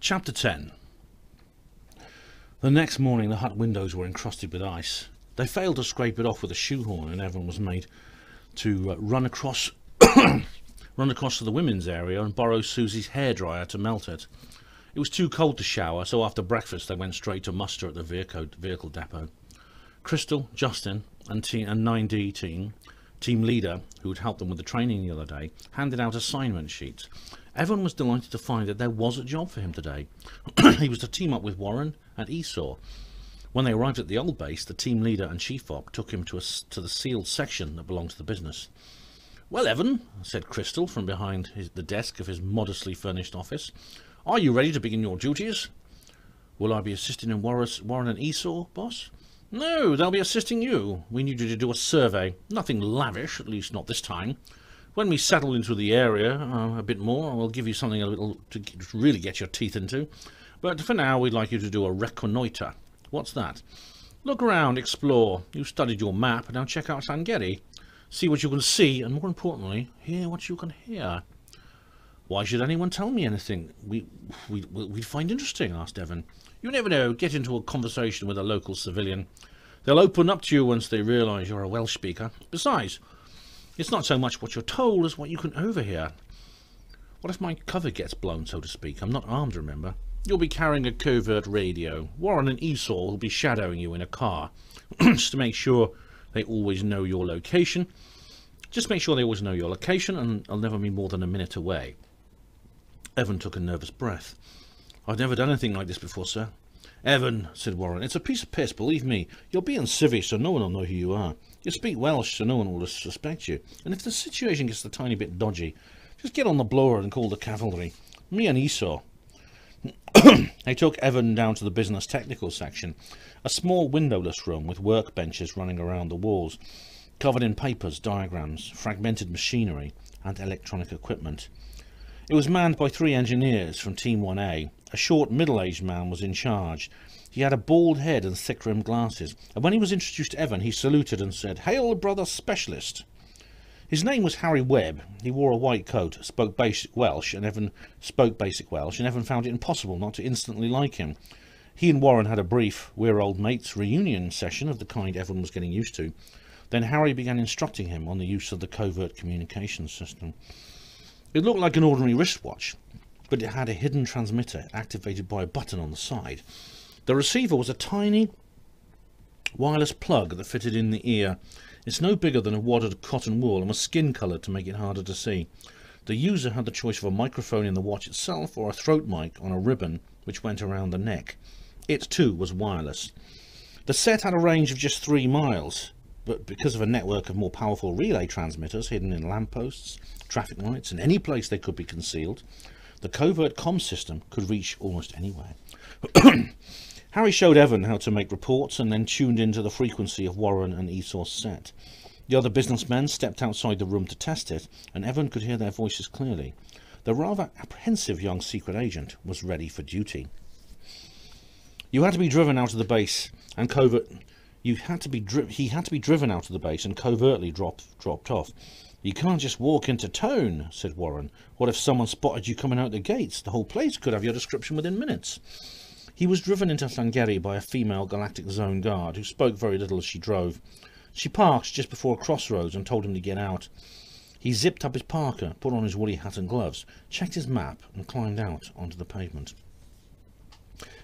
Chapter 10. The next morning the hut windows were encrusted with ice. They failed to scrape it off with a shoehorn, and everyone was made to run across to the women's area and borrow Susie's hairdryer to melt it. It was too cold to shower, so after breakfast they went straight to muster at the vehicle depot. Crystal, Justin and 9D team leader, who had helped them with the training the other day, handed out assignment sheets. Everyone was delighted to find that there was a job for him today. He was to team up with Warren and Esau. When they arrived at the old base, the team leader and chief op took him to the sealed section that belonged to the business. "Well, Evan," said Crystal from behind the desk of his modestly furnished office, "are you ready to begin your duties?" "Will I be assisting in Warren and Esau, boss?" "No, they'll be assisting you. We need you to do a survey. Nothing lavish, at least not this time. When we settle into the area a bit more, we'll give you something a little to really get your teeth into. But for now, we'd like you to do a reconnoitre." "What's that?" "Look around, explore. You've studied your map, now check out Sangeri. See what you can see, and more importantly, hear what you can hear." "Why should anyone tell me anything we'd find interesting?" asked Evan. "You never know. Get into a conversation with a local civilian. They'll open up to you once they realise you're a Welsh speaker. Besides, it's not so much what you're told as what you can overhear." "What if my cover gets blown, so to speak? I'm not armed, remember." "You'll be carrying a covert radio. Warren and Esau will be shadowing you in a car, just to make sure they always know your location. And I'll never be more than a minute away." Evan took a nervous breath. "I've never done anything like this before, sir." "Evan," said Warren, "it's a piece of piss, believe me. You'll be in civvy, so no one will know who you are. You speak Welsh, so no one will suspect you. And if the situation gets a tiny bit dodgy, just get on the blower and call the cavalry. Me and Esau." They took Evan down to the business technical section, a small windowless room with workbenches running around the walls, covered in papers, diagrams, fragmented machinery, and electronic equipment. It was manned by 3 engineers from Team 1A. A short, middle-aged man was in charge. He had a bald head and thick-rimmed glasses, and when he was introduced to Evan, he saluted and said, "Hail, brother specialist." His name was Harry Webb. He wore a white coat, spoke basic Welsh, and Evan found it impossible not to instantly like him. He and Warren had a brief "we're old mates" reunion session of the kind Evan was getting used to. Then Harry began instructing him on the use of the covert communications system. It looked like an ordinary wristwatch, but it had a hidden transmitter activated by a button on the side. The receiver was a tiny wireless plug that fitted in the ear. It's no bigger than a wad of cotton wool and was skin-coloured to make it harder to see. The user had the choice of a microphone in the watch itself or a throat mic on a ribbon which went around the neck. It too was wireless. The set had a range of just 3 miles, but because of a network of more powerful relay transmitters hidden in lampposts, traffic lights, and any place they could be concealed, the covert comm system could reach almost anywhere. Harry showed Evan how to make reports and then tuned into the frequency of Warren and Esau's set. The other businessmen stepped outside the room to test it, and Evan could hear their voices clearly. The rather apprehensive young secret agent was ready for duty. He had to be driven out of the base and covertly dropped off. "You can't just walk into town," said Warren. "What if someone spotted you coming out the gates? The whole place could have your description within minutes." He was driven into Sangeri by a female Galactic Zone guard who spoke very little as she drove. She parked just before a crossroads and told him to get out. He zipped up his parka, put on his woolly hat and gloves, checked his map and climbed out onto the pavement.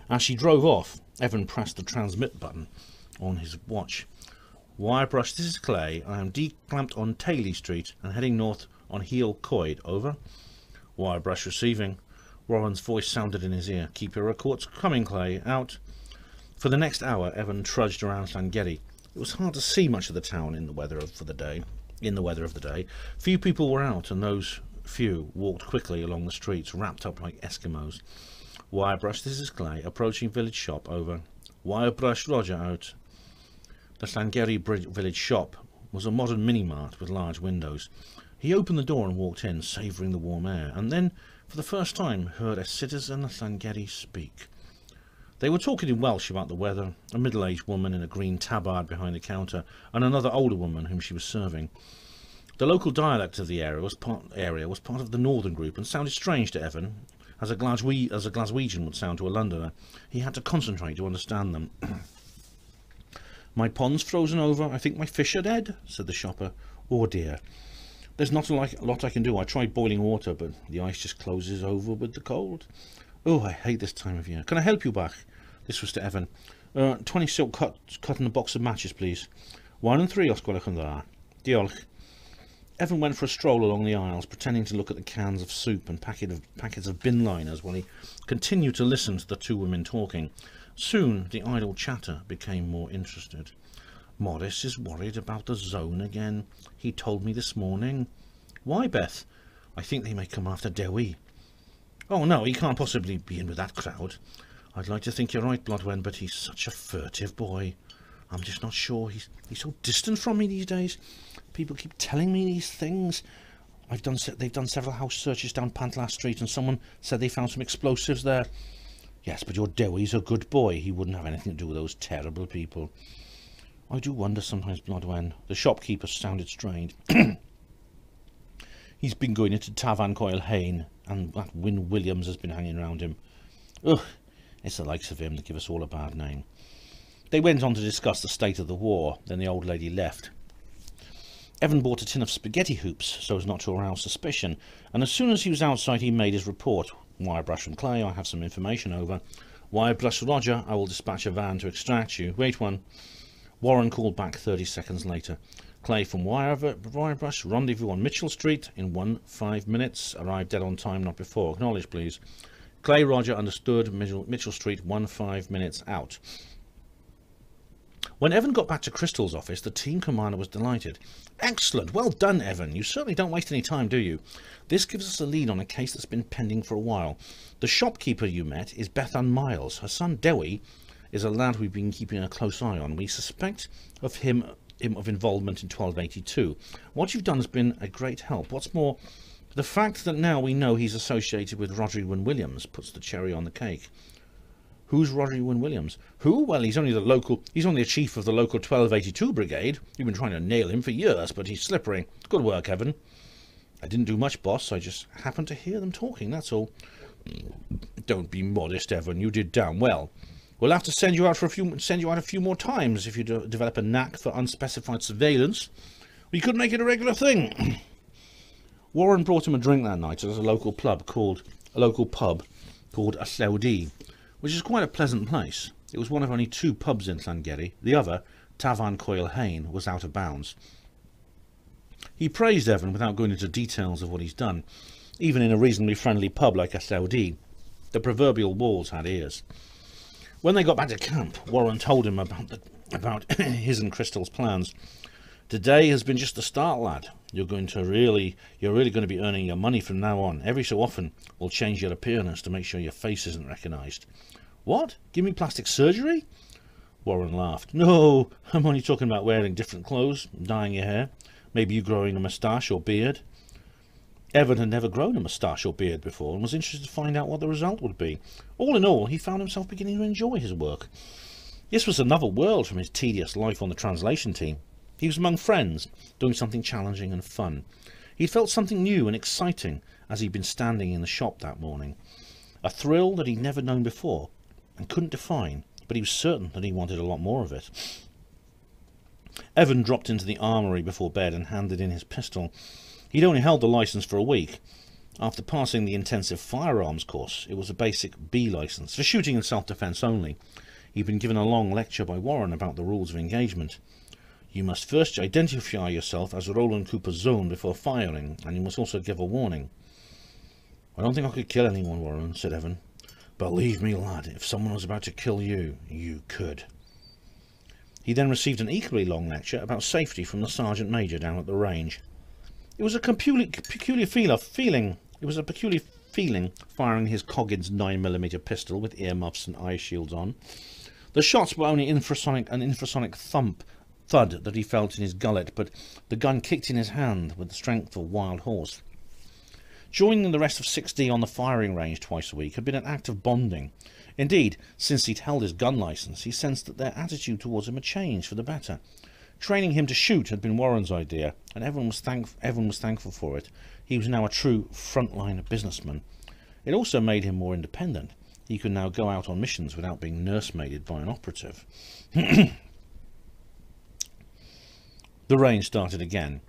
As she drove off, Evan pressed the transmit button on his watch. "Wirebrush, this is Clay. I am declamped on Taylor Street and heading north on Heel Coyd. Over." "Wirebrush receiving." Warren's voice sounded in his ear. "Keep your reports coming, Clay. Out." For the next hour, Evan trudged around Sangeri. It was hard to see much of the town in the weather of the day. Few people were out, and those few walked quickly along the streets, wrapped up like Eskimos. "Wirebrush, this is Clay. Approaching village shop. Over." "Wirebrush, Roger. Out." The Sangeri village shop was a modern mini-mart with large windows. He opened the door and walked in, savouring the warm air, and then, for the first time, heard a citizen of Sangeri speak. They were talking in Welsh about the weather, a middle-aged woman in a green tabard behind the counter, and another older woman whom she was serving. The local dialect of the area was part of the northern group and sounded strange to Evan, as a Glaswegian would sound to a Londoner. He had to concentrate to understand them. "My pond's frozen over. I think my fish are dead," said the shopper. "Oh dear. There's not a lot I can do. I tried boiling water, but the ice just closes over with the cold. Oh, I hate this time of year. Can I help you back?" This was to Evan. 20 silk cut in a box of matches, please. 1 and 3, os gwelwch yn dda. Diolch." Evan went for a stroll along the aisles, pretending to look at the cans of soup and packets of bin liners while he continued to listen to the two women talking. Soon the idle chatter became more interested. "Morris is worried about the zone again. He told me this morning." "Why, Beth?" "I think they may come after Dewi." "Oh no, he can't possibly be in with that crowd." "I'd like to think you're right, Blodwen, but he's such a furtive boy. I'm just not sure. He's so distant from me these days. People keep telling me these things. They've done several house searches down Pantlas Street, and someone said they found some explosives there." "Yes, but your Dewi's a good boy. He wouldn't have anything to do with those terrible people." "I do wonder sometimes, Blodwen." The shopkeeper sounded strange. "He's been going into Tafarn Coil Hain, and that Wyn Williams has been hanging around him. Ugh, it's the likes of him that give us all a bad name." They went on to discuss the state of the war. Then the old lady left. Evan bought a tin of spaghetti hoops so as not to arouse suspicion, and as soon as he was outside he made his report. "Wirebrush from Clay, I have some information over. Wirebrush Roger, I will dispatch a van to extract you. Wait one." Warren called back 30 seconds later. "Clay from Wirebrush, rendezvous on Mitchell Street in 5 minutes. Arrive dead on time, not before. Acknowledge, please." Clay Roger understood. Mitchell Street, 5 minutes out. When Evan got back to Crystal's office, the team commander was delighted. "Excellent! Well done, Evan. You certainly don't waste any time, do you? This gives us a lead on a case that's been pending for a while. The shopkeeper you met is Bethan Miles. Her son, Dewi, is a lad we've been keeping a close eye on. We suspect of him of involvement in 1282. What you've done has been a great help. What's more, the fact that now we know he's associated with Roderick Wyn Williams puts the cherry on the cake." "Who's Roderick Wyn Williams?" "Who? Well, he's only the chief of the local 1282 brigade. You've been trying to nail him for years, but he's slippery. Good work, Evan." "I didn't do much, boss. I just happened to hear them talking, that's all." "Don't be modest, Evan. You did damn well. We'll have to send you out a few more times if you develop a knack for unspecified surveillance. We could make it a regular thing." Warren brought him a drink that night at a local pub called a Llawdi, which is quite a pleasant place. It was one of only 2 pubs in Sangeri. The other, Tafarn Coil Hain, was out of bounds. He praised Evan without going into details of what he's done. Even in a reasonably friendly pub like a Llawdi, the proverbial walls had ears. When they got back to camp, Warren told him about his and Crystal's plans. "Today has been just the start, lad. You're really going to be earning your money from now on. Every so often, we'll change your appearance to make sure your face isn't recognised." "What? Give me plastic surgery?" Warren laughed. "No, I'm only talking about wearing different clothes, dyeing your hair, maybe you growing a moustache or beard." Evan had never grown a moustache or beard before and was interested to find out what the result would be. All in all, he found himself beginning to enjoy his work. This was another world from his tedious life on the translation team. He was among friends, doing something challenging and fun. He felt something new and exciting as he'd been standing in the shop that morning. A thrill that he'd never known before and couldn't define, but he was certain that he wanted a lot more of it. Evan dropped into the armoury before bed and handed in his pistol. He'd only held the licence for a week. After passing the intensive firearms course, it was a basic B licence, for shooting in self-defence only. He'd been given a long lecture by Warren about the rules of engagement. "You must first identify yourself as Roland Cooper's zone before firing, and you must also give a warning." "I don't think I could kill anyone, Warren," said Evan. "Believe me, lad, if someone was about to kill you, you could." He then received an equally long lecture about safety from the Sergeant Major down at the range. It was a peculiar feeling firing his Coggins 9mm pistol with earmuffs and eye shields on. The shots were only an infrasonic thud that he felt in his gullet, but the gun kicked in his hand with the strength of a wild horse. Joining the rest of 6D on the firing range twice a week had been an act of bonding. Indeed, since he'd held his gun licence, he sensed that their attitude towards him had changed for the better. Training him to shoot had been Warren's idea, and everyone was thankful for it. He was now a true frontline businessman. It also made him more independent. He could now go out on missions without being nursemaided by an operative. The rain started again.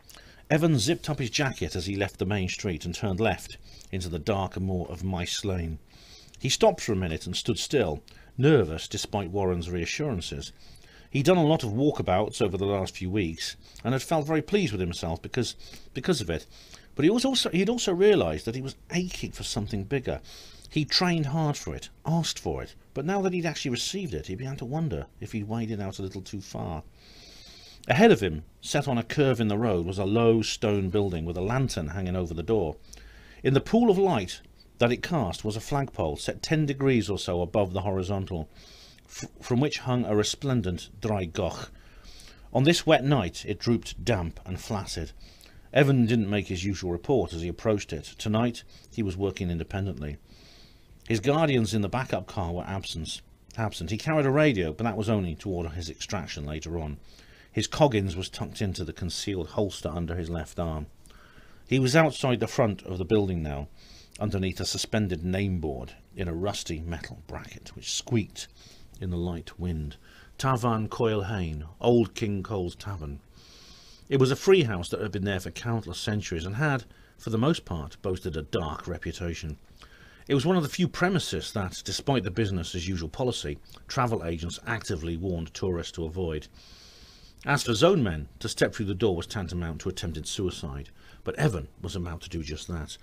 Evan zipped up his jacket as he left the main street and turned left into the darker moor of Mice Lane. He stopped for a minute and stood still, nervous despite Warren's reassurances. He'd done a lot of walkabouts over the last few weeks and had felt very pleased with himself because of it. But he'd also realised that he was aching for something bigger. He'd trained hard for it, asked for it, but now that he'd actually received it, he began to wonder if he'd waded out a little too far. Ahead of him, set on a curve in the road, was a low stone building with a lantern hanging over the door. In the pool of light that it cast was a flagpole set 10 degrees or so above the horizontal, from which hung a resplendent dry goch. On this wet night it drooped damp and flaccid. Evan didn't make his usual report as he approached it. Tonight he was working independently. His guardians in the backup car were absent. He carried a radio, but that was only to order his extraction later on. His Coggins was tucked into the concealed holster under his left arm. He was outside the front of the building now, underneath a suspended name board in a rusty metal bracket which squeaked in the light wind. Tavan Coilhane, Old King Cole's Tavern. It was a free house that had been there for countless centuries and had, for the most part, boasted a dark reputation. It was one of the few premises that, despite the business as usual policy, travel agents actively warned tourists to avoid. As for zone men, to step through the door was tantamount to attempted suicide, but Evan was about to do just that.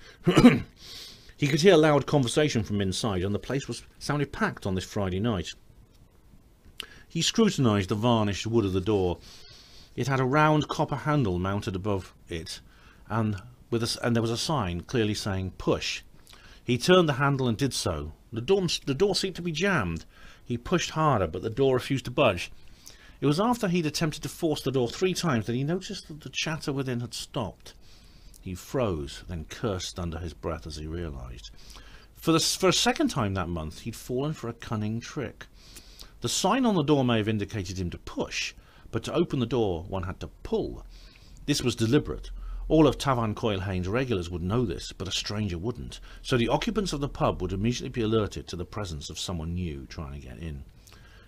He could hear loud conversation from inside, and the place sounded packed on this Friday night. He scrutinised the varnished wood of the door. It had a round copper handle mounted above it, and there was a sign clearly saying "Push." He turned the handle and did so. The door seemed to be jammed. He pushed harder, but the door refused to budge. It was after he'd attempted to force the door 3 times that he noticed that the chatter within had stopped. He froze, then cursed under his breath as he realised. For a second time that month, he'd fallen for a cunning trick. The sign on the door may have indicated him to push, but to open the door one had to pull. This was deliberate. All of Tavan Coilhane's regulars would know this, but a stranger wouldn't, so the occupants of the pub would immediately be alerted to the presence of someone new trying to get in.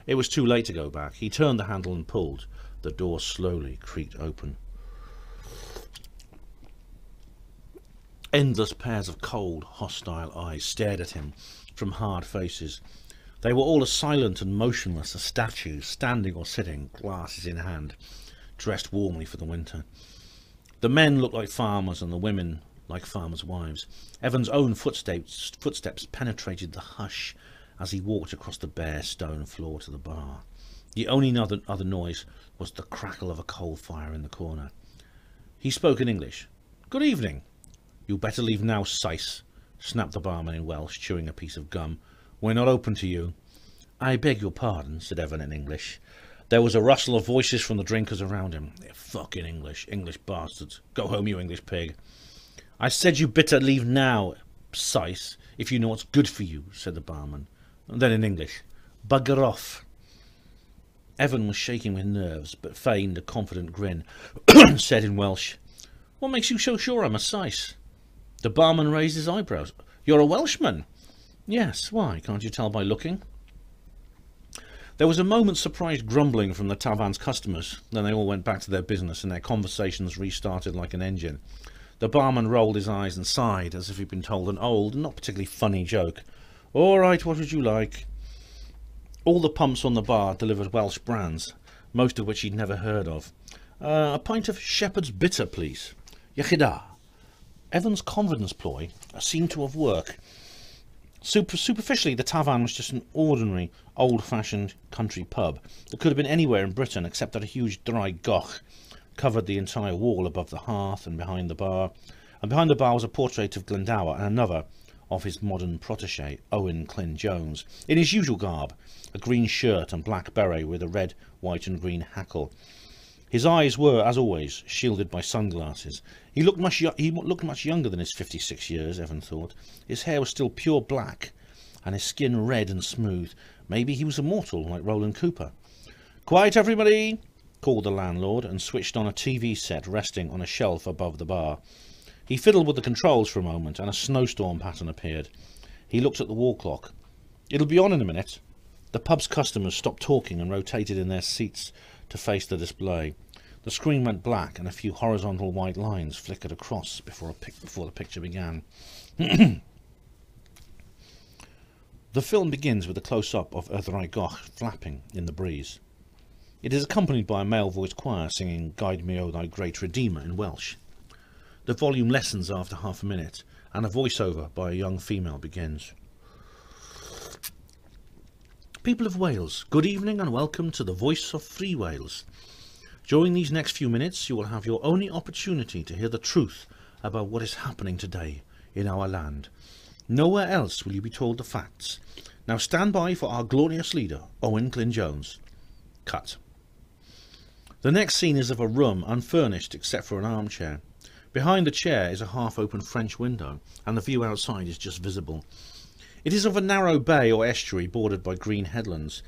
It was too late to go back. He turned the handle and pulled. The door slowly creaked open. Endless pairs of cold, hostile eyes stared at him from hard faces. They were all as silent and motionless as statues, standing or sitting, glasses in hand, dressed warmly for the winter. The men looked like farmers and the women like farmers' wives. Evan's own footsteps penetrated the hush as he walked across the bare stone floor to the bar. The only other noise was the crackle of a coal fire in the corner. He spoke in English. "Good evening." "You better leave now, Sice," snapped the barman in Welsh, chewing a piece of gum. "We're not open to you." "I beg your pardon," said Evan in English. There was a rustle of voices from the drinkers around him. "They're fucking English bastards. Go home, you English pig." "I said you better leave now, Sice, if you know what's good for you," said the barman. And then in English, "Bugger off." Evan was shaking with nerves, but feigned a confident grin. Said in Welsh, "What makes you so sure I'm a Sice?" The barman raised his eyebrows. "You're a Welshman?" "Yes, why? Can't you tell by looking?" There was a moment's surprised grumbling from the Tavan's customers. Then they all went back to their business and their conversations restarted like an engine. The barman rolled his eyes and sighed as if he'd been told an old, not particularly funny joke. "All right, what would you like?" All the pumps on the bar delivered Welsh brands, most of which he'd never heard of. "A pint of Shepherd's Bitter, please." "Iechyd." Evan's confidence ploy seemed to have worked. Superficially, the Tavan was just an ordinary, old-fashioned country pub that could have been anywhere in Britain except that a huge dry goch covered the entire wall above the hearth and behind the bar. And behind the bar was a portrait of Glendower and another of his modern protégé, Owen Glyn-Jones, in his usual garb, a green shirt and black beret with a red, white and green hackle. His eyes were, as always, shielded by sunglasses. He looked much younger than his 56 years, Evan thought. His hair was still pure black, and his skin red and smooth. Maybe he was immortal, like Roland Cooper. "Quiet, everybody!" called the landlord, and switched on a TV set resting on a shelf above the bar. He fiddled with the controls for a moment, and a snowstorm pattern appeared. He looked at the wall clock. "It'll be on in a minute." The pub's customers stopped talking and rotated in their seats to face the display. The screen went black and a few horizontal white lines flickered across before the picture began. The film begins with a close-up of Yddrai Goch flapping in the breeze. It is accompanied by a male-voiced choir singing "Guide Me, O Thy Great Redeemer" in Welsh. The volume lessens after half a minute, and a voiceover by a young female begins. "People of Wales, good evening and welcome to the Voice of Free Wales. During these next few minutes you will have your only opportunity to hear the truth about what is happening today in our land. Nowhere else will you be told the facts. Now stand by for our glorious leader, Owen Glyn-Jones." Cut. The next scene is of a room unfurnished except for an armchair. Behind the chair is a half-open French window, and the view outside is just visible. It is of a narrow bay or estuary bordered by green headlands.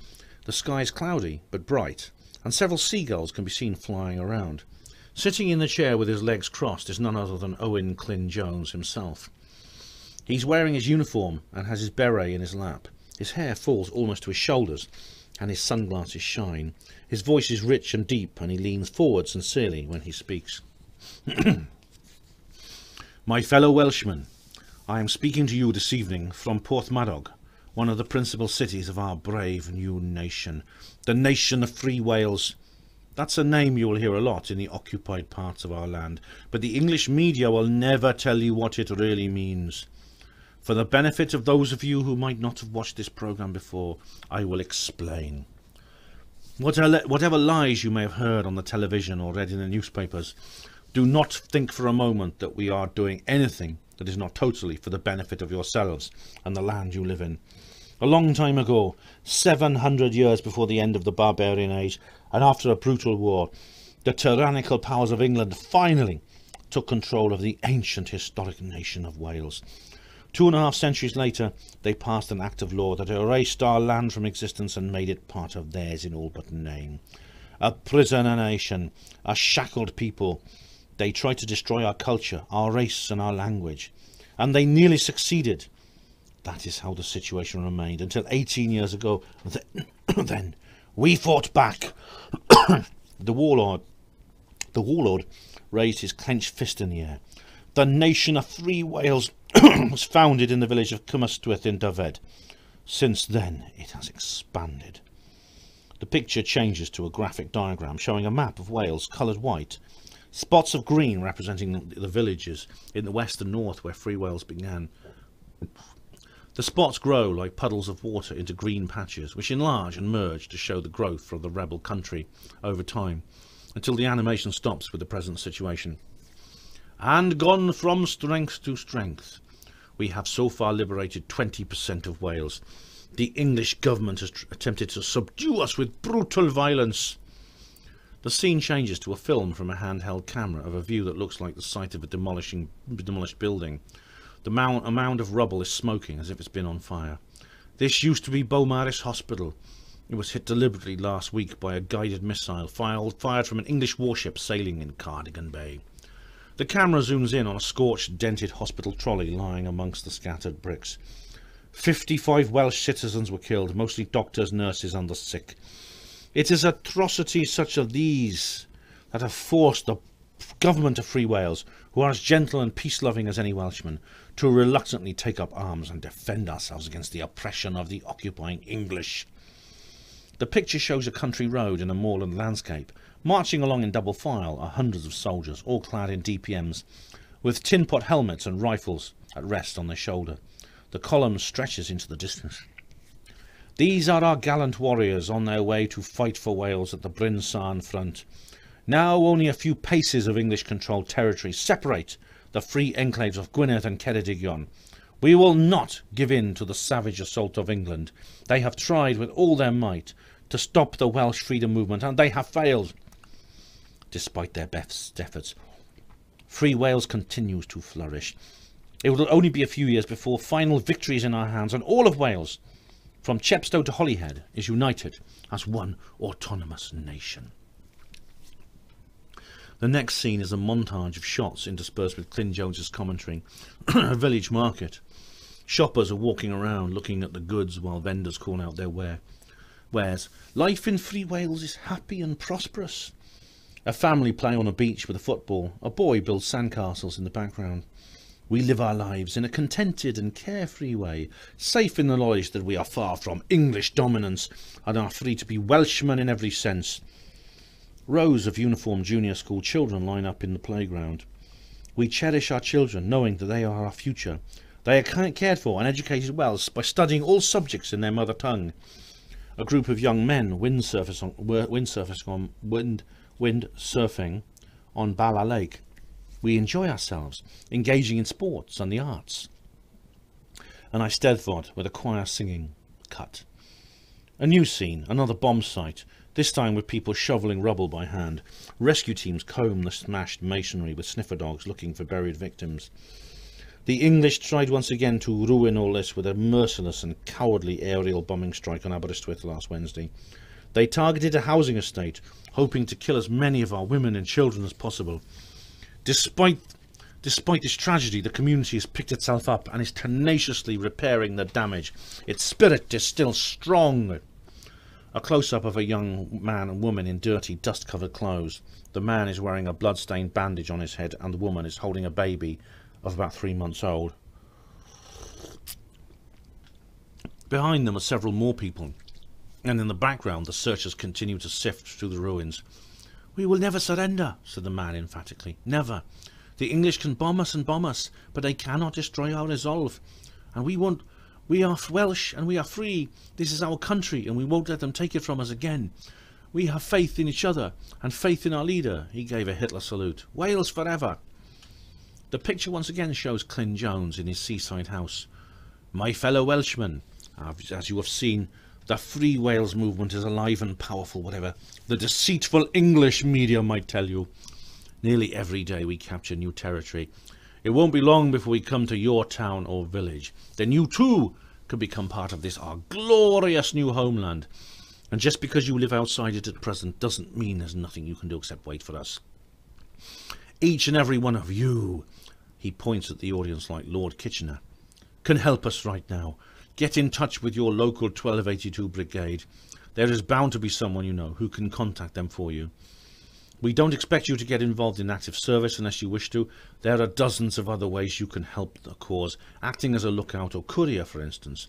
The sky is cloudy but bright, and several seagulls can be seen flying around. Sitting in the chair with his legs crossed is none other than Owen Glyn-Jones himself. He's wearing his uniform and has his beret in his lap. His hair falls almost to his shoulders, and his sunglasses shine. His voice is rich and deep, and he leans forward sincerely when he speaks. "My fellow Welshmen, I am speaking to you this evening from Porthmadog, one of the principal cities of our brave new nation, the nation of Free Wales. That's a name you will hear a lot in the occupied parts of our land, but the English media will never tell you what it really means. For the benefit of those of you who might not have watched this program before, I will explain. Whatever lies you may have heard on the television or read in the newspapers, do not think for a moment that we are doing anything that is not totally for the benefit of yourselves and the land you live in. A long time ago, 700 years before the end of the barbarian age, and after a brutal war, the tyrannical powers of England finally took control of the ancient historic nation of Wales. 2.5 centuries later, they passed an act of law that erased our land from existence and made it part of theirs in all but name. A prisoner nation, a shackled people. They tried to destroy our culture, our race and our language, and they nearly succeeded. That is how the situation remained until 18 years ago. Then we fought back. The warlord raised his clenched fist in the air. The nation of Free Wales was founded in the village of Cwmystwyth in Dyfed. Since then it has expanded. The picture changes to a graphic diagram showing a map of Wales coloured white, spots of green representing the villages in the west and north where Free Wales began. The spots grow like puddles of water into green patches, which enlarge and merge to show the growth of the rebel country over time, until the animation stops with the present situation. And gone from strength to strength. We have so far liberated 20% of Wales. The English government has attempted to subdue us with brutal violence. The scene changes to a film from a handheld camera of a view that looks like the site of a demolished building. A mound of rubble is smoking as if it's been on fire. This used to be Beaumaris Hospital. It was hit deliberately last week by a guided missile fired from an English warship sailing in Cardigan Bay. The camera zooms in on a scorched, dented hospital trolley lying amongst the scattered bricks. 55 Welsh citizens were killed, mostly doctors, nurses and the sick. It is atrocities such as these that have forced the government of Free Wales, who are as gentle and peace-loving as any Welshman, to reluctantly take up arms and defend ourselves against the oppression of the occupying English. The picture shows a country road in a moorland landscape. Marching along in double file are hundreds of soldiers, all clad in DPMs, with tin pot helmets and rifles at rest on their shoulder. The column stretches into the distance. These are our gallant warriors on their way to fight for Wales at the Bryn Sarn front. Now only a few paces of English-controlled territory separate the free enclaves of Gwynedd and Ceredigion. We will not give in to the savage assault of England. They have tried with all their might to stop the Welsh freedom movement, and they have failed. Despite their best efforts, Free Wales continues to flourish. It will only be a few years before final victory is in our hands, and all of Wales, from Chepstow to Holyhead, is united as one autonomous nation. The next scene is a montage of shots interspersed with Glyn-Jones's commentary. A village market. Shoppers are walking around looking at the goods while vendors call out their wares. Life in Free Wales is happy and prosperous. A family play on a beach with a football. A boy builds sandcastles in the background. We live our lives in a contented and carefree way, safe in the knowledge that we are far from English dominance and are free to be Welshmen in every sense. Rows of uniformed junior school children line up in the playground. We cherish our children, knowing that they are our future. They are cared for and educated well by studying all subjects in their mother tongue. A group of young men windsurfing on Bala Lake. We enjoy ourselves, engaging in sports and the arts. An Eisteddfod with a choir singing. Cut. A new scene, another bomb site, this time with people shoveling rubble by hand. Rescue teams comb the smashed masonry with sniffer dogs looking for buried victims. The English tried once again to ruin all this with a merciless and cowardly aerial bombing strike on Aberystwyth last Wednesday. They targeted a housing estate, hoping to kill as many of our women and children as possible. Despite this tragedy, the community has picked itself up and is tenaciously repairing the damage. Its spirit is still strong. A close-up of a young man and woman in dirty, dust-covered clothes. The man is wearing a blood-stained bandage on his head and the woman is holding a baby of about 3 months old. Behind them are several more people, and in the background the searchers continue to sift through the ruins. "We will never surrender," said the man emphatically. "Never. The English can bomb us, but they cannot destroy our resolve. And we won't. We are Welsh and we are free. This is our country and we won't let them take it from us again. We have faith in each other and faith in our leader." He gave a Hitler salute. "Wales forever." The picture once again shows Clint Jones in his seaside house. "My fellow Welshmen, as you have seen, the Free Wales movement is alive and powerful, whatever the deceitful English media might tell you. Nearly every day we capture new territory. It won't be long before we come to your town or village. Then you too can become part of this, our glorious new homeland. And just because you live outside it at present doesn't mean there's nothing you can do except wait for us. Each and every one of you," he points at the audience like Lord Kitchener, "can help us right now. Get in touch with your local 1282 brigade. There is bound to be someone you know who can contact them for you. We don't expect you to get involved in active service unless you wish to. There are dozens of other ways you can help the cause, acting as a lookout or courier, for instance.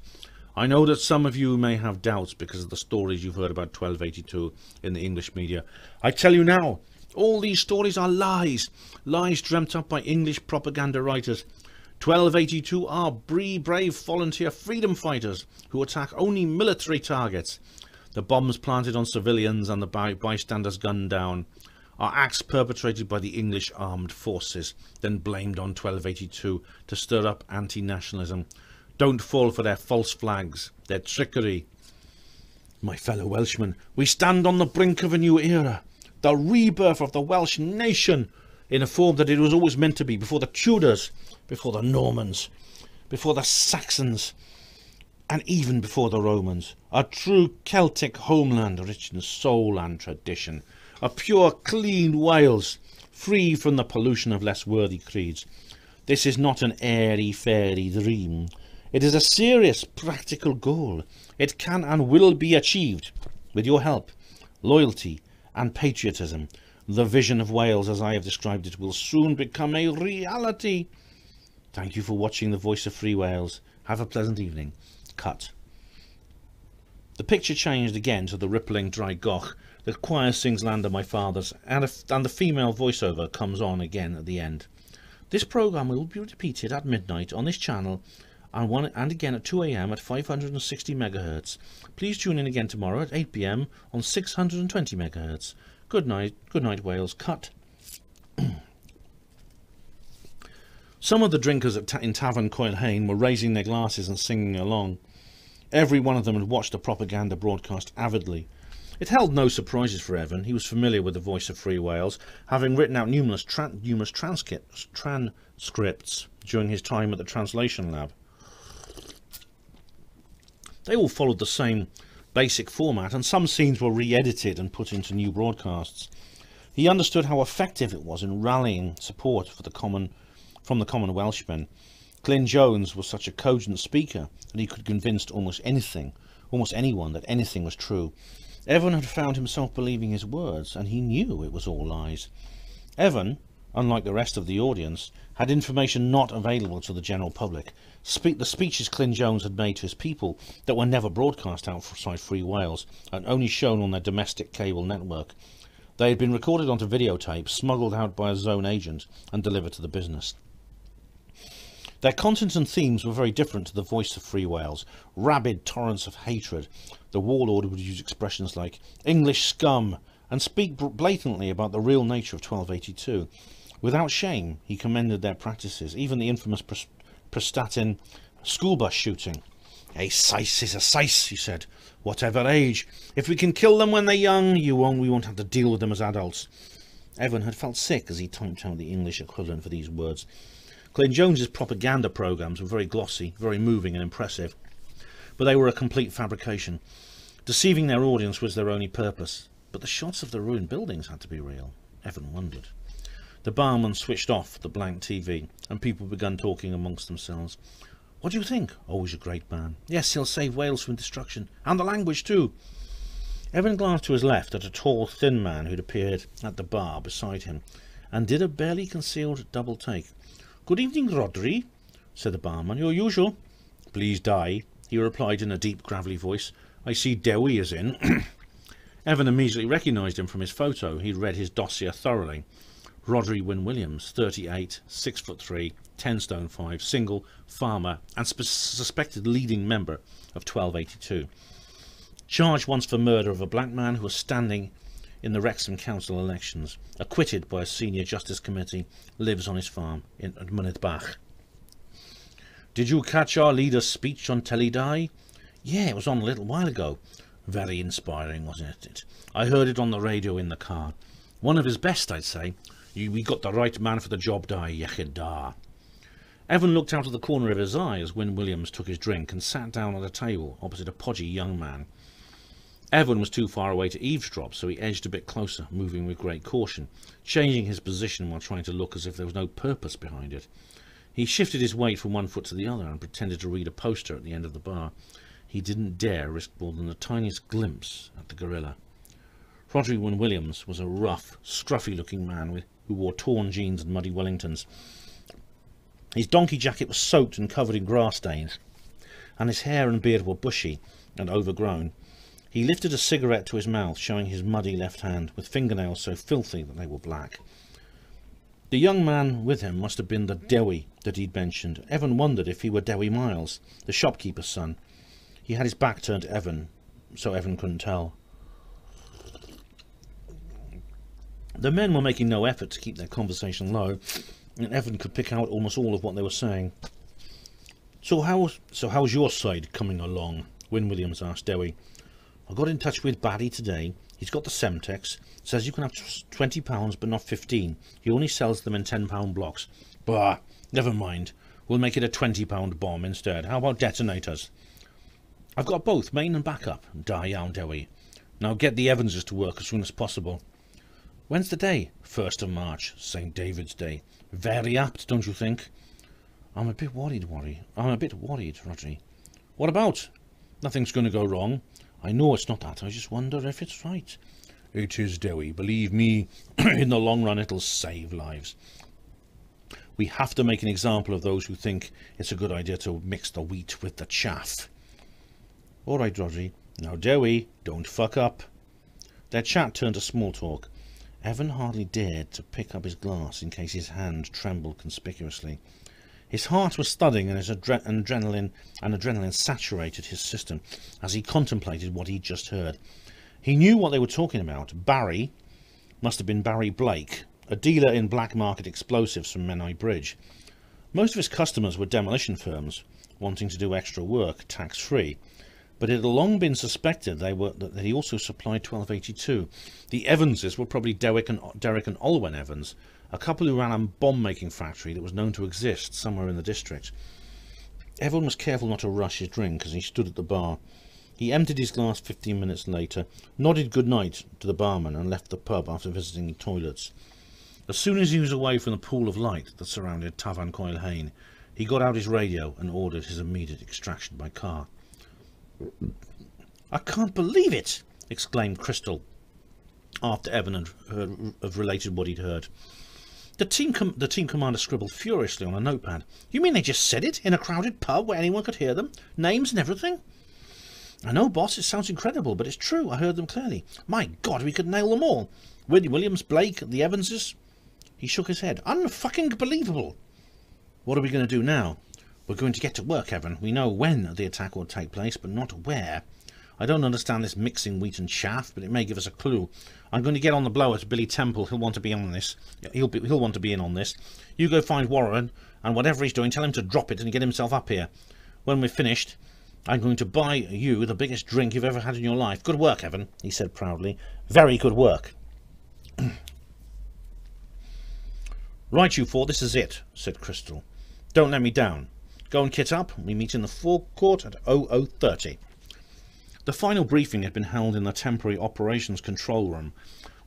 I know that some of you may have doubts because of the stories you've heard about 1282 in the English media. I tell you now, all these stories are lies, lies dreamt up by English propaganda writers. 1282 are brave volunteer freedom fighters who attack only military targets. The bombs planted on civilians and the bystanders gunned down are acts perpetrated by the English armed forces, then blamed on 1282 to stir up anti-nationalism. Don't fall for their false flags, their trickery. My fellow Welshmen, we stand on the brink of a new era, the rebirth of the Welsh nation in a form that it was always meant to be, before the Tudors, before the Normans, before the Saxons, and even before the Romans. A true Celtic homeland rich in soul and tradition. A pure, clean Wales, free from the pollution of less worthy creeds. This is not an airy-fairy dream. It is a serious, practical goal. It can and will be achieved with your help, loyalty and patriotism. The vision of Wales, as I have described it, will soon become a reality. Thank you for watching The Voice of Free Wales. Have a pleasant evening. Cut. The picture changed again to the rippling dry goch. The choir sings Land of My Fathers, and the female voiceover comes on again at the end. This programme will be repeated at midnight on this channel and again at 2 AM at 560 MHz. Please tune in again tomorrow at 8 PM on 620 MHz. Good night, Wales. Cut. Some of the drinkers in Tavern Coilhane were raising their glasses and singing along. Every one of them had watched the propaganda broadcast avidly. It held no surprises for Evan. He was familiar with the Voice of Free Wales, having written out numerous transcripts during his time at the translation lab. They all followed the same basic format, and some scenes were re-edited and put into new broadcasts. He understood how effective it was in rallying support for from the common Welshmen. Glyn-Jones was such a cogent speaker that he could convince almost anyone that anything was true. Evan had found himself believing his words, and he knew it was all lies. Evan, unlike the rest of the audience, had information not available to the general public. The speeches Glyn-Jones had made to his people that were never broadcast outside Free Wales and only shown on their domestic cable network. They had been recorded onto videotape, smuggled out by a zone agent, and delivered to the business. Their content and themes were very different to the voice of Free Wales. Rabid torrents of hatred. The Warlord would use expressions like English scum and speak blatantly about the real nature of 1282. Without shame, he commended their practices, even the infamous Prestatyn school bus shooting. A syce is a syce, he said, whatever age. If we can kill them when they're young, we won't have to deal with them as adults. Evan had felt sick as he typed out the English equivalent for these words. Glyn-Jones's propaganda programmes were very glossy, very moving and impressive, but they were a complete fabrication. Deceiving their audience was their only purpose, but the shots of the ruined buildings had to be real. Evan wondered. The barman switched off the blank TV, and people began talking amongst themselves. What do you think? Oh, he's a great man. Yes, he'll save Wales from destruction, and the language too. Evan glanced to his left at a tall, thin man who'd appeared at the bar beside him, and did a barely concealed double take. Good evening, Rhodri, said the barman. Your usual. Please die, he replied in a deep, gravelly voice. I see Dewi is in. Evan immediately recognised him from his photo. He'd read his dossier thoroughly. Rhodri Wyn-Williams, 38, 6'3", 10 stone 5, single, farmer, and suspected leading member of 1282. Charged once for murder of a black man who was standing in the Wrexham Council elections, acquitted by a senior justice committee, lives on his farm in Mynydbach. Did you catch our leader's speech on telly, Di? Yeah, it was on a little while ago. Very inspiring, wasn't it? I heard it on the radio in the car. One of his best, I'd say. We got the right man for the job, Di, yechid da. Evan looked out of the corner of his eye as Wyn-Williams took his drink and sat down at a table opposite a podgy young man. Evan was too far away to eavesdrop, so he edged a bit closer, moving with great caution, changing his position while trying to look as if there was no purpose behind it. He shifted his weight from one foot to the other and pretended to read a poster at the end of the bar. He didn't dare risk more than the tiniest glimpse at the gorilla. Rhodri Wyn-Williams was a rough, scruffy-looking man who wore torn jeans and muddy Wellingtons. His donkey jacket was soaked and covered in grass stains, and his hair and beard were bushy and overgrown. He lifted a cigarette to his mouth, showing his muddy left hand, with fingernails so filthy that they were black. The young man with him must have been the Dewi that he'd mentioned. Evan wondered if he were Dewi Miles, the shopkeeper's son. He had his back turned to Evan, so Evan couldn't tell. The men were making no effort to keep their conversation low, and Evan could pick out almost all of what they were saying. So how's your side coming along? Wyn-Williams asked Dewi. I got in touch with Barry today. He's got the Semtex. Says you can have £20 but not 15. He only sells them in £10 blocks. Bah, never mind. We'll make it a £20 bomb instead. How about detonators? I've got both, main and backup. Da iawn, Dewi. Now get the Evanses to work as soon as possible. When's the day? 1st of March, St. David's Day. Very apt, don't you think? I'm a bit worried, Rhodri. What about? Nothing's going to go wrong. I know it's not that. I just wonder if it's right. It is, Dewi. Believe me, in the long run it'll save lives. We have to make an example of those who think it's a good idea to mix the wheat with the chaff. All right, Rhodri. Now, Dewi, don't fuck up. Their chat turned to small talk. Evan hardly dared to pick up his glass in case his hand trembled conspicuously. His heart was thudding and his adrenaline saturated his system as he contemplated what he'd just heard. He knew what they were talking about. Barry must have been Barry Blake, a dealer in black market explosives from Menai Bridge. Most of his customers were demolition firms wanting to do extra work tax-free, but it had long been suspected that he also supplied 1282. The Evanses were probably Derek and Olwen Evans, a couple who ran a bomb-making factory that was known to exist somewhere in the district. Evan was careful not to rush his drink as he stood at the bar. He emptied his glass 15 minutes later, nodded good-night to the barman and left the pub after visiting the toilets. As soon as he was away from the pool of light that surrounded Tafarn Coil Hain, He got out his radio and ordered his immediate extraction by car. "I can't believe it!" exclaimed Crystal, after Evan had related what he'd heard. The team commander scribbled furiously on a notepad. "You mean they just said it in a crowded pub where anyone could hear them? Names and everything?" "I know, boss, it sounds incredible, but it's true. I heard them clearly. My God, we could nail them all. Williams, Blake, the Evanses." He shook his head. "Unfucking believable." "What are we going to do now?" "We're going to get to work, Evan. We know when the attack will take place, but not where. I don't understand this mixing wheat and chaff, but it may give us a clue. I'm going to get on the blower to Billy Temple. He'll want to be on this. He'll want to be in on this. You go find Warren, and whatever he's doing, tell him to drop it and get himself up here. When we're finished, I'm going to buy you the biggest drink you've ever had in your life. Good work, Evan," he said proudly. "Very good work." "Right, you four, this is it," said Crystal. "Don't let me down. Go and kit up. We meet in the forecourt at 00:30. The final briefing had been held in the temporary operations control room,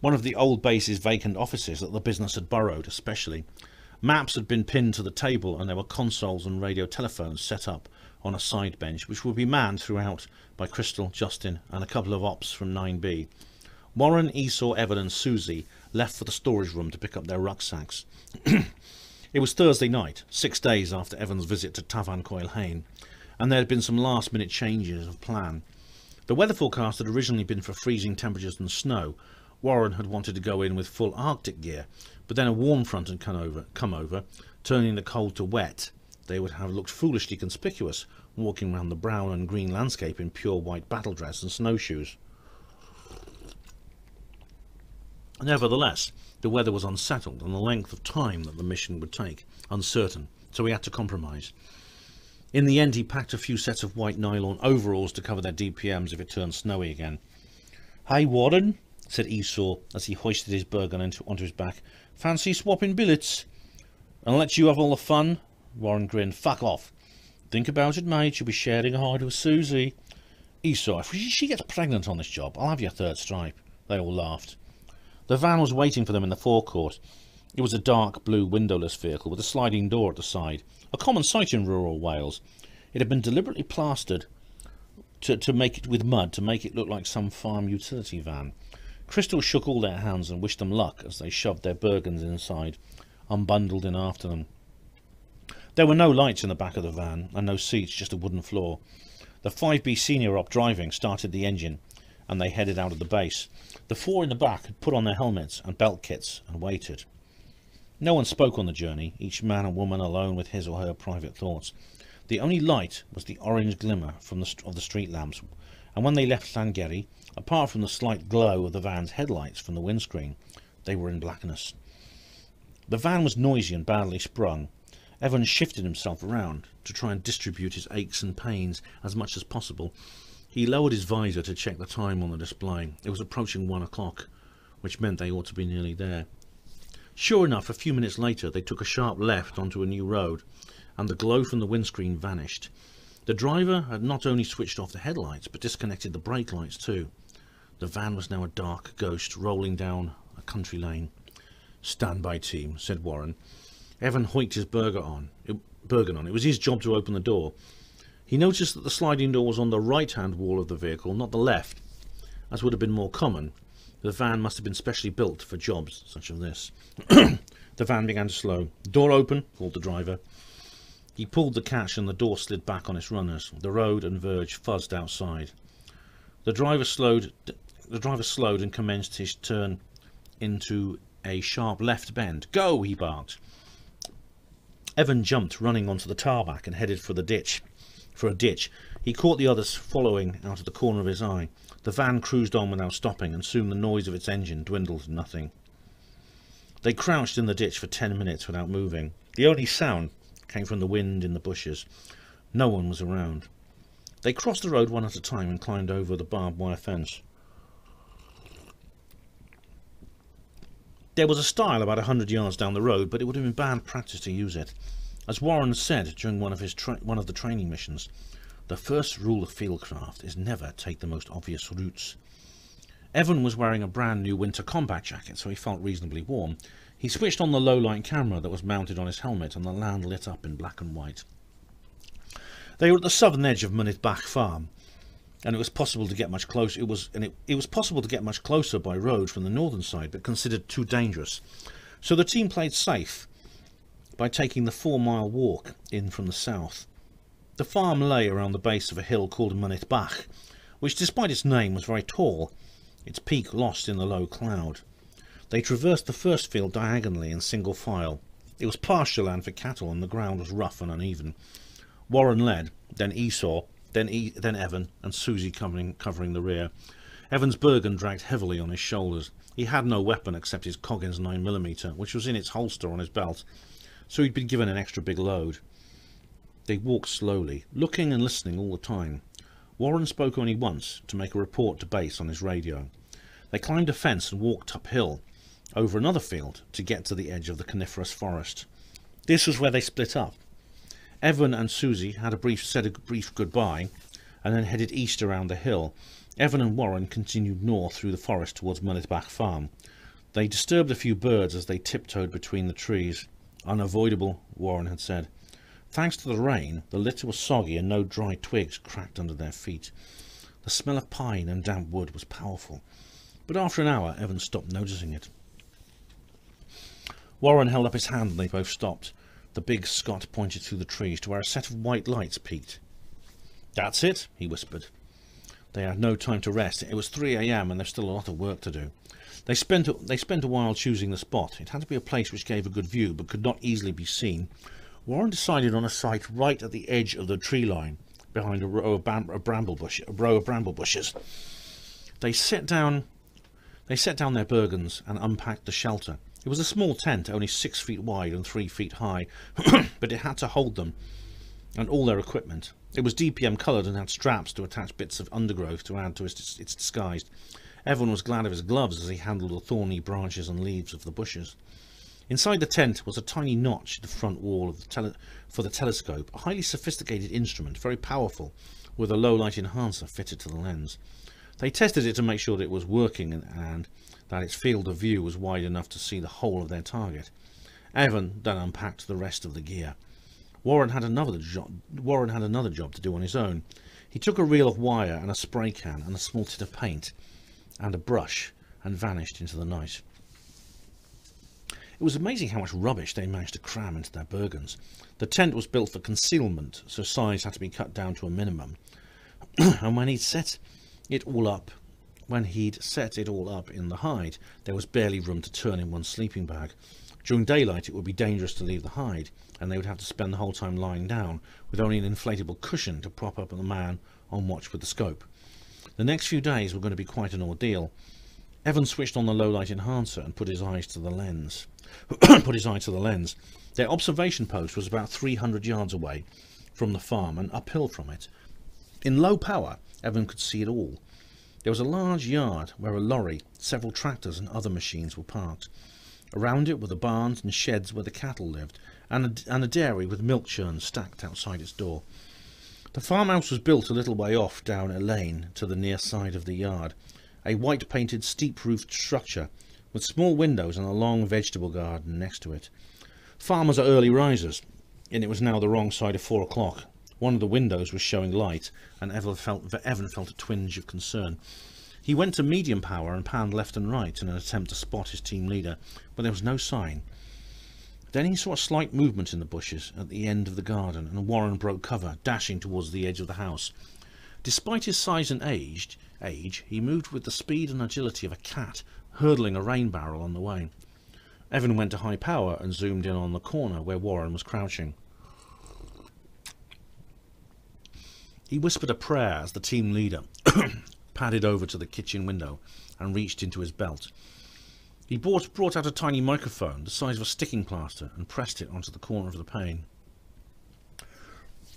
one of the old base's vacant offices that the business had borrowed especially. Maps had been pinned to the table, and there were consoles and radio telephones set up on a side bench, which would be manned throughout by Crystal, Justin, and a couple of ops from 9B. Warren, Esau, Evan, and Susie left for the storage room to pick up their rucksacks. It was Thursday night, 6 days after Evan's visit to Tavan Coilhane, and there had been some last-minute changes of plan. The weather forecast had originally been for freezing temperatures and snow. Warren had wanted to go in with full Arctic gear, but then a warm front had come over, turning the cold to wet. They would have looked foolishly conspicuous, walking round the brown and green landscape in pure white battle dress and snowshoes. Nevertheless, the weather was unsettled, and the length of time that the mission would take uncertain, so he had to compromise. In the end, he packed a few sets of white nylon overalls to cover their DPMs if it turned snowy again. "Hey, Warren," said Esau as he hoisted his Bergen onto his back. "Fancy swapping billets?" "And let you have all the fun?" Warren grinned. "Fuck off." "Think about it, mate. You'll be sharing a hide with Susie." "Esau, if she gets pregnant on this job, I'll have your third stripe." They all laughed. The van was waiting for them in the forecourt. It was a dark blue windowless vehicle with a sliding door at the side, a common sight in rural Wales. It had been deliberately plastered to make it with mud to make it look like some farm utility van. Crystal shook all their hands and wished them luck as they shoved their Bergens inside, unbundled in after them. There were no lights in the back of the van and no seats, just a wooden floor. The 5B senior op driving started the engine, and they headed out of the base. The four in the back had put on their helmets and belt kits and waited. No one spoke on the journey, each man and woman alone with his or her private thoughts. The only light was the orange glimmer of the street lamps, and when they left Sangeri, apart from the slight glow of the van's headlights from the windscreen, they were in blackness. The van was noisy and badly sprung. Evan shifted himself around to try and distribute his aches and pains as much as possible. He lowered his visor to check the time on the display. It was approaching 1 o'clock, which meant they ought to be nearly there. Sure enough, a few minutes later they took a sharp left onto a new road, and the glow from the windscreen vanished. The driver had not only switched off the headlights, but disconnected the brake lights too. The van was now a dark ghost rolling down a country lane. "Stand by, team," said Warren. Evan hoiked his Bergen on. It was his job to open the door. He noticed that the sliding door was on the right-hand wall of the vehicle, not the left, as would have been more common. The van must have been specially built for jobs such as this. The van began to slow. "Door open," called the driver. He pulled the catch and the door slid back on its runners. The road and verge fuzzed outside. The driver slowed and commenced his turn into a sharp left bend. "Go!" he barked. Evan jumped, running onto the tarmac, and headed for a ditch. He caught the others following out of the corner of his eye. The van cruised on without stopping, and soon the noise of its engine dwindled to nothing. They crouched in the ditch for 10 minutes without moving. The only sound came from the wind in the bushes. No one was around. They crossed the road one at a time and climbed over the barbed wire fence. There was a stile about 100 yards down the road, but it would have been bad practice to use it. As Warren said during one of the training missions, the first rule of fieldcraft is never take the most obvious routes. Evan was wearing a brand new winter combat jacket, so he felt reasonably warm. He switched on the low-light camera that was mounted on his helmet, and the land lit up in black and white. They were at the southern edge of Mynydbach Farm, and it was possible to get much closer. It was possible to get much closer by road from the northern side, but considered too dangerous. So the team played safe by taking the 4-mile walk in from the south. The farm lay around the base of a hill called Mynydbach, which, despite its name, was very tall, its peak lost in the low cloud. They traversed the first field diagonally in single file. It was pasture land for cattle, and the ground was rough and uneven. Warren led, then Esau, then Evan, and Susie covering the rear. Evan's Bergen dragged heavily on his shoulders. He had no weapon except his Coggins 9mm, which was in its holster on his belt, so he'd been given an extra big load. They walked slowly, looking and listening all the time. Warren spoke only once, to make a report to base on his radio. They climbed a fence and walked uphill, over another field, to get to the edge of the coniferous forest. This was where they split up. Evan and Susie said a brief goodbye, and then headed east around the hill. Evan and Warren continued north through the forest towards Mynydbach Farm. They disturbed a few birds as they tiptoed between the trees. Unavoidable, Warren had said. Thanks to the rain, the litter was soggy and no dry twigs cracked under their feet. The smell of pine and damp wood was powerful, but after an hour Evan stopped noticing it. Warren held up his hand and they both stopped. The big Scot pointed through the trees to where a set of white lights peaked. "That's it," he whispered. They had no time to rest. It was 3 a.m. and there's still a lot of work to do. They spent a while choosing the spot. It had to be a place which gave a good view but could not easily be seen. Warren decided on a site right at the edge of the tree line, behind a row of bramble bushes. They set down their Bergens and unpacked the shelter. It was a small tent, only 6 feet wide and 3 feet high, but it had to hold them and all their equipment. It was DPM coloured and had straps to attach bits of undergrowth to add to its disguise. Evan was glad of his gloves as he handled the thorny branches and leaves of the bushes. Inside the tent was a tiny notch in the front wall for the telescope, a highly sophisticated instrument, very powerful, with a low-light enhancer fitted to the lens. They tested it to make sure that it was working and that its field of view was wide enough to see the whole of their target. Evan then unpacked the rest of the gear. Warren had another job to do on his own. He took a reel of wire and a spray can and a small tin of paint and a brush and vanished into the night. It was amazing how much rubbish they managed to cram into their Bergens. The tent was built for concealment, so size had to be cut down to a minimum. And when he'd set it all up in the hide, there was barely room to turn in one sleeping bag. During daylight it would be dangerous to leave the hide, and they would have to spend the whole time lying down, with only an inflatable cushion to prop up the man on watch with the scope. The next few days were going to be quite an ordeal. Evan switched on the low-light enhancer and put his eye to the lens. Their observation post was about 300 yards away from the farm and uphill from it. In low power, Evan could see it all. There was a large yard where a lorry, several tractors and other machines were parked. Around it were the barns and sheds where the cattle lived, and a dairy with milk churns stacked outside its door. The farmhouse was built a little way off down a lane to the near side of the yard, a white-painted, steep-roofed structure with small windows and a long vegetable garden next to it. Farmers are early risers, and it was now the wrong side of 4 o'clock. One of the windows was showing light, and Evan felt a twinge of concern. He went to medium power and panned left and right in an attempt to spot his team leader, but there was no sign. Then he saw a slight movement in the bushes at the end of the garden, and Warren broke cover, dashing towards the edge of the house. Despite his size and age, he moved with the speed and agility of a cat, hurdling a rain barrel on the way. Evan went to high power and zoomed in on the corner where Warren was crouching. He whispered a prayer as the team leader padded over to the kitchen window and reached into his belt. He brought out a tiny microphone the size of a sticking plaster and pressed it onto the corner of the pane.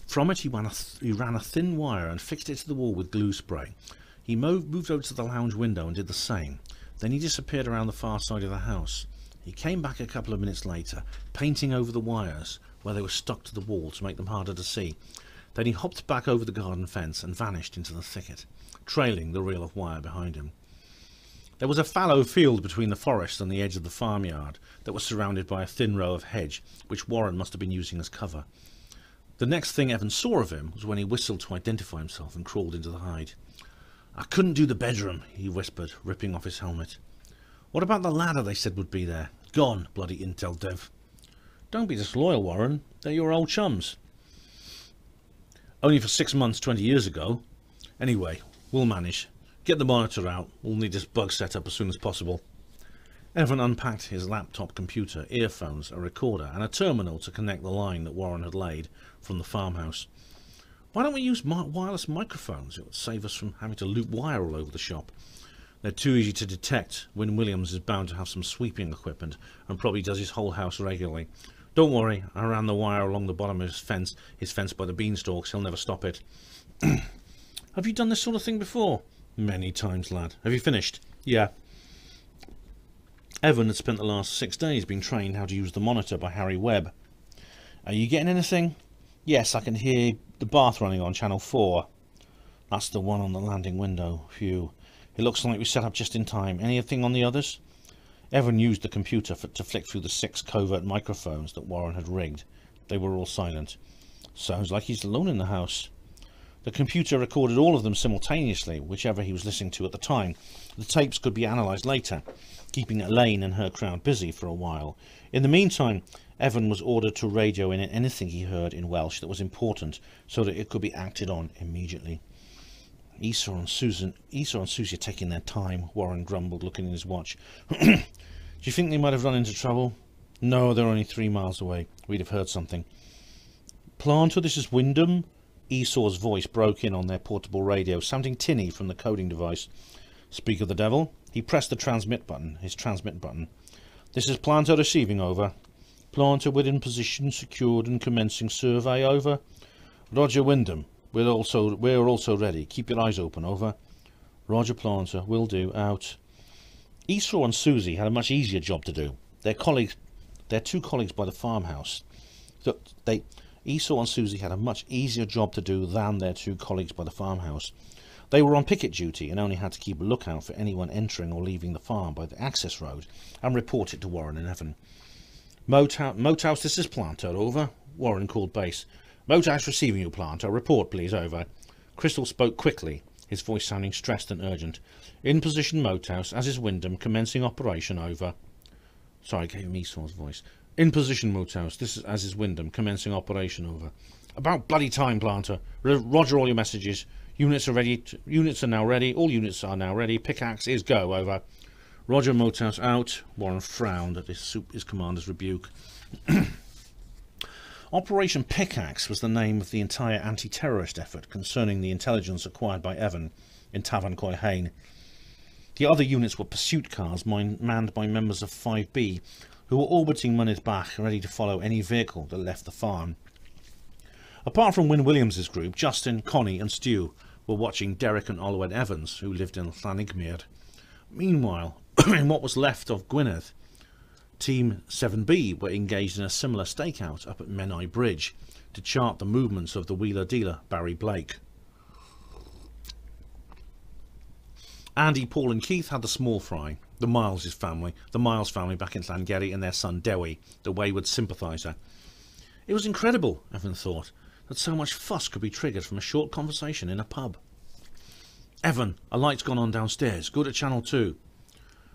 From it he ran a thin wire and fixed it to the wall with glue spray. He moved over to the lounge window and did the same. Then he disappeared around the far side of the house. He came back a couple of minutes later, painting over the wires where they were stuck to the wall to make them harder to see. Then he hopped back over the garden fence and vanished into the thicket, trailing the reel of wire behind him. There was a fallow field between the forest and the edge of the farmyard that was surrounded by a thin row of hedge, which Warren must have been using as cover. The next thing Evan saw of him was when he whistled to identify himself and crawled into the hide. "I couldn't do the bedroom," he whispered, ripping off his helmet. "What about the ladder they said would be there? Gone, bloody intel dev." "Don't be disloyal, Warren. They're your old chums." "Only for 6 months 20 years ago. Anyway, we'll manage. Get the monitor out. We'll need this bug set up as soon as possible." Evan unpacked his laptop computer, earphones, a recorder and a terminal to connect the line that Warren had laid from the farmhouse. "Why don't we use wireless microphones? It would save us from having to loop wire all over the shop. They're too easy to detect. Win Williams is bound to have some sweeping equipment and probably does his whole house regularly. Don't worry, I ran the wire along the bottom of his fence by the beanstalks. He'll never stop it." "Have you done this sort of thing before?" "Many times, lad. Have you finished?" "Yeah." Evan had spent the last 6 days being trained how to use the monitor by Harry Webb. "Are you getting anything?" "Yes, I can hear the bath running on channel 4. "That's the one on the landing window. Phew. It looks like we set up just in time. Anything on the others?" Evan used the computer to flick through the 6 covert microphones that Warren had rigged. They were all silent. "Sounds like he's alone in the house." The computer recorded all of them simultaneously, whichever he was listening to at the time. The tapes could be analysed later, keeping Elaine and her crowd busy for a while. In the meantime, Evan was ordered to radio in anything he heard in Welsh that was important, so that it could be acted on immediately. Esau and Susie are taking their time," Warren grumbled, looking at his watch. "Do you think they might have run into trouble?" "No, they're only 3 miles away. We'd have heard something." "Planter, this is Wyndham." Esau's voice broke in on their portable radio, sounding tinny from the coding device. "Speak of the devil." He pressed the transmit button. "This is Planter receiving, over." "Planter within position, secured and commencing survey, over." "Roger, Wyndham. We're also ready. Keep your eyes open, over." "Roger, Planter. Will do. Out." Esau and Susie had a much easier job to do. Their two colleagues by the farmhouse. Esau and Susie had a much easier job to do than their 2 colleagues by the farmhouse. They were on picket duty and only had to keep a lookout for anyone entering or leaving the farm by the access road and report it to Warren and Evan. Moathouse, this is Planter, over." Warren called base. "Moathouse receiving you, Planter. Report, please, over." Crystal spoke quickly, his voice sounding stressed and urgent. "In position, Moathouse, as is Wyndham, commencing operation, over." Sorry, I gave him Esau's voice. "In position, Moathouse, this is as is Wyndham, commencing operation, over." "About bloody time, Planter. Roger all your messages. Units are ready. Units are now ready. All units are now ready. Pickaxe is go, over." "Roger, Moathouse, out." Warren frowned at his commander's rebuke. Operation Pickaxe was the name of the entire anti-terrorist effort concerning the intelligence acquired by Evan in Tafarn Coelhain. The other units were pursuit cars manned by members of 5B, who were orbiting Mynydd Bach, ready to follow any vehicle that left the farm. Apart from Win Williams's group, Justin, Connie and Stu were watching Derek and Olwyn Evans, who lived in Llanigmere. Meanwhile, in what was left of Gwynedd, Team 7B were engaged in a similar stakeout up at Menai Bridge to chart the movements of the wheeler-dealer Barry Blake. Andy, Paul and Keith had the small fry, the Miles family back in Sangeri, and their son Dewi, the wayward sympathiser. It was incredible, Evan thought, that so much fuss could be triggered from a short conversation in a pub. "Evan, a light's gone on downstairs. Go to channel 2.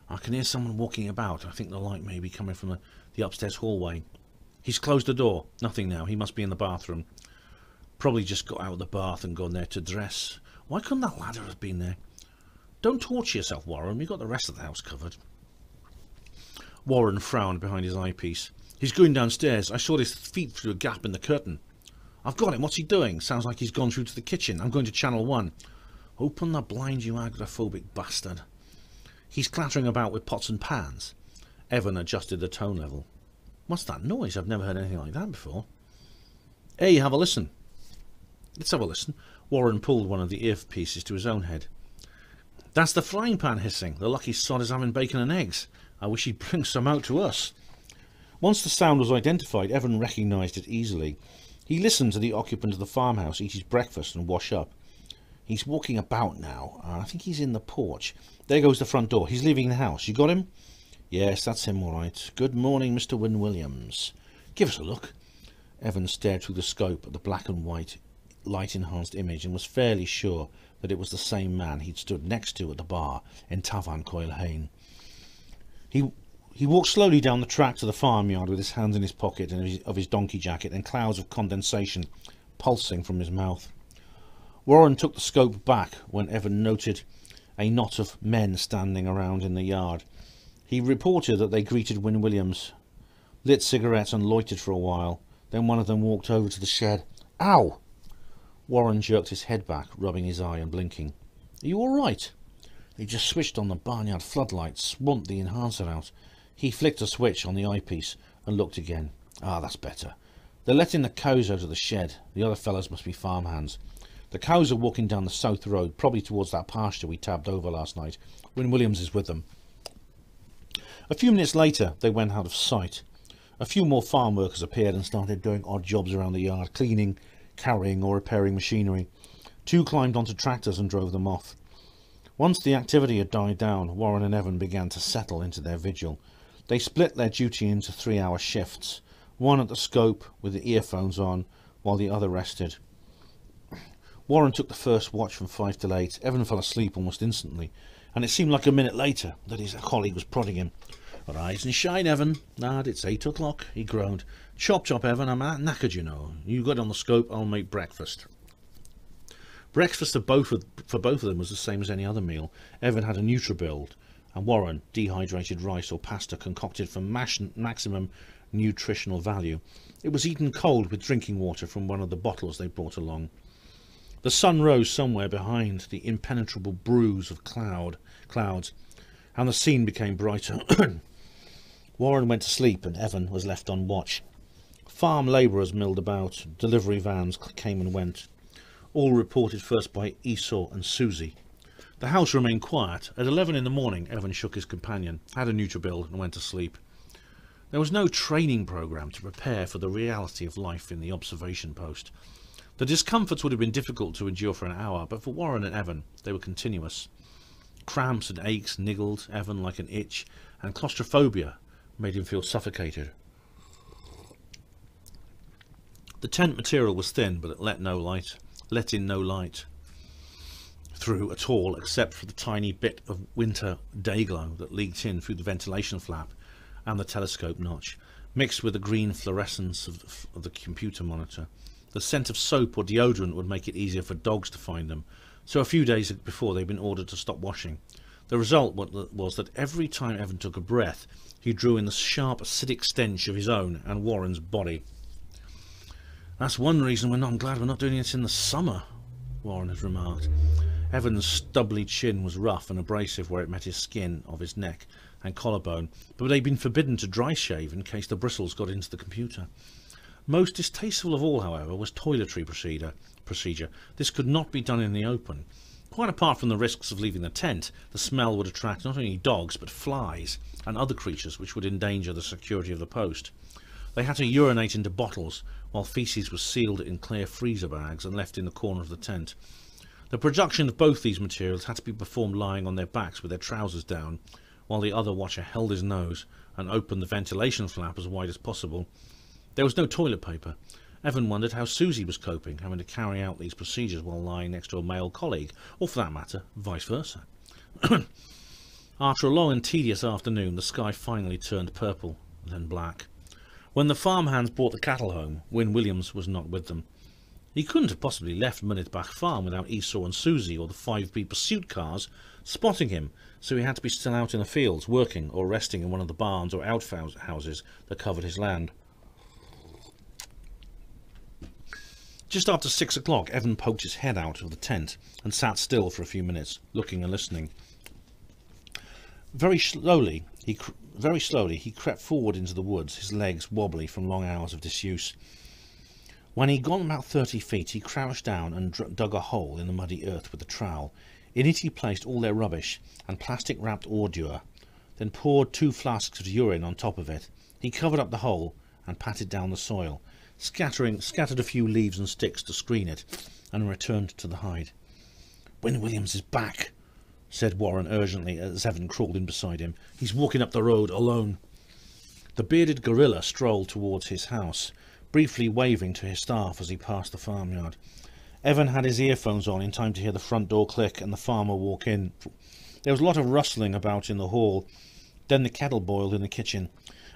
"I can hear someone walking about. I think the light may be coming from the upstairs hallway." "He's closed the door. Nothing now. He must be in the bathroom. Probably just got out of the bath and gone there to dress. Why couldn't that ladder have been there?" "Don't torture yourself, Warren. We've got the rest of the house covered." Warren frowned behind his eyepiece. "He's going downstairs. I saw his feet through a gap in the curtain." "I've got him. What's he doing? Sounds like he's gone through to the kitchen. I'm going to channel 1. "Open the blind, you agoraphobic bastard." "He's clattering about with pots and pans." Evan adjusted the tone level. "What's that noise? I've never heard anything like that before." "Hey, have a listen." "Let's have a listen." Warren pulled one of the earpieces to his own head. "That's the frying pan hissing. The lucky sod is having bacon and eggs. I wish he'd bring some out to us." Once the sound was identified, Evan recognised it easily. He listened to the occupant of the farmhouse eat his breakfast and wash up. He's walking about now. I think he's in the porch. There goes the front door. He's leaving the house. You got him? Yes, that's him, all right. Good morning, Mr. Wynne Williams. Give us a look. Evan stared through the scope at the black and white light-enhanced image and was fairly sure that it was the same man he'd stood next to at the bar in Tavan Coilhane. He walked slowly down the track to the farmyard with his hands in his pocket of his donkey jacket and clouds of condensation pulsing from his mouth. Warren took the scope back when Evan noted a knot of men standing around in the yard. He reported that they greeted Wynne Williams, lit cigarettes and loitered for a while. Then one of them walked over to the shed. Ow! Warren jerked his head back, rubbing his eye and blinking. Are you all right? He just switched on the barnyard floodlights, swamped the enhancer out. He flicked a switch on the eyepiece and looked again. Ah, that's better. They're letting the cows out of the shed. The other fellows must be farmhands. The cows are walking down the south road, probably towards that pasture we tabbed over last night. Wynne Williams is with them. A few minutes later, they went out of sight. A few more farm workers appeared and started doing odd jobs around the yard, cleaning, carrying or repairing machinery. Two climbed onto tractors and drove them off. Once the activity had died down, Warren and Evan began to settle into their vigil. They split their duty into 3-hour shifts, one at the scope with the earphones on, while the other rested. Warren took the first watch from 5 till 8. Evan fell asleep almost instantly, and it seemed like a minute later that his colleague was prodding him. Rise and shine, Evan. Lad, it's 8 o'clock, he groaned. Chop, chop, Evan, I'm knackered, you know. You got on the scope, I'll make breakfast. Breakfast for both of them was the same as any other meal. Evan had a NutriBuild, and Warren dehydrated rice or pasta concocted for maximum nutritional value. It was eaten cold with drinking water from one of the bottles they brought along. The sun rose somewhere behind the impenetrable bruise of clouds, and the scene became brighter. Warren went to sleep, and Evan was left on watch. Farm labourers milled about. Delivery vans came and went. All reported first by Esau and Susie. The house remained quiet. At 11 in the morning, Evan shook his companion, had a NutriBuild, and went to sleep. There was no training programme to prepare for the reality of life in the observation post. The discomforts would have been difficult to endure for an hour, but for Warren and Evan, they were continuous. Cramps and aches niggled Evan like an itch, and claustrophobia made him feel suffocated. The tent material was thin, but it let in no light through at all, except for the tiny bit of winter dayglow that leaked in through the ventilation flap and the telescope notch, mixed with the green fluorescence of the computer monitor. The scent of soap or deodorant would make it easier for dogs to find them, so a few days before they'd been ordered to stop washing. The result was that every time Evan took a breath, he drew in the sharp acidic stench of his own and Warren's body. That's one reason I'm glad we're not doing it in the summer, Warren had remarked. Evan's stubbly chin was rough and abrasive where it met his skin of his neck and collarbone, but they'd been forbidden to dry shave in case the bristles got into the computer. Most distasteful of all, however, was toiletry procedure. This could not be done in the open. Quite apart from the risks of leaving the tent, the smell would attract not only dogs but flies and other creatures which would endanger the security of the post. They had to urinate into bottles, while faeces was sealed in clear freezer bags and left in the corner of the tent. The production of both these materials had to be performed lying on their backs with their trousers down, while the other watcher held his nose and opened the ventilation flap as wide as possible. There was no toilet paper. Evan wondered how Susie was coping, having to carry out these procedures while lying next to a male colleague, or for that matter, vice versa. After a long and tedious afternoon, the sky finally turned purple, then black. When the farmhands brought the cattle home, Wynne Williams was not with them. He couldn't have possibly left Minutebach Farm without Esau and Susie or the 5B pursuit cars spotting him, so he had to be still out in the fields, working or resting in one of the barns or outhouses that covered his land. Just after 6 o'clock, Evan poked his head out of the tent and sat still for a few minutes, looking and listening. Very slowly, he crept forward into the woods, his legs wobbly from long hours of disuse. When he'd gone about 30 feet, he crouched down and dug a hole in the muddy earth with a trowel. In it he placed all their rubbish and plastic-wrapped ordure, then poured 2 flasks of urine on top of it. He covered up the hole and patted down the soil, scattered a few leaves and sticks to screen it, and returned to the hide. "Win Williams is back," said Warren urgently as Evan crawled in beside him. "He's walking up the road alone." The bearded gorilla strolled towards his house, briefly waving to his staff as he passed the farmyard. Evan had his earphones on in time to hear the front door click and the farmer walk in. There was a lot of rustling about in the hall. Then the kettle boiled in the kitchen.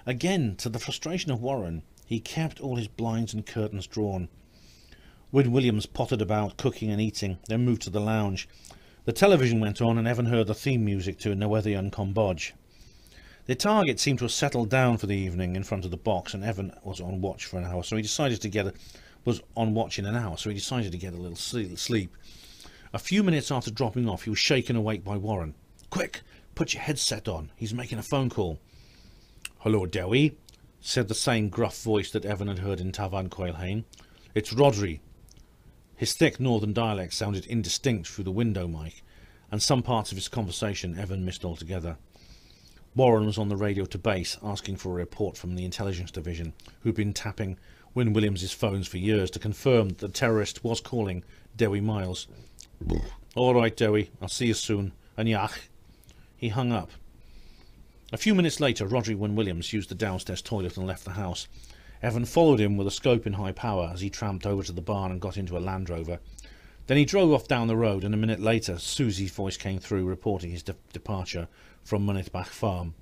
Again, to the frustration of Warren, he kept all his blinds and curtains drawn. Win Williams pottered about, cooking and eating, then moved to the lounge. The television went on and Evan heard the theme music to No Other Young Combodge. The target seemed to have settled down for the evening in front of the box, and Evan was on watch for an hour, so he decided to get a little sleep. A few minutes after dropping off, he was shaken awake by Warren. "Quick, put your headset on. He's making a phone call." "Hello, Dewi," said the same gruff voice that Evan had heard in Tavan Coelhain. "It's Rodri." His thick northern dialect sounded indistinct through the window mic, and some parts of his conversation Evan missed altogether. Warren was on the radio to base, asking for a report from the intelligence division, who'd been tapping Win Williams's phones for years to confirm that the terrorist was calling Dewi Miles. "All right, Dewi, I'll see you soon. And yach." He hung up. A few minutes later, Rodri Win Williams used the downstairs toilet and left the house. Evan followed him with a scope in high power as he tramped over to the barn and got into a Land Rover. Then he drove off down the road, and a minute later Susie's voice came through reporting his departure from Munithbach Farm.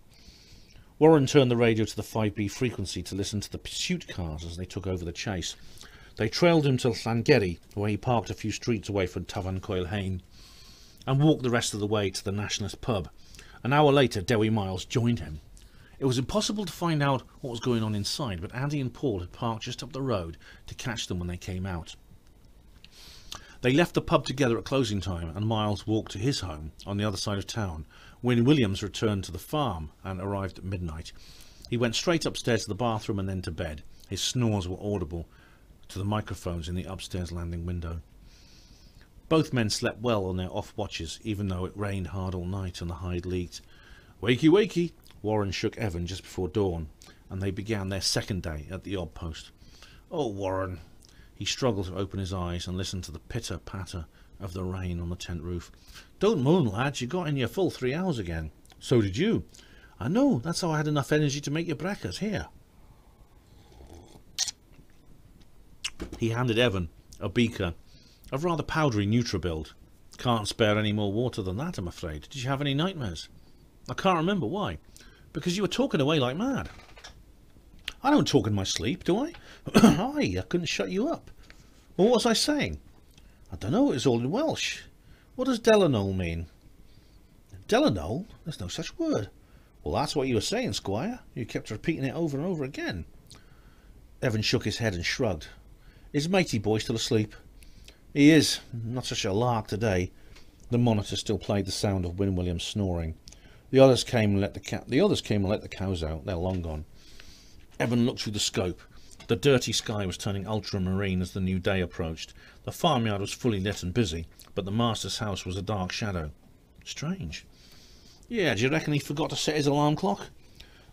Warren turned the radio to the 5B frequency to listen to the pursuit cars as they took over the chase. They trailed him to Sangeri, where he parked a few streets away from Tavan Coelhain, and walked the rest of the way to the Nationalist pub. An hour later, Dewi Miles joined him. It was impossible to find out what was going on inside, but Andy and Paul had parked just up the road to catch them when they came out. They left the pub together at closing time, and Miles walked to his home on the other side of town. Win Williams returned to the farm and arrived at midnight. He went straight upstairs to the bathroom and then to bed. His snores were audible to the microphones in the upstairs landing window. Both men slept well on their off watches, even though it rained hard all night and the hide leaked. "Wakey, wakey!" Warren shook Evan just before dawn, and they began their second day at the odd post. "Oh, Warren!" He struggled to open his eyes and listen to the pitter-patter of the rain on the tent roof. "Don't moan, lads, you got in your full 3 hours again." "So did you." "I know, that's how I had enough energy to make your breakfast. Here." He handed Evan a beaker of rather powdery Nutribuild. "Can't spare any more water than that, I'm afraid. Did you have any nightmares?" "I can't remember. Why?" "Because you were talking away like mad." "I don't talk in my sleep, do I?" "Aye, I couldn't shut you up." "Well, what was I saying?" "I don't know, it was all in Welsh. What does Delanole mean?" "Delanole? There's no such word." "Well, that's what you were saying, Squire. You kept repeating it over and over again." Evan shook his head and shrugged. "Is matey boy still asleep?" "He is. Not such a lark today." The monitor still played the sound of Win Williams snoring. The others came and let the cows out. They're long gone." Evan looked through the scope. The dirty sky was turning ultramarine as the new day approached. The farmyard was fully lit and busy, but the master's house was a dark shadow. Strange. "Yeah, do you reckon he forgot to set his alarm clock?"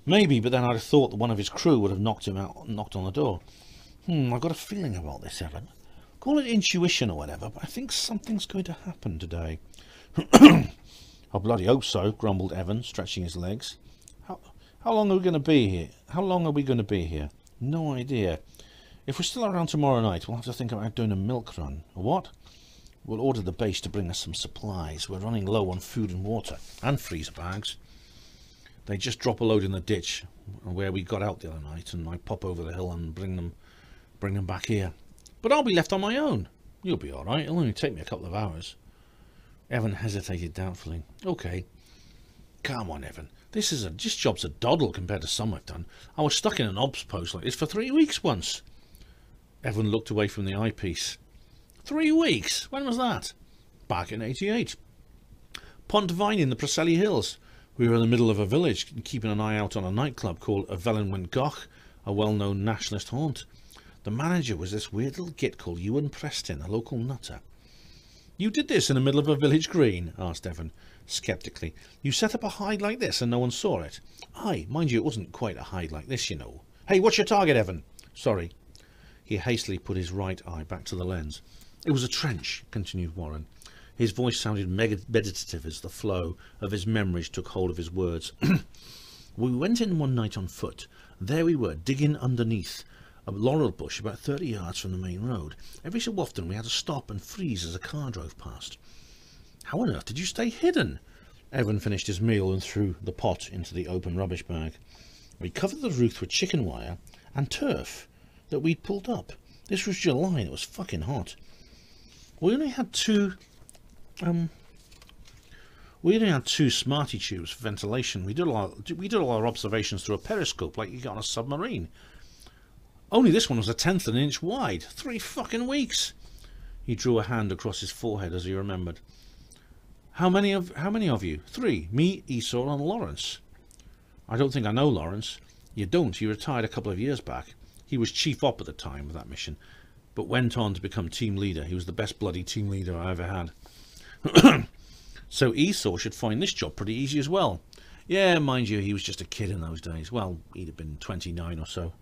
"Maybe, but then I'd have thought that one of his crew would have knocked on the door." I've got a feeling about this, Evan. Call it intuition or whatever, but I think something's going to happen today." "I bloody hope so," grumbled Evan, stretching his legs. How long are we going to be here? "No idea. If we're still around tomorrow night, we'll have to think about doing a milk run." "A what?" "We'll order the base to bring us some supplies. We're running low on food and water, and freezer bags. They just drop a load in the ditch where we got out the other night, and I pop over the hill and bring them back here." "But I'll be left on my own." "You'll be all right. It'll only take me a couple of hours." Evan hesitated doubtfully. "Okay." "Come on, Evan. This job's a doddle compared to some I've done. I was stuck in an ops post like this for 3 weeks once." Evan looked away from the eyepiece. 3 weeks? When was that?" "Back in '88. Pontevine in the Preseli Hills. We were in the middle of a village, keeping an eye out on a nightclub called a Vellenwyn Goch, a well-known nationalist haunt. The manager was this weird little git called Ewan Preston, a local nutter." "You did this in the middle of a village green?" asked Evan, sceptically. "You set up a hide like this and no one saw it?" "Aye, mind you, it wasn't quite a hide like this, you know." "Hey, what's your target, Evan?" "Sorry." He hastily put his right eye back to the lens. "It was a trench," continued Warren. His voice sounded meditative as the flow of his memories took hold of his words. We went in one night on foot. There we were, digging underneath a laurel bush about 30 yards from the main road. Every so often we had to stop and freeze as a car drove past. How on earth did you stay hidden? Evan finished his meal and threw the pot into the open rubbish bag. We covered the roof with chicken wire and turf that we'd pulled up. This was July and it was fucking hot. We only had two Smarty tubes for ventilation. We did all our observations through a periscope like you got on a submarine. Only this one was 1/10 of an inch wide. 3 fucking weeks. He drew a hand across his forehead as he remembered. How many of you? 3. Me, Esau, and Lawrence. I don't think I know Lawrence. You don't. He retired a couple of years back. He was chief op at the time of that mission, but went on to become team leader. He was the best bloody team leader I ever had. So Esau should find this job pretty easy as well. Yeah, mind you, he was just a kid in those days. Well, he'd have been 29 or so.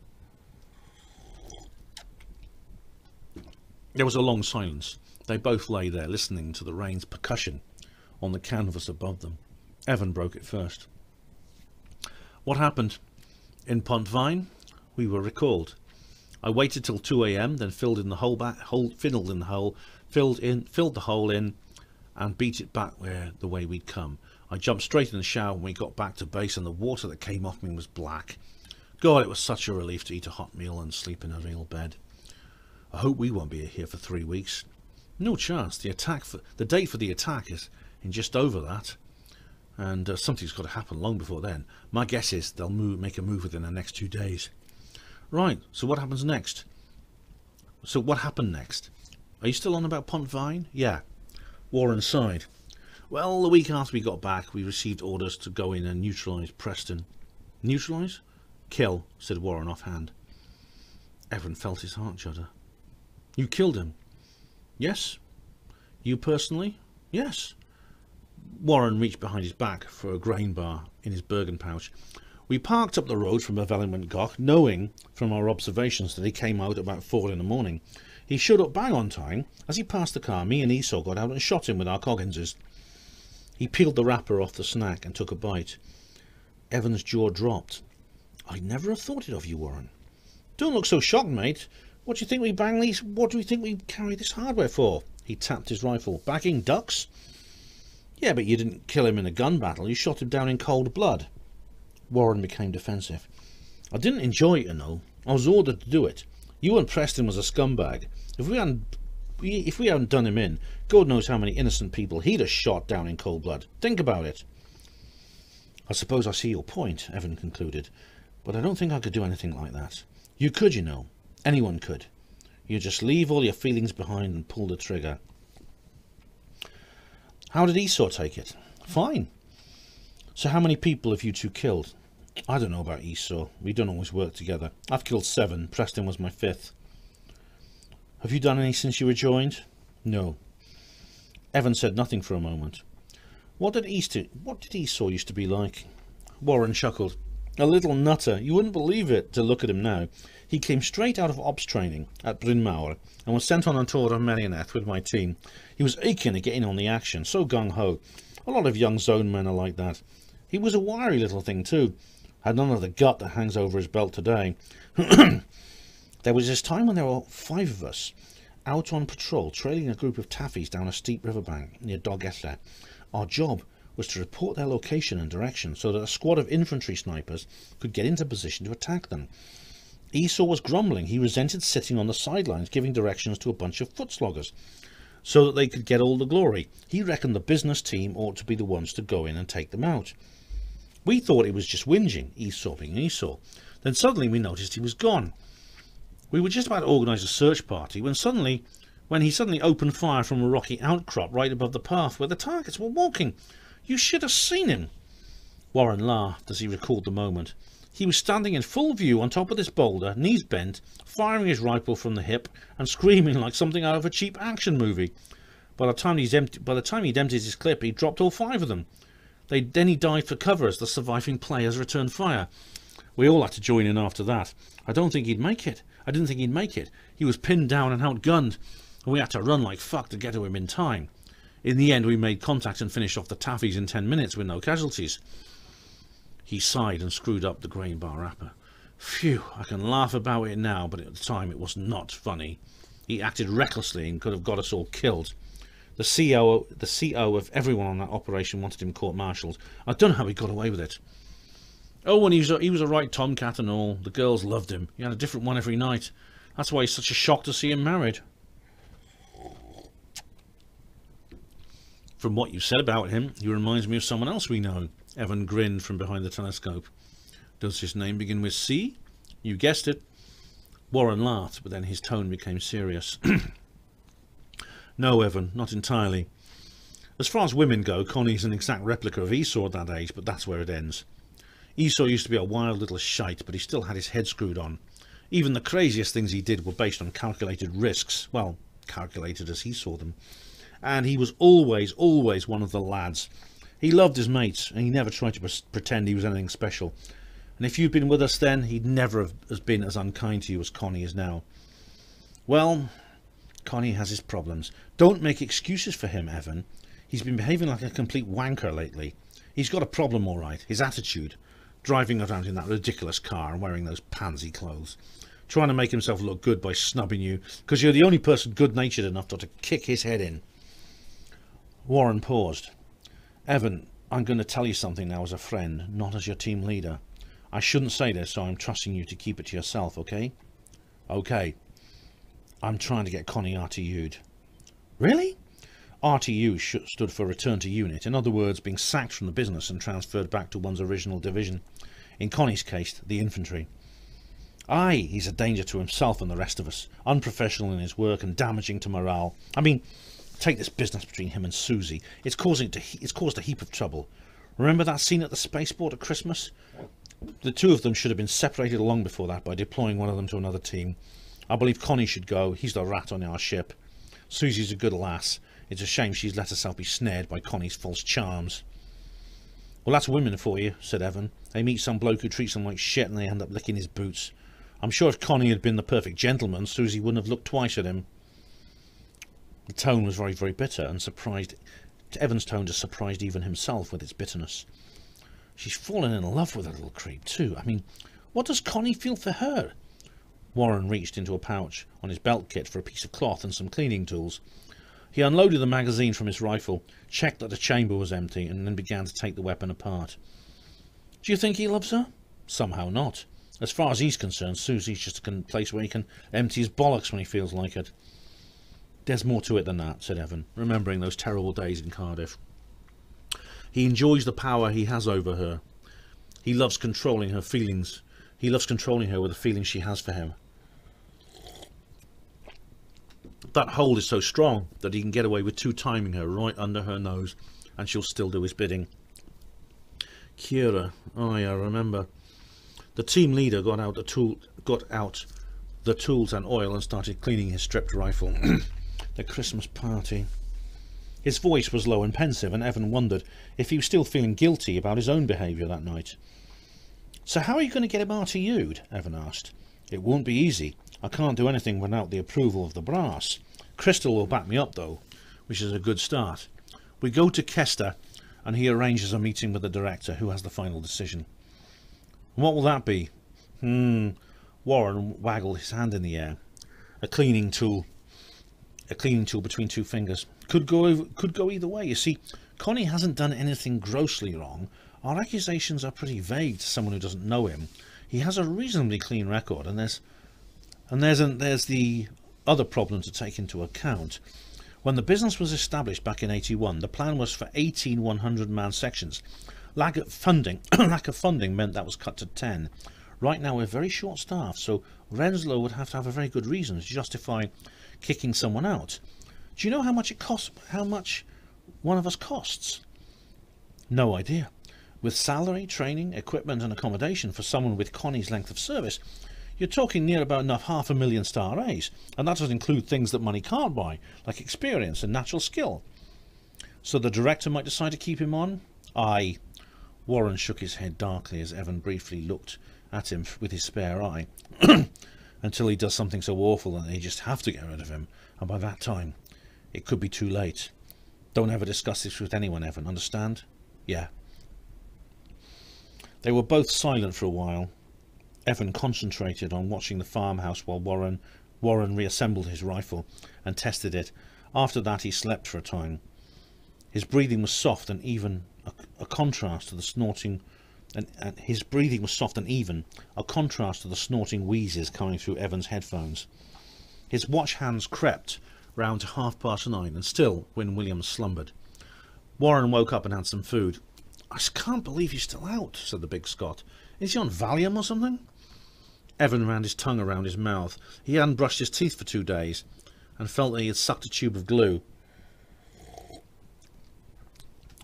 There was a long silence. They both lay there listening to the rain's percussion on the canvas above them. Evan broke it first. What happened? In Pontvine, we were recalled. I waited till 2 a.m, then filled the hole in, and beat it back the way we'd come. I jumped straight in the shower when we got back to base, and the water that came off me was black. God, it was such a relief to eat a hot meal and sleep in a real bed. I hope we won't be here for 3 weeks. No chance. The date for the attack is in just over that, and something's got to happen long before then. My guess is they'll make a move within the next 2 days. Right. So what happens next? So what happened next? Are you still on about Pontvine? Yeah. Warren sighed. Well, the week after we got back, we received orders to go in and neutralise Preston. Neutralise? Kill, said Warren offhand. Evan felt his heart shudder. You killed him? Yes. You personally? Yes. Warren reached behind his back for a grain bar in his Bergen pouch. We parked up the road from Evelyn-Gogh, knowing from our observations that he came out about 4 in the morning. He showed up bang on time. As he passed the car, me and Esau got out and shot him with our Cogginses. He peeled the wrapper off the snack and took a bite. Evan's jaw dropped. I'd never have thought it of you, Warren. Don't look so shocked, mate. What do you think we carry this hardware for? He tapped his rifle. Backing ducks? Yeah, but you didn't kill him in a gun battle. You shot him down in cold blood. Warren became defensive. I didn't enjoy it, you know. I was ordered to do it. You and Preston was a scumbag. If we hadn't done him in, God knows how many innocent people he'd have shot down in cold blood. Think about it. I suppose I see your point, Evan concluded, but I don't think I could do anything like that. You could, you know. Anyone could. You just leave all your feelings behind and pull the trigger. How did Esau take it? Fine. So how many people have you two killed? I don't know about Esau. We don't always work together. I've killed 7. Preston was my 5th. Have you done any since you were joined? No. Evan said nothing for a moment. What did Esau used to be like? Warren chuckled. A little nutter. You wouldn't believe it to look at him now. He came straight out of ops training at Bryn Mawr and was sent on a tour of Merioneth with my team. He was aching to get in on the action, so gung-ho. A lot of young zone men are like that. He was a wiry little thing too. Had none of the gut that hangs over his belt today. There was this time when there were 5 of us out on patrol, trailing a group of taffies down a steep riverbank near Dogessa. Our job was to report their location and direction so that a squad of infantry snipers could get into position to attack them. Esau was grumbling. He resented sitting on the sidelines giving directions to a bunch of foot sloggers so that they could get all the glory. He reckoned the business team ought to be the ones to go in and take them out. We thought he was just whinging, Esau being Esau. Then suddenly we noticed he was gone. We were just about to organise a search party when he suddenly opened fire from a rocky outcrop right above the path where the targets were walking. You should have seen him. Warren laughed as he recalled the moment. He was standing in full view on top of this boulder, knees bent, firing his rifle from the hip and screaming like something out of a cheap action movie. By the time he'd emptied his clip, he dropped all 5 of them. Then he dived for cover as the surviving players returned fire. We all had to join in after that. I didn't think he'd make it. He was pinned down and outgunned, and we had to run like fuck to get to him in time. In the end, we made contact and finished off the taffies in 10 minutes with no casualties. He sighed and screwed up the grain bar wrapper. Phew, I can laugh about it now, but at the time it was not funny. He acted recklessly and could have got us all killed. The CO of everyone on that operation wanted him court-martialed. I don't know how he got away with it. Oh, and he was a right tomcat and all. The girls loved him. He had a different one every night. That's why it's such a shock to see him married. From what you said about him, he reminds me of someone else we know. Evan grinned from behind the telescope. Does his name begin with C? You guessed it. Warren laughed, but then his tone became serious. No, Evan, not entirely. As far as women go, Connie's an exact replica of Esau at that age, but that's where it ends. Esau used to be a wild little shite, but he still had his head screwed on. Even the craziest things he did were based on calculated risks. Well, calculated as he saw them. And he was always one of the lads. He loved his mates, and he never tried to pretend he was anything special. And if you'd been with us then, he'd never have been as unkind to you as Connie is now. Well, Connie has his problems. Don't make excuses for him, Evan. He's been behaving like a complete wanker lately. He's got a problem, all right. His attitude. Driving around in that ridiculous car and wearing those pansy clothes. Trying to make himself look good by snubbing you, because you're the only person good-natured enough to kick his head in. Warren paused. Evan, I'm going to tell you something now as a friend, not as your team leader. I shouldn't say this, so I'm trusting you to keep it to yourself, okay? Okay. I'm trying to get Connie RTU'd. Really? RTU stood for Return to Unit. In other words, being sacked from the business and transferred back to one's original division. In Connie's case, the infantry. Aye, he's a danger to himself and the rest of us. Unprofessional in his work and damaging to morale. I mean, take this business between him and Susie. It's caused a heap of trouble. Remember that scene at the spaceport at Christmas? The two of them should have been separated long before that by deploying one of them to another team. I believe Connie should go. He's the rat on our ship. Susie's a good lass. It's a shame she's let herself be snared by Connie's false charms. Well, that's women for you, said Evan. They meet some bloke who treats them like shit and they end up licking his boots. I'm sure if Connie had been the perfect gentleman, Susie wouldn't have looked twice at him. The tone was very, very bitter, and Evan's tone just surprised even himself with its bitterness. She's fallen in love with a little creep, too. I mean, what does Connie feel for her? Warren reached into a pouch on his belt kit for a piece of cloth and some cleaning tools. He unloaded the magazine from his rifle, checked that the chamber was empty, and then began to take the weapon apart. Do you think he loves her? Somehow not. As far as he's concerned, Susie's just a place where he can empty his bollocks when he feels like it. There's more to it than that, said Evan, remembering those terrible days in Cardiff. He enjoys the power he has over her. He loves controlling her feelings. He loves controlling her with the feelings she has for him. That hold is so strong that he can get away with two-timing her right under her nose, and she'll still do his bidding. Kira, oh yeah, I remember. The team leader got out the tools and oil and started cleaning his stripped rifle. The Christmas party. His voice was low and pensive, and Evan wondered if he was still feeling guilty about his own behaviour that night. So how are you going to get him RTU'd? Evan asked. It won't be easy. I can't do anything without the approval of the brass. Crystal will back me up, though, which is a good start. We go to Kester, and he arranges a meeting with the director, who has the final decision. And what will that be? Warren waggled his hand in the air. A cleaning tool between two fingers. Could go either way. You see, Connie hasn't done anything grossly wrong. Our accusations are pretty vague to someone who doesn't know him. He has a reasonably clean record, and there's the other problem to take into account. When the business was established back in 81, the plan was for 18 100-man sections. Lack of funding meant that was cut to 10. Right now we're very short-staffed, so Renslow would have to have a very good reason to justify kicking someone out. Do you know how much it costs? How much one of us costs? No idea. With salary, training, equipment and accommodation for someone with Connie's length of service, you're talking near about enough $500,000 star A's, and that doesn't include things that money can't buy, like experience and natural skill. So the director might decide to keep him on? Aye. Warren shook his head darkly as Evan briefly looked at him with his spare eye. Until he does something so awful that they just have to get rid of him, and by that time it could be too late. Don't ever discuss this with anyone, Evan, understand? Yeah. They were both silent for a while. Evan concentrated on watching the farmhouse while Warren reassembled his rifle and tested it. After that he slept for a time. His breathing was soft and even, a contrast to the snorting wheezes coming through Evan's headphones. His watch hands crept round to 9:30, and still Wynne Williams slumbered. Warren woke up and had some food. "I just can't believe he's still out," said the big Scot. "Is he on Valium or something?" Evan ran his tongue around his mouth. He hadn't brushed his teeth for 2 days and felt that he had sucked a tube of glue.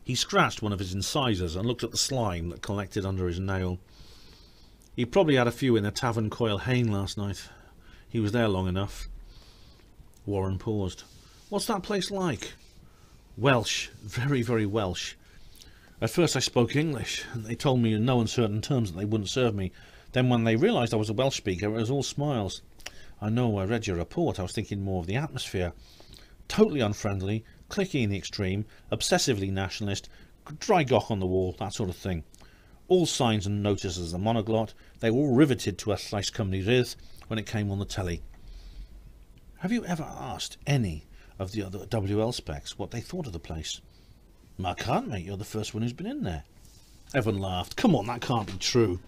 He scratched one of his incisors and looked at the slime that collected under his nail. He probably had a few in the Tavern Coil Hayne last night. He was there long enough. Warren paused. "What's that place like?" "Welsh. Very, very Welsh. At first I spoke English, and they told me in no uncertain terms that they wouldn't serve me. Then when they realised I was a Welsh speaker, it was all smiles. I know, I read your report. I was thinking more of the atmosphere. Totally unfriendly, cliquey in the extreme, obsessively nationalist, dry goch on the wall, that sort of thing. All signs and notices a monoglot. They were all riveted to a Llais Cymru Rydd when it came on the telly." "Have you ever asked any of the other WL specs what they thought of the place?" "I can't, mate. You're the first one who's been in there." Evan laughed. "Come on, that can't be true."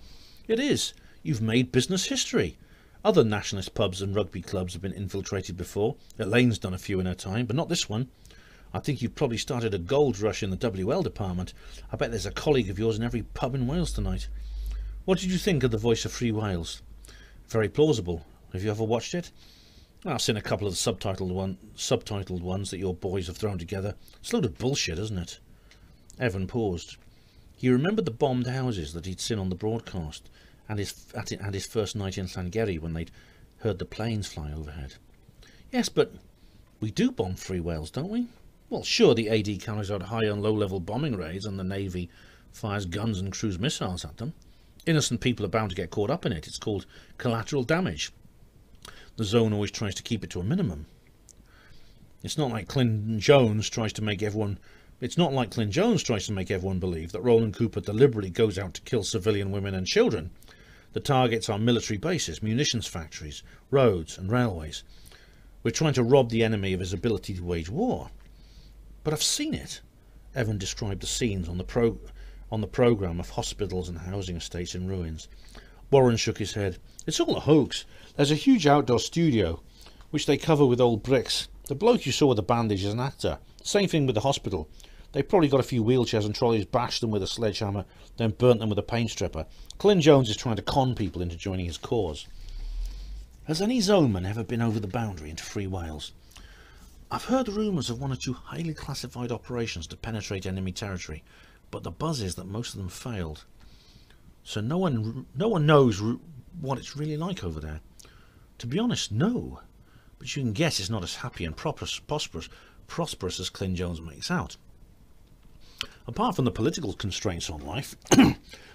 "It is. You've made business history. Other nationalist pubs and rugby clubs have been infiltrated before. Elaine's done a few in her time, but not this one. I think you've probably started a gold rush in the WL department. I bet there's a colleague of yours in every pub in Wales tonight. What did you think of The Voice of Free Wales?" "Very plausible. Have you ever watched it?" "I've seen a couple of the subtitled ones that your boys have thrown together. It's a load of bullshit, isn't it?" Evan paused. He remembered the bombed houses that he'd seen on the broadcast, and his first night in Sangeri when they'd heard the planes fly overhead. "Yes, but we do bomb Free Wales, don't we?" "Well, sure, the AD carries out high and low-level bombing raids, and the Navy fires guns and cruise missiles at them. Innocent people are bound to get caught up in it. It's called collateral damage. The zone always tries to keep it to a minimum. It's not like Clint Jones tries to make everyone believe that Roland Cooper deliberately goes out to kill civilian women and children. The targets are military bases, munitions factories, roads and railways. We're trying to rob the enemy of his ability to wage war." "But I've seen it." Evan described the scenes on the programme of hospitals and housing estates in ruins. Warren shook his head. "It's all a hoax. There's a huge outdoor studio, which they cover with old bricks. The bloke you saw with the bandage is an actor. Same thing with the hospital. They probably got a few wheelchairs and trolleys, bashed them with a sledgehammer, then burnt them with a paint stripper. Clint Jones is trying to con people into joining his cause." "Has any zoneman ever been over the boundary into Free Wales?" "I've heard rumours of 1 or 2 highly classified operations to penetrate enemy territory, but the buzz is that most of them failed. So no one knows what it's really like over there." "To be honest, no. But you can guess it's not as happy and prosperous as Clint Jones makes out. Apart from the political constraints on life,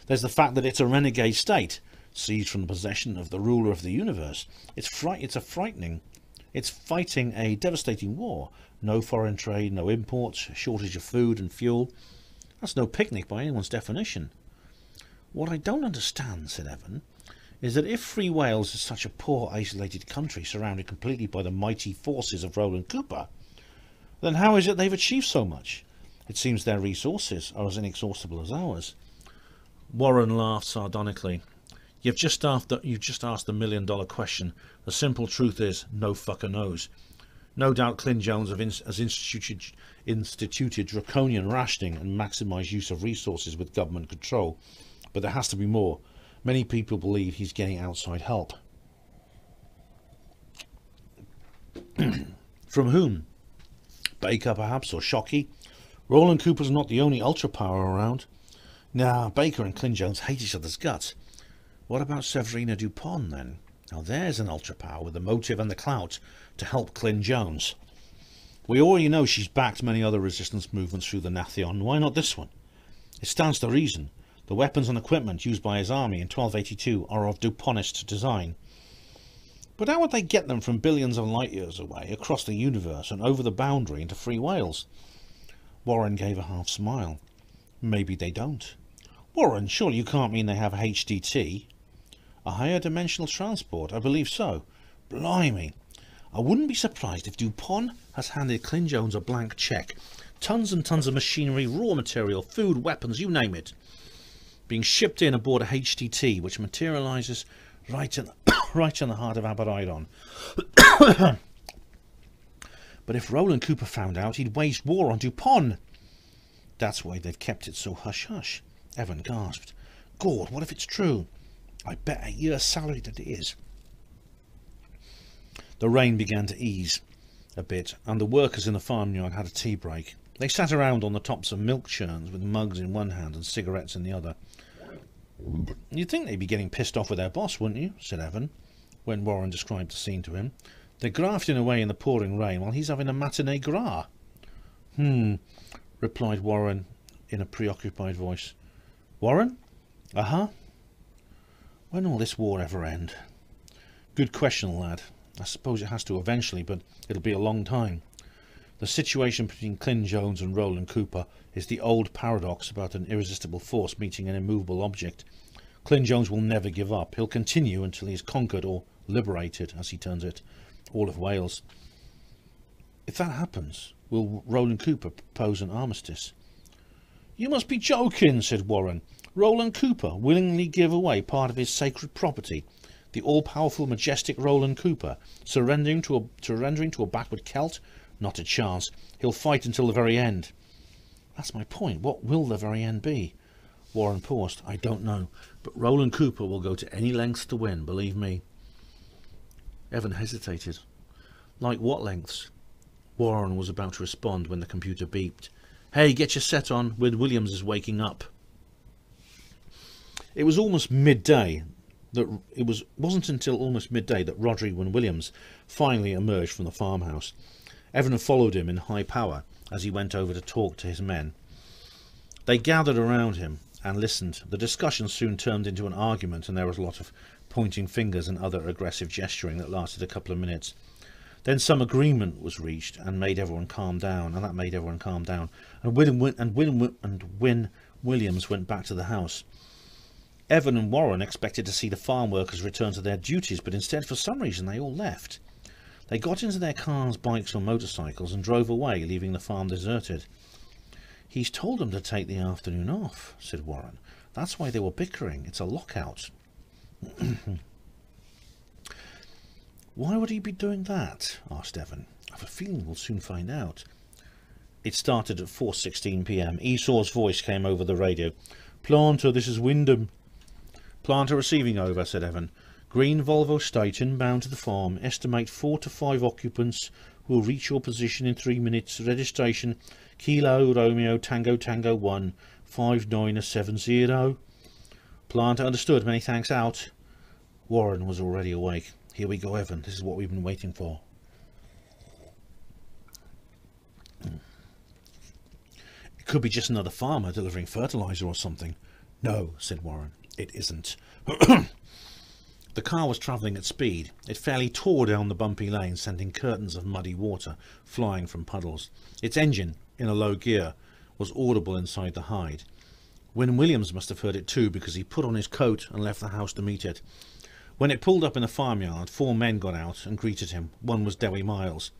there's the fact that it's a renegade state, seized from the possession of the ruler of the universe. It's fighting a devastating war. No foreign trade, no imports, shortage of food and fuel. That's no picnic by anyone's definition." "What I don't understand," said Evan, "is that if Free Wales is such a poor, isolated country surrounded completely by the mighty forces of Roland Cooper, then how is it they've achieved so much? It seems their resources are as inexhaustible as ours." Warren laughed sardonically. You've just asked the million-dollar question. The simple truth is, no fucker knows. No doubt Clint Jones has instituted draconian rationing and maximised use of resources with government control. But there has to be more. Many people believe he's getting outside help. From whom? Baker, perhaps, or Shockey? Roland Cooper's not the only ultra-power around. Nah, Baker and Clint Jones hate each other's guts. What about Severina Dupont, then? Now there's an ultra-power with the motive and the clout to help Clint Jones. We already know she's backed many other resistance movements through the Nathion. Why not this one? It stands to reason. The weapons and equipment used by his army in 1282 are of Dupontist design. But how would they get them from billions of light years away, across the universe and over the boundary into Free Wales? Warren gave a half smile. Maybe they don't. Warren, surely you can't mean they have HDT? A higher dimensional transport, I believe so. Blimey. I wouldn't be surprised if DuPont has handed Clint Jones a blank cheque. Tons and tons of machinery, raw material, food, weapons, you name it, being shipped in aboard a HDT, which materialises right in the heart of Aberdeen. But if Roland Cooper found out, he'd waged war on DuPont. That's why they've kept it so hush-hush. Evan gasped. God, what if it's true? I bet a year's salary that it is. The rain began to ease a bit, and the workers in the farmyard had a tea break. They sat around on the tops of milk churns with mugs in one hand and cigarettes in the other. You'd think they'd be getting pissed off with their boss, wouldn't you? Said Evan, when Warren described the scene to him. They're grafting away in the pouring rain while he's having a matinee gra. Replied Warren in a preoccupied voice. Warren? Uh-huh. When will this war ever end? Good question, lad. I suppose it has to eventually, but it'll be a long time. The situation between Clint Jones and Roland Cooper is the old paradox about an irresistible force meeting an immovable object. Clint Jones will never give up. He'll continue until he's conquered or liberated, as he terms it, all of Wales. If that happens, will Roland Cooper propose an armistice? You must be joking, said Warren. Roland Cooper willingly give away part of his sacred property, the all-powerful, majestic Roland Cooper, surrendering to a backward Celt? Not a chance. He'll fight until the very end. That's my point. What will the very end be? Warren paused. I don't know, but Roland Cooper will go to any lengths to win, believe me. Evan hesitated. Like what lengths? Warren was about to respond when the computer beeped. Hey, get your set on. Wid Williams is waking up. It was almost midday. Wasn't until almost midday that Rodri and Williams finally emerged from the farmhouse. Evan followed him in high power as he went over to talk to his men. They gathered around him and listened. The discussion soon turned into an argument, and there was a lot of pointing fingers and other aggressive gesturing that lasted a couple of minutes. Then some agreement was reached and made everyone calm down, and that made everyone calm down. And Win Williams went back to the house. Evan and Warren expected to see the farm workers return to their duties, but instead, for some reason, they all left. They got into their cars, bikes or motorcycles and drove away, leaving the farm deserted. He's told them to take the afternoon off, said Warren. That's why they were bickering. It's a lockout. Why would he be doing that? Asked Evan. I have a feeling we'll soon find out. It started at 4:16 p.m. Esau's voice came over the radio. Planter, this is Wyndham. Planter receiving over, said Evan. Green Volvo State inbound to the farm. Estimate 4 to 5 occupants will reach your position in 3 minutes. Registration Kilo Romeo Tango Tango 1 5970. Planter understood. Many thanks out. Warren was already awake. Here we go, Evan. This is what we've been waiting for. It could be just another farmer delivering fertilizer or something. No, said Warren. It isn't. The car was travelling at speed. It fairly tore down the bumpy lane, sending curtains of muddy water flying from puddles. Its engine, in a low gear, was audible inside the hide. Win Williams must have heard it too, because he put on his coat and left the house to meet it. When it pulled up in the farmyard, 4 men got out and greeted him. One was Dewi Miles.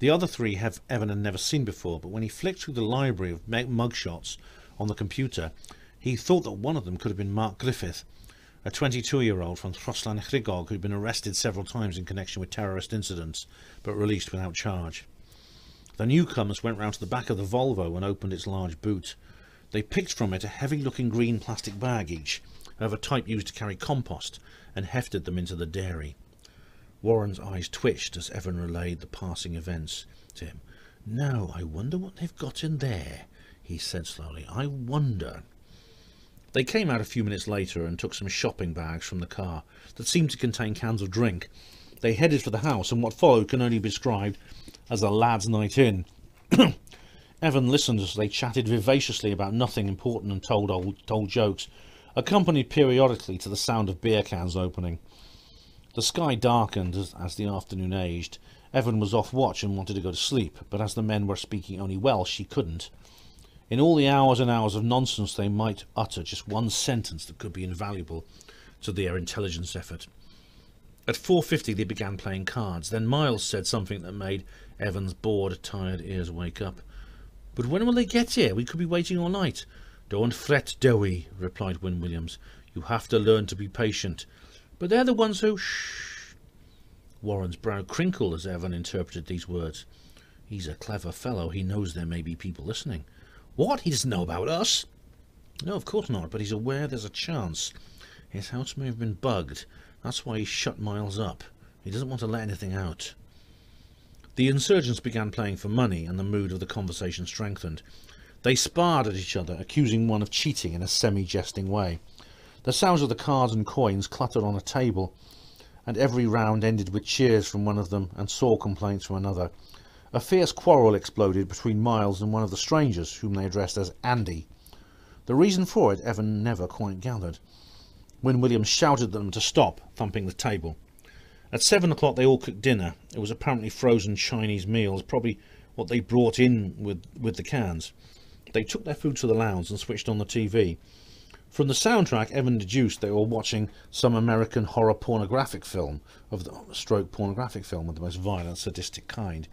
The other 3 Evan had never seen before, but when he flicked through the library of mugshots on the computer, he thought that one of them could have been Mark Griffith, a 22-year-old from Throslan Chrigog who'd been arrested several times in connection with terrorist incidents, but released without charge. The newcomers went round to the back of the Volvo and opened its large boot. They picked from it a heavy-looking green plastic bag each, of a type used to carry compost, and hefted them into the dairy. Warren's eyes twitched as Evan relayed the passing events to him. Now, I wonder what they've got in there, he said slowly. I wonder. They came out a few minutes later and took some shopping bags from the car that seemed to contain cans of drink. They headed for the house, and what followed can only be described as a lad's night in. Evan listened as they chatted vivaciously about nothing important and told jokes, accompanied periodically to the sound of beer cans opening. The sky darkened as the afternoon aged. Evan was off watch and wanted to go to sleep, but as the men were speaking only Welsh, he couldn't. In all the hours and hours of nonsense they might utter just one sentence that could be invaluable to their intelligence effort. At 4:50 they began playing cards. Then Miles said something that made Evan's bored, tired ears wake up. "But when will they get here? We could be waiting all night." "Don't fret, Dewey," replied Win Williams. "You have to learn to be patient." "But they're the ones who—" "Shh." Warren's brow crinkled as Evan interpreted these words. "He's a clever fellow. He knows there may be people listening." "What? He doesn't know about us?" "No, of course not, but he's aware there's a chance. His house may have been bugged. That's why he shut Miles up. He doesn't want to let anything out." The insurgents began playing for money, and the mood of the conversation strengthened. They sparred at each other, accusing one of cheating in a semi-jesting way. The sounds of the cards and coins clattered on a table, and every round ended with cheers from one of them and sore complaints from another. A fierce quarrel exploded between Miles and one of the strangers, whom they addressed as Andy. The reason for it Evan never quite gathered. Win Williams shouted at them to stop, thumping the table. At 7 o'clock they all cooked dinner. It was apparently frozen Chinese meals, probably what they brought in with the cans. They took their food to the lounge and switched on the TV. From the soundtrack, Evan deduced they were watching some American horror pornographic film, pornographic film of the most violent, sadistic kind.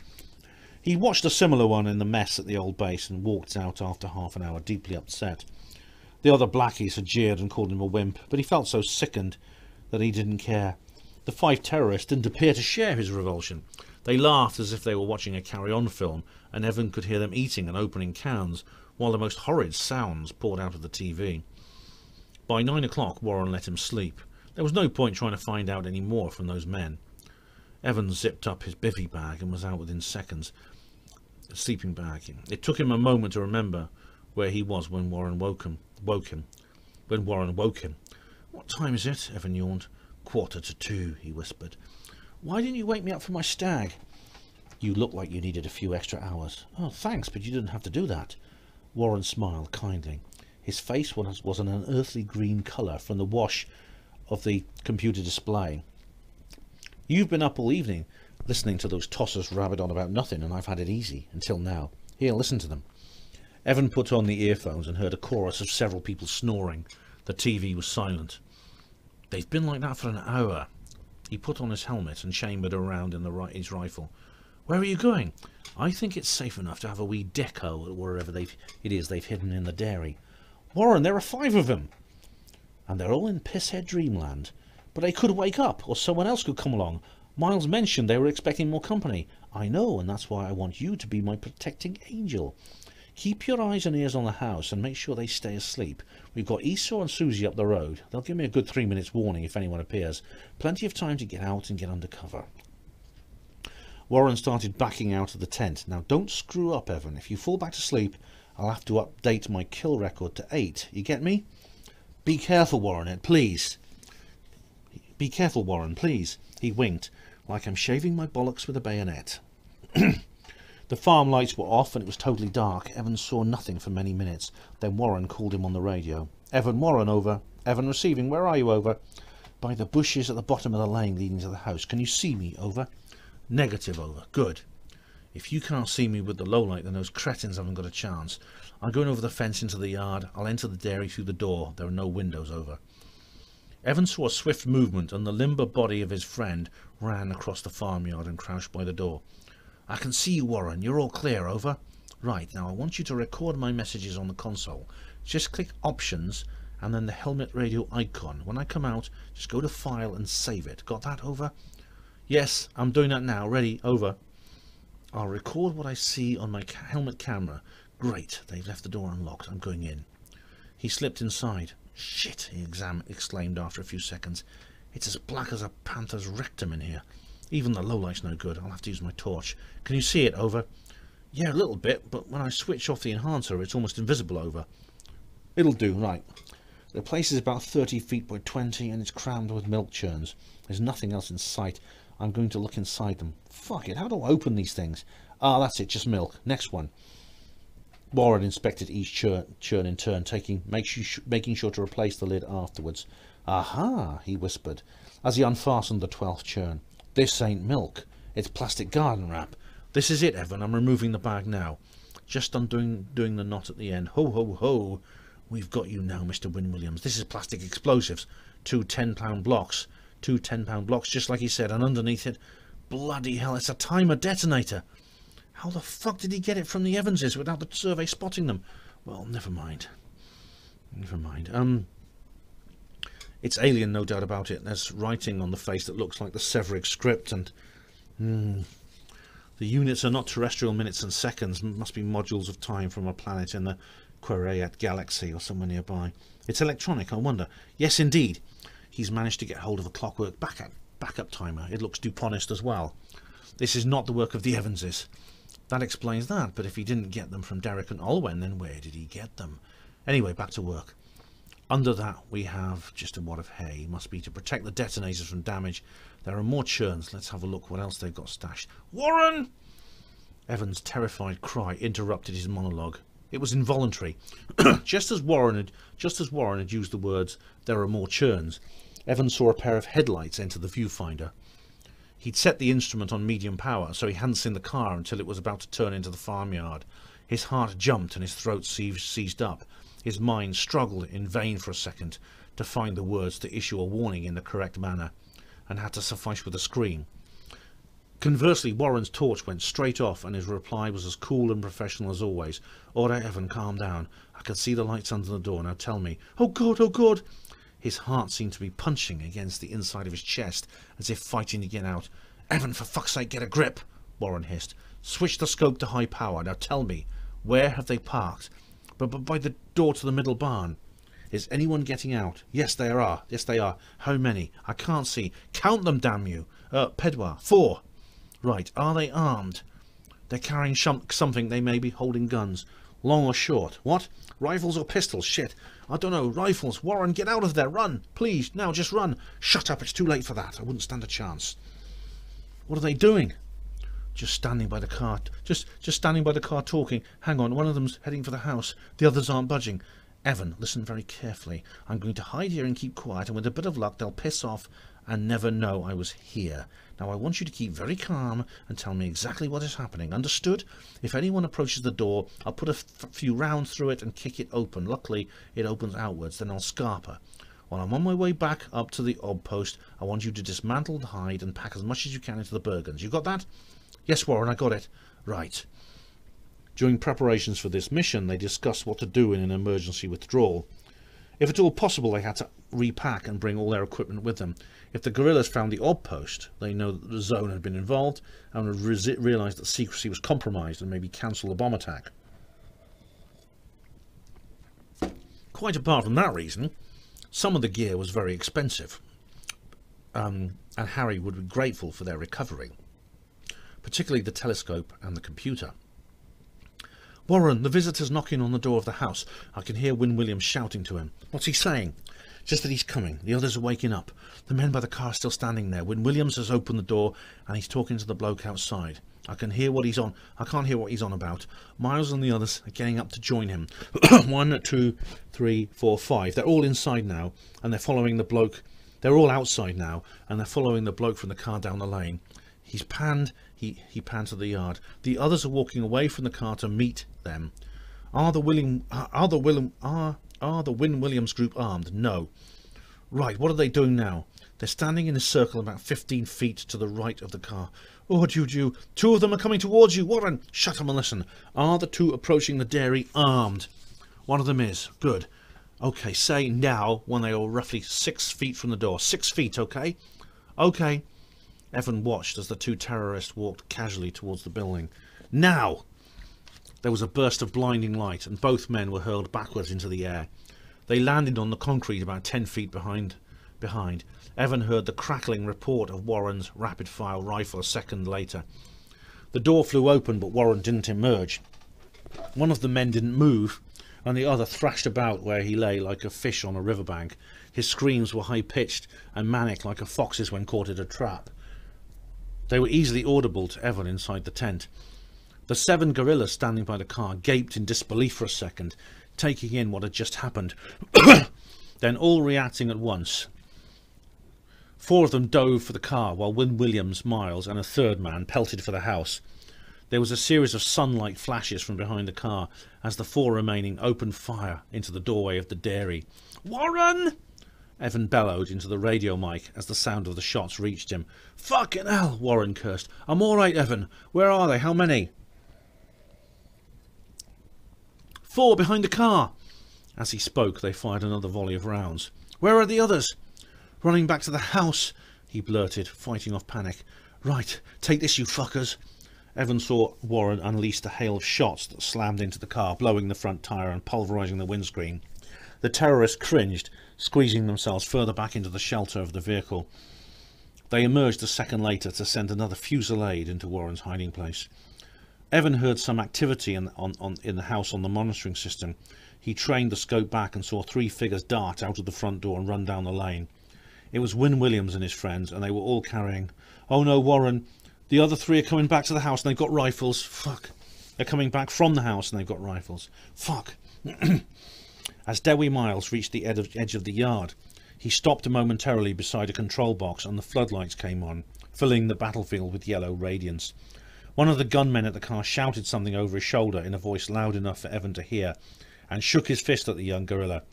He watched a similar one in the mess at the old base and walked out after half an hour, deeply upset. The other blackies had jeered and called him a wimp, but he felt so sickened that he didn't care. The 5 terrorists didn't appear to share his revulsion. They laughed as if they were watching a carry-on film, and Evan could hear them eating and opening cans, while the most horrid sounds poured out of the TV. By 9 o'clock Warren let him sleep. There was no point trying to find out any more from those men. Evan zipped up his bivvy bag and was out within seconds. A sleeping bag. It took him a moment to remember where he was when Warren woke him. "What time is it?" Evan yawned. "1:45, he whispered. "Why didn't you wake me up for my stag?" "You looked like you needed a few extra hours." "Oh, thanks, but you didn't have to do that." Warren smiled kindly. His face was an unearthly green colour from the wash of the computer display. "You've been up all evening listening to those tossers rabbit on about nothing, and I've had it easy until now. Here, listen to them." Evan put on the earphones and heard a chorus of several people snoring. The TV was silent. "They've been like that for an hour." He put on his helmet and chambered around in his rifle. "Where are you going?" "I think it's safe enough to have a wee deco at wherever they've hidden in the dairy." "Warren, there are 5 of them!" "And they're all in Pisshead Dreamland. But they could wake up, or someone else could come along. Miles mentioned they were expecting more company." "I know, and that's why I want you to be my protecting angel. Keep your eyes and ears on the house and make sure they stay asleep. We've got Esau and Susie up the road. They'll give me a good 3 minutes warning if anyone appears. Plenty of time to get out and get under cover." Warren started backing out of the tent. "Now don't screw up, Evan. If you fall back to sleep, I'll have to update my kill record to 8. You get me?" Be careful, Warren, please." "Be careful, Warren, please." He winked. "Like I'm shaving my bollocks with a bayonet." The farm lights were off and it was totally dark. Evan saw nothing for many minutes. Then Warren called him on the radio. "Evan, Warren, over." "Evan, receiving. Where are you, over?" "By the bushes at the bottom of the lane leading to the house. Can you see me, over?" "Negative, over." "Good. If you can't see me with the low light, then those cretins haven't got a chance. I'm going over the fence into the yard. I'll enter the dairy through the door. There are no windows, over." Evan saw a swift movement, and the limber body of his friend ran across the farmyard and crouched by the door. "I can see you, Warren. You're all clear, over." "Right, now I want you to record my messages on the console. Just click Options and then the helmet radio icon. When I come out, just go to File and save it. Got that, over?" "Yes, I'm doing that now. Ready, over." "I'll record what I see on my helmet camera." "Great, they've left the door unlocked. I'm going in." He slipped inside. "Shit," he exclaimed after a few seconds. "It's as black as a panther's rectum in here. Even the low light's no good. I'll have to use my torch. Can you see it, over?" "Yeah, a little bit, but when I switch off the enhancer, it's almost invisible, over." "It'll do, right. The place is about 30 feet by 20, and it's crammed with milk churns. There's nothing else in sight. I'm going to look inside them. Fuck it, how do I open these things? Ah, that's it, just milk. Next one." Warren inspected each churn in turn, making sure to replace the lid afterwards. "Aha," he whispered, as he unfastened the 12th churn. "This ain't milk. It's plastic garden wrap. This is it, Evan. I'm removing the bag now. just undoing the knot at the end. Ho, ho, ho. We've got you now, Mr. Win Williams. This is plastic explosives. 2 10-pound blocks. 2 10-pound blocks, just like he said. And underneath it, bloody hell, it's a timer detonator. How the fuck did he get it from the Evanses without the survey spotting them? Well, never mind. Never mind. It's alien, no doubt about it. There's writing on the face that looks like the Severick script, and the units are not terrestrial minutes and seconds. Must be modules of time from a planet in the Querayat galaxy or somewhere nearby. It's electronic, I wonder. Yes, indeed. He's managed to get hold of a clockwork backup timer. It looks DuPontist as well. This is not the work of the Evanses. That explains that, but if he didn't get them from Derek and Olwen, then where did he get them? Anyway, back to work. Under that we have just a wad of hay. Must be to protect the detonators from damage. There are more churns. Let's have a look what else they've got stashed. Warren! Evan's terrified cry interrupted his monologue. It was involuntary. Just as Warren had used the words, "There are more churns," Evan saw a pair of headlights enter the viewfinder. He'd set the instrument on medium power, so he hadn't seen the car until it was about to turn into the farmyard. His heart jumped and his throat seized up. His mind struggled in vain for a second to find the words to issue a warning in the correct manner, and had to suffice with a scream. Conversely, Warren's torch went straight off, and his reply was as cool and professional as always. "All right, Evan, calm down. I can see the lights under the door. Now tell me." "Oh God, oh God!" His heart seemed to be punching against the inside of his chest, as if fighting to get out. "Evan, for fuck's sake, get a grip!" Warren hissed. "Switch the scope to high power. Now tell me, where have they parked?" But by the door to the middle barn." "Is anyone getting out?" "Yes, they are. Yes, they are." "How many?" "I can't see." "Count them, damn you." Pedwar, 4. "Right. Are they armed?" "They're carrying something. They may be holding guns." "Long or short?" "What? Rifles or pistols?" "Shit. I don't know. Rifles. Warren, get out of there. Run. Please. Now, just run." "Shut up. It's too late for that. I wouldn't stand a chance." "What are they doing?" "Just standing by the car. Just standing by the car talking. Hang on. One of them's heading for the house. The others aren't budging." "Evan, listen very carefully. I'm going to hide here and keep quiet, and with a bit of luck they'll piss off and never know I was here. Now I want you to keep very calm and tell me exactly what is happening. Understood? If anyone approaches the door, I'll put a few rounds through it and kick it open. Luckily, it opens outwards. Then I'll scarp her. While I'm on my way back up to the odd post, I want you to dismantle the hide and pack as much as you can into the Bergens. You got that?" "Yes, Warren, I got it." "Right." During preparations for this mission, they discussed what to do in an emergency withdrawal. If at all possible, they had to repack and bring all their equipment with them. If the guerrillas found the odd post, they know that the zone had been involved and would realise that secrecy was compromised and maybe cancel the bomb attack. Quite apart from that reason, some of the gear was very expensive, and Harry would be grateful for their recovery, particularly the telescope and the computer. "Warren, the visitor's knocking on the door of the house. I can hear Win Williams shouting to him." "What's he saying?" "Just that he's coming. The others are waking up. The men by the car are still standing there. Win Williams has opened the door and he's talking to the bloke outside. I can hear what he's on. I can't hear what he's on about. Miles and the others are getting up to join him." 1, 2, 3, 4, 5. They're all inside now, and they're following the bloke. They're all outside now, and they're following the bloke from the car down the lane. He's panned. He panned to the yard. The others are walking away from the car to meet them. Are the Win Williams group armed?" "No." "Right, what are they doing now?" "They're standing in a circle about 15 feet to the right of the car." "Oh, Juju, 2 of them are coming towards you." "Warren, shut up and listen. Are the 2 approaching the dairy armed?" "One of them is." "Good. Okay, say now when they are roughly 6 feet from the door. 6 feet, okay?" "Okay." Evan watched as the 2 terrorists walked casually towards the building. "Now!" There was a burst of blinding light, and both men were hurled backwards into the air. They landed on the concrete about 10 feet behind. Evan heard the crackling report of Warren's rapid-fire rifle a second later. The door flew open, but Warren didn't emerge. One of the men didn't move, and the other thrashed about where he lay like a fish on a riverbank. His screams were high-pitched and manic like a fox's when caught in a trap. They were easily audible to Evan inside the tent. The 7 guerrillas standing by the car gaped in disbelief for a second, taking in what had just happened, then all reacting at once. 4 of them dove for the car, while Win Williams, Miles and a 3rd man pelted for the house. There was a series of sunlight flashes from behind the car as the 4 remaining opened fire into the doorway of the dairy. "Warren!" Evan bellowed into the radio mic as the sound of the shots reached him. "Fucking hell!" Warren cursed. "I'm all right, Evan. Where are they? How many?" "4 behind the car." As he spoke, they fired another volley of rounds. "Where are the others?" "Running back to the house," he blurted, fighting off panic. "Right, take this, you fuckers." Evan saw Warren unleash the hail of shots that slammed into the car, blowing the front tyre and pulverising the windscreen. The terrorists cringed, squeezing themselves further back into the shelter of the vehicle. They emerged a second later to send another fusillade into Warren's hiding place. Evan heard some activity in the house on the monitoring system. He trained the scope back and saw 3 figures dart out of the front door and run down the lane. It was Win Williams and his friends, and they were all carrying... "Oh no, Warren, the other 3 are coming back to the house and they've got rifles. Fuck. They're coming back from the house and they've got rifles. Fuck." As Dewey Miles reached the edge of the yard, he stopped momentarily beside a control box and the floodlights came on, filling the battlefield with yellow radiance. One of the gunmen at the car shouted something over his shoulder in a voice loud enough for Evan to hear, and shook his fist at the young guerrilla.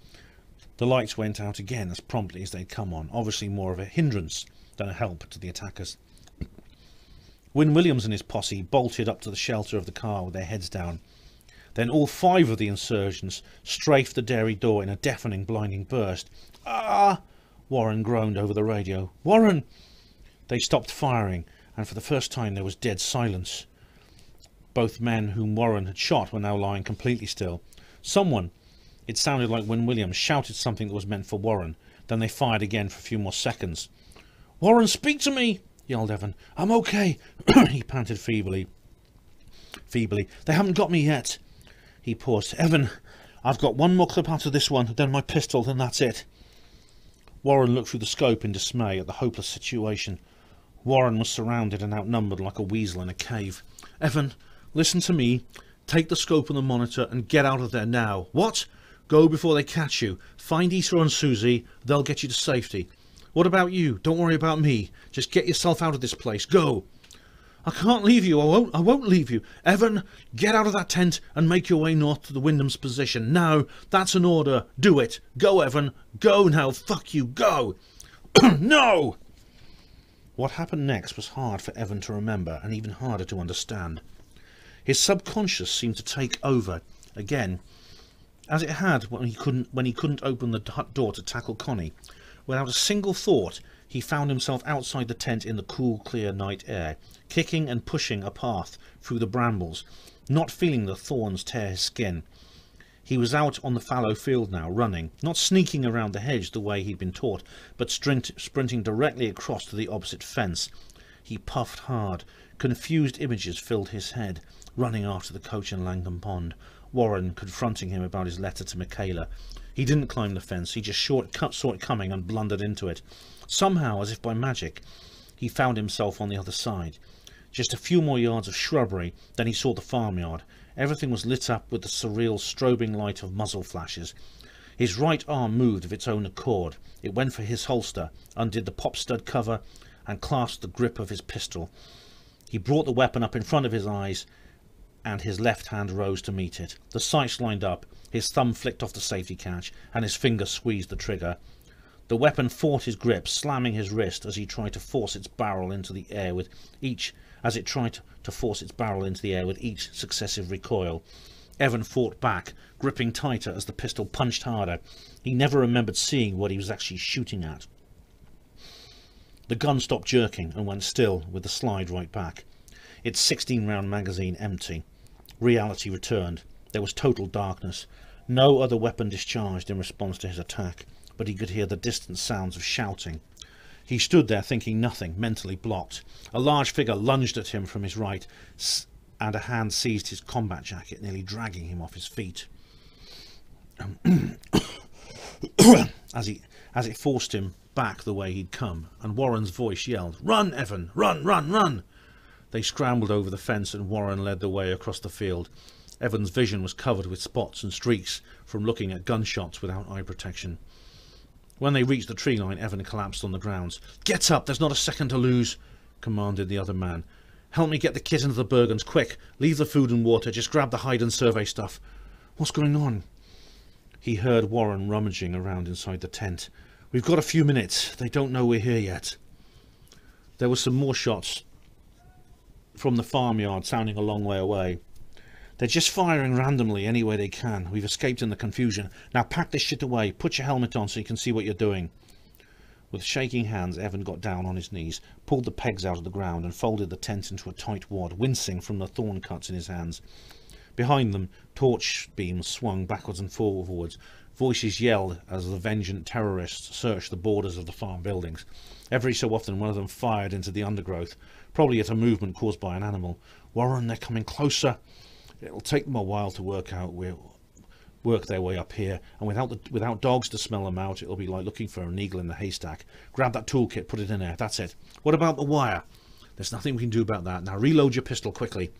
The lights went out again as promptly as they'd come on, obviously more of a hindrance than a help to the attackers. Win Williams and his posse bolted up to the shelter of the car with their heads down. Then all 5 of the insurgents strafed the dairy door in a deafening, blinding burst. "Ah!" Warren groaned over the radio. "Warren!" They stopped firing, and for the first time there was dead silence. Both men whom Warren had shot were now lying completely still. Someone, it sounded like Win Williams, shouted something that was meant for Warren. Then they fired again for a few more seconds. "Warren, speak to me!" yelled Evan. "I'm okay," he panted feebly. "They haven't got me yet." He paused. "Evan, I've got one more clip out of this one, then my pistol, then that's it." Warren looked through the scope in dismay at the hopeless situation. Warren was surrounded and outnumbered like a weasel in a cave. "Evan, listen to me. Take the scope and the monitor and get out of there now." "What?" "Go before they catch you. Find Issa and Susie. They'll get you to safety." "What about you? Don't worry about me. Just get yourself out of this place. Go." "I can't leave you. I won't leave you. Evan, get out of that tent and make your way north to the Wyndham's position. Now, that's an order. Do it. Go, Evan. Go now. Fuck you. Go." "No!" What happened next was hard for Evan to remember and even harder to understand. His subconscious seemed to take over again, as it had when he couldn't open the hut door to tackle Connie. Without a single thought, he found himself outside the tent in the cool, clear night air, kicking and pushing a path through the brambles, not feeling the thorns tear his skin. He was out on the fallow field now, running, not sneaking around the hedge the way he'd been taught, but sprinting directly across to the opposite fence. He puffed hard. Confused images filled his head, running after the coach in Langham Pond, Warren confronting him about his letter to Michaela. He didn't climb the fence, he just saw it coming and blundered into it. Somehow, as if by magic, he found himself on the other side. Just a few more yards of shrubbery, then he saw the farmyard. Everything was lit up with the surreal strobing light of muzzle flashes. His right arm moved of its own accord. It went for his holster, undid the pop stud cover, and clasped the grip of his pistol. He brought the weapon up in front of his eyes, and his left hand rose to meet it. The sights lined up, his thumb flicked off the safety catch, and his finger squeezed the trigger. The weapon fought his grip, slamming his wrist as he tried to force its barrel into the air with each successive recoil. Evan fought back, gripping tighter as the pistol punched harder. He never remembered seeing what he was actually shooting at. The gun stopped jerking and went still with the slide right back. Its 16-round magazine empty. Reality returned. There was total darkness. No other weapon discharged in response to his attack, but he could hear the distant sounds of shouting. He stood there thinking nothing, mentally blocked. A large figure lunged at him from his right, and a hand seized his combat jacket, nearly dragging him off his feet. as it forced him back the way he'd come, and Warren's voice yelled, "Run, Evan! Run, run, run!" They scrambled over the fence and Warren led the way across the field. Evan's vision was covered with spots and streaks from looking at gunshots without eye protection. When they reached the tree line, Evan collapsed on the ground. "Get up! There's not a second to lose!" commanded the other man. Help me get the kit into the Bergens, quick. Leave the food and water, just grab the hide and survey stuff. What's going on? He heard Warren rummaging around inside the tent. We've got a few minutes. They don't know we're here yet. There were some more shots from the farmyard sounding a long way away. They're just firing randomly any way they can. We've escaped in the confusion. Now pack this shit away. Put your helmet on so you can see what you're doing. With shaking hands, Evan got down on his knees, pulled the pegs out of the ground and folded the tent into a tight wad, wincing from the thorn cuts in his hands. Behind them, torch beams swung backwards and forwards. Voices yelled as the vengeant terrorists searched the borders of the farm buildings. Every so often one of them fired into the undergrowth, probably at a movement caused by an animal. Warren, they're coming closer. It'll take them a while to work their way up here, and without dogs to smell them out, it'll be like looking for a needle in the haystack. Grab that toolkit, put it in there. That's it. What about the wire? There's nothing we can do about that. Now reload your pistol quickly.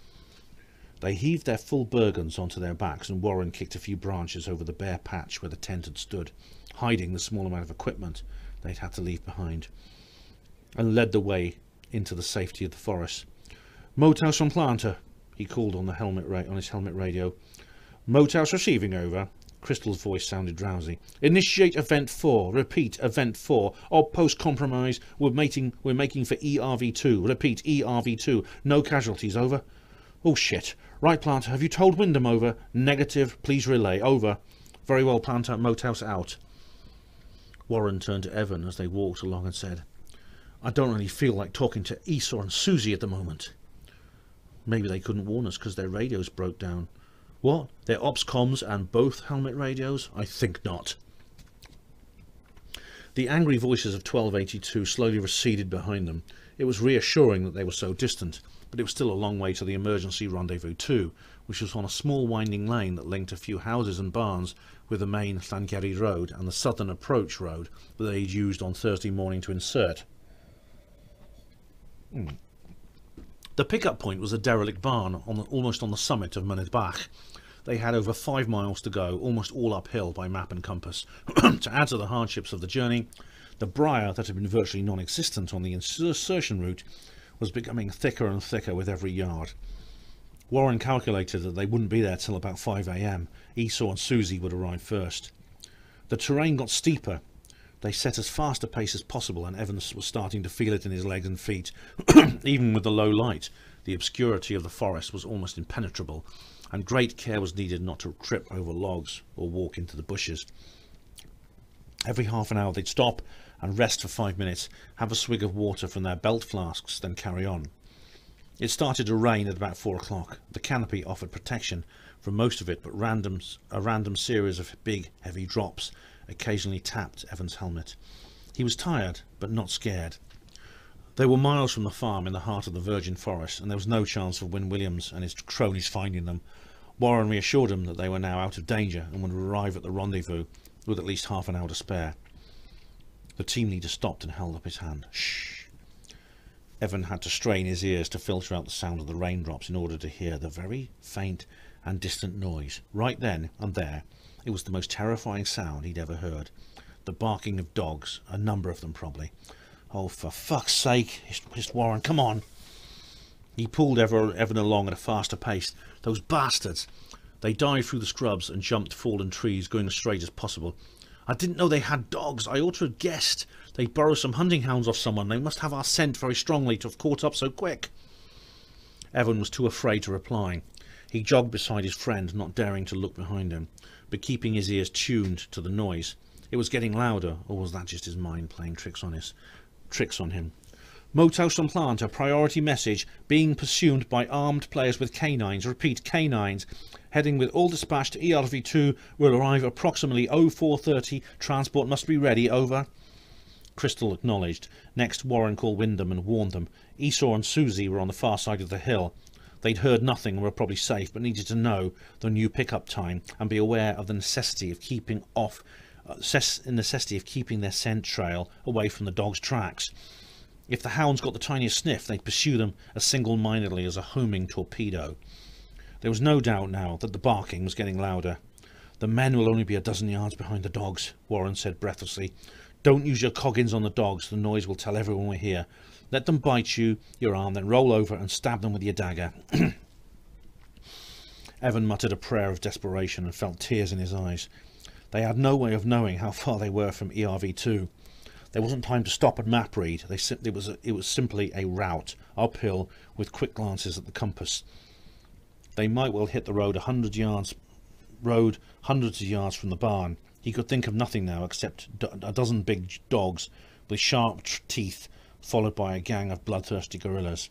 They heaved their full Bergens onto their backs, and Warren kicked a few branches over the bare patch where the tent had stood, hiding the small amount of equipment they'd had to leave behind, and led the way into the safety of the forest. Motehouse on Planter, he called on his helmet radio. Motehouse receiving, over. Crystal's voice sounded drowsy. Initiate event 4. Repeat, event 4. Outpost compromise. We're making for ERV2. Repeat, ERV2. No casualties, over. Oh shit. Right, Planter, have you told Wyndham, over? Negative, please relay, over. Very well, Planter, Motehouse out. Warren turned to Evan as they walked along and said, I don't really feel like talking to Esau and Susie at the moment. Maybe they couldn't warn us because their radios broke down. What? Their ops comms and both helmet radios? I think not. The angry voices of 1282 slowly receded behind them. It was reassuring that they were so distant, but it was still a long way to the emergency rendezvous 2, which was on a small winding lane that linked a few houses and barns with the main Sangeri road and the southern approach road that they'd used on Thursday morning to insert. The pickup point was a derelict barn almost on the summit of Munidbach. They had over 5 miles to go, almost all uphill by map and compass. To add to the hardships of the journey, the briar that had been virtually non-existent on the insertion route was becoming thicker and thicker with every yard. Warren calculated that they wouldn't be there till about 5 AM. Esau and Susie would arrive first. The terrain got steeper. They set as fast a pace as possible, and Evans was starting to feel it in his legs and feet. Even with the low light, the obscurity of the forest was almost impenetrable, and great care was needed not to trip over logs or walk into the bushes. Every half an hour they'd stop and rest for 5 minutes, have a swig of water from their belt flasks, then carry on. It started to rain at about 4 o'clock. The canopy offered protection from most of it, but a random series of big, heavy drops occasionally tapped Evan's helmet. He was tired, but not scared. They were miles from the farm in the heart of the virgin forest, and there was no chance of Win Williams and his cronies finding them. Warren reassured him that they were now out of danger and would arrive at the rendezvous with at least half an hour to spare. The team leader stopped and held up his hand. Shh. Evan had to strain his ears to filter out the sound of the raindrops in order to hear the very faint and distant noise. Right then and there, it was the most terrifying sound he'd ever heard. The barking of dogs, a number of them probably. Oh, for fuck's sake, hissed Warren, come on. He pulled Evan along at a faster pace. Those bastards. They dived through the scrubs and jumped fallen trees, going as straight as possible. I didn't know they had dogs. I ought to have guessed. They borrowed some hunting hounds off someone. They must have our scent very strongly to have caught up so quick. Evan was too afraid to reply. He jogged beside his friend, not daring to look behind him, but keeping his ears tuned to the noise. It was getting louder, or was that just his mind playing tricks on him? Motehouse on Plant, a priority message, being pursued by armed players with canines. Repeat, canines. Heading with all dispatch to ERV2, will arrive approximately 0430. Transport must be ready, over. Crystal acknowledged. Next, Warren called Wyndham and warned them. Esau and Susie were on the far side of the hill. They'd heard nothing and were probably safe, but needed to know the new pickup time and be aware of the necessity of keeping their scent trail away from the dog's tracks. If the hounds got the tiniest sniff, they'd pursue them as single-mindedly as a homing torpedo. There was no doubt now that the barking was getting louder. The men will only be a dozen yards behind the dogs, Warren said breathlessly. Don't use your coggins on the dogs. The noise will tell everyone we're here. Let them bite your arm, then roll over and stab them with your dagger. Evan muttered a prayer of desperation and felt tears in his eyes. They had no way of knowing how far they were from ERV2. There wasn't time to stop and map read. It was simply a route, uphill, with quick glances at the compass. They might well hit the road hundreds of yards from the barn. He could think of nothing now except a dozen big dogs with sharp teeth, followed by a gang of bloodthirsty gorillas.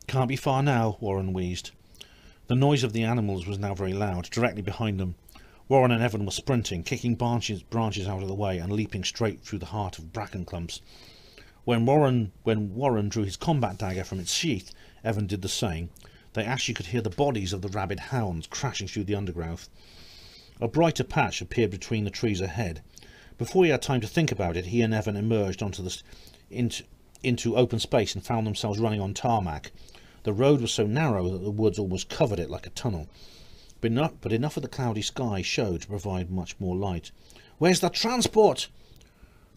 Can't be far now, Warren wheezed. The noise of the animals was now very loud, directly behind them. Warren and Evan were sprinting, kicking branches out of the way and leaping straight through the heart of bracken clumps. When Warren drew his combat dagger from its sheath, Evan did the same. They actually could hear the bodies of the rabid hounds crashing through the undergrowth. A brighter patch appeared between the trees ahead. Before he had time to think about it, he and Evan emerged into open space and found themselves running on tarmac. The road was so narrow that the woods almost covered it like a tunnel. But enough of the cloudy sky showed to provide much more light. "Where's the transport?"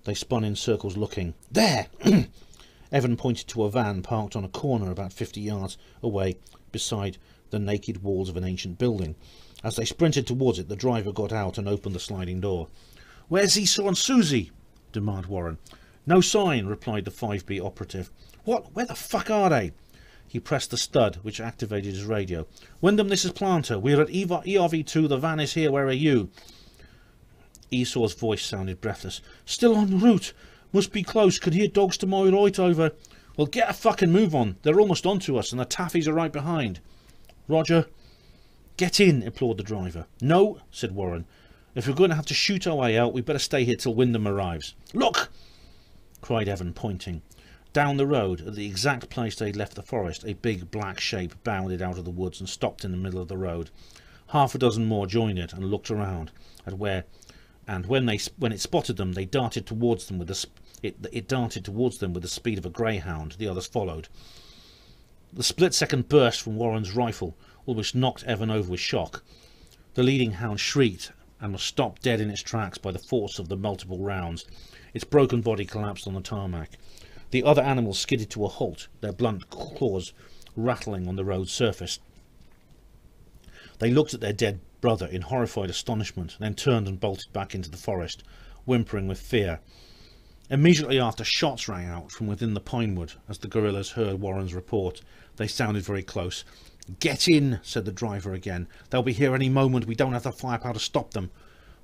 They spun in circles looking. "There!" Evan pointed to a van parked on a corner about 50 yards away beside the naked walls of an ancient building. As they sprinted towards it, the driver got out and opened the sliding door. "Where's Esau and Susie?" demanded Warren. "No sign," replied the 5B operative. "What? Where the fuck are they?" He pressed the stud, which activated his radio. "Wyndham, this is Planter. We're at ERV2. The van is here. Where are you?" Esau's voice sounded breathless. "Still en route. Must be close. Could hear dogs to my right over." "Well, get a fucking move on. They're almost onto us, and the Taffies are right behind." "Roger." "Get in," implored the driver. "No," said Warren. "If we're going to have to shoot our way out, we'd better stay here till Wyndham arrives." "Look!" cried Evan, pointing. Down the road, at the exact place they'd left the forest, a big black shape bounded out of the woods and stopped in the middle of the road. Half a dozen more joined it and looked around at when it spotted them, they darted towards them with the speed of a greyhound. The others followed. The split-second burst from Warren's rifle almost knocked Evan over with shock. The leading hound shrieked and was stopped dead in its tracks by the force of the multiple rounds. Its broken body collapsed on the tarmac. The other animals skidded to a halt, their blunt claws rattling on the road's surface. They looked at their dead brother in horrified astonishment, then turned and bolted back into the forest, whimpering with fear. Immediately after, shots rang out from within the pinewood as the guerrillas heard Warren's report. They sounded very close. "Get in," said the driver again. "They'll be here any moment. We don't have the firepower to stop them."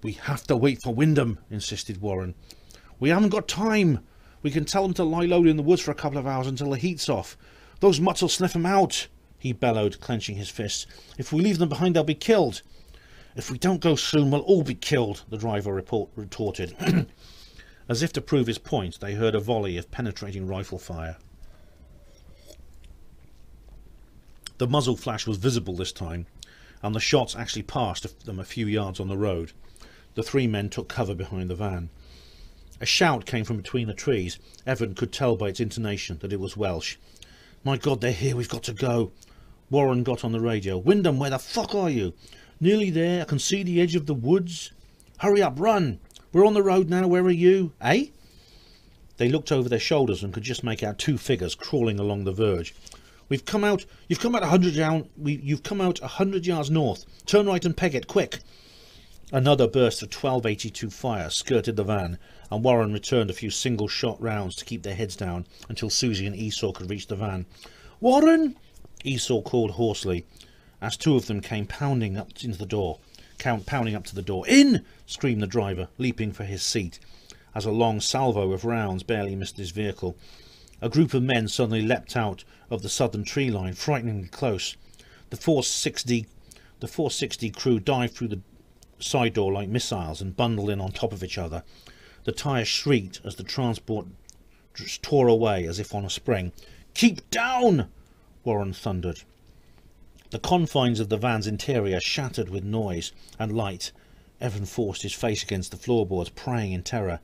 "We have to wait for Wyndham," insisted Warren. "We haven't got time. We can tell them to lie low in the woods for a couple of hours until the heat's off. Those mutts will sniff them out," he bellowed, clenching his fists. "If we leave them behind, they'll be killed." "If we don't go soon, we'll all be killed," the driver retorted. As if to prove his point, they heard a volley of penetrating rifle fire. The muzzle flash was visible this time, and the shots actually passed them a few yards on the road. The three men took cover behind the van. A shout came from between the trees. Evan could tell by its intonation that it was Welsh. "My God, they're here. We've got to go." Warren got on the radio. "Wyndham, where the fuck are you?" "Nearly there. I can see the edge of the woods." "Hurry up, run. We're on the road now. Where are you?" "Eh?" They looked over their shoulders and could just make out two figures crawling along the verge. You've come out 100 yards north. Turn right and peg it, quick." Another burst of 12.82 fire skirted the van, and Warren returned a few single-shot rounds to keep their heads down until Susie and Esau could reach the van. "Warren!" Esau called hoarsely, as two of them came pounding up to the door. "In!" screamed the driver, leaping for his seat, as a long salvo of rounds barely missed his vehicle. A group of men suddenly leapt out of the southern tree line, frighteningly close. The 460 crew dived through the side door like missiles and bundled in on top of each other. The tyres shrieked as the transport tore away as if on a spring. "Keep down!" Warren thundered. The confines of the van's interior shattered with noise and light. Evan forced his face against the floorboards, praying in terror.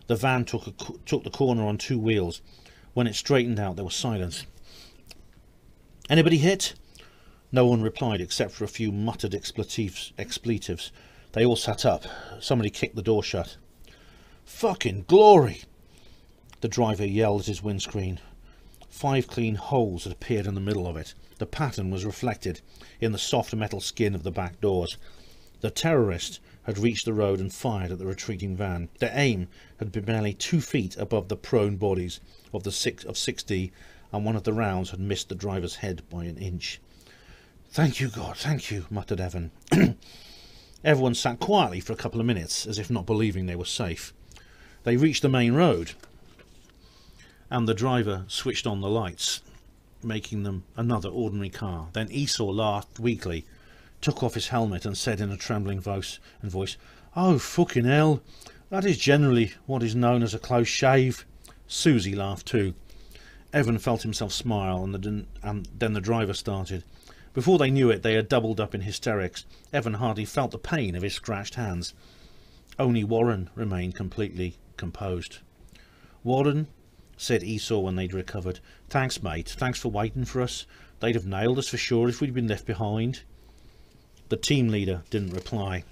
The van took the corner on two wheels. When it straightened out, there was silence. "Anybody hit?" No one replied except for a few muttered expletives. They all sat up. Somebody kicked the door shut. Fucking glory! The driver yelled at his windscreen. 5 clean holes had appeared in the middle of it. The pattern was reflected in the soft metal skin of the back doors. The terrorist had reached the road and fired at the retreating van. Their aim had been barely 2 feet above the prone bodies of 6D, and one of the rounds had missed the driver's head by an inch. "Thank you, God, thank you," muttered Evan. Everyone sat quietly for a couple of minutes, as if not believing they were safe. They reached the main road, and the driver switched on the lights, making them another ordinary car. Then Esau laughed weakly, took off his helmet and said in a trembling voice, "Oh, fucking hell, that is generally what is known as a close shave." Susie laughed too. Evan felt himself smile, and then the driver started. Before they knew it, they had doubled up in hysterics. Evan hardly felt the pain of his scratched hands. Only Warren remained completely composed. "Warren," said Esau when they'd recovered, "thanks, mate. Thanks for waiting for us. They'd have nailed us for sure if we'd been left behind." The team leader didn't reply.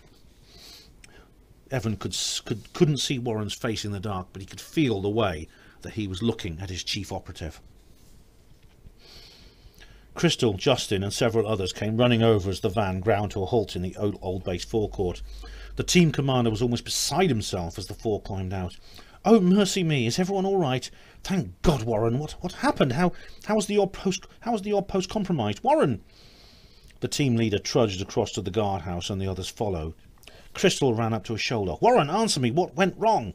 Evan couldn't see Warren's face in the dark, but he could feel the way that he was looking at his chief operative. Crystal, Justin and several others came running over as the van ground to a halt in the old base forecourt. The team commander was almost beside himself as the four climbed out. "Oh, mercy me, is everyone all right? Thank God, Warren. What happened? How was the odd post compromised? Warren!" The team leader trudged across to the guardhouse and the others followed. Crystal ran up to his shoulder. "Warren, answer me, what went wrong?"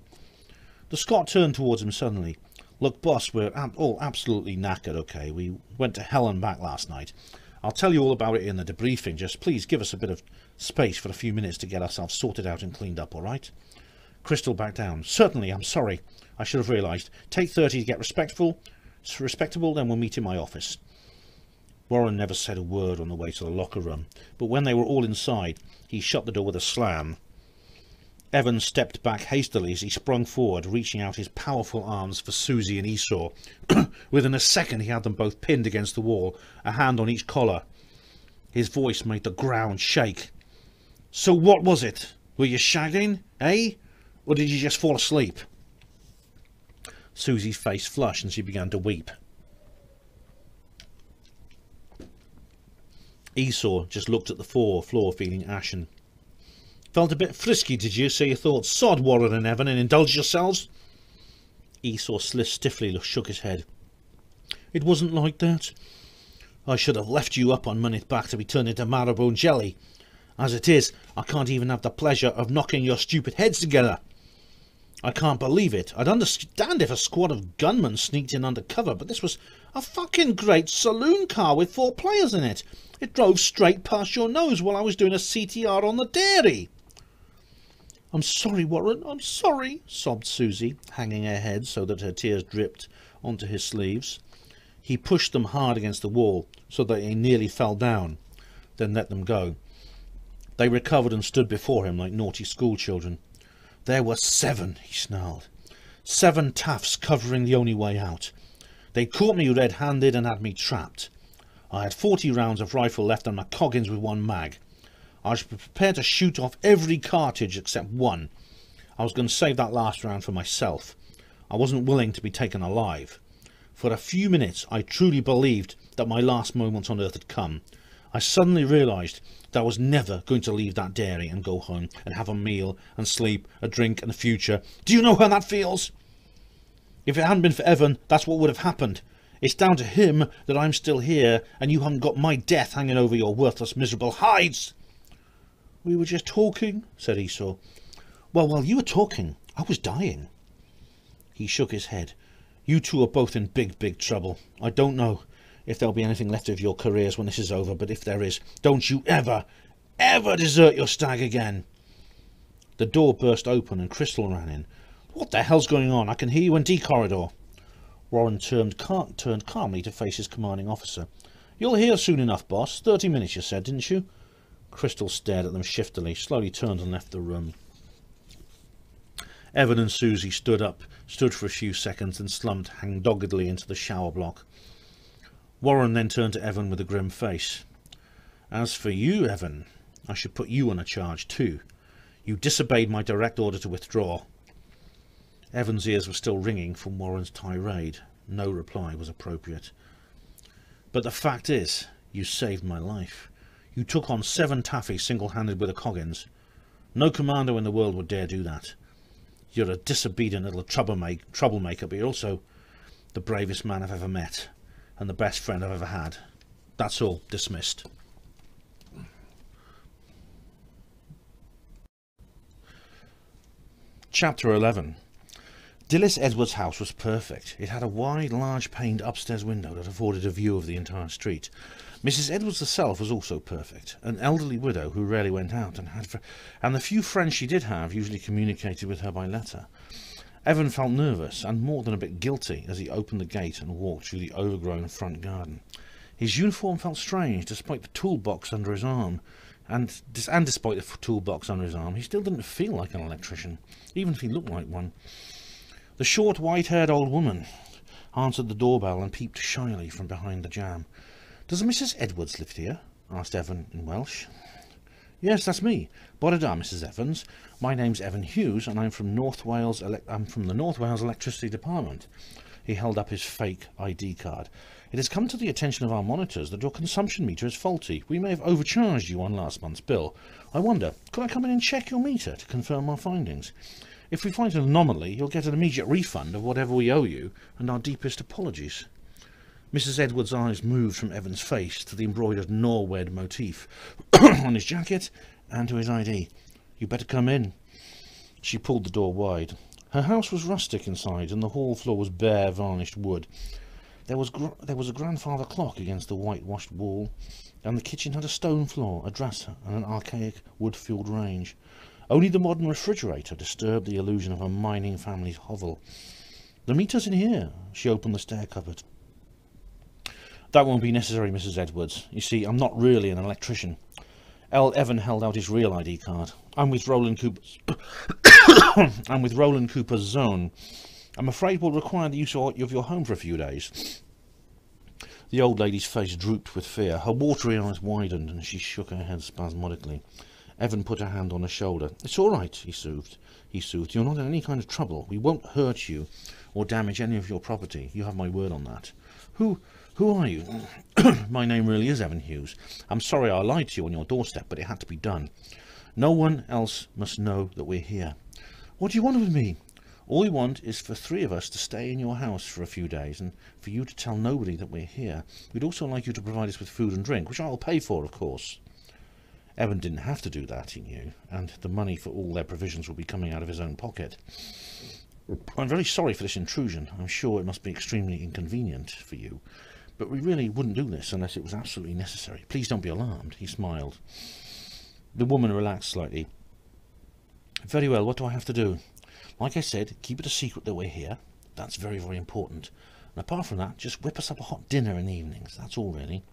The Scot turned towards him suddenly. "Look, boss, we're all absolutely knackered, okay? We went to hell and back last night. I'll tell you all about it in the debriefing. Just please give us a bit of space for a few minutes to get ourselves sorted out and cleaned up, all right?" Crystal backed down. "Certainly, I'm sorry. I should have realised. Take 30 to get respectable, then we'll meet in my office." Warren never said a word on the way to the locker room, but when they were all inside, he shut the door with a slam. Evan stepped back hastily as he sprung forward, reaching out his powerful arms for Susie and Esau. Within a second he had them both pinned against the wall, a hand on each collar. His voice made the ground shake. "So what was it? Were you shagging, eh? Or did you just fall asleep?" Susie's face flushed and she began to weep. Esau just looked at the floor feeling ashen. "Felt a bit frisky, did you? So you thought, sod Warren and Evan and indulge yourselves?" Esau stiffly shook his head. "It wasn't like that. I should have left you up on minute back to be turned into marrowbone jelly. As it is, I can't even have the pleasure of knocking your stupid heads together. I can't believe it. I'd understand if a squad of gunmen sneaked in undercover, but this was a fucking great saloon car with 4 players in it. It drove straight past your nose while I was doing a CTR on the dairy." "I'm sorry, Warren, I'm sorry," sobbed Susie, hanging her head so that her tears dripped onto his sleeves. He pushed them hard against the wall so that they nearly fell down, then let them go. They recovered and stood before him like naughty schoolchildren. "There were 7, he snarled. 7 taffs covering the only way out. They caught me red-handed and had me trapped. I had 40 rounds of rifle left on my coggins with 1 mag. I was prepared to shoot off every cartridge except 1. I was going to save that last round for myself. I wasn't willing to be taken alive. For a few minutes I truly believed that my last moments on earth had come. I suddenly realised that I was never going to leave that dairy and go home and have a meal and sleep, a drink and a future. Do you know how that feels? If it hadn't been for Evan, that's what would have happened. It's down to him that I'm still here and you haven't got my death hanging over your worthless, miserable hides." "We were just talking," said Esau. Well, while you were talking, I was dying." He shook his head. "You two are both in big, big trouble. I don't know if there'll be anything left of your careers when this is over, but if there is, don't you ever, ever desert your stag again." The door burst open and Crystal ran in. "What the hell's going on? I can hear you in D corridor." Warren turned calmly to face his commanding officer. "You'll hear soon enough, boss. 30 minutes, you said, didn't you?" Crystal stared at them shiftily, slowly turned and left the room. Evan and Susie stood for a few seconds and slumped hang-doggedly into the shower block. Warren then turned to Evan with a grim face. "As for you, Evan, I should put you on a charge too. You disobeyed my direct order to withdraw." Evan's ears were still ringing from Warren's tirade. No reply was appropriate. "But the fact is, you saved my life. You took on 7 Taffies single-handed with a Coggins. No commando in the world would dare do that. You're a disobedient little troublemaker, but you're also the bravest man I've ever met, and the best friend I've ever had. That's all. Dismissed." Chapter 11. Dilys Edwards' house was perfect. It had a wide, large-paned upstairs window that afforded a view of the entire street. Mrs. Edwards herself was also perfect, an elderly widow who rarely went out, and the few friends she did have usually communicated with her by letter. Evan felt nervous and more than a bit guilty as he opened the gate and walked through the overgrown front garden. His uniform felt strange, despite the toolbox under his arm, and despite the toolbox under his arm, he still didn't feel like an electrician, even if he looked like one. The short, white-haired old woman answered the doorbell and peeped shyly from behind the jamb. "Does Mrs. Edwards live here?" asked Evan in Welsh. "Yes, that's me. Bore da, Mrs. Evans. My name's Evan Hughes, and I'm from the North Wales Electricity Department." He held up his fake ID card. "It has come to the attention of our monitors that your consumption meter is faulty. We may have overcharged you on last month's bill. I wonder, could I come in and check your meter to confirm our findings? If we find an anomaly, you'll get an immediate refund of whatever we owe you, and our deepest apologies." Mrs. Edwards' eyes moved from Evan's face to the embroidered Norwed motif on his jacket and to his ID. "You better come in." She pulled the door wide. Her house was rustic inside, and the hall floor was bare, varnished wood. There was a grandfather clock against the whitewashed wall, and the kitchen had a stone floor, a dresser, and an archaic wood-fueled range. Only the modern refrigerator disturbed the illusion of a mining family's hovel. "The meter's in here." She opened the stair cupboard. "That won't be necessary, Mrs. Edwards. You see, I'm not really an electrician." Evan held out his real ID card. I'm with Roland Cooper's zone. I'm afraid we'll require the use of your home for a few days." The old lady's face drooped with fear. Her watery eyes widened, and she shook her head spasmodically. Evan put a hand on her shoulder. "It's all right," he soothed. "You're not in any kind of trouble. We won't hurt you or damage any of your property. You have my word on that." Who are you?" "My name really is Evan Hughes. I'm sorry I lied to you on your doorstep, but it had to be done. No one else must know that we're here." "What do you want with me?" "All we want is for 3 of us to stay in your house for a few days, and for you to tell nobody that we're here. We'd also like you to provide us with food and drink, which I'll pay for, of course." Evan didn't have to do that, he knew, and the money for all their provisions would be coming out of his own pocket. "I'm very sorry for this intrusion. I'm sure it must be extremely inconvenient for you, but we really wouldn't do this unless it was absolutely necessary. Please don't be alarmed." He smiled. The woman relaxed slightly. "Very well, what do I have to do?" "Like I said, keep it a secret that we're here. That's very, very important. And apart from that, just whip us up a hot dinner in the evenings. That's all, really."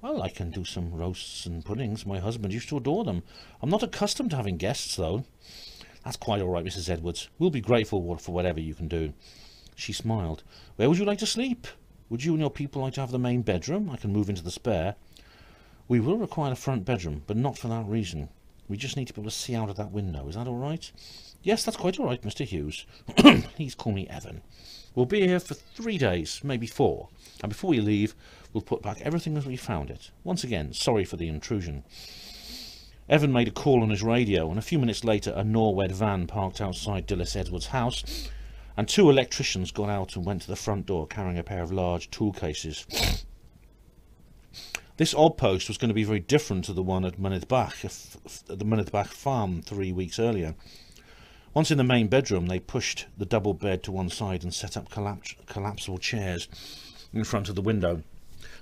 "Well, I can do some roasts and puddings. My husband used to adore them. I'm not accustomed to having guests, though." "That's quite all right, Mrs. Edwards. We'll be grateful for whatever you can do." She smiled. "Where would you like to sleep? Would you and your people like to have the main bedroom? I can move into the spare." "We will require a front bedroom, but not for that reason. We just need to be able to see out of that window. Is that all right?" "Yes, that's quite all right, Mr. Hughes." "Please call me Evan. We'll be here for 3 days, maybe 4. And before we leave, we'll put back everything as we found it. Once again, sorry for the intrusion." Evan made a call on his radio, and a few minutes later a Norwed van parked outside Dilys Edwards' house, and 2 electricians got out and went to the front door carrying a pair of large tool cases. This odd post was going to be very different to the one at the Mynydbach farm 3 weeks earlier. Once in the main bedroom, they pushed the double bed to one side and set up collapsible chairs in front of the window.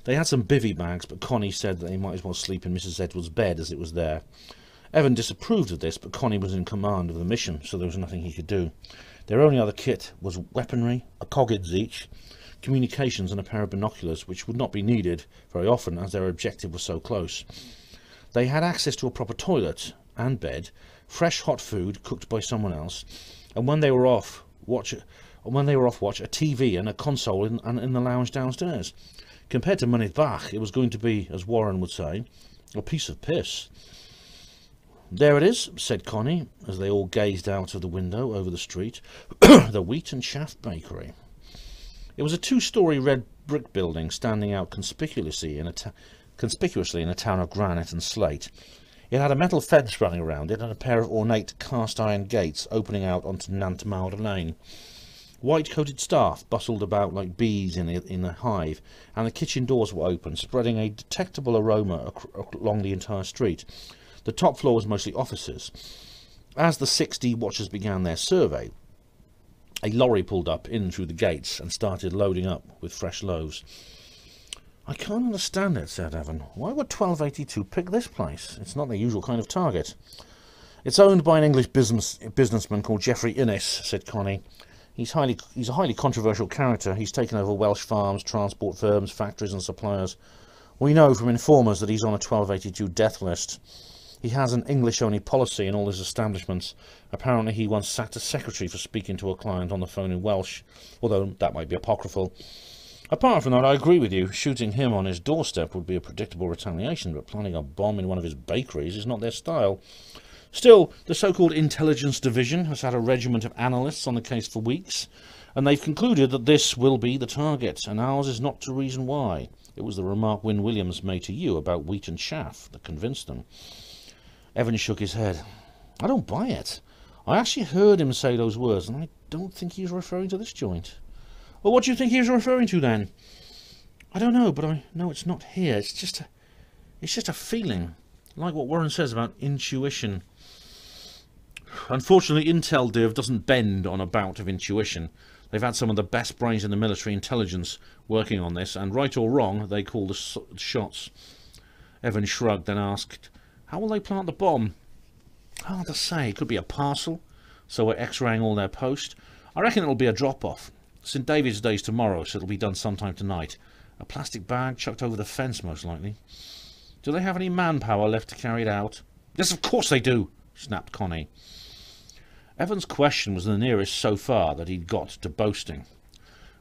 They had some bivvy bags, but Connie said that they might as well sleep in Mrs. Edwards' bed as it was there. Evan disapproved of this, but Connie was in command of the mission, so there was nothing he could do. Their only other kit was weaponry, a Coggins each, communications and a pair of binoculars, which would not be needed very often as their objective was so close. They had access to a proper toilet and bed, fresh hot food cooked by someone else, and when they were off watch, a TV and a console in the lounge downstairs. Compared to Mynydbach, it was going to be, as Warren would say, a piece of piss. There it is, said Connie, as they all gazed out of the window over the street. The Wheat and Chaff Bakery. It was a 2-story red brick building standing out conspicuously in a town of granite and slate. It had a metal fence running around it and a pair of ornate cast-iron gates opening out onto Nantmauer Lane. White-coated staff bustled about like bees in a hive, and the kitchen doors were open, spreading a detectable aroma along the entire street. The top floor was mostly offices. As the 60 watchers began their survey, a lorry pulled up in through the gates and started loading up with fresh loaves. I can't understand it, said Evan. Why would 1282 pick this place? It's not their usual kind of target. It's owned by an English businessman called Geoffrey Innes, said Connie. He's a highly controversial character. He's taken over Welsh farms, transport firms, factories and suppliers. We know from informers that he's on a 1282 death list. He has an English-only policy in all his establishments. Apparently he once sacked a secretary for speaking to a client on the phone in Welsh, although that might be apocryphal. Apart from that, I agree with you. Shooting him on his doorstep would be a predictable retaliation, but planting a bomb in one of his bakeries is not their style. Still, the so-called Intelligence Division has had a regiment of analysts on the case for weeks, and they've concluded that this will be the target, and ours is not to reason why. It was the remark Wynne Williams made to you about wheat and chaff that convinced them. Evan shook his head. I don't buy it. I actually heard him say those words, and I don't think he's referring to this joint. Well, what do you think he was referring to, then? I don't know, but I know it's not here. It's just a feeling, like what Warren says about intuition. Unfortunately, Intel Div doesn't bend on a bout of intuition. They've had some of the best brains in the military intelligence working on this, and right or wrong, they call the shots. Evan shrugged, then asked, how will they plant the bomb? Hard to say. It could be a parcel, so we're x-raying all their post. I reckon it'll be a drop-off. St. David's Day's tomorrow, so it'll be done sometime tonight. A plastic bag chucked over the fence, most likely. Do they have any manpower left to carry it out? Yes, of course they do, snapped Connie. Evan's question was the nearest so far that he'd got to boasting.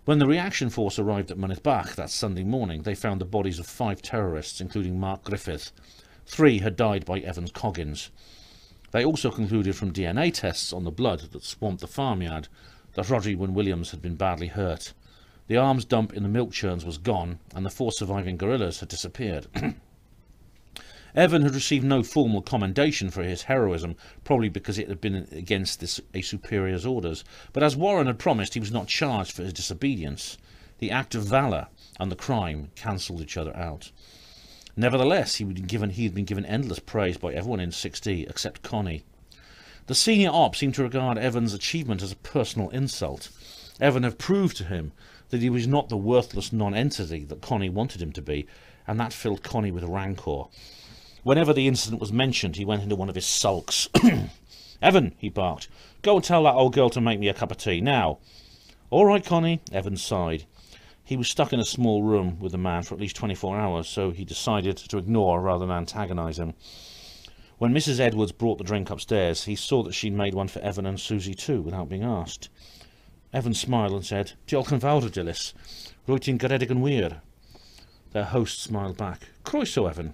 When the reaction force arrived at Mynydbach that Sunday morning, they found the bodies of 5 terrorists, including Mark Griffith. 3 had died by Evans Coggins. They also concluded from DNA tests on the blood that swamped the farmyard that Roderick Wynne Williams had been badly hurt. The arms dump in the milk churns was gone, and the 4 surviving guerrillas had disappeared. Evan had received no formal commendation for his heroism, probably because it had been against a superior's orders, but as Warren had promised, he was not charged for his disobedience. The act of valour and the crime cancelled each other out. Nevertheless, he had been given endless praise by everyone in 6D except Connie. The senior op seemed to regard Evan's achievement as a personal insult. Evan had proved to him that he was not the worthless non-entity that Connie wanted him to be, and that filled Connie with rancour. Whenever the incident was mentioned, he went into one of his sulks. Evan, he barked, go and tell that old girl to make me a cup of tea, now. All right, Connie, Evan sighed. He was stuck in a small room with the man for at least 24 hours, so he decided to ignore rather than antagonise him. When Mrs. Edwards brought the drink upstairs, he saw that she'd made one for Evan and Susie too, without being asked. Evan smiled and said, Diolch yn fawr, Dilys. Rwyt ti'n garedig yn wir. Their host smiled back. Croeso, Evan.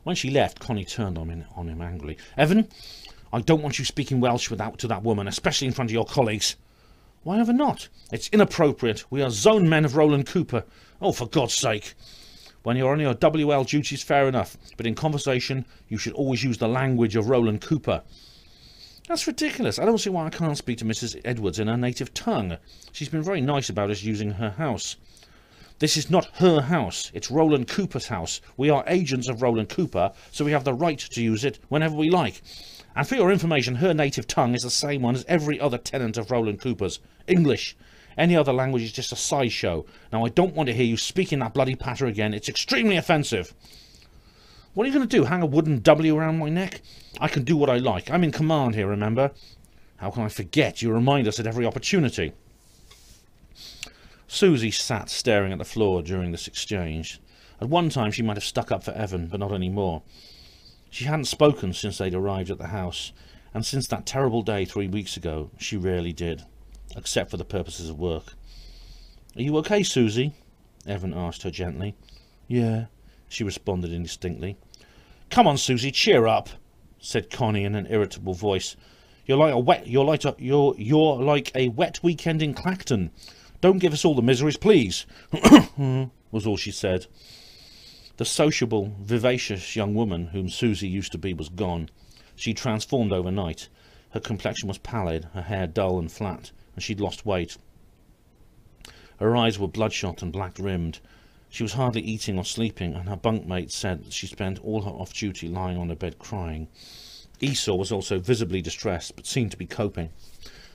When she left, Connie turned on him angrily. Evan, I don't want you speaking Welsh to that woman, especially in front of your colleagues. Why ever not? It's inappropriate. We are zone men of Roland Cooper. Oh, for God's sake. When you're on your WL duties, fair enough, but in conversation, you should always use the language of Roland Cooper. That's ridiculous. I don't see why I can't speak to Mrs. Edwards in her native tongue. She's been very nice about us using her house. This is not her house. It's Roland Cooper's house. We are agents of Roland Cooper, so we have the right to use it whenever we like. And for your information, her native tongue is the same one as every other tenant of Roland Cooper's. English. Any other language is just a sideshow. Now, I don't want to hear you speaking that bloody patter again. It's extremely offensive. What are you going to do, hang a wooden W around my neck? I can do what I like. I'm in command here, remember? How can I forget? You remind us at every opportunity. Susie sat staring at the floor during this exchange. At one time she might have stuck up for Evan, but not anymore. She hadn't spoken since they'd arrived at the house, and since that terrible day 3 weeks ago, she rarely did, except for the purposes of work. Are you okay, Susie? Evan asked her gently. Yeah, she responded indistinctly. Come on, Susie, cheer up. said Connie in an irritable voice. You're like a wet weekend in Clacton. Don't give us all the miseries, please, was all she said. The sociable, vivacious young woman whom Susie used to be was gone. She transformed overnight. Her complexion was pallid, her hair dull and flat, and she'd lost weight. Her eyes were bloodshot and black-rimmed. She was hardly eating or sleeping, and her bunkmate said that she spent all her off-duty lying on her bed crying. Esau was also visibly distressed, but seemed to be coping.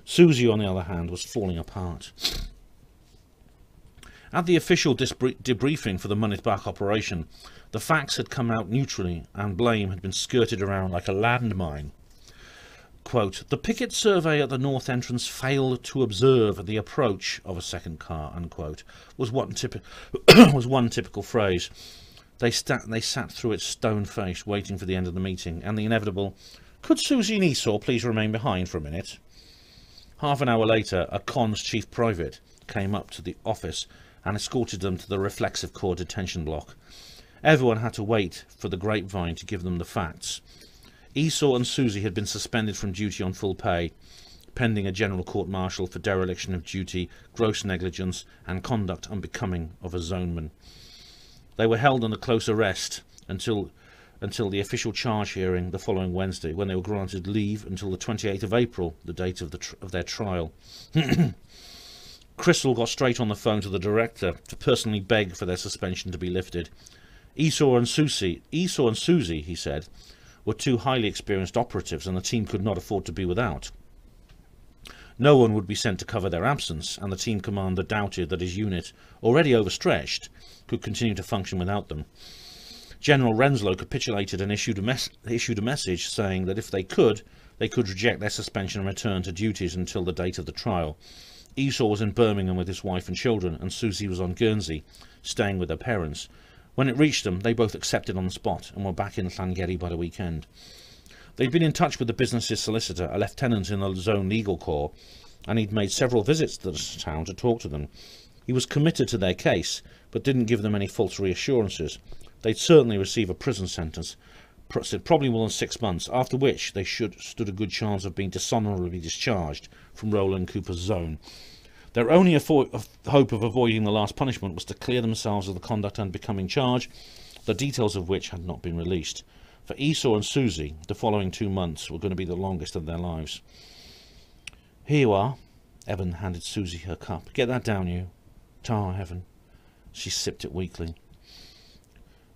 Susie, on the other hand, was falling apart. At the official debriefing for the money-back operation, the facts had come out neutrally, and blame had been skirted around like a landmine. Quote, the picket survey at the north entrance failed to observe the approach of a second car, unquote, was one typical phrase. They sat through it stone-faced, waiting for the end of the meeting, and the inevitable, could Susie and Esau please remain behind for a minute? Half an hour later, a cons chief private came up to the office and escorted them to the reflexive core detention block. Everyone had to wait for the grapevine to give them the facts. Esau and Susie had been suspended from duty on full pay, pending a general court-martial for dereliction of duty, gross negligence, and conduct unbecoming of a zoneman. They were held under close arrest until the official charge hearing the following Wednesday, when they were granted leave until the 28th of April, the date of their trial. Crystal got straight on the phone to the director to personally beg for their suspension to be lifted. Esau and Susie, he said, were two highly experienced operatives, and the team could not afford to be without. No one would be sent to cover their absence, and the team commander doubted that his unit, already overstretched, could continue to function without them. General Renslow capitulated and issued a message saying that if they could reject their suspension and return to duties until the date of the trial. Esau was in Birmingham with his wife and children, and Susie was on Guernsey, staying with her parents. When it reached them, they both accepted on the spot and were back in Sangeri by the weekend. They'd been in touch with the business's solicitor, a lieutenant in the Zone Legal Corps, and he'd made several visits to the town to talk to them. He was committed to their case, but didn't give them any false reassurances. They'd certainly receive a prison sentence, probably more than 6 months, after which they stood a good chance of being dishonourably discharged from Roland Cooper's zone. Their only hope of avoiding the last punishment was to clear themselves of the conduct unbecoming charge, the details of which had not been released. For Esau and Susie, the following 2 months were going to be the longest of their lives. Here you are. Evan handed Susie her cup. Get that down, you. Ta, Evan. She sipped it weakly.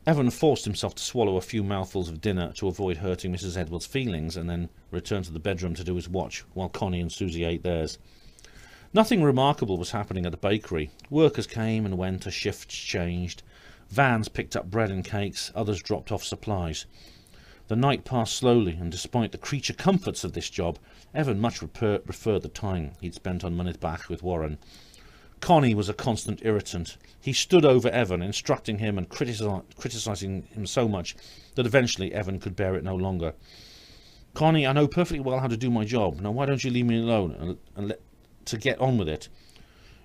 Evan forced himself to swallow a few mouthfuls of dinner to avoid hurting Mrs. Edwards' feelings, and then returned to the bedroom to do his watch, while Connie and Susie ate theirs. Nothing remarkable was happening at the bakery. Workers came and went as shifts changed. Vans picked up bread and cakes, others dropped off supplies. The night passed slowly, and despite the creature comforts of this job, Evan much preferred the time he'd spent on Moneyback with Warren. Connie was a constant irritant. He stood over Evan, instructing him and criticising him so much that eventually Evan could bear it no longer. Connie, I know perfectly well how to do my job. Now why don't you leave me alone and to get on with it?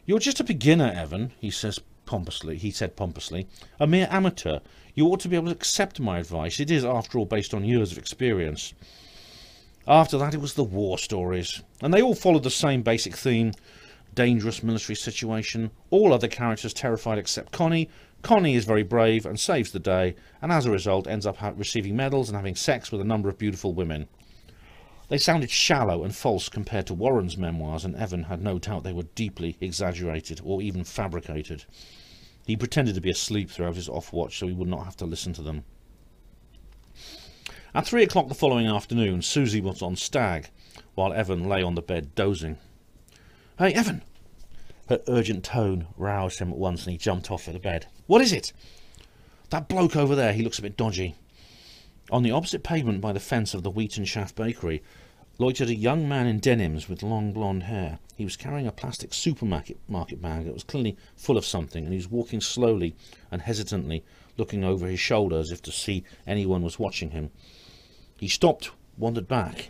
You're just a beginner, Evan, he said pompously. A mere amateur. You ought to be able to accept my advice. It is, after all, based on years of experience. After that, it was the war stories, and they all followed the same basic theme. Dangerous military situation. All other characters terrified except Connie. Connie is very brave and saves the day, and as a result ends up receiving medals and having sex with a number of beautiful women. They sounded shallow and false compared to Warren's memoirs, and Evan had no doubt they were deeply exaggerated or even fabricated. He pretended to be asleep throughout his off-watch so he would not have to listen to them. At 3 o'clock the following afternoon, Susie was on stag, while Evan lay on the bed dozing. Hey, Evan! Her urgent tone roused him at once, and he jumped off of the bed. What is it? That bloke over there, he looks a bit dodgy. On the opposite pavement by the fence of the Wheaton Shaft Bakery loitered a young man in denims with long blonde hair. He was carrying a plastic supermarket bag that was clearly full of something, and he was walking slowly and hesitantly, looking over his shoulder as if to see anyone was watching him. He stopped, wandered back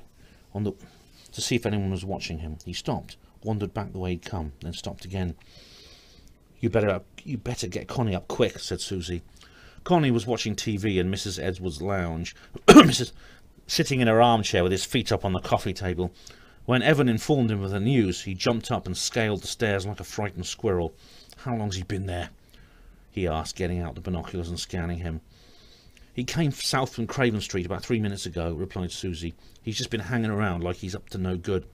to see if anyone was watching him. He stopped, wandered back the way he'd come, then stopped again. You better get Connie up quick, said Susie. Connie was watching TV in Mrs. Edwards' lounge. sitting in her armchair with his feet up on the coffee table. When Evan informed him of the news, he jumped up and scaled the stairs like a frightened squirrel. "How long's he been there?" he asked, getting out the binoculars and scanning him. "He came south from Craven Street about 3 minutes ago," replied Susie. "He's just been hanging around like he's up to no good.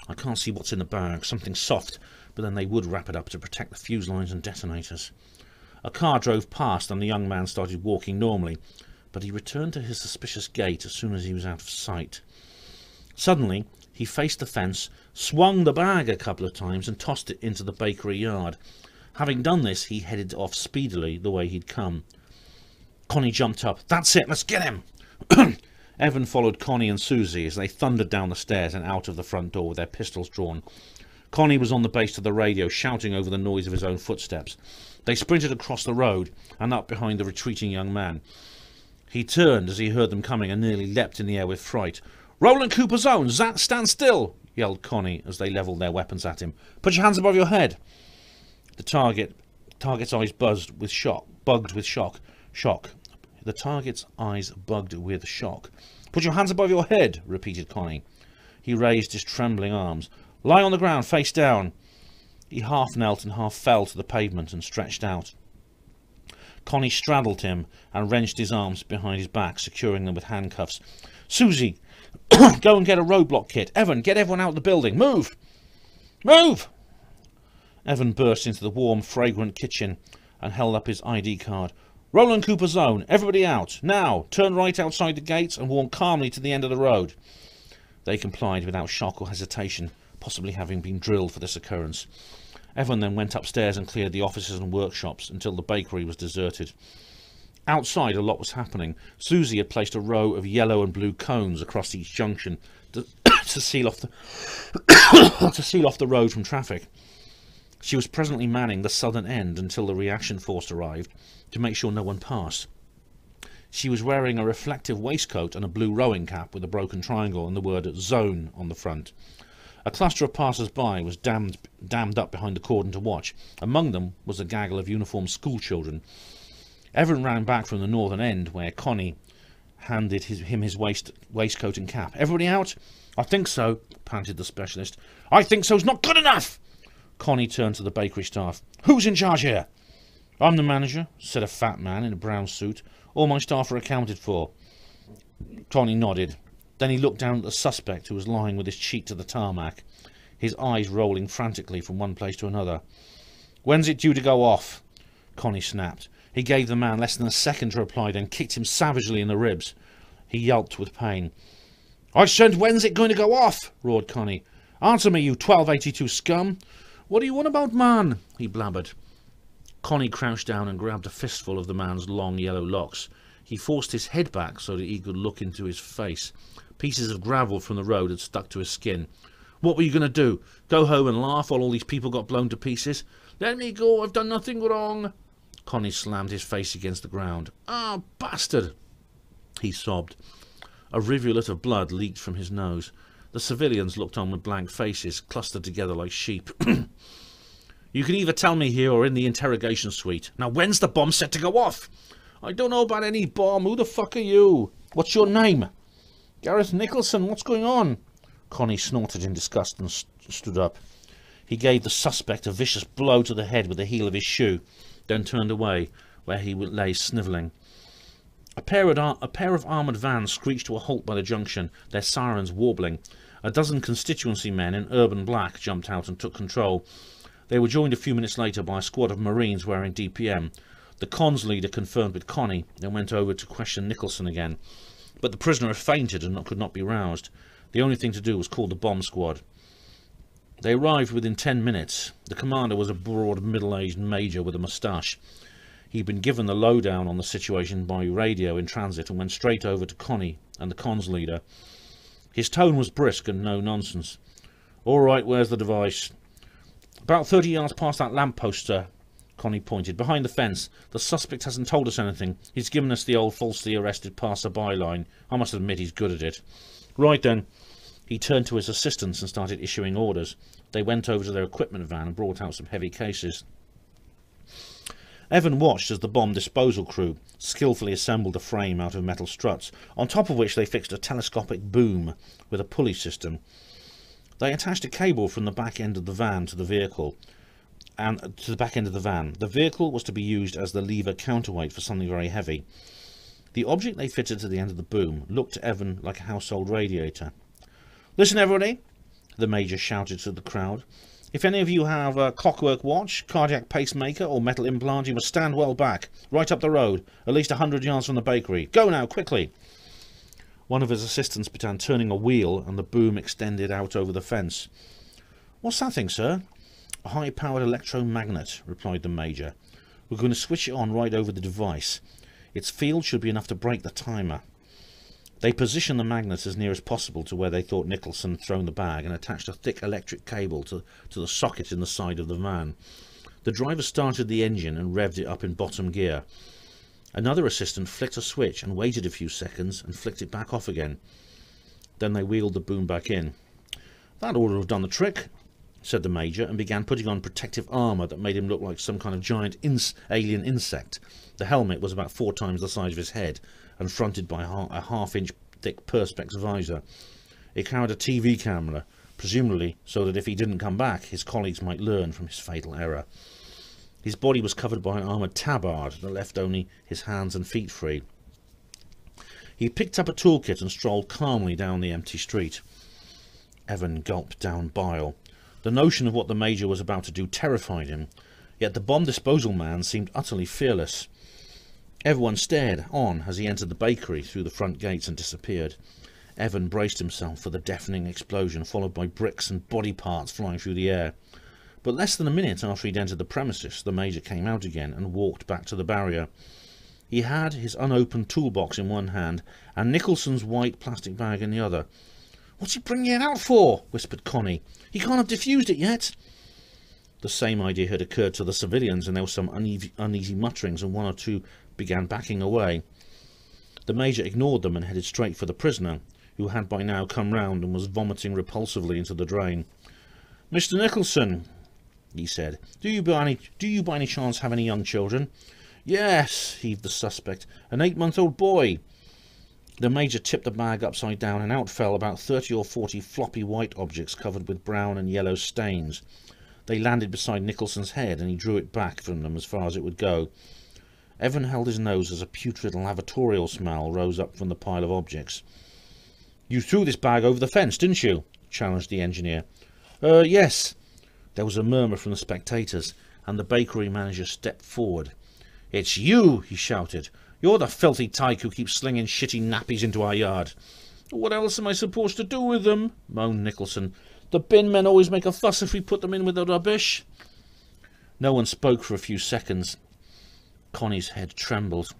I can't see what's in the bag. Something soft, but then they would wrap it up to protect the fuse lines and detonators." A car drove past and the young man started walking normally, but he returned to his suspicious gait as soon as he was out of sight. Suddenly, he faced the fence, swung the bag a couple of times and tossed it into the bakery yard. Having done this, he headed off speedily the way he'd come. Connie jumped up. "That's it, let's get him!" Evan followed Connie and Susie as they thundered down the stairs and out of the front door with their pistols drawn. Connie was on the base of the radio, shouting over the noise of his own footsteps. They sprinted across the road and up behind the retreating young man. He turned as he heard them coming and nearly leapt in the air with fright. "Roland Cooper's own! Stand still!" yelled Connie as they levelled their weapons at him. "Put your hands above your head!" The target's eyes bugged with shock. The target's eyes bugged with shock. "Put your hands above your head," repeated Connie. He raised his trembling arms. "Lie on the ground, face down." He half knelt and half fell to the pavement and stretched out. Connie straddled him and wrenched his arms behind his back, securing them with handcuffs. "Susie, go and get a roadblock kit. Evan, get everyone out of the building. Move! Move!" Evan burst into the warm, fragrant kitchen and held up his ID card. "Roland Cooper's own. Everybody out. Now, turn right outside the gates and walk calmly to the end of the road." They complied without shock or hesitation, possibly having been drilled for this occurrence. Evan then went upstairs and cleared the offices and workshops until the bakery was deserted. Outside, a lot was happening. Susie had placed a row of yellow and blue cones across each junction to seal off the road from traffic. She was presently manning the southern end until the reaction force arrived to make sure no one passed. She was wearing a reflective waistcoat and a blue rowing cap with a broken triangle and the word "Zone" on the front. A cluster of passers-by was dammed up behind the cordon to watch. Among them was a gaggle of uniformed schoolchildren. Evan ran back from the northern end, where Connie handed him his waistcoat and cap. "Everybody out?" "I think so," panted the specialist. "I think so's not good enough!" Connie turned to the bakery staff. "Who's in charge here?" "I'm the manager," said a fat man in a brown suit. "All my staff are accounted for." Connie nodded. Then he looked down at the suspect, who was lying with his cheek to the tarmac, his eyes rolling frantically from one place to another. "When's it due to go off?" Connie snapped. He gave the man less than a second to reply, then kicked him savagely in the ribs. He yelped with pain. "I said, when's it going to go off?" roared Connie. "Answer me, you 1282 scum!" "What do you want about, man?" he blabbered. Connie crouched down and grabbed a fistful of the man's long yellow locks. He forced his head back so that he could look into his face. Pieces of gravel from the road had stuck to his skin. "What were you going to do? Go home and laugh while all these people got blown to pieces?" "Let me go, I've done nothing wrong." Connie slammed his face against the ground. "Ah, bastard!" he sobbed. A rivulet of blood leaked from his nose. The civilians looked on with blank faces, clustered together like sheep. "You can either tell me here or in the interrogation suite. Now, when's the bomb set to go off?" "I don't know about any bomb. Who the fuck are you?" "What's your name?" "Gareth Nicholson. What's going on?" Connie snorted in disgust and stood up. He gave the suspect a vicious blow to the head with the heel of his shoe, then turned away, where he lay snivelling. A pair of armoured vans screeched to a halt by the junction, their sirens warbling. A dozen constituency men in urban black jumped out and took control. They were joined a few minutes later by a squad of Marines wearing DPM. The cons leader confirmed with Connie, then went over to question Nicholson again. But the prisoner had fainted and could not be roused. The only thing to do was call the bomb squad. They arrived within 10 minutes. The commander was a broad, middle-aged major with a moustache. He'd been given the lowdown on the situation by radio in transit and went straight over to Connie and the cons leader. His tone was brisk and no nonsense. "All right, where's the device?" "About 30 yards past that lamppost, sir." Connie pointed. "Behind the fence. The suspect hasn't told us anything. He's given us the old falsely arrested passer-by line. I must admit he's good at it." "Right then." He turned to his assistants and started issuing orders. They went over to their equipment van and brought out some heavy cases. Evan watched as the bomb disposal crew skillfully assembled a frame out of metal struts, on top of which they fixed a telescopic boom with a pulley system. They attached a cable from the back end of the van to the vehicle, and to the back end of the van. The vehicle was to be used as the lever counterweight for something very heavy. The object they fitted to the end of the boom looked to Evan like a household radiator. "Listen, everybody," the Major shouted to the crowd. "If any of you have a clockwork watch, cardiac pacemaker or metal implant, you must stand well back, right up the road, at least 100 yards from the bakery. Go now, quickly." One of his assistants began turning a wheel, and the boom extended out over the fence. "What's that thing, sir?" "A high-powered electromagnet," replied the Major. "We're going to switch it on right over the device. Its field should be enough to break the timer." They positioned the magnet as near as possible to where they thought Nicholson had thrown the bag, and attached a thick electric cable to the socket in the side of the van. The driver started the engine and revved it up in bottom gear. Another assistant flicked a switch and waited a few seconds and flicked it back off again. Then they wheeled the boom back in. "That ought to have done the trick," said the Major, and began putting on protective armour that made him look like some kind of giant alien insect. The helmet was about 4 times the size of his head, and fronted by a half-inch thick perspex visor. It carried a TV camera, presumably so that if he didn't come back, his colleagues might learn from his fatal error. His body was covered by an armoured tabard that left only his hands and feet free. He picked up a toolkit and strolled calmly down the empty street. Evan gulped down bile. The notion of what the Major was about to do terrified him, yet the bomb disposal man seemed utterly fearless. Everyone stared on as he entered the bakery through the front gates and disappeared. Evan braced himself for the deafening explosion, followed by bricks and body parts flying through the air. But less than a minute after he'd entered the premises, the Major came out again and walked back to the barrier. He had his unopened toolbox in one hand and Nicholson's white plastic bag in the other. "What's he bringing it out for?" whispered Connie. "He can't have defused it yet." The same idea had occurred to the civilians, and there were some uneasy mutterings, and 1 or 2 began backing away. The Major ignored them and headed straight for the prisoner, who had by now come round and was vomiting repulsively into the drain. "Mr. Nicholson," he said, do you by any chance have any young children?" "Yes," heaved the suspect, "an 8-month-old boy." The Major tipped the bag upside down, and out fell about 30 or 40 floppy white objects covered with brown and yellow stains. They landed beside Nicholson's head, and he drew it back from them as far as it would go. Evan held his nose as a putrid lavatorial smell rose up from the pile of objects. "You threw this bag over the fence, didn't you?" challenged the engineer. Yes." There was a murmur from the spectators, and the bakery manager stepped forward. "It's you!" he shouted. "You're the filthy tyke who keeps slinging shitty nappies into our yard." "What else am I supposed to do with them?" moaned Nicholson. "The bin men always make a fuss if we put them in with the rubbish." No one spoke for a few seconds. Connie's head trembled.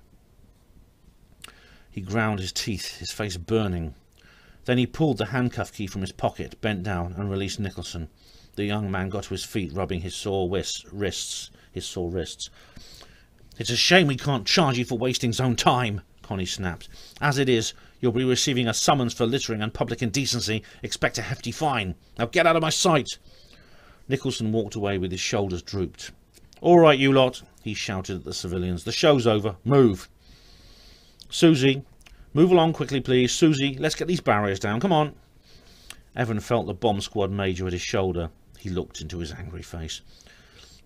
He ground his teeth, his face burning. Then he pulled the handcuff key from his pocket, bent down, and released Nicholson. The young man got to his feet, rubbing his sore wrists. "It's a shame we can't charge you for wasting his own time," Connie snapped. "As it is, you'll be receiving a summons for littering and public indecency. Expect a hefty fine. Now get out of my sight." Nicholson walked away with his shoulders drooped. "All right, you lot," he shouted at the civilians. "The show's over. Move. Susie, move along quickly, please. Susie, let's get these barriers down. Come on." Evan felt the bomb squad major at his shoulder. He looked into his angry face.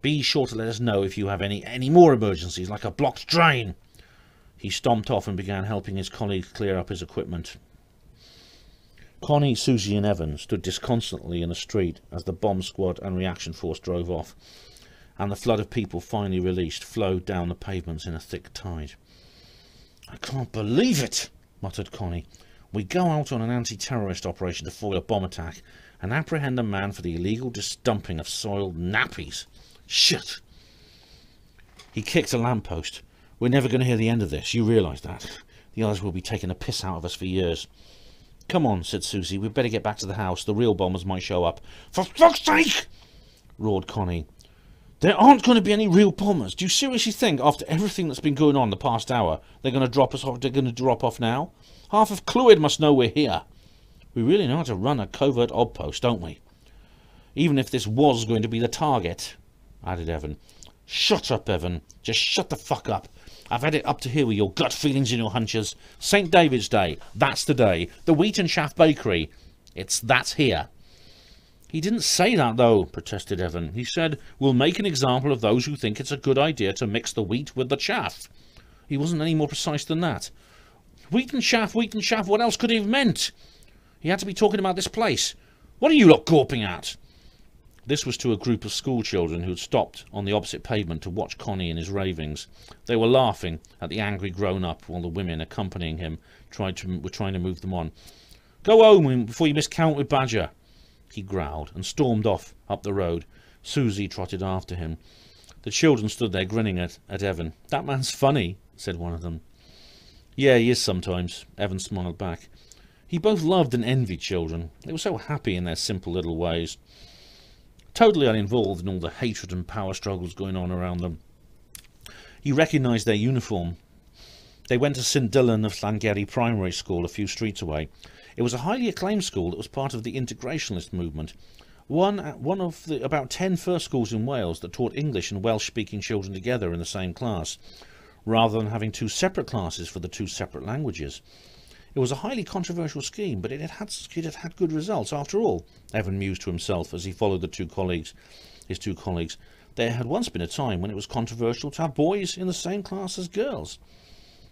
"Be sure to let us know if you have any more emergencies, like a blocked drain." He stomped off and began helping his colleagues clear up his equipment. Connie, Susie and Evan stood disconsolately in the street as the bomb squad and reaction force drove off, and the flood of people finally released flowed down the pavements in a thick tide. "I can't believe it," muttered Connie. "We go out on an anti-terrorist operation to foil a bomb attack and apprehend a man for the illegal dumping of soiled nappies. Shit!" He kicked a lamppost. "We're never going to hear the end of this. You realise that? The others will be taking a piss out of us for years." "Come on," said Susie. "We'd better get back to the house. The real bombers might show up." "For fuck's sake!" roared Connie. "There aren't going to be any real bombers. Do you seriously think, after everything that's been going on the past hour, they're going to drop us off? They're going to drop off now? Half of Clwyd must know we're here. We really know how to run a covert odd-post, don't we? Even if this was going to be the target," added Evan. Shut up, Evan. Just shut the fuck up. I've had it up to here with your gut feelings and your hunches. St. David's Day. That's the day. The Wheat and Chaff Bakery. That's here. He didn't say that, though, protested Evan. He said, we'll make an example of those who think it's a good idea to mix the wheat with the chaff. He wasn't any more precise than that. Wheat and chaff, what else could he have meant? He had to be talking about this place. What are you lot gawping at? This was to a group of school children who had stopped on the opposite pavement to watch Connie and his ravings. They were laughing at the angry grown-up while the women accompanying him were trying to move them on. Go home before you miscount with Badger, he growled, and stormed off up the road. Susie trotted after him. The children stood there grinning at Evan. That man's funny, said one of them. Yeah, he is sometimes, Evan smiled back. He both loved and envied children. They were so happy in their simple little ways. Totally uninvolved in all the hatred and power struggles going on around them. He recognised their uniform. They went to St. Dylan of Sangeri Primary School a few streets away. It was a highly acclaimed school that was part of the integrationist movement. One of the about 10 first schools in Wales that taught English and Welsh-speaking children together in the same class, rather than having 2 separate classes for the 2 separate languages. It was a highly controversial scheme, but it had had good results after all, Evan mused to himself as he followed his two colleagues. There had once been a time when it was controversial to have boys in the same class as girls.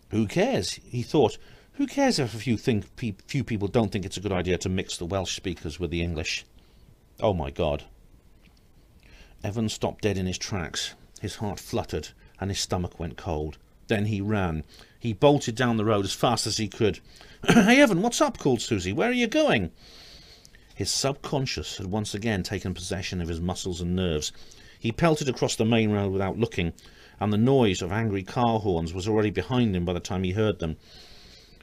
Who cares, he thought. Who cares if a few people don't think it's a good idea to mix the Welsh speakers with the English? Oh my God. Evan stopped dead in his tracks. His heart fluttered and his stomach went cold. Then he ran. He bolted down the road as fast as he could. Hey, Evan, what's up? Called Susie. Where are you going? His subconscious had once again taken possession of his muscles and nerves. He pelted across the main road without looking, and the noise of angry car horns was already behind him by the time he heard them.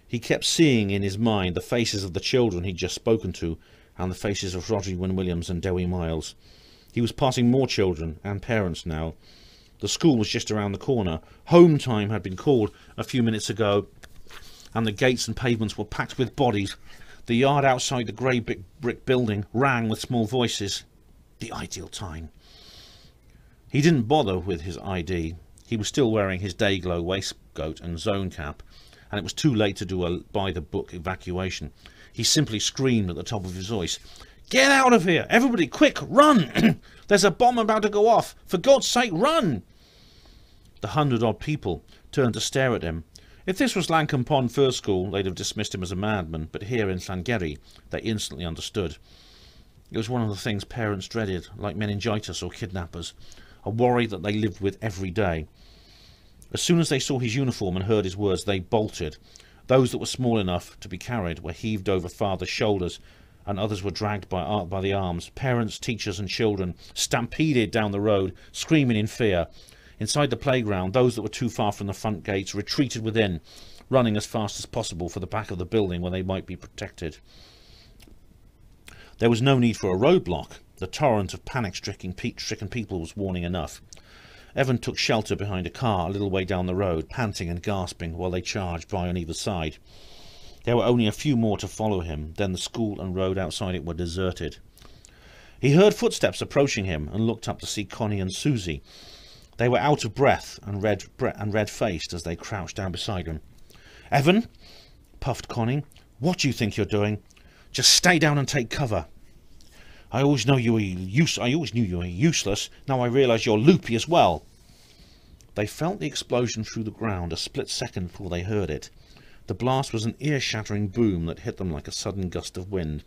He kept seeing in his mind the faces of the children he'd just spoken to, and the faces of Rodrigo Williams and Dewi Miles. He was passing more children and parents now. The school was just around the corner. Home time had been called a few minutes ago, and the gates and pavements were packed with bodies. The yard outside the grey brick building rang with small voices. The ideal time. He didn't bother with his ID. He was still wearing his day-glow waistcoat and zone cap, and it was too late to do a by-the-book evacuation. He simply screamed at the top of his voice, "Get out of here! Everybody, quick, run! There's a bomb about to go off! For God's sake, run!" The 100-odd people turned to stare at him. If this was Langham Pond First School, they'd have dismissed him as a madman, but here in Sangeri, they instantly understood. It was one of the things parents dreaded, like meningitis or kidnappers, a worry that they lived with every day. As soon as they saw his uniform and heard his words, they bolted. Those that were small enough to be carried were heaved over father's shoulders, and others were dragged by the arms. Parents, teachers and children stampeded down the road, screaming in fear. Inside the playground, those that were too far from the front gates retreated within, running as fast as possible for the back of the building where they might be protected. There was no need for a roadblock. The torrent of panic-stricken people was warning enough. Evan took shelter behind a car a little way down the road, panting and gasping while they charged by on either side. There were only a few more to follow him, then the school and road outside it were deserted. He heard footsteps approaching him and looked up to see Connie and Susie. They were out of breath and red-faced as they crouched down beside him. "Evan," puffed Connie, "what do you think you're doing? Just stay down and take cover." I always knew you were useless. Now I realise you're loopy as well." They felt the explosion through the ground a split second before they heard it. The blast was an ear-shattering boom that hit them like a sudden gust of wind.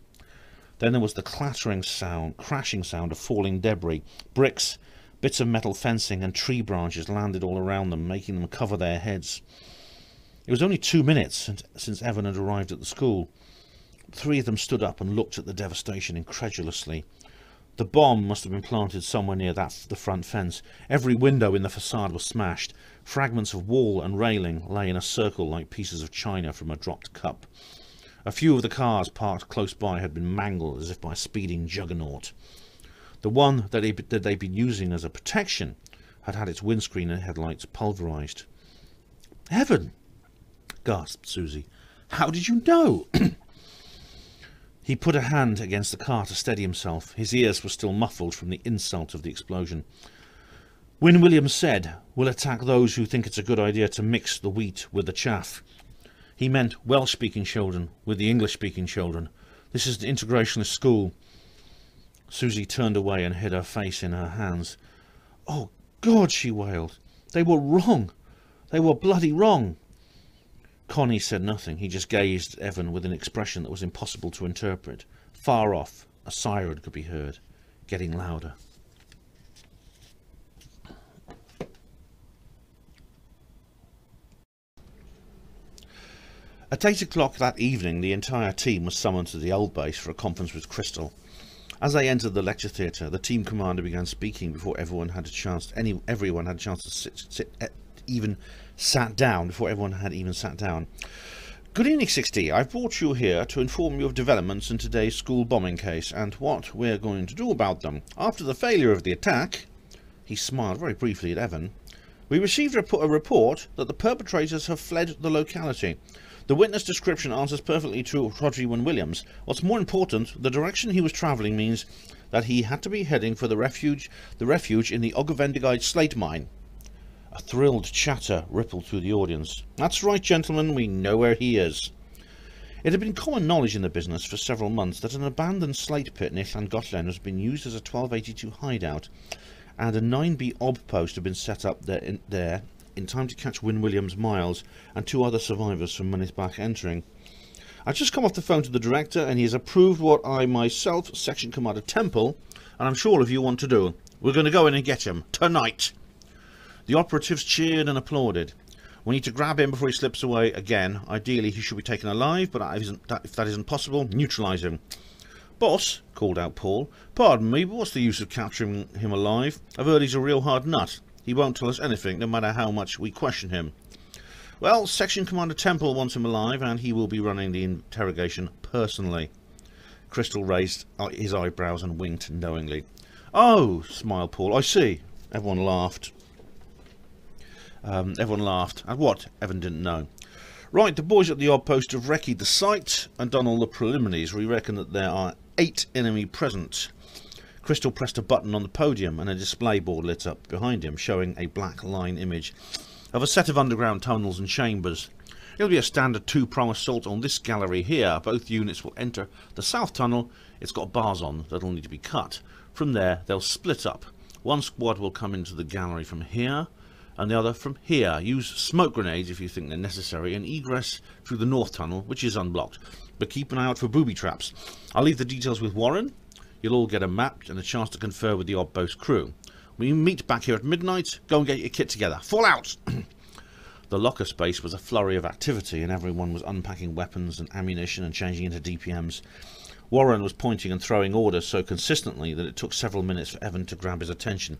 Then there was the crashing sound of falling debris. Bricks, bits of metal fencing and tree branches landed all around them, making them cover their heads. It was only 2 minutes since Evan had arrived at the school. 3 of them stood up and looked at the devastation incredulously. The bomb must have been planted somewhere near the front fence. Every window in the facade was smashed. Fragments of wall and railing lay in a circle like pieces of china from a dropped cup. A few of the cars parked close by had been mangled as if by a speeding juggernaut. The one that they'd been using as a protection had had its windscreen and headlights pulverised. "Evan!" gasped Susie. "How did you know?" He put a hand against the car to steady himself. His ears were still muffled from the insult of the explosion. Win Williams said, "We'll attack those who think it's a good idea to mix the wheat with the chaff." He meant Welsh-speaking children with the English-speaking children. This is the integrationist school. Susie turned away and hid her face in her hands. "Oh, God," she wailed. "They were wrong. They were bloody wrong." Connie said nothing. He just gazed at Evan with an expression that was impossible to interpret. Far off, a siren could be heard, getting louder. At 8 o'clock that evening, the entire team was summoned to the old base for a conference with Crystal. As they entered the lecture theatre, the team commander began speaking before everyone had a chance to even sat down. "Good evening, 60. I've brought you here to inform you of developments in today's school bombing case and what we're going to do about them. After the failure of the attack," he smiled very briefly at Evan, "we received a report that the perpetrators have fled the locality. The witness description answers perfectly to Rodri Williams. What's more important, the direction he was travelling means that he had to be heading for the refuge in the Ogvendigide slate mine." A thrilled chatter rippled through the audience. "That's right, gentlemen, we know where he is." It had been common knowledge in the business for several months that an abandoned slate pit near Llangollen was being used as a 1282 hideout, and a 9B ob post had been set up there in time to catch Win Williams, Miles, and 2 other survivors from Mynithbach entering. "I've just come off the phone to the director, and he has approved what I myself, Section Commander Temple, and I'm sure all of you want to do. We're going to go in and get him tonight." The operatives cheered and applauded. "We need to grab him before he slips away again. Ideally, he should be taken alive, but if that isn't possible, neutralise him." "Boss," called out Paul, "pardon me, but what's the use of capturing him alive? I've heard he's a real hard nut. He won't tell us anything, no matter how much we question him." "Well, Section Commander Temple wants him alive, and he will be running the interrogation personally." Crystal raised his eyebrows and winked knowingly. "Oh," smiled Paul, "I see." Everyone laughed. At what? Evan didn't know. "Right, the boys at the odd post have recce'd the site and done all the preliminaries. We reckon that there are 8 enemy present." Crystal pressed a button on the podium and a display board lit up behind him, showing a black line image of a set of underground tunnels and chambers. "It'll be a standard 2-prong assault on this gallery here. Both units will enter the south tunnel. It's got bars on that'll need to be cut. From there, they'll split up. One squad will come into the gallery from here, and the other from here. Use smoke grenades if you think they're necessary, and egress through the north tunnel, which is unblocked. But keep an eye out for booby traps. I'll leave the details with Warren. You'll all get a map and a chance to confer with the odd post crew. When you meet back here at midnight, go and get your kit together. Fall out!" The locker space was a flurry of activity, and everyone was unpacking weapons and ammunition and changing into DPMs. Warren was pointing and throwing orders so consistently that it took several minutes for Evan to grab his attention.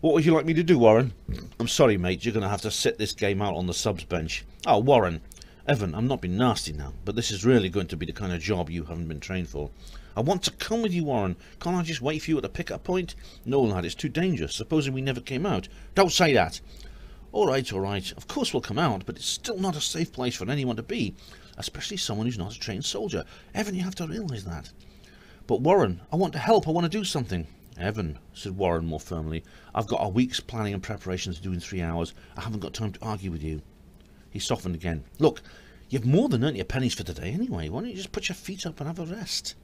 "What would you like me to do, Warren?" "I'm sorry, mate, you're going to have to sit this game out on the subs bench." "Oh, Warren." "Evan, I'm not being nasty now, but this is really going to be the kind of job you haven't been trained for." "I want to come with you, Warren. Can't I just wait for you at the pick-up point?" "No, lad, it's too dangerous. Supposing we never came out." "Don't say that." All right. Of course we'll come out, but it's still not a safe place for anyone to be, especially someone who's not a trained soldier. Evan, you have to realise that." "But Warren, I want to help. I want to do something." "Evan," said Warren more firmly, "I've got a week's planning and preparation to do in 3 hours. I haven't got time to argue with you." He softened again. "Look, you've more than earned your pennies for today anyway. Why don't you just put your feet up and have a rest?"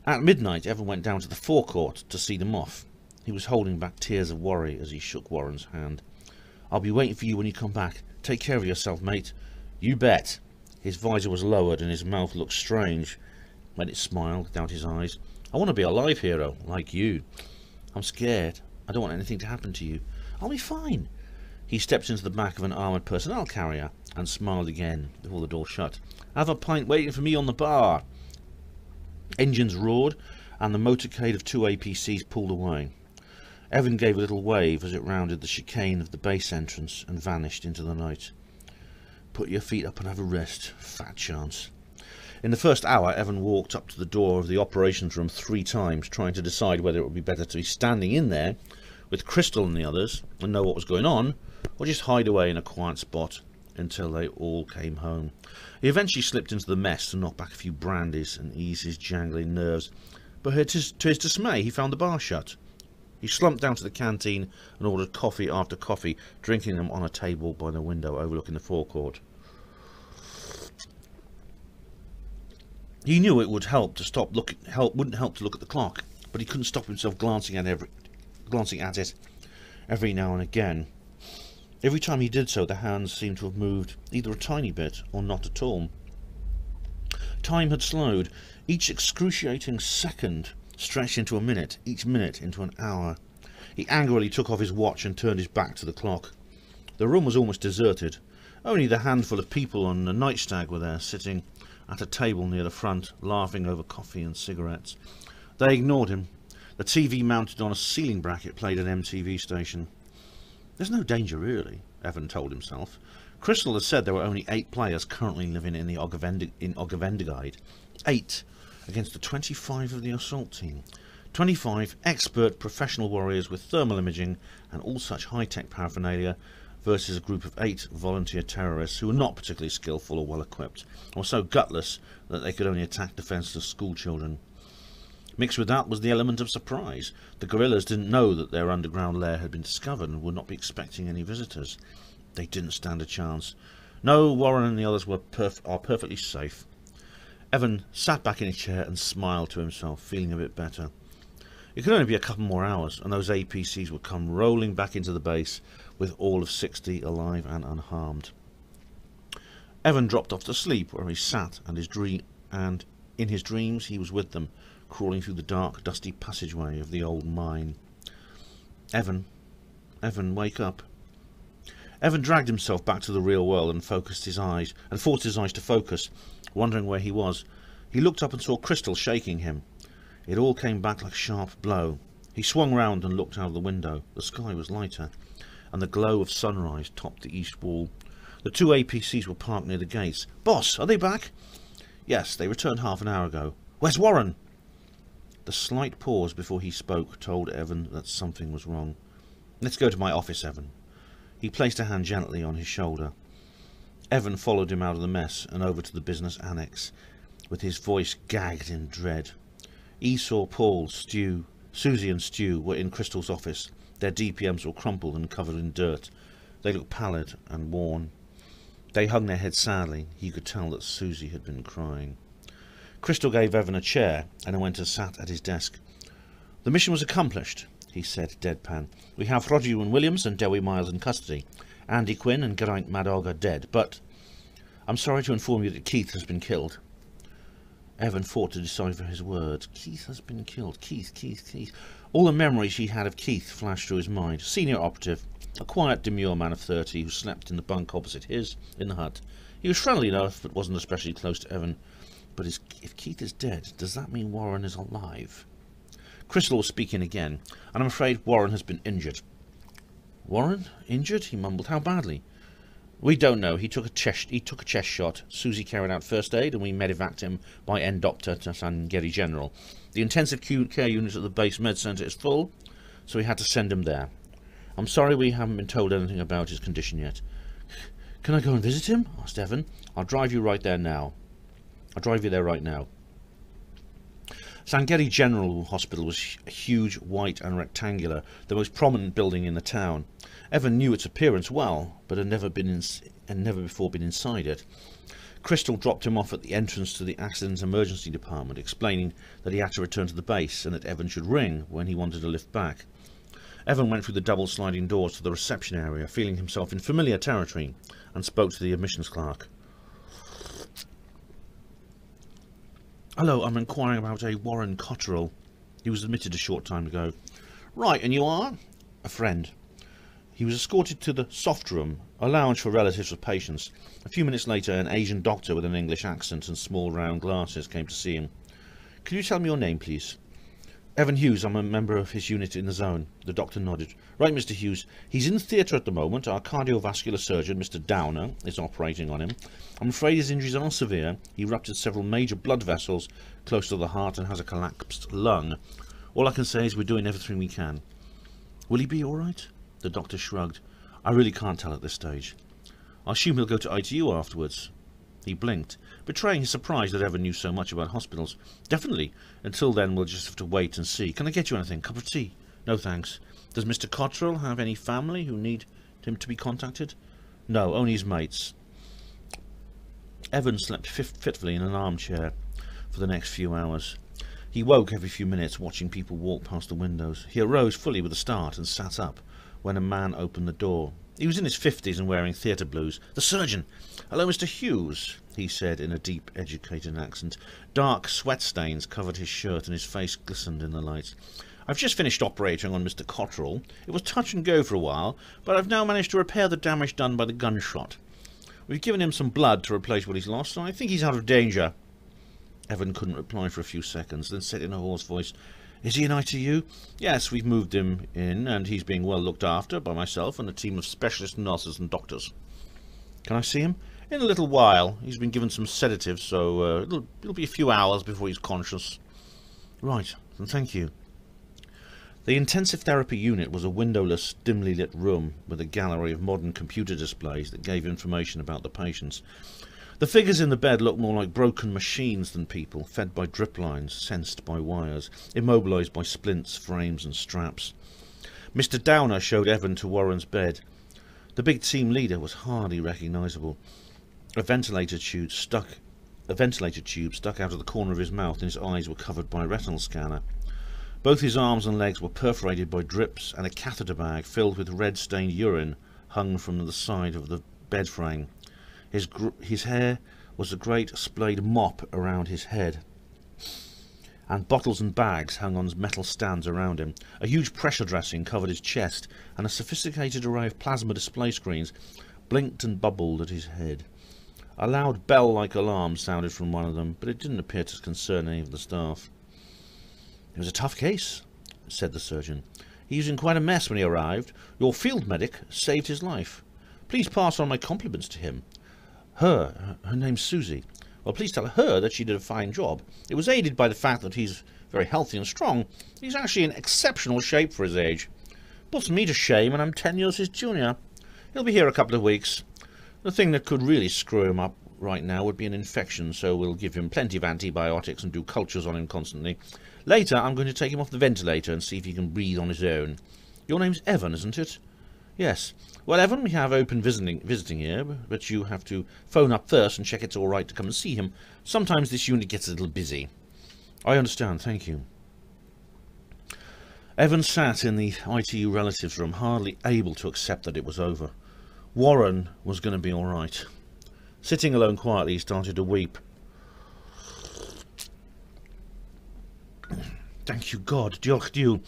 At midnight, Evan went down to the forecourt to see them off. He was holding back tears of worry as he shook Warren's hand. "I'll be waiting for you when you come back. Take care of yourself, mate." "You bet." His visor was lowered and his mouth looked strange. When it smiled down his eyes. "I want to be a live hero, like you." "I'm scared. I don't want anything to happen to you." "I'll be fine." He stepped into the back of an armoured personnel carrier and smiled again before the door shut. "Have a pint waiting for me on the bar." Engines roared and the motorcade of 2 APCs pulled away. Evan gave a little wave as it rounded the chicane of the base entrance and vanished into the night. "Put your feet up and have a rest. Fat chance." In the first hour, Evan walked up to the door of the operations room 3 times, trying to decide whether it would be better to be standing in there with Crystal and the others and know what was going on, or just hide away in a quiet spot until they all came home. He eventually slipped into the mess to knock back a few brandies and ease his jangling nerves, but to his dismay he found the bar shut. He slumped down to the canteen and ordered coffee after coffee, drinking them on a table by the window overlooking the forecourt. He knew it would help to wouldn't help to look at the clock, but he couldn't stop himself glancing at it every now and again. Every time he did so, the hands seemed to have moved either a tiny bit or not at all. Time had slowed. Each excruciating second stretched into a minute, each minute into an hour. He angrily took off his watch and turned his back to the clock. The room was almost deserted. Only the handful of people on the nightstag were there, sitting at a table near the front, laughing over coffee and cigarettes. They ignored him. The TV mounted on a ceiling bracket played an MTV station. There's no danger, really, Evan told himself. Crystal had said there were only 8 players currently living in Ogvendigide. 8 against the 25 of the assault team. 25 expert professional warriors with thermal imaging and all such high-tech paraphernalia versus a group of 8 volunteer terrorists who were not particularly skillful or well-equipped, and were so gutless that they could only attack defenceless schoolchildren. Mixed with that was the element of surprise. The guerrillas didn't know that their underground lair had been discovered and would not be expecting any visitors. They didn't stand a chance. No, Warren and the others are perfectly safe. Evan sat back in his chair and smiled to himself, feeling a bit better. It could only be a couple more hours, and those APCs would come rolling back into the base with all of 60 alive and unharmed. Evan dropped off to sleep, where he sat, and in his dreams he was with them, crawling through the dark, dusty passageway of the old mine. Evan, wake up. Evan dragged himself back to the real world and forced his eyes to focus, wondering where he was. He looked up and saw Crystal shaking him. It all came back like a sharp blow. He swung round and looked out of the window. The sky was lighter, and the glow of sunrise topped the east wall. The 2 APCs were parked near the gates. "Boss, are they back?" "Yes, they returned half an hour ago." "Where's Warren?" The slight pause before he spoke told Evan that something was wrong. "Let's go to my office, Evan." He placed a hand gently on his shoulder. Evan followed him out of the mess and over to the business annex, with his voice gagged in dread. Esau, Paul, Susie and Stu were in Crystal's office. Their DPMs were crumpled and covered in dirt. They looked pallid and worn. They hung their heads sadly. He could tell that Susie had been crying. Crystal gave Evan a chair and went and sat at his desk. "The mission was accomplished," he said, deadpan. "We have Roger and Williams and Dewi Miles in custody. Andy Quinn and Geraint Madog are dead, but I'm sorry to inform you that Keith has been killed." Evan fought to decipher his words. Keith has been killed. Keith. All the memories he had of Keith flashed through his mind. Senior operative, a quiet, demure man of 30 who slept in the bunk opposite his in the hut. He was friendly enough, but wasn't especially close to Evan. But if Keith is dead, does that mean Warren is alive? Crystal was speaking again, and I'm afraid Warren has been injured. "Warren? Injured?" he mumbled. "How badly?" "We don't know. He took a chest shot. Susie carried out first aid, and we medevaced him by end doctor to Sangeri General. The intensive care unit at the base med centre is full, so we had to send him there. I'm sorry we haven't been told anything about his condition yet." "Can I go and visit him?" asked Evan. I'll drive you there right now." Sangeri General Hospital was huge, white and rectangular, the most prominent building in the town. Evan knew its appearance well, but had never before been inside it. Crystal dropped him off at the entrance to the Accident Emergency Department, explaining that he had to return to the base and that Evan should ring when he wanted to lift back. Evan went through the double sliding doors to the reception area, feeling himself in familiar territory, and spoke to the admissions clerk. "Hello, I'm inquiring about a Warren Cotterill. He was admitted a short time ago." "Right, and you are?" "A friend." He was escorted to the soft room, a lounge for relatives of patients. A few minutes later, an Asian doctor with an English accent and small round glasses came to see him. "Can you tell me your name, please?" "Evan Hughes. I'm a member of his unit in the zone." The doctor nodded. "Right, Mr. Hughes. He's in theatre at the moment. Our cardiovascular surgeon, Mr. Downer, is operating on him. I'm afraid his injuries are severe. He ruptured several major blood vessels close to the heart and has a collapsed lung. All I can say is we're doing everything we can." "Will he be all right?" The doctor shrugged. "I really can't tell at this stage. I assume he'll go to ITU afterwards." He blinked, betraying his surprise that Evan knew so much about hospitals. "Definitely. Until then, we'll just have to wait and see. Can I get you anything? Cup of tea?" No thanks. Does Mr. Cottrell have any family who need him to be contacted? No, only his mates. Evan slept fitfully in an armchair for the next few hours. He woke every few minutes, watching people walk past the windows. He arose fully with a start and sat up when a man opened the door. He was in his 50s and wearing theatre blues. "The surgeon! Hello, Mr. Hughes," he said in a deep, educated accent. Dark sweat stains covered his shirt and his face glistened in the light. "I've just finished operating on Mr. Cottrell. It was touch and go for a while, but I've now managed to repair the damage done by the gunshot. We've given him some blood to replace what he's lost, and I think he's out of danger." Evan couldn't reply for a few seconds, then said in a hoarse voice, "Is he in ITU?" "Yes, we've moved him in, and he's being well looked after by myself and a team of specialist nurses and doctors." "Can I see him?" "In a little while. He's been given some sedatives, so it'll be a few hours before he's conscious." "Right, then thank you." The intensive therapy unit was a windowless, dimly lit room with a gallery of modern computer displays that gave information about the patients. The figures in the bed looked more like broken machines than people, fed by drip lines, sensed by wires, immobilized by splints, frames and straps. Mr. Downer showed Evan to Warren's bed. The big team leader was hardly recognizable. A ventilator tube stuck out of the corner of his mouth, and his eyes were covered by a retinal scanner. Both his arms and legs were perforated by drips, and a catheter bag filled with red-stained urine hung from the side of the bed frame. His hair was a great splayed mop around his head, and bottles and bags hung on metal stands around him. A huge pressure dressing covered his chest, and a sophisticated array of plasma display screens blinked and bubbled at his head. A loud bell-like alarm sounded from one of them, but it didn't appear to concern any of the staff. "It was a tough case," said the surgeon. "He was in quite a mess when he arrived. Your field medic saved his life. Please pass on my compliments to him. Her name's Susie. Well, please tell her that she did a fine job. It was aided by the fact that he's very healthy and strong. He's actually in exceptional shape for his age. Puts me to shame, and I'm 10 years his junior. He'll be here a couple of weeks. The thing that could really screw him up right now would be an infection, so we'll give him plenty of antibiotics and do cultures on him constantly. Later, I'm going to take him off the ventilator and see if he can breathe on his own. Your name's Evan, isn't it?" "Yes. Well, Evan, we have open visiting here, but you have to phone up first and check it's all right to come and see him. Sometimes this unit gets a little busy." "I understand, thank you." Evan sat in the ITU relatives room, hardly able to accept that it was over. Warren was going to be all right. Sitting alone quietly, he started to weep. Thank you, God. Diolch Diw.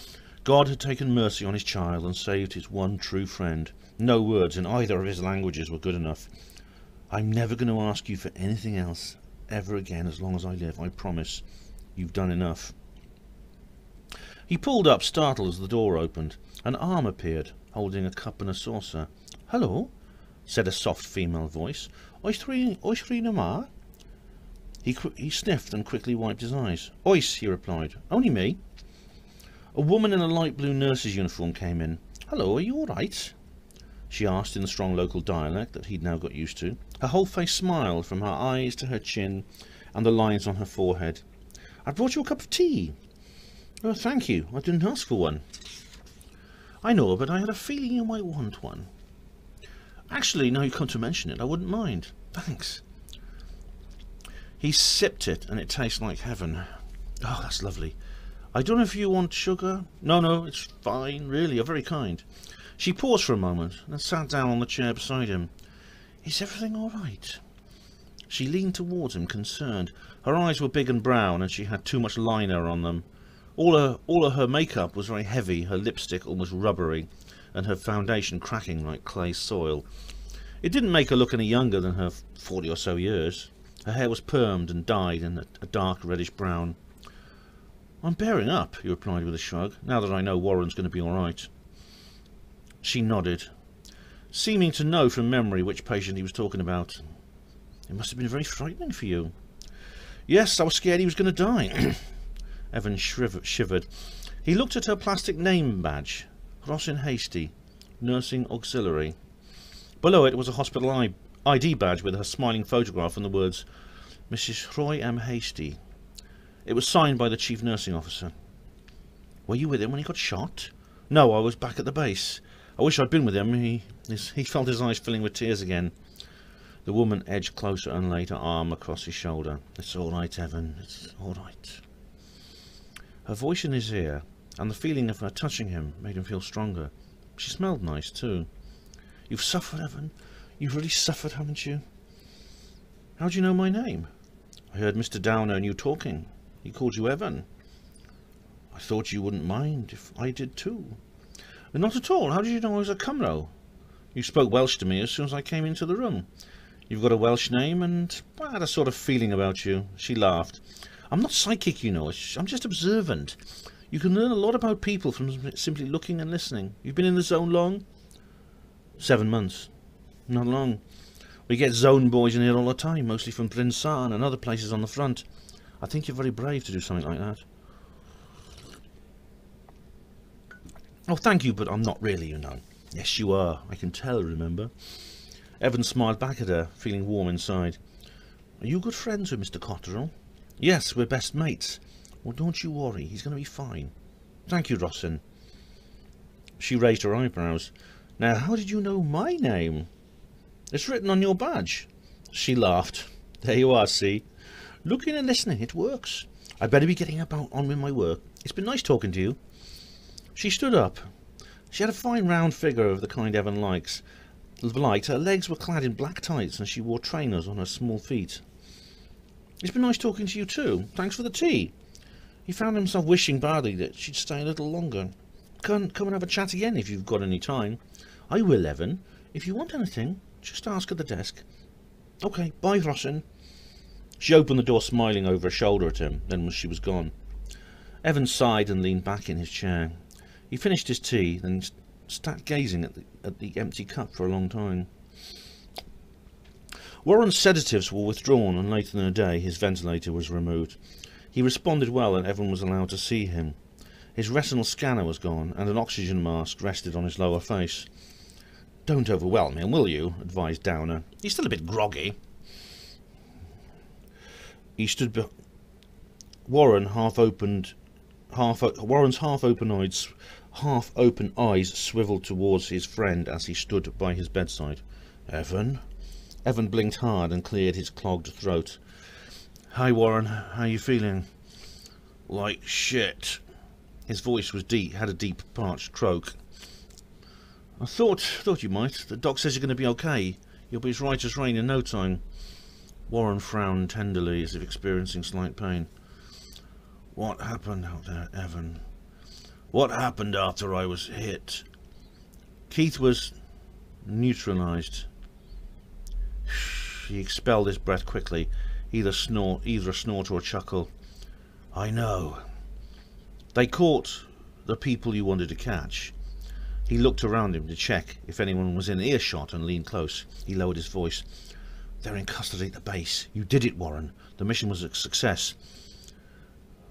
God had taken mercy on his child and saved his one true friend. No words in either of his languages were good enough. "I'm never going to ask you for anything else ever again as long as I live. I promise. You've done enough." He pulled up, startled, as the door opened. An arm appeared, holding a cup and a saucer. "Hello," said a soft female voice. Oes rhywun yma?" He sniffed and quickly wiped his eyes. "Oes," he replied. "Only me." A woman in a light blue nurse's uniform came in. "Hello, are you all right?" she asked in the strong local dialect that he'd now got used to. Her whole face smiled, from her eyes to her chin and the lines on her forehead. "I brought you a cup of tea." "Oh, thank you. I didn't ask for one." "I know, but I had a feeling you might want one." "Actually, now you come to mention it, I wouldn't mind. Thanks." He sipped it, and it tastes like heaven. "Oh, that's lovely. I don't know if you want sugar." No, it's fine, really. You're very kind." She paused for a moment, and sat down on the chair beside him. "Is everything all right?" She leaned towards him, concerned. Her eyes were big and brown, and she had too much liner on them. All of her makeup was very heavy, her lipstick almost rubbery, and her foundation cracking like clay soil. It didn't make her look any younger than her 40 or so years. Her hair was permed and dyed in a dark reddish brown. "I'm bearing up," he replied with a shrug, "now that I know Warren's going to be all right." She nodded, seeming to know from memory which patient he was talking about. "It must have been very frightening for you." "Yes, I was scared he was going to die." Evan shivered. He looked at her plastic name badge. Rosin Hasty, Nursing Auxiliary. Below it was a hospital ID badge with her smiling photograph and the words, "Mrs. Roy M. Hasty." It was signed by the chief nursing officer. "Were you with him when he got shot?" No, I was back at the base. I wish I'd been with him. He felt his eyes filling with tears again. The woman edged closer and laid her arm across his shoulder. It's all right, Evan. It's all right. Her voice in his ear, and the feeling of her touching him, made him feel stronger. She smelled nice, too. You've suffered, Evan. You've really suffered, haven't you? How do you know my name? I heard Mr. Downer and you talking. He called you Evan. I thought you wouldn't mind if I did too. Not at all. How did you know I was a Cymro? You spoke Welsh to me as soon as I came into the room. You've got a Welsh name, and I had a sort of feeling about you. She laughed. I'm not psychic, you know. I'm just observant. You can learn a lot about people from simply looking and listening. You've been in the zone long? 7 months. Not long. We get zone boys in here all the time, mostly from Bryn Sarn and other places on the front. I think you're very brave to do something like that. Oh, thank you, but I'm not really, you know. Yes, you are. I can tell, remember? Evan smiled back at her, feeling warm inside. Are you good friends with Mr. Cotterill? Yes, we're best mates. Well, don't you worry. He's going to be fine. Thank you, Rossin. She raised her eyebrows. Now, how did you know my name? It's written on your badge. She laughed. There you are, see? Looking and listening, it works. I'd better be getting on with my work. It's been nice talking to you. She stood up. She had a fine round figure of the kind Evan liked. Her legs were clad in black tights and she wore trainers on her small feet. It's been nice talking to you too. Thanks for the tea. He found himself wishing badly that she'd stay a little longer. Come and have a chat again if you've got any time. I will, Evan. If you want anything, just ask at the desk. Okay, bye, Rossin. She opened the door, smiling over her shoulder at him. Then she was gone. Evan sighed and leaned back in his chair. He finished his tea, then sat gazing at the empty cup for a long time. Warren's sedatives were withdrawn, and later in the day his ventilator was removed. He responded well, and Evan was allowed to see him. His retinal scanner was gone, and an oxygen mask rested on his lower face. Don't overwhelm him, will you? Advised Downer. He's still a bit groggy. He stood Warren's half-open eyes swiveled towards his friend as he stood by his bedside. Evan? Evan blinked hard and cleared his clogged throat. Hi, Warren. How you feeling? Like shit. His voice was deep, had a deep, parched croak. I thought you might. The doc says you're going to be okay. You'll be as right as rain in no time. Warren frowned tenderly, as if experiencing slight pain. What happened out there, Evan? What happened after I was hit? Keith was neutralized. He expelled his breath quickly, either a snort or a chuckle. I know. They caught the people you wanted to catch. He looked around him to check if anyone was in earshot and leaned close. He lowered his voice. They're in custody at the base. You did it, Warren. The mission was a success.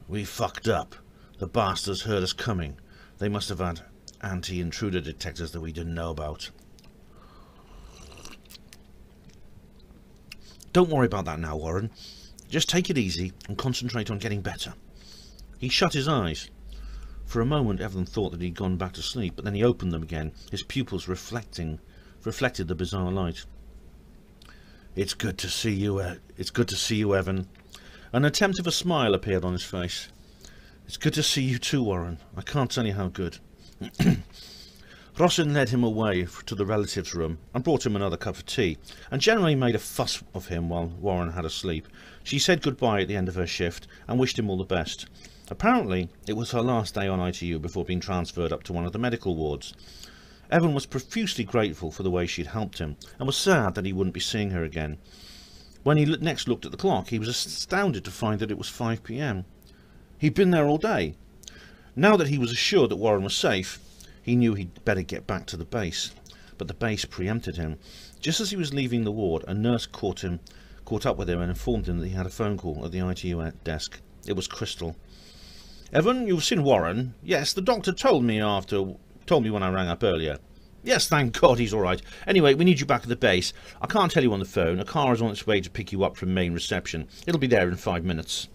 We fucked up. The bastards heard us coming. They must have had anti-intruder detectors that we didn't know about. Don't worry about that now, Warren. Just take it easy and concentrate on getting better. He shut his eyes. For a moment Evan thought that he'd gone back to sleep, but then he opened them again, his pupils reflected the bizarre light. It's good to see you, Evan. An attempt of a smile appeared on his face. It's good to see you too, Warren. I can't tell you how good. Rossin led him away to the relative's room and brought him another cup of tea, and generally made a fuss of him while Warren had a sleep. She said goodbye at the end of her shift and wished him all the best. Apparently, it was her last day on ITU before being transferred up to one of the medical wards. Evan was profusely grateful for the way she'd helped him, and was sad that he wouldn't be seeing her again. When he next looked at the clock, he was astounded to find that it was 5 p.m. He'd been there all day. Now that he was assured that Warren was safe, he knew he'd better get back to the base. But the base preempted him. Just as he was leaving the ward, a nurse caught up with him and informed him that he had a phone call at the ITU desk. It was Crystal. Evan, you've seen Warren? Yes, the doctor told me when I rang up earlier. Yes, thank God he's all right. Anyway, we need you back at the base. I can't tell you on the phone. A car is on its way to pick you up from main reception. It'll be there in 5 minutes.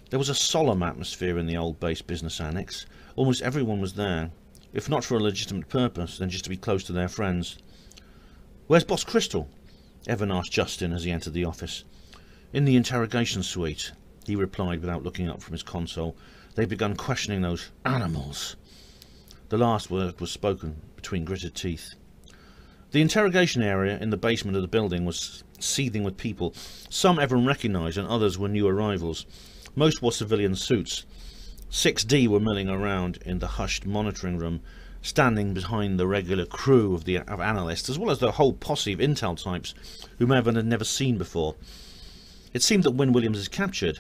There was a solemn atmosphere in the old base business annex. Almost everyone was there. if not for a legitimate purpose, then just to be close to their friends. "Where's Boss Crystal?" Evan asked Justin as he entered the office. "In the interrogation suite," he replied without looking up from his console. "They've begun questioning those animals." The last word was spoken between gritted teeth. The interrogation area in the basement of the building was seething with people. Some Evan recognised and others were new arrivals. Most wore civilian suits. 6D were milling around in the hushed monitoring room, standing behind the regular crew of analysts, as well as the whole posse of intel types whom Evan had never seen before. It seemed that when Williams' capture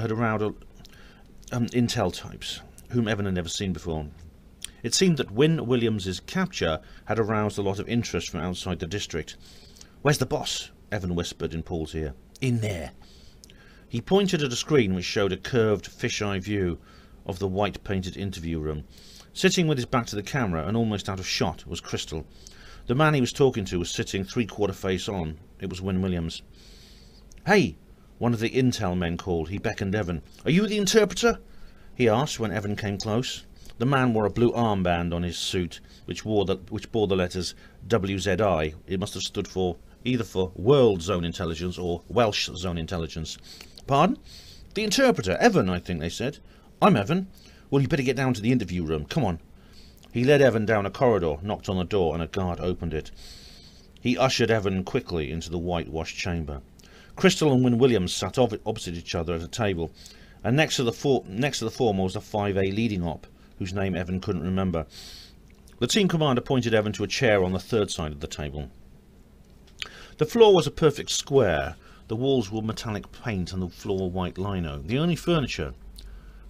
had aroused intel types whom Evan had never seen before. It seemed that Wynne Williams' capture had aroused a lot of interest from outside the district. "Where's the boss?" Evan whispered in Paul's ear. "In there." He pointed at a screen which showed a curved fisheye view of the white-painted interview room. Sitting with his back to the camera and almost out of shot was Crystal. The man he was talking to was sitting three-quarter face on. It was Wynne Williams. "Hey!" one of the intel men called. He beckoned Evan. "Are you the interpreter?" he asked when Evan came close. The man wore a blue armband on his suit, which bore the letters WZI. It must have stood for either for World Zone Intelligence or Welsh Zone Intelligence. "Pardon?" "The interpreter. Evan, I think they said." "I'm Evan." "Well, you better get down to the interview room. Come on." He led Evan down a corridor, knocked on the door, and a guard opened it. He ushered Evan quickly into the whitewashed chamber. Crystal and Wynne Williams sat opposite each other at a table, and next to the former was a 5A leading op, whose name Evan couldn't remember. The team commander pointed Evan to a chair on the third side of the table. The floor was a perfect square. The walls were metallic paint and the floor white lino. The only furniture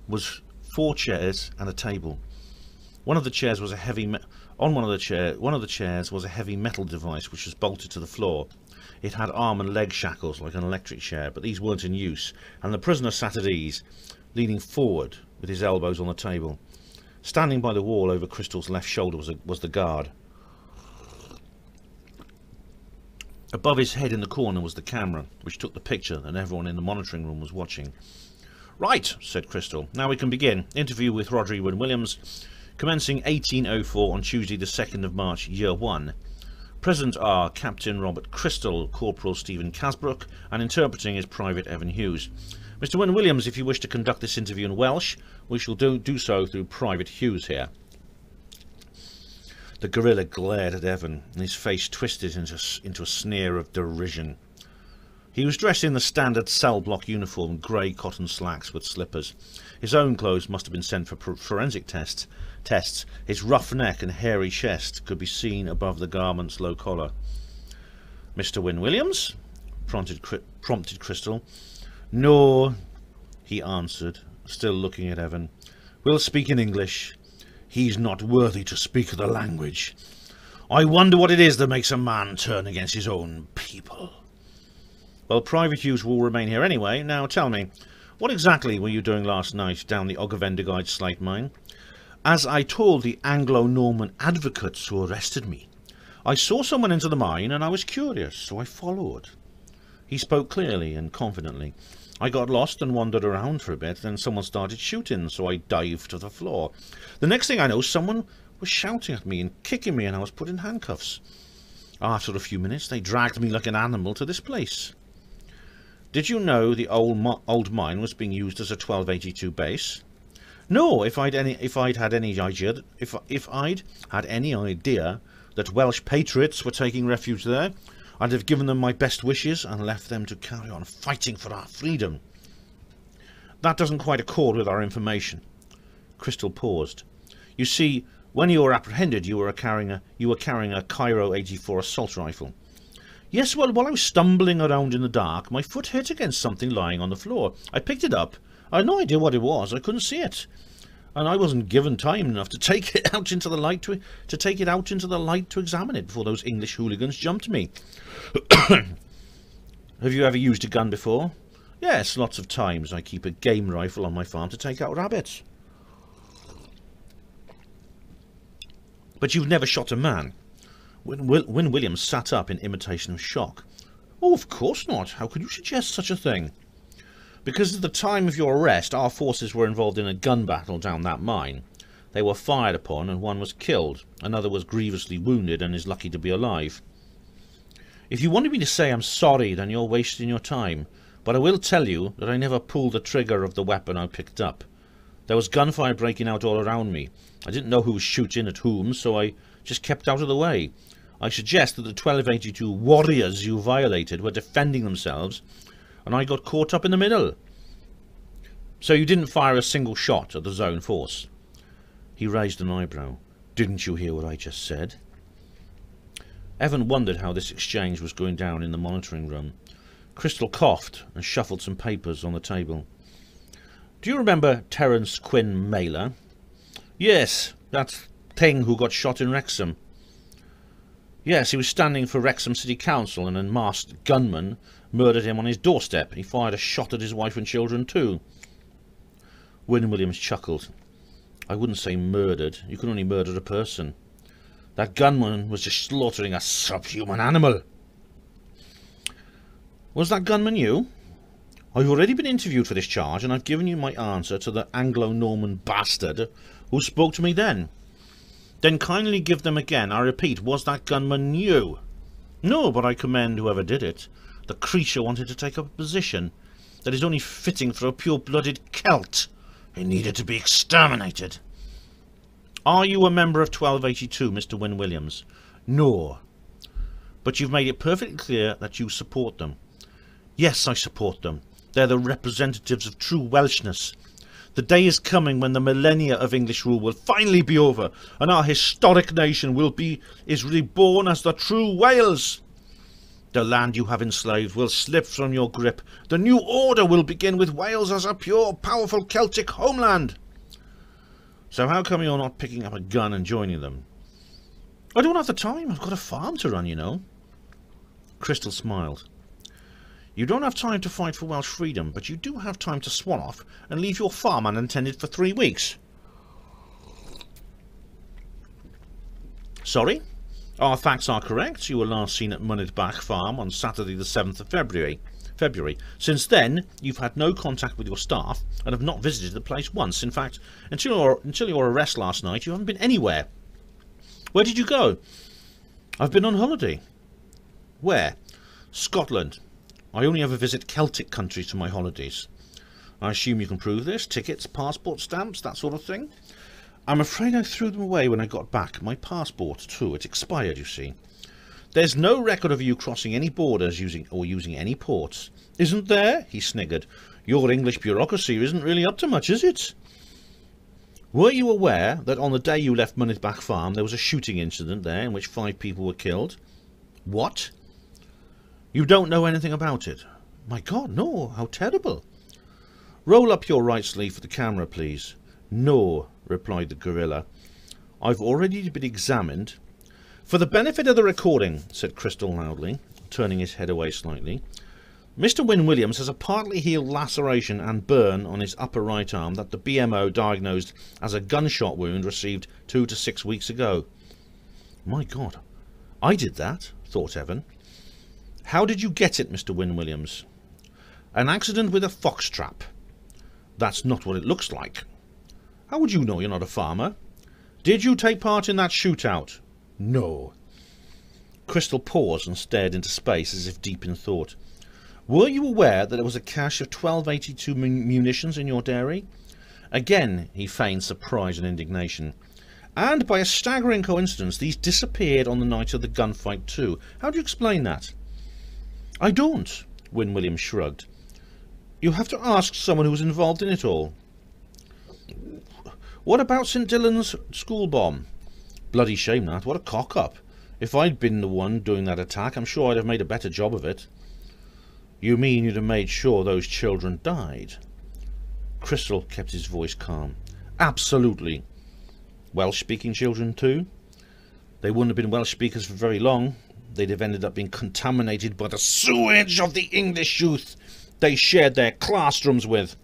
was 4 chairs and a table. One of the chairs was a heavy metal device which was bolted to the floor. It had arm and leg shackles like an electric chair, but these weren't in use, and the prisoner sat at ease, leaning forward with his elbows on the table. Standing by the wall over Crystal's left shoulder was the guard. Above his head in the corner was the camera, which took the picture that everyone in the monitoring room was watching. "Right," said Crystal. "Now we can begin. Interview with Rodri Wynne Williams, commencing 1804 on Tuesday the 2nd of March, Year 1. Present are Captain Robert Crystal, Corporal Stephen Casbrook, and interpreting is Private Evan Hughes. Mr. Wynne Williams, if you wish to conduct this interview in Welsh, we shall do so through Private Hughes here." The gorilla glared at Evan, and his face twisted into a sneer of derision. He was dressed in the standard cell block uniform, grey cotton slacks with slippers. His own clothes must have been sent for forensic tests. His rough neck and hairy chest could be seen above the garment's low collar. "Mr. Wynne Williams?" prompted Crystal. "No," he answered, still looking at Evan. "We'll speak in English. He's not worthy to speak the language. I wonder what it is that makes a man turn against his own people." "Well, Private Hughes will remain here anyway. Now tell me, what exactly were you doing last night down the Oggervendigide slate mine?" "As I told the Anglo-Norman advocates who arrested me, I saw someone into the mine and I was curious, so I followed." He spoke clearly and confidently. "I got lost and wandered around for a bit, then someone started shooting, so I dived to the floor. The next thing I know, someone was shouting at me and kicking me, and I was put in handcuffs. After a few minutes, they dragged me like an animal to this place." "Did you know the old mine was being used as a 1282 base?" "No. If I'd had any idea that Welsh patriots were taking refuge there, I'd have given them my best wishes and left them to carry on fighting for our freedom." "That doesn't quite accord with our information." Crystal paused. "You see, when you were apprehended, you were carrying a Cairo 84 assault rifle." "Yes, well, while I was stumbling around in the dark, my foot hit against something lying on the floor. I picked it up. I had no idea what it was. I couldn't see it, and I wasn't given time enough to take it out into the light to examine it before those English hooligans jumped me." "Have you ever used a gun before?" "Yes, lots of times. I keep a game rifle on my farm to take out rabbits." "But you've never shot a man?" Wynne Williams sat up in imitation of shock. "Oh, of course not. How could you suggest such a thing?" "Because at the time of your arrest, our forces were involved in a gun battle down that mine. They were fired upon, and one was killed. Another was grievously wounded and is lucky to be alive. If you wanted me to say I'm sorry, then you're wasting your time. But I will tell you that I never pulled the trigger of the weapon I picked up. There was gunfire breaking out all around me. I didn't know who was shooting at whom, so I just kept out of the way. I suggest that the 1282 warriors you violated were defending themselves, and I got caught up in the middle. So you didn't fire a single shot at the zone force? He raised an eyebrow. Didn't you hear what I just said? Evan wondered how this exchange was going down in the monitoring room. Crystal coughed and shuffled some papers on the table. Do you remember Terence Quinn Mailer? Yes, that thing who got shot in Wrexham. Yes, he was standing for Wrexham City Council, and a masked gunman murdered him on his doorstep. He fired a shot at his wife and children too. Wynne Williams chuckled. I wouldn't say murdered. You can only murder a person. That gunman was just slaughtering a subhuman animal. Was that gunman you? I've already been interviewed for this charge, and I've given you my answer to the Anglo-Norman bastard who spoke to me then. Then kindly give them again. I repeat, was that gunman you? No, but I commend whoever did it. The creature wanted to take up a position that is only fitting for a pure-blooded Celt. He needed to be exterminated. Are you a member of 1282, Mr. Wynne Williams? No. But you've made it perfectly clear that you support them. Yes, I support them. They're the representatives of true Welshness. The day is coming when the millennia of English rule will finally be over, and our historic nation is reborn as the true Wales. The land you have enslaved will slip from your grip. The new order will begin with Wales as a pure, powerful Celtic homeland. So how come you're not picking up a gun and joining them? I don't have the time. I've got a farm to run, you know. Crystal smiled. You don't have time to fight for Welsh freedom, but you do have time to swan off and leave your farm unattended for 3 weeks. Sorry? Our facts are correct. You were last seen at Mynydbach Farm on Saturday the 7th of February. Since then, you've had no contact with your staff and have not visited the place once. In fact, until your arrest last night, you haven't been anywhere. Where did you go? I've been on holiday. Where? Scotland. I only ever visit Celtic countries for my holidays. I assume you can prove this? Tickets, passport stamps, that sort of thing? I'm afraid I threw them away when I got back. My passport, too. It expired, you see. There's no record of you crossing any borders using any ports. Isn't there? He sniggered. Your English bureaucracy isn't really up to much, is it? Were you aware that on the day you left Mynydbach Farm there was a shooting incident there in which 5 people were killed? What? You don't know anything about it? My God, no. How terrible. Roll up your right sleeve for the camera, please. No, replied the gorilla. I've already been examined. For the benefit of the recording, said Crystal loudly, turning his head away slightly, Mr. Wynne Williams has a partly healed laceration and burn on his upper right arm that the BMO diagnosed as a gunshot wound received 2 to 6 weeks ago. My God, I did that, thought Evan. How did you get it, Mr. Wynne Williams? An accident with a fox trap. That's not what it looks like. How would you know you're not a farmer? Did you take part in that shootout? No. Crystal paused and stared into space as if deep in thought. Were you aware that there was a cache of 1282 munitions in your dairy? Again he feigned surprise and indignation. And by a staggering coincidence, these disappeared on the night of the gunfight too. How do you explain that? I don't, Wynne Williams shrugged. You have to ask someone who was involved in it all. What about St. Dylan's school bomb? Bloody shame that. What a cock-up. If I'd been the one doing that attack, I'm sure I'd have made a better job of it. You mean you'd have made sure those children died? Crystal kept his voice calm. Absolutely. Welsh-speaking children too? They wouldn't have been Welsh speakers for very long. They'd have ended up being contaminated by the sewage of the English youth they shared their classrooms with.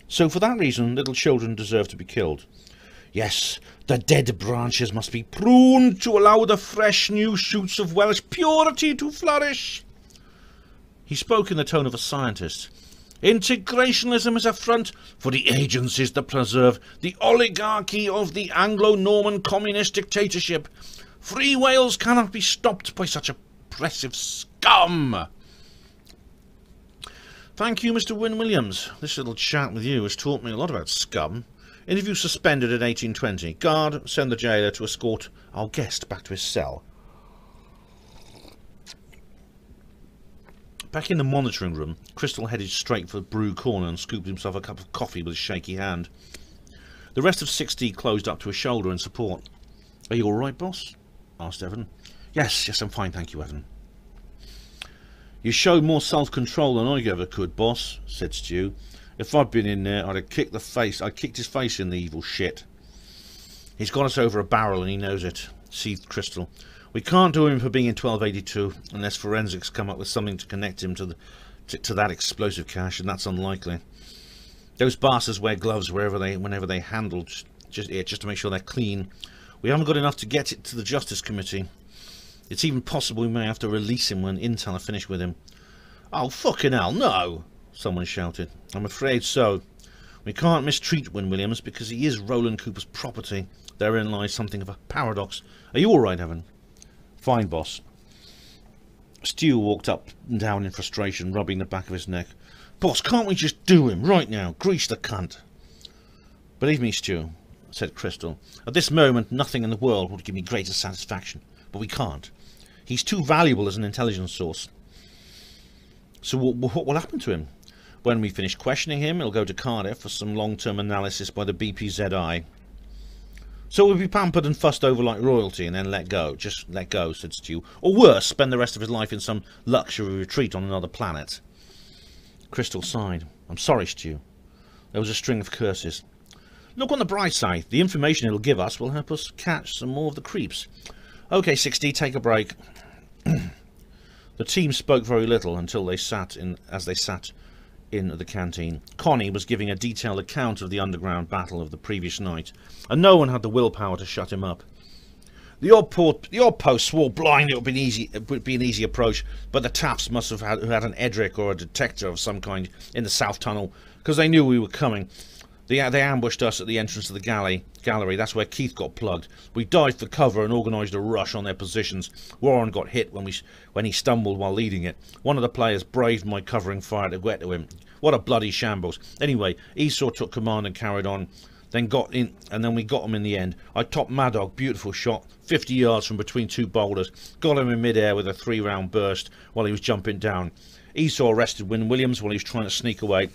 So for that reason, little children deserve to be killed. Yes, the dead branches must be pruned to allow the fresh new shoots of Welsh purity to flourish. He spoke in the tone of a scientist. Integrationism is a front for the agencies that preserve the oligarchy of the Anglo-Norman communist dictatorship. Free Wales cannot be stopped by such oppressive scum. Thank you, Mr. Wynne Williams. This little chat with you has taught me a lot about scum. Interview suspended at 1820. Guard, send the jailer to escort our guest back to his cell. Back in the monitoring room, Crystal headed straight for the brew corner and scooped himself a cup of coffee with a shaky hand. The rest of 6D closed up to his shoulder in support. Are you all right, boss? Asked Evan. Yes, I'm fine, thank you, Evan. You showed more self-control than I ever could, boss, said Stu. If I'd been in there, I'd have kicked his face in the evil shit. He's got us over a barrel and he knows it, seethed Crystal. We can't do him for being in 1282 unless forensics come up with something to connect him to that explosive cache, and that's unlikely. Those bastards wear gloves whenever they handle, just to make sure they're clean. We haven't got enough to get it to the Justice Committee. It's even possible we may have to release him when Intel are finished with him. Oh, fucking hell, no! Someone shouted. I'm afraid so. We can't mistreat Wynne Williams because he is Roland Cooper's property. Therein lies something of a paradox. Are you all right, Evan? Fine, boss. Stu walked up and down in frustration, rubbing the back of his neck. Boss, can't we just do him right now? Grease the cunt. Believe me, Stu, said Crystal. At this moment, nothing in the world would give me greater satisfaction. But we can't. He's too valuable as an intelligence source. So what will happen to him? When we finish questioning him, he'll go to Cardiff for some long-term analysis by the BPZI. So we'll be pampered and fussed over like royalty and then let go. Just let go, said Stu. Or worse, spend the rest of his life in some luxury retreat on another planet. Crystal sighed. I'm sorry, Stu. There was a string of curses. Look on the bright side. The information it'll give us will help us catch some more of the creeps. OK, 6D, take a break. The team spoke very little until they sat in the canteen. Connie was giving a detailed account of the underground battle of the previous night, and no one had the willpower to shut him up. The odd post swore blind it would be an easy approach, but the Tafts must have had an Edric or a detector of some kind in the south tunnel, because they knew we were coming. They ambushed us at the entrance of the gallery. That's where Keith got plugged. We dived for cover and organised a rush on their positions. Warren got hit when he stumbled while leading it. One of the players braved my covering fire to get to him. What a bloody shambles. Anyway, Esau took command and carried on. Then we got him in the end. I topped Madog, beautiful shot, 50 yards from between two boulders. Got him in mid-air with a 3-round burst while he was jumping down. Esau arrested Wynne Williams while he was trying to sneak away,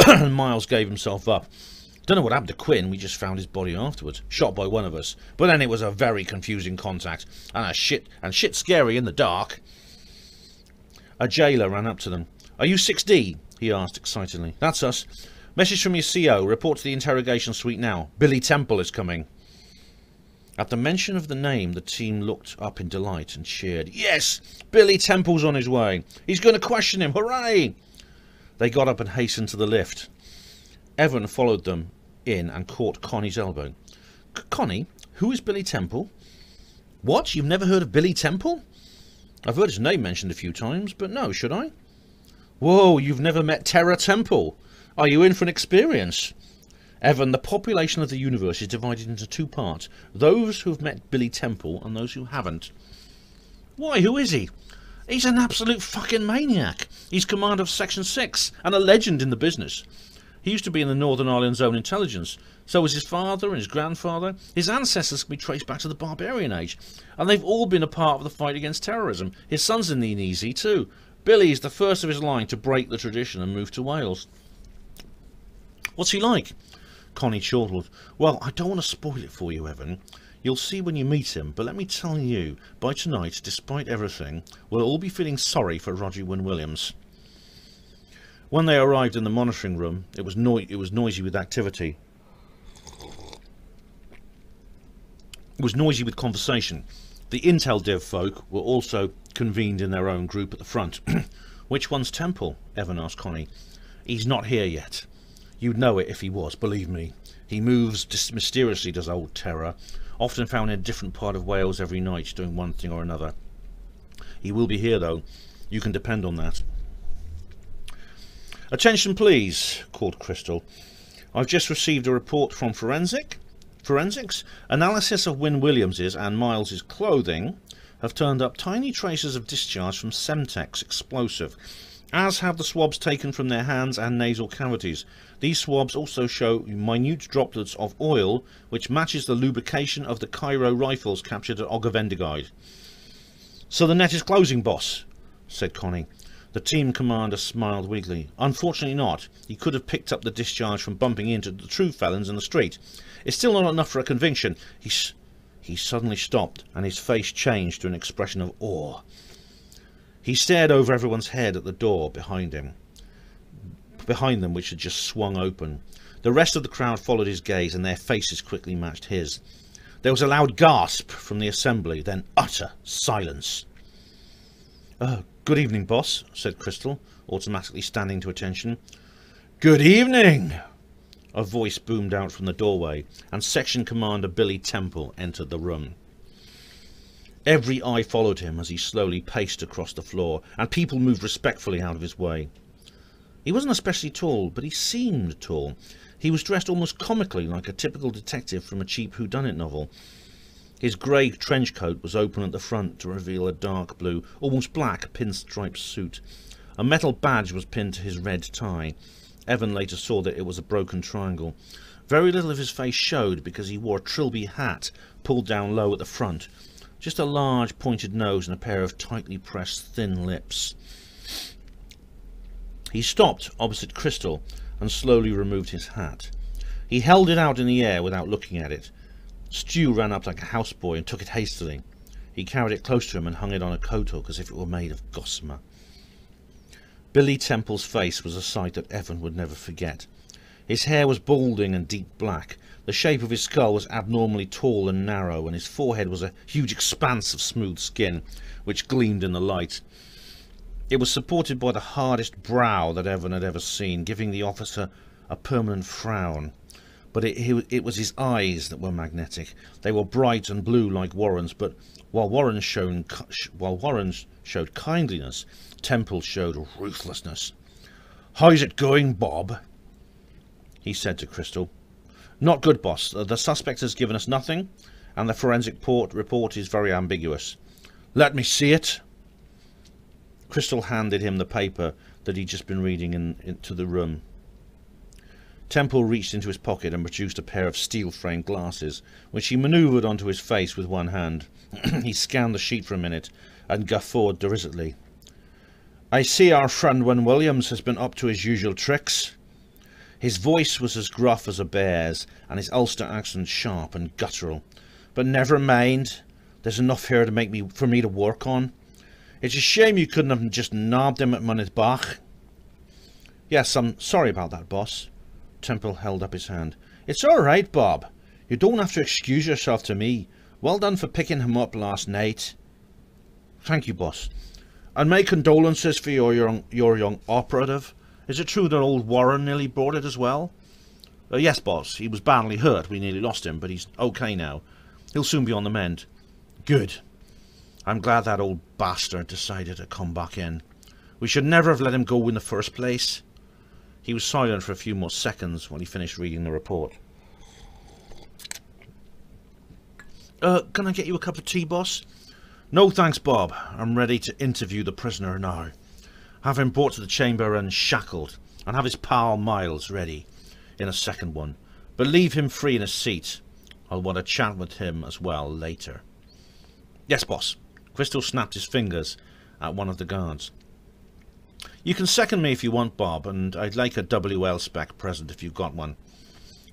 and Miles gave himself up. Don't know what happened to Quinn, we just found his body afterwards, shot by one of us. But then it was a very confusing contact, and shit scary in the dark. A jailer ran up to them. Are you 6D? He asked excitedly. That's us. Message from your CO, report to the interrogation suite now. Billy Temple is coming. At the mention of the name, the team looked up in delight and cheered. Yes, Billy Temple's on his way. He's going to question him, hooray! They got up and hastened to the lift. Evan followed them in and caught Connie's elbow. Connie, who is Billy Temple? What? You've never heard of Billy Temple? I've heard his name mentioned a few times, but no, should I? Whoa, you've never met Terra Temple? Are you in for an experience? Evan, the population of the universe is divided into two parts. Those who have met Billy Temple and those who haven't. Why, who is he? He's an absolute fucking maniac. He's commander of Section 6 and a legend in the business. He used to be in the Northern Ireland Zone Intelligence. So was his father and his grandfather. His ancestors can be traced back to the Barbarian Age. And they've all been a part of the fight against terrorism. His son's in the Uneasy too. Billy is the first of his line to break the tradition and move to Wales. What's he like? Connie chortled. Well, I don't want to spoil it for you, Evan. You'll see when you meet him, but let me tell you, by tonight, despite everything, we'll all be feeling sorry for Roger Wynne Williams. When they arrived in the monitoring room, it was noisy with activity. It was noisy with conversation. The Intel Dev folk were also convened in their own group at the front. Which one's Temple? Evan asked Connie. He's not here yet. You'd know it if he was, believe me. He moves mysteriously, does old Terror. Often found in a different part of Wales every night, doing one thing or another. He will be here, though. You can depend on that. Attention please, called Crystal. I've just received a report from Forensics. Analysis of Wynne Williams's and Miles's clothing have turned up tiny traces of discharge from Semtex explosive, as have the swabs taken from their hands and nasal cavities. These swabs also show minute droplets of oil, which matches the lubrication of the Cairo rifles captured at Oggervendigard. So the net is closing, boss, said Connie. The team commander smiled weakly. Unfortunately not. He could have picked up the discharge from bumping into the true felons in the street. It's still not enough for a conviction. He suddenly stopped, and his face changed to an expression of awe. He stared over everyone's head at the door behind them, which had just swung open. The rest of the crowd followed his gaze, and their faces quickly matched his. There was a loud gasp from the assembly, then utter silence. Good evening, boss, said Crystal, automatically standing to attention. Good evening! A voice boomed out from the doorway, and Section Commander Billy Temple entered the room. Every eye followed him as he slowly paced across the floor, and people moved respectfully out of his way. He wasn't especially tall, but he seemed tall. He was dressed almost comically like a typical detective from a cheap whodunit novel. His grey trench coat was open at the front to reveal a dark blue, almost black, pinstripe suit. A metal badge was pinned to his red tie. Evan later saw that it was a broken triangle. Very little of his face showed because he wore a trilby hat pulled down low at the front. Just a large pointed nose and a pair of tightly pressed thin lips. He stopped opposite Crystal and slowly removed his hat. He held it out in the air without looking at it. Stu ran up like a houseboy and took it hastily. He carried it close to him and hung it on a coat hook as if it were made of gossamer. Billy Temple's face was a sight that Evan would never forget. His hair was balding and deep black. The shape of his skull was abnormally tall and narrow, and his forehead was a huge expanse of smooth skin, which gleamed in the light. It was supported by the hardest brow that Evan had ever seen, giving the officer a permanent frown. But it was his eyes that were magnetic. They were bright and blue like Warren's, but while Warren's showed kindliness, Temple showed ruthlessness. "How's it going, Bob?" he said to Crystal. "Not good, boss. The suspect has given us nothing, and the forensic report is very ambiguous." "Let me see it." Crystal handed him the paper that he'd just been reading into the room. Temple reached into his pocket and produced a pair of steel-framed glasses, which he manoeuvred onto his face with one hand. He scanned the sheet for a minute and guffawed derisively. "I see our friend Wynne Williams has been up to his usual tricks." His voice was as gruff as a bear's, and his Ulster accent sharp and guttural. "But never mind. There's enough here for me to work on. It's a shame you couldn't have just nabbed him at Monetbach." "Yes, I'm sorry about that, boss." Temple held up his hand. "It's all right, Bob. You don't have to excuse yourself to me. Well done for picking him up last night." "Thank you, boss. And my condolences for your young operative. Is it true that old Warren nearly brought it as well?" "Yes, boss. He was badly hurt. We nearly lost him, but he's okay now. He'll soon be on the mend." "Good. I'm glad that old bastard decided to come back in. We should never have let him go in the first place." He was silent for a few more seconds while he finished reading the report. Can I get you a cup of tea, boss?" "No thanks, Bob. I'm ready to interview the prisoner now. Have him brought to the chamber and shackled, and have his pal Miles ready in a second one. But leave him free in his seat. I'll want to chat with him as well later." "Yes, boss." Crystal snapped his fingers at one of the guards. "You can second me if you want, Bob, and I'd like a WL spec present if you've got one."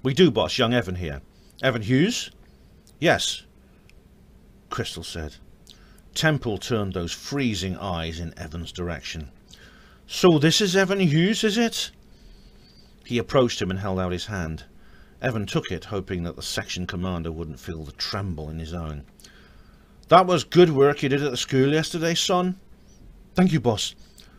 "We do, boss. Young Evan here." "Evan Hughes?" "Yes," Crystal said. Temple turned those freezing eyes in Evan's direction. "So this is Evan Hughes, is it?" He approached him and held out his hand. Evan took it, hoping that the section commander wouldn't feel the tremble in his own. "That was good work you did at the school yesterday, son." "Thank you, boss.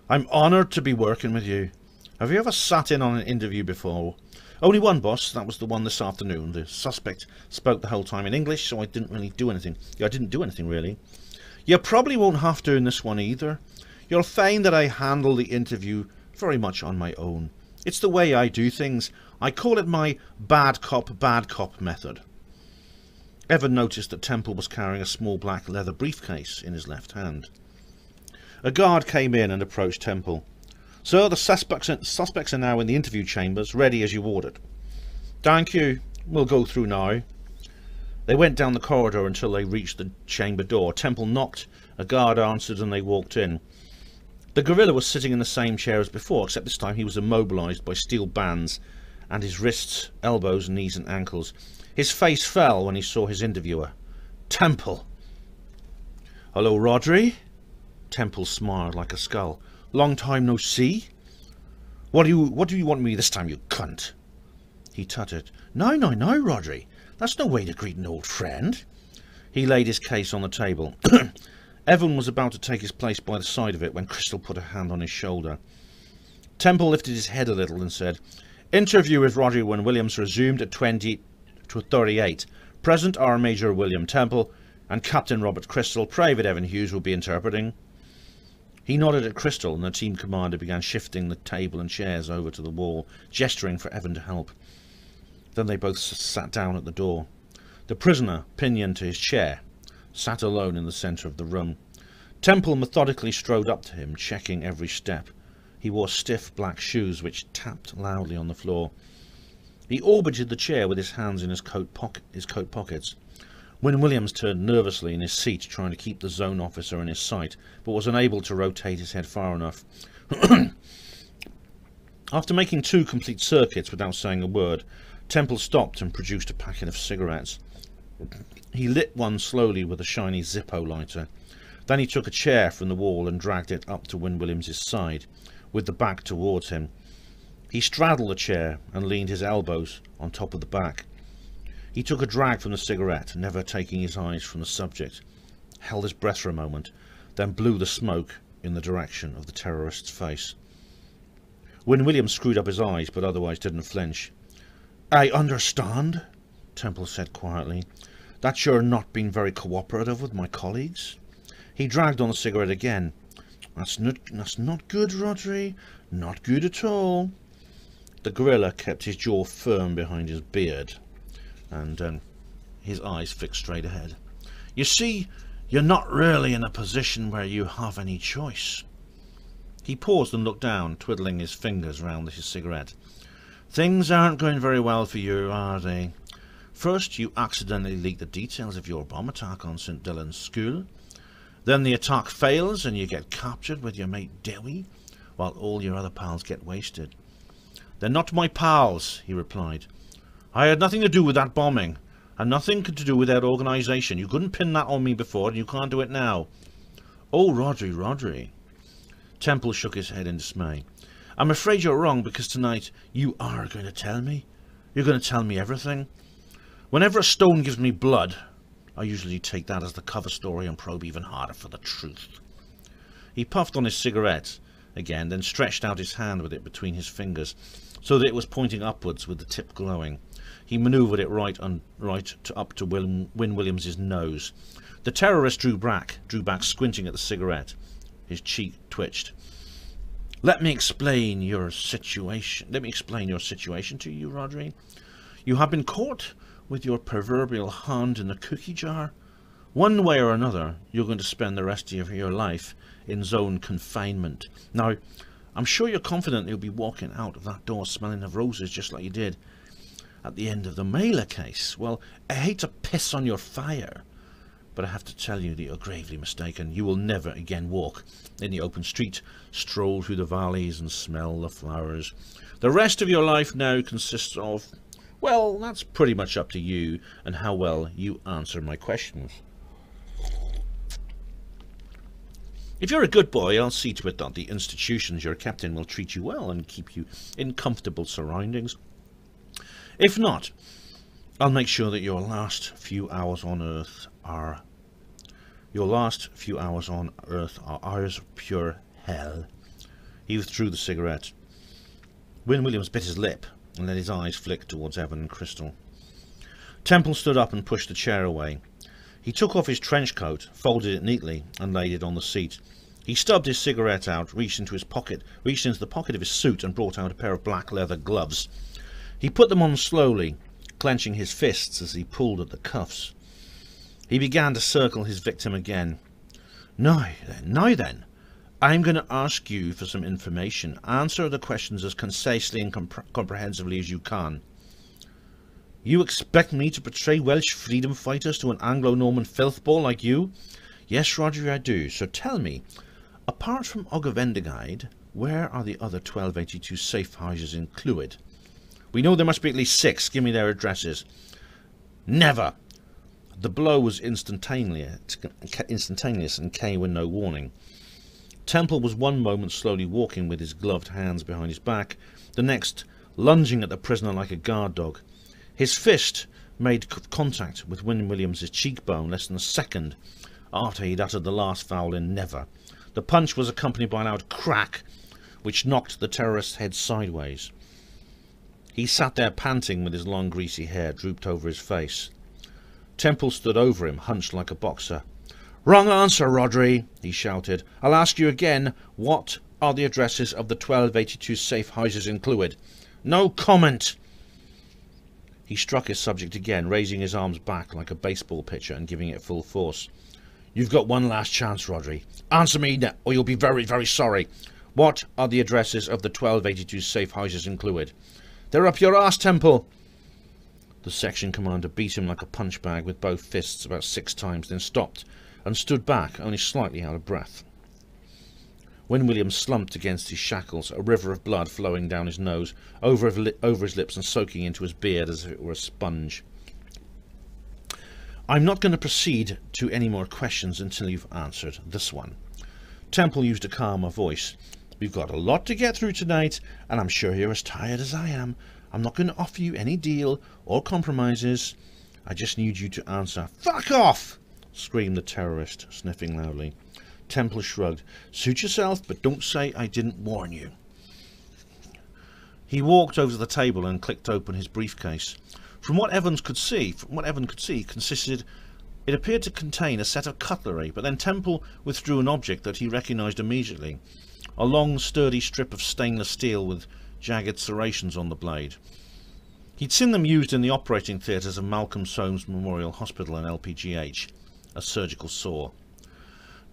I'm honoured to be working with you. Have you ever sat in on an interview before?" "Only one, boss. That was the one this afternoon. The suspect spoke the whole time in English, so I didn't really do anything. I didn't do anything, really." "You probably won't have to in this one either. You'll find that I handle the interview very much on my own. It's the way I do things. I call it my bad cop method. Evan noticed that Temple was carrying a small black leather briefcase in his left hand. A guard came in and approached Temple. "Sir, the suspects are now in the interview chambers, ready as you ordered." "Thank you. We'll go through now." They went down the corridor until they reached the chamber door. Temple knocked, a guard answered, and they walked in. The gorilla was sitting in the same chair as before, except this time he was immobilized by steel bands and his wrists, elbows, knees and ankles. His face fell when he saw his interviewer. Temple. "Hello, Rodri." Temple smiled like a skull. "Long time no see. What do you want me this time, you cunt?" He tutted. No, Rodri. That's no way to greet an old friend." He laid his case on the table. Evan was about to take his place by the side of it when Crystal put a hand on his shoulder. Temple lifted his head a little and said, "Interview with Rodri when Williams resumed at 20 to 38. Present are Major William Temple and Captain Robert Crystal. Private Evan Hughes will be interpreting." He nodded at Crystal, and the team commander began shifting the table and chairs over to the wall, gesturing for Evan to help. Then they both sat down at the door. The prisoner, pinioned to his chair, sat alone in the centre of the room. Temple methodically strode up to him, checking every step. He wore stiff black shoes which tapped loudly on the floor. He orbited the chair with his hands in his coat pockets. Wynne Williams turned nervously in his seat, trying to keep the zone officer in his sight, but was unable to rotate his head far enough. After making 2 complete circuits without saying a word, Temple stopped and produced a packet of cigarettes. He lit one slowly with a shiny Zippo lighter. Then he took a chair from the wall and dragged it up to Wynne Williams's side, with the back towards him. He straddled the chair and leaned his elbows on top of the back. He took a drag from the cigarette, never taking his eyes from the subject, held his breath for a moment, then blew the smoke in the direction of the terrorist's face. Wynne Williams screwed up his eyes, but otherwise didn't flinch. "I understand," Temple said quietly, "that you're not being very cooperative with my colleagues." He dragged on the cigarette again. That's not good, Rodri. Not good at all." The gorilla kept his jaw firm behind his beard, and his eyes fixed straight ahead. "You see, you're not really in a position where you have any choice." He paused and looked down, twiddling his fingers round his cigarette. "Things aren't going very well for you, are they? First, you accidentally leak the details of your bomb attack on St. Dylan's School. Then the attack fails and you get captured with your mate Dewey, while all your other pals get wasted." "They're not my pals," he replied. "I had nothing to do with that bombing, and nothing to do with their organisation. You couldn't pin that on me before, and you can't do it now." "Oh, Rodri." Temple shook his head in dismay. "I'm afraid you're wrong, because tonight you are going to tell me. You're going to tell me everything. Whenever a stone gives me blood, I usually take that as the cover story and probe even harder for the truth." He puffed on his cigarette again, then stretched out his hand with it between his fingers, so that it was pointing upwards with the tip glowing. He manoeuvred it up to Wynne Williams's nose. The terrorist drew back, squinting at the cigarette. His cheek twitched. Let me explain your situation to you, Rodri. You have been caught with your proverbial hand in the cookie jar. One way or another, you're going to spend the rest of your life in zone confinement. Now, I'm sure you're confident you'll be walking out of that door smelling of roses just like you did at the end of the Mailer case. Well, I hate to piss on your fire, but I have to tell you that you're gravely mistaken. You will never again walk in the open street, stroll through the valleys and smell the flowers. The rest of your life now consists of, well, that's pretty much up to you and how well you answer my questions. If you're a good boy, I'll see to it that the institutions you're kept in will treat you well and keep you in comfortable surroundings. If not, I'll make sure that your last few hours on Earth are hours of pure hell. He withdrew the cigarette. Wynne Williams bit his lip and let his eyes flick towards Evan and Crystal. Temple stood up and pushed the chair away. He took off his trench coat, folded it neatly, and laid it on the seat. He stubbed his cigarette out, reached into the pocket of his suit and brought out a pair of black leather gloves. He put them on slowly, clenching his fists as he pulled at the cuffs. He began to circle his victim again. Now then, I'm going to ask you for some information. Answer the questions as concisely and comprehensively as you can. You expect me to portray Welsh freedom fighters to an Anglo-Norman filthball like you? Yes, Roger, I do. So tell me, apart from Ogwendigheid, where are the other 1282 safe houses included? We know there must be at least 6. Give me their addresses. Never! The blow was instantaneous and came with no warning. Temple was one moment slowly walking with his gloved hands behind his back, the next lunging at the prisoner like a guard dog. His fist made contact with Win Williams's cheekbone less than a second after he'd uttered the last vowel in never. The punch was accompanied by a loud crack, which knocked the terrorist's head sideways. He sat there panting with his long greasy hair drooped over his face. Temple stood over him, hunched like a boxer. Wrong answer, Rodri, he shouted. I'll ask you again, what are the addresses of the 1282 safe houses included? No comment! He struck his subject again, raising his arms back like a baseball pitcher and giving it full force. You've got one last chance, Rodri. Answer me now, or you'll be very, very sorry. What are the addresses of the 1282 safe houses included? They're up your arse, Temple! The section commander beat him like a punch bag with both fists about 6 times, then stopped and stood back, only slightly out of breath. Win Williams slumped against his shackles, a river of blood flowing down his nose, over his lips and soaking into his beard as if it were a sponge. I'm not going to proceed to any more questions until you've answered this one. Temple used a calmer voice. We've got a lot to get through tonight, and I'm sure you're as tired as I am. I'm not going to offer you any deal or compromises. I just need you to answer. Fuck off! Screamed the terrorist, sniffing loudly. Temple shrugged. Suit yourself, but don't say I didn't warn you. He walked over to the table and clicked open his briefcase. From what Evan could see, it appeared to contain a set of cutlery, but then Temple withdrew an object that he recognised immediately. A long, sturdy strip of stainless steel with jagged serrations on the blade. He'd seen them used in the operating theatres of Malcolm Soames Memorial Hospital and LPGH, a surgical saw.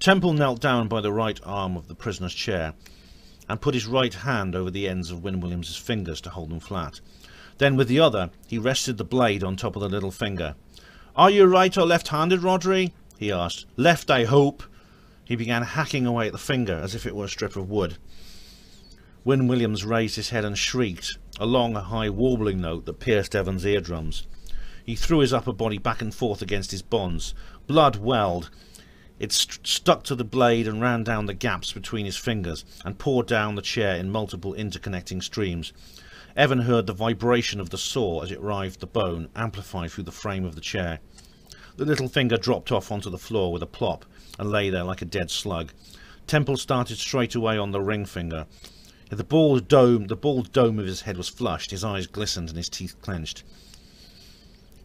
Temple knelt down by the right arm of the prisoner's chair and put his right hand over the ends of Win Williams's fingers to hold them flat. Then with the other, he rested the blade on top of the little finger. Are you right or left-handed, Rodri? He asked. Left, I hope. He began hacking away at the finger as if it were a strip of wood. Win Williams raised his head and shrieked, a long, high, warbling note that pierced Evan's eardrums. He threw his upper body back and forth against his bonds. Blood welled. It stuck to the blade and ran down the gaps between his fingers and poured down the chair in multiple interconnecting streams. Evan heard the vibration of the saw as it rived the bone, amplified through the frame of the chair. The little finger dropped off onto the floor with a plop and lay there like a dead slug. Temple started straight away on the ring finger. The bald dome of his head was flushed, his eyes glistened and his teeth clenched.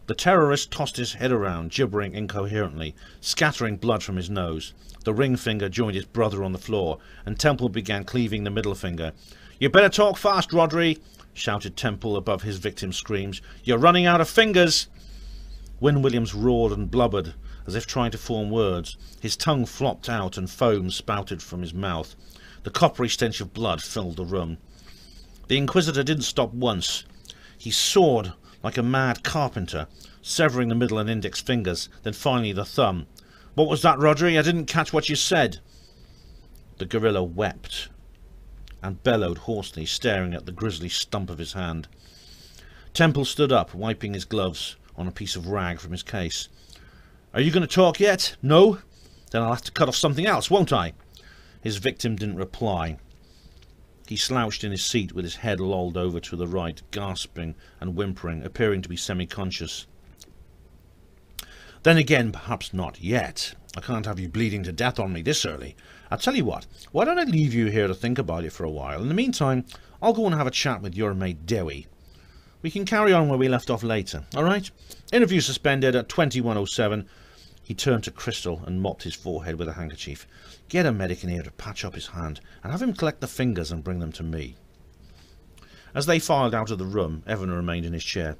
The terrorist tossed his head around, gibbering incoherently, scattering blood from his nose. The ring finger joined his brother on the floor, and Temple began cleaving the middle finger. You better talk fast, Rodri, shouted Temple above his victim's screams. You're running out of fingers. Win Williams roared and blubbered, as if trying to form words. His tongue flopped out and foam spouted from his mouth. The coppery stench of blood filled the room. The Inquisitor didn't stop once. He sawed like a mad carpenter, severing the middle and index fingers, then finally the thumb. What was that, Rodri? I didn't catch what you said. The gorilla wept and bellowed hoarsely, staring at the grisly stump of his hand. Temple stood up, wiping his gloves on a piece of rag from his case. Are you going to talk yet? No? Then I'll have to cut off something else, won't I? His victim didn't reply. He slouched in his seat with his head lolled over to the right, gasping and whimpering, appearing to be semi-conscious. Then again, perhaps not yet. I can't have you bleeding to death on me this early. I'll tell you what, why don't I leave you here to think about it for a while? In the meantime, I'll go and have a chat with your mate Dewey. We can carry on where we left off later, all right? Interview suspended at 21:07. He turned to Crystal and mopped his forehead with a handkerchief. "Get a medic in here to patch up his hand, and have him collect the fingers and bring them to me." As they filed out of the room, Evan remained in his chair.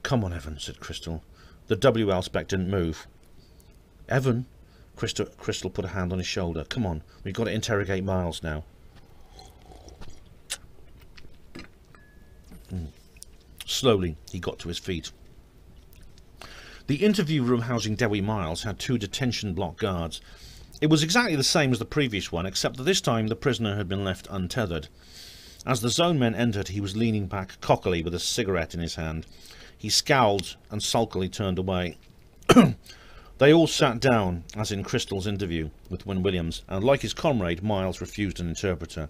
"Come on, Evan," said Crystal. The WL spec didn't move. "Evan," Crystal put a hand on his shoulder. "Come on, we've got to interrogate Miles now." Slowly, he got to his feet. The interview room housing Dewi Miles had 2 detention block guards. It was exactly the same as the previous one, except that this time the prisoner had been left untethered. As the zone men entered, he was leaning back cockily with a cigarette in his hand. He scowled and sulkily turned away. They all sat down, as in Crystal's interview with Wynne Williams, and like his comrade, Miles refused an interpreter.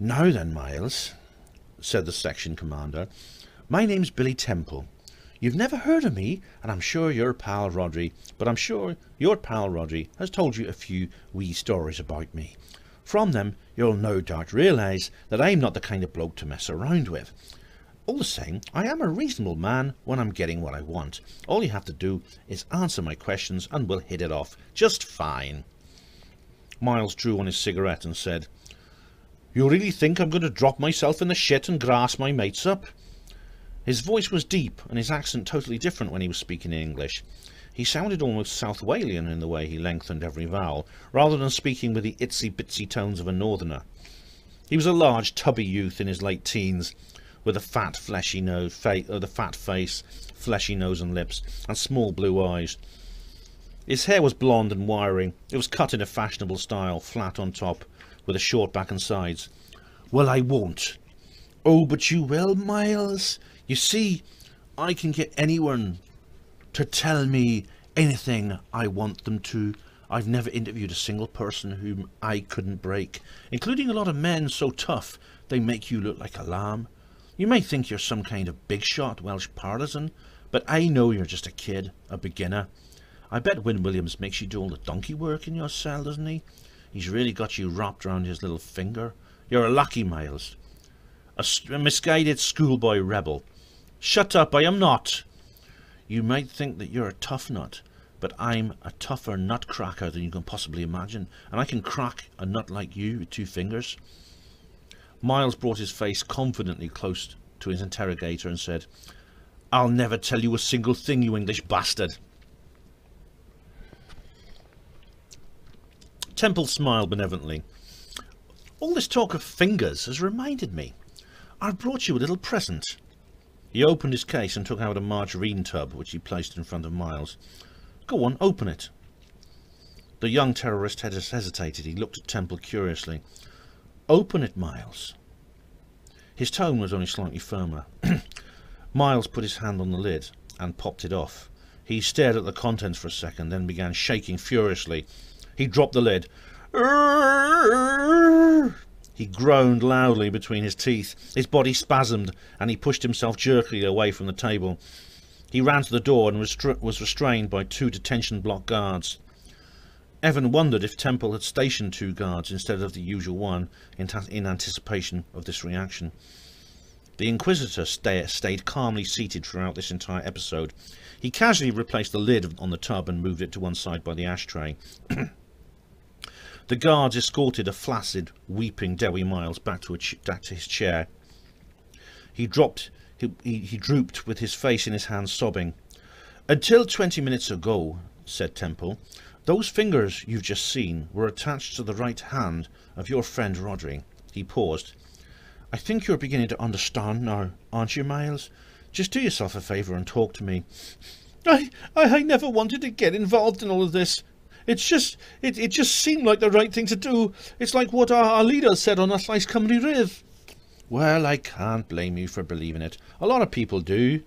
"Now then, Miles," said the section commander, "my name's Billy Temple. You've never heard of me, and I'm sure your pal Rodri, has told you a few wee stories about me. From them, you'll no doubt realise that I'm not the kind of bloke to mess around with. All the same, I am a reasonable man when I'm getting what I want. All you have to do is answer my questions and we'll hit it off just fine." Miles drew on his cigarette and said, "You really think I'm going to drop myself in the shit and grass my mates up?" His voice was deep and his accent totally different when he was speaking in English. He sounded almost South Walian in the way he lengthened every vowel, rather than speaking with the itsy-bitsy tones of a northerner. He was a large, tubby youth in his late teens, with a fat, fleshy face, fleshy nose and lips, and small blue eyes. His hair was blonde and wiry. It was cut in a fashionable style, flat on top, with a short back and sides. "Well, I won't." "Oh, but you will, Miles. You see, I can get anyone to tell me anything I want them to. I've never interviewed a single person whom I couldn't break, including a lot of men so tough they make you look like a lamb. You may think you're some kind of big shot Welsh partisan, but I know you're just a kid, a beginner. I bet Wynne Williams makes you do all the donkey work in your cell, doesn't he? He's really got you wrapped round his little finger. You're a lucky, Miles. A misguided schoolboy rebel. Shut up, I am not. You might think that you're a tough nut, but I'm a tougher nutcracker than you can possibly imagine, and I can crack a nut like you with 2 fingers. Miles brought his face confidently close to his interrogator and said, "I'll never tell you a single thing, you English bastard." Temple smiled benevolently. "All this talk of fingers has reminded me. I've brought you a little present." He opened his case and took out a margarine tub, which he placed in front of Miles. "Go on, open it." The young terrorist hesitated. He looked at Temple curiously. "Open it, Miles." His tone was only slightly firmer. Miles put his hand on the lid and popped it off. He stared at the contents for a second, then began shaking furiously. He dropped the lid. He groaned loudly between his teeth. His body spasmed, and he pushed himself jerkily away from the table. He ran to the door and was restrained by 2 detention block guards. Evan wondered if Temple had stationed 2 guards instead of the usual one in anticipation of this reaction. The Inquisitor stayed calmly seated throughout this entire episode. He casually replaced the lid on the tub and moved it to one side by the ashtray. The guards escorted a flaccid, weeping Dewi Miles back to his chair. He drooped with his face in his hands, sobbing. "Until 20 minutes ago," said Temple, "those fingers you've just seen were attached to the right hand of your friend Rodri." He paused. "I think you're beginning to understand now, aren't you, Miles? Just do yourself a favour and talk to me." I never wanted to get involved in all of this. It just seemed like the right thing to do. It's like what our leader said on that nice Cymru Rydd." "Well, I can't blame you for believing it. A lot of people do."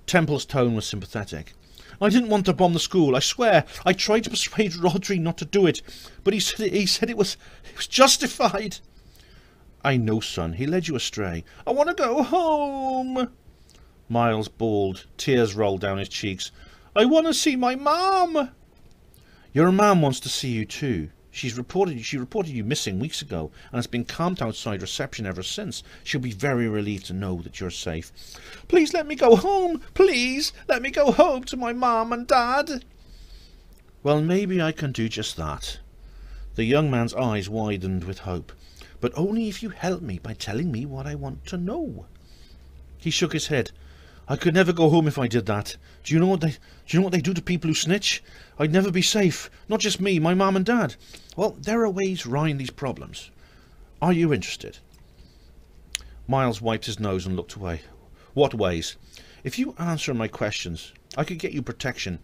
Temple's tone was sympathetic. "I didn't want to bomb the school, I swear. I tried to persuade Rodri not to do it, but he said it was justified." "I know, son. He led you astray." "I want to go home." Miles bawled. Tears rolled down his cheeks. "I want to see my mum." "Your mum wants to see you too. She reported you missing weeks ago and has been camped outside reception ever since. She'll be very relieved to know that you're safe." "Please let me go home. Please let me go home to my mum and dad." Well, maybe I can do just that. The young man's eyes widened with hope. But only if you help me by telling me what I want to know. He shook his head. I could never go home if I did that. Do you know what they do to people who snitch? I'd never be safe. Not just me, my mum and dad. Well, there are ways round these problems. Are you interested? Miles wiped his nose and looked away. What ways? If you answer my questions, I could get you protection.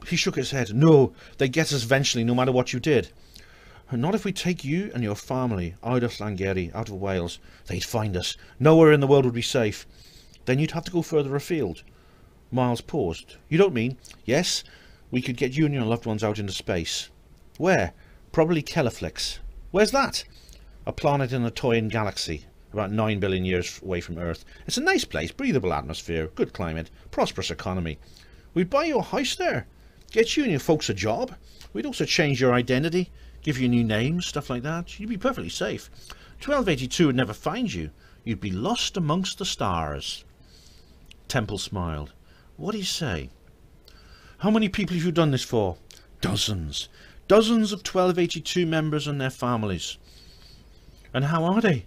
He shook his head. No, they'd get us eventually, no matter what you did. Not if we take you and your family out of Sangeri, out of Wales. They'd find us. Nowhere in the world would be safe. Then you'd have to go further afield. Miles paused. You don't mean? Yes, we could get you and your loved ones out into space. Where? Probably Keleflix. Where's that? A planet in a toying galaxy, about 9 billion years away from Earth. It's a nice place, breathable atmosphere, good climate, prosperous economy. We'd buy you a house there, get you and your folks a job. We'd also change your identity, give you new names, stuff like that. You'd be perfectly safe. 1282 would never find you. You'd be lost amongst the stars. Temple smiled. What do you say? How many people have you done this for? Dozens. Dozens of 1282 members and their families. And how are they?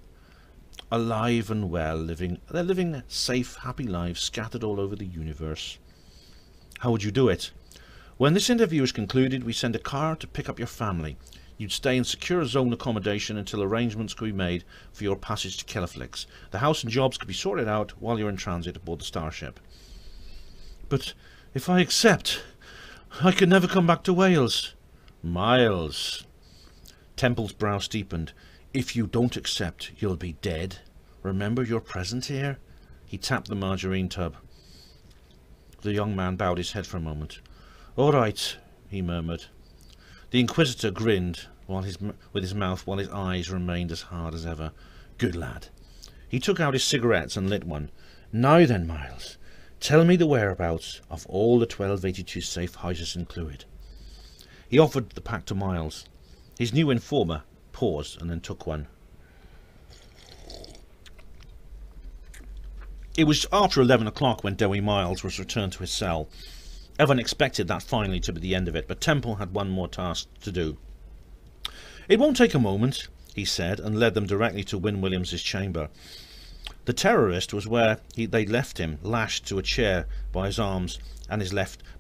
Alive and well, they're living safe, happy lives scattered all over the universe. How would you do it? When this interview is concluded, we send a car to pick up your family. You'd stay in secure zone accommodation until arrangements could be made for your passage to Keleflix. The house and jobs could be sorted out while you're in transit aboard the starship. But if I accept, I could never come back to Wales. Miles. Temple's brow steepened. If you don't accept, you'll be dead. Remember your present here? He tapped the margarine tub. The young man bowed his head for a moment. All right, he murmured. The Inquisitor grinned with his mouth while his eyes remained as hard as ever. Good lad. He took out his cigarettes and lit one. Now then, Miles, tell me the whereabouts of all the 1282 safe houses included. He offered the pack to Miles. His new informer paused and then took one. It was after 11 o'clock when Dewi Miles was returned to his cell. Evan expected that finally to be the end of it, but Temple had one more task to do. It won't take a moment, he said, and led them directly to Win Williams's chamber. The terrorist was where they'd left him, lashed to a chair by his arms and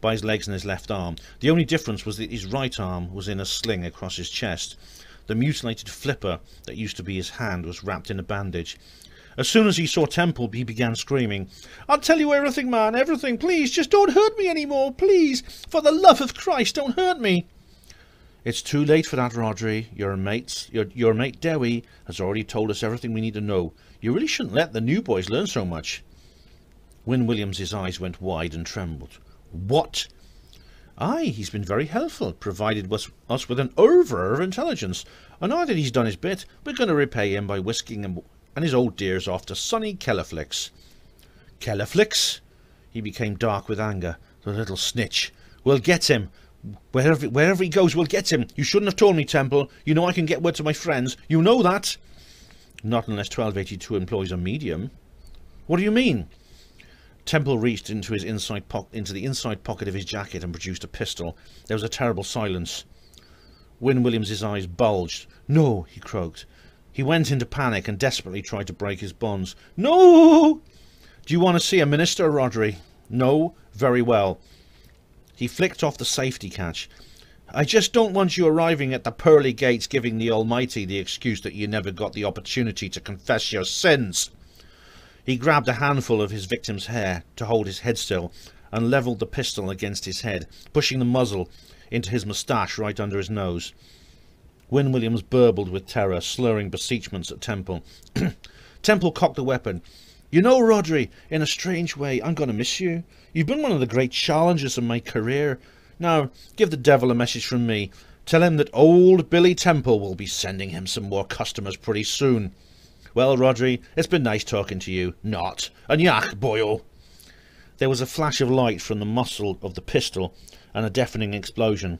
by his legs and his left arm. The only difference was that his right arm was in a sling across his chest. The mutilated flipper that used to be his hand was wrapped in a bandage. As soon as he saw Temple, he began screaming, I'll tell you everything, man, everything. Please, just don't hurt me anymore, please. For the love of Christ, don't hurt me. It's too late for that, Rodri. Your mate Dewi has already told us everything we need to know. You really shouldn't let the new boys learn so much. Win Williams's eyes went wide and trembled. What? Aye, he's been very helpful, provided us with an over of intelligence. And now that he's done his bit, we're going to repay him by whisking him and his old dears off to sunny Keleflix. Keleflix? He became dark with anger. The little snitch. We'll get him. Wherever he goes, we'll get him. You shouldn't have told me, Temple. You know I can get word to my friends. You know that. Not unless 1282 employs a medium. What do you mean? Temple reached into the inside pocket of his jacket and produced a pistol. There was a terrible silence. Win Williams's eyes bulged. No, he croaked. He went into panic and desperately tried to break his bonds. No! Do you want to see a minister, Rodri? No? Very well. He flicked off the safety catch. I just don't want you arriving at the pearly gates giving the Almighty the excuse that you never got the opportunity to confess your sins. He grabbed a handful of his victim's hair to hold his head still and levelled the pistol against his head, pushing the muzzle into his moustache right under his nose. Win Williams burbled with terror, slurring beseechments at Temple. Temple cocked the weapon. You know, Rodri, in a strange way, I'm going to miss you. You've been one of the great challenges of my career. Now, give the devil a message from me. Tell him that old Billy Temple will be sending him some more customers pretty soon. Well, Rodri, it's been nice talking to you. Not. And yak, boyo. There was a flash of light from the muzzle of the pistol and a deafening explosion.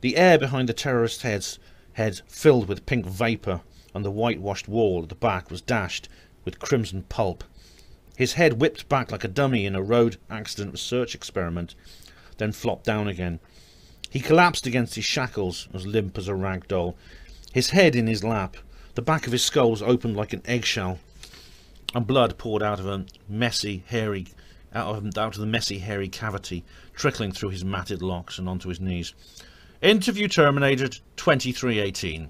The air behind the terrorist's head filled with pink vapour, and the whitewashed wall at the back was dashed with crimson pulp. His head whipped back like a dummy in a road accident research experiment, then flopped down again. He collapsed against his shackles, as limp as a rag doll, his head in his lap. The back of his skull was opened like an eggshell, and blood poured out of the messy, hairy cavity, trickling through his matted locks and onto his knees. Interview terminated, 23:18.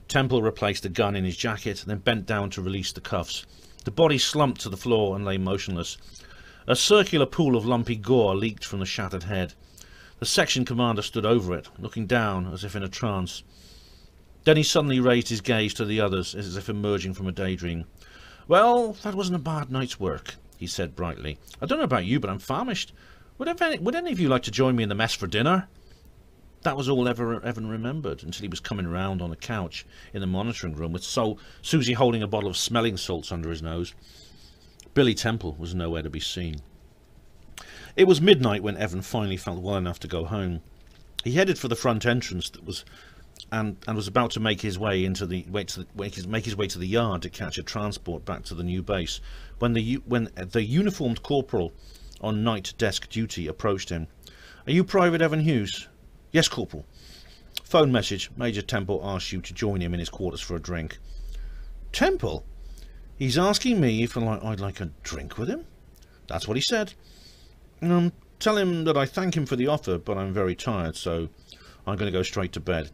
Temple replaced the gun in his jacket, then bent down to release the cuffs. The body slumped to the floor and lay motionless. A circular pool of lumpy gore leaked from the shattered head. The section commander stood over it, looking down as if in a trance. Then he suddenly raised his gaze to the others, as if emerging from a daydream. "Well, that wasn't a bad night's work," he said brightly. "I don't know about you, but I'm famished. Would any of you like to join me in the mess for dinner?" That was all Evan remembered, until he was coming round on a couch in the monitoring room with Susie holding a bottle of smelling salts under his nose. Billy Temple was nowhere to be seen. It was midnight when Evan finally felt well enough to go home. He headed for the front entrance and was about to make his way to the yard to catch a transport back to the new base when the uniformed corporal on night desk duty approached him. "Are you Private Evan Hughes?" "Yes, Corporal." "Phone message. Major Temple asks you to join him in his quarters for a drink." "Temple? He's asking me if I'd like a drink with him?" "That's what he said." "Tell him that I thank him for the offer, but I'm very tired, so I'm going to go straight to bed."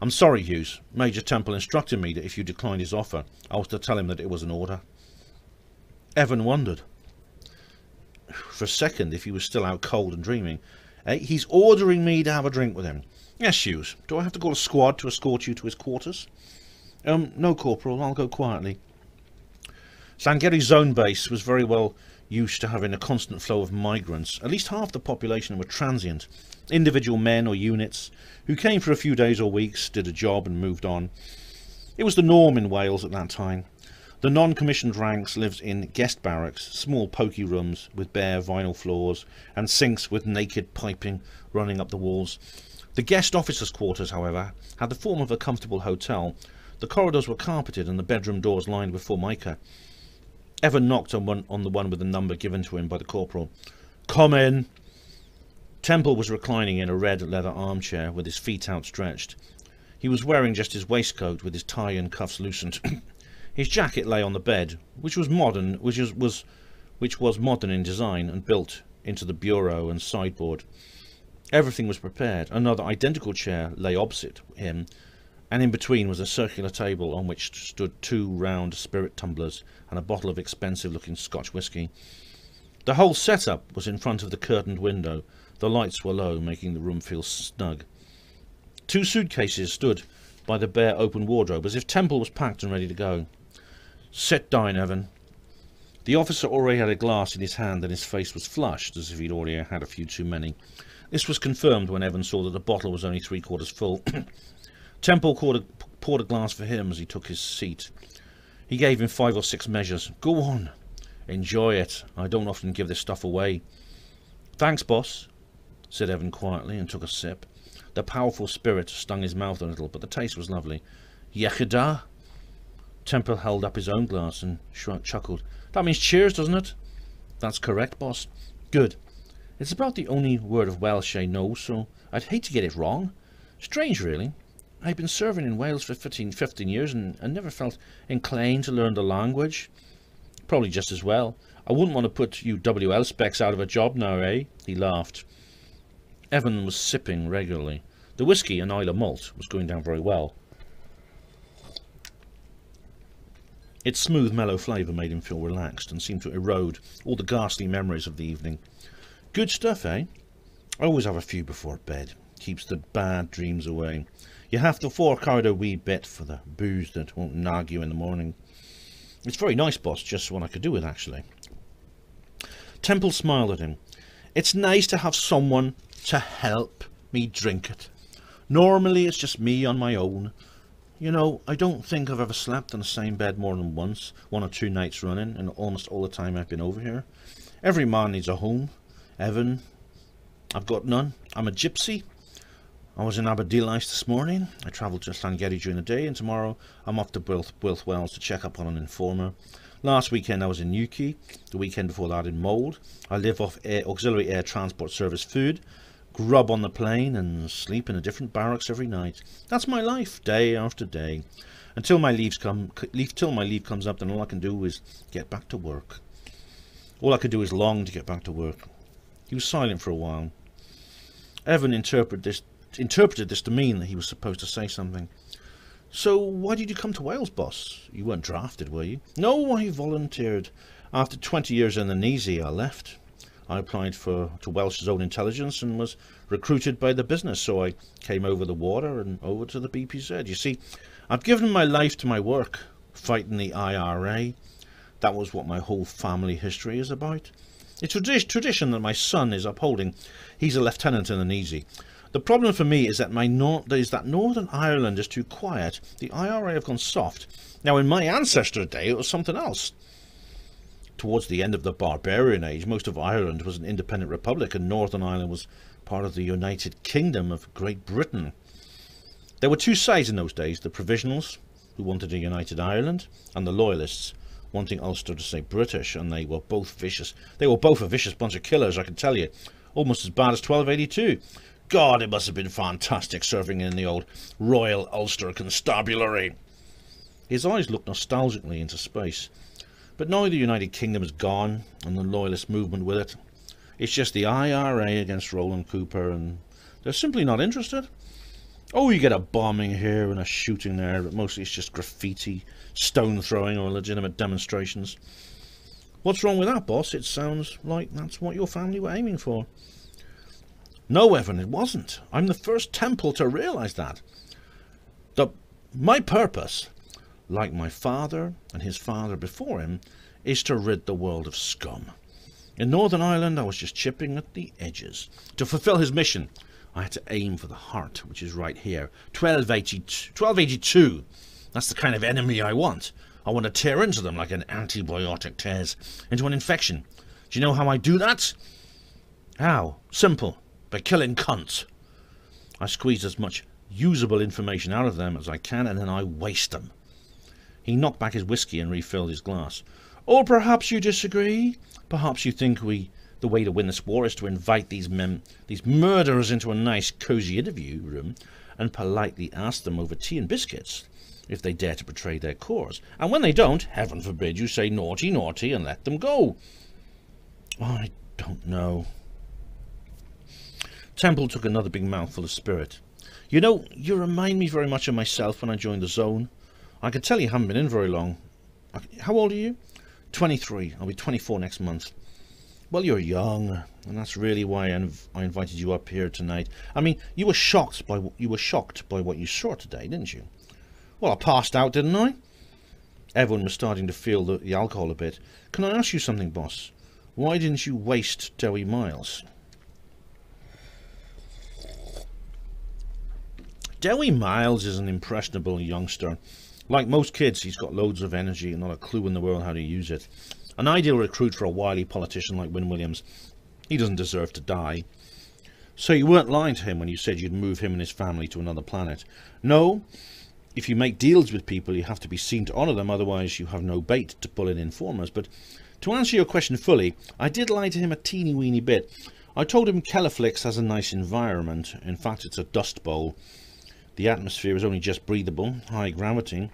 "I'm sorry, Hughes. Major Temple instructed me that if you declined his offer, I was to tell him that it was an order." Evan wondered for a second if he was still out cold and dreaming. "He's ordering me to have a drink with him." "Yes, Hughes. Do I have to call a squad to escort you to his quarters?" No, Corporal. I'll go quietly." Sangeri zone base was very well used to having a constant flow of migrants. At least half the population were transient, individual men or units who came for a few days or weeks, did a job and moved on. It was the norm in Wales at that time. The non-commissioned ranks lived in guest barracks, small poky rooms with bare vinyl floors and sinks with naked piping running up the walls. The guest officers' quarters, however, had the form of a comfortable hotel. The corridors were carpeted and the bedroom doors lined with formica. Evan knocked on the one with the number given to him by the corporal. "Come in." Temple was reclining in a red leather armchair with his feet outstretched. He was wearing just his waistcoat with his tie and cuffs loosened. His jacket lay on the bed, which was modern in design and built into the bureau and sideboard. Everything was prepared. Another identical chair lay opposite him, and in between was a circular table on which stood 2 round spirit tumblers and a bottle of expensive-looking Scotch whisky. The whole setup was in front of the curtained window. The lights were low, making the room feel snug. 2 suitcases stood by the bare open wardrobe, as if Temple was packed and ready to go. "Sit down, Evan." The officer already had a glass in his hand and his face was flushed, as if he'd already had a few too many. This was confirmed when Evan saw that the bottle was only 3/4 full. Temple poured a glass for him as he took his seat. He gave him 5 or 6 measures. "Go on. Enjoy it. I don't often give this stuff away." "Thanks, boss," said Evan quietly, and took a sip. The powerful spirit stung his mouth a little, but the taste was lovely. "Yechida?" Temple held up his own glass and chuckled. "That means cheers, doesn't it?" "That's correct, boss." "Good. It's about the only word of Welsh I know, so I'd hate to get it wrong. Strange, really. I've been serving in Wales for 15 years and never felt inclined to learn the language." "Probably just as well. I wouldn't want to put you WL specs out of a job now, eh?" He laughed. Evan was sipping regularly. The whisky and Isla malt was going down very well. Its smooth, mellow flavour made him feel relaxed and seemed to erode all the ghastly memories of the evening. "Good stuff, eh? I always have a few before bed. Keeps the bad dreams away. You have to fork out a wee bit for the booze that won't nag you in the morning." "It's very nice, boss. Just what I could do with, actually." Temple smiled at him. "It's nice to have someone to help me drink it. Normally it's just me on my own. You know, I don't think I've ever slept in the same bed more than once, 1 or 2 nights running, and almost all the time I've been over here. Every man needs a home. Evan, I've got none. I'm a gypsy. I was in Aberdeen this morning. I travelled to Sangeri during the day, and tomorrow I'm off to Builth Wells to check up on an informer. Last weekend I was in Newquay. The weekend before that in Mould. I live off Auxiliary Air Transport Service food. grub on the plane and sleep in a different barracks every night. That's my life, day after day. Until my leave comes up, then all I can do is get back to work. All I can do is long to get back to work. He was silent for a while. Evan interpreted this to mean that he was supposed to say something. So why did you come to Wales, boss? You weren't drafted, were you? No, I volunteered. After 20 years in the Navy, I left. I applied to Welsh's own intelligence and was recruited by the business, so I came over the water and over to the BPZ. You see, I've given my life to my work, fighting the IRA. That was what my whole family history is about. It's a tradition that my son is upholding. He's a lieutenant in the Navy. The problem for me is that Northern Ireland is too quiet. The IRA have gone soft. Now, in my ancestor day, it was something else. Towards the end of the barbarian age, most of Ireland was an independent republic, and Northern Ireland was part of the United Kingdom of Great Britain. There were two sides in those days: the provisionals, who wanted a united Ireland, and the loyalists, wanting Ulster to stay British, and they were both vicious. They were both a vicious bunch of killers, I can tell you. Almost as bad as 1282. God, it must have been fantastic serving in the old Royal Ulster Constabulary. His eyes looked nostalgically into space. But now the United Kingdom is gone, and the loyalist movement with it. It's just the IRA against Roland Cooper, and they're simply not interested. Oh, you get a bombing here and a shooting there, but mostly it's just graffiti, stone throwing, or legitimate demonstrations. What's wrong with that, boss? It sounds like that's what your family were aiming for. No, Evan, it wasn't. I'm the first Temple to realise that. My purpose, like my father and his father before him, is to rid the world of scum. In Northern Ireland, I was just chipping at the edges. To fulfil his mission, I had to aim for the heart, which is right here. 1282. That's the kind of enemy I want. I want to tear into them like an antibiotic tears into an infection. Do you know how I do that? How? Simple. By killing cunts. I squeeze as much usable information out of them as I can, and then I waste them. He knocked back his whiskey and refilled his glass. Or perhaps you disagree? Perhaps you think the way to win this war is to invite these murderers into a nice, cosy interview room and politely ask them over tea and biscuits if they dare to betray their cause. And when they don't, heaven forbid, you say naughty, naughty, and let them go. I don't know. Temple took another big mouthful of spirit. You know, you remind me very much of myself when I joined the zone. I can tell you haven't been in very long. How old are you? 23. I'll be 24 next month. Well, you're young, and that's really why I invited you up here tonight. I mean, you were shocked by what you saw today, didn't you? Well, I passed out, didn't I? Everyone was starting to feel the alcohol a bit. Can I ask you something, boss? Why didn't you waste Dewi Miles? Dewi Miles is an impressionable youngster. Like most kids, he's got loads of energy and not a clue in the world how to use it. An ideal recruit for a wily politician like Wyn Williams. He doesn't deserve to die. So you weren't lying to him when you said you'd move him and his family to another planet. No, if you make deals with people, you have to be seen to honour them, otherwise you have no bait to pull in informers. But to answer your question fully, I did lie to him a teeny-weeny bit. I told him Kellerflix has a nice environment. In fact, it's a dust bowl. The atmosphere is only just breathable, high gravity.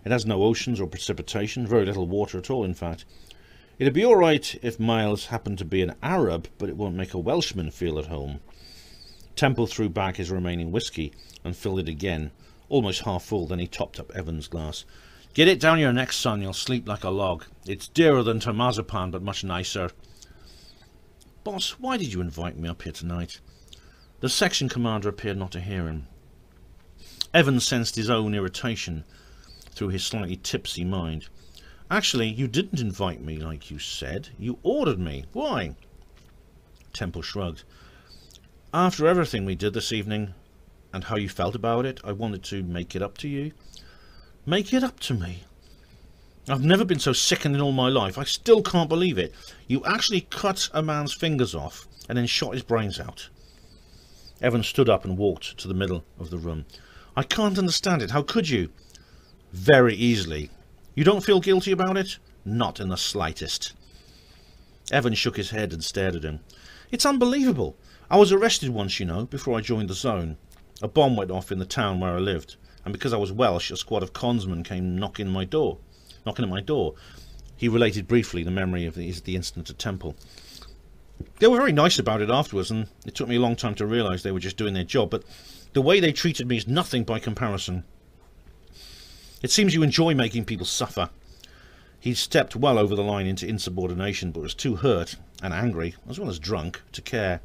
It has no oceans or precipitation, very little water at all, in fact. It'd be alright if Miles happened to be an Arab, but it won't make a Welshman feel at home. Temple threw back his remaining whiskey and filled it again, almost half full. Then he topped up Evan's glass. Get it down your neck, son, you'll sleep like a log. It's dearer than Marzipan, but much nicer. Boss, why did you invite me up here tonight? The section commander appeared not to hear him. Evan sensed his own irritation through his slightly tipsy mind. Actually, you didn't invite me like you said. You ordered me. Why? Temple shrugged. After everything we did this evening, and how you felt about it, I wanted to make it up to you. Make it up to me? I've never been so sickened in all my life. I still can't believe it. You actually cut a man's fingers off and then shot his brains out. Evan stood up and walked to the middle of the room. I can't understand it. How could you? Very easily. You don't feel guilty about it? Not in the slightest. Evan shook his head and stared at him. It's unbelievable. I was arrested once, you know, before I joined the zone. A bomb went off in the town where I lived, and because I was Welsh, a squad of consmen came knocking at my door. He related briefly the memory of the incident at Temple. They were very nice about it afterwards, and it took me a long time to realise they were just doing their job, but the way they treated me is nothing by comparison. It seems you enjoy making people suffer. He stepped well over the line into insubordination, but was too hurt and angry, as well as drunk, to care.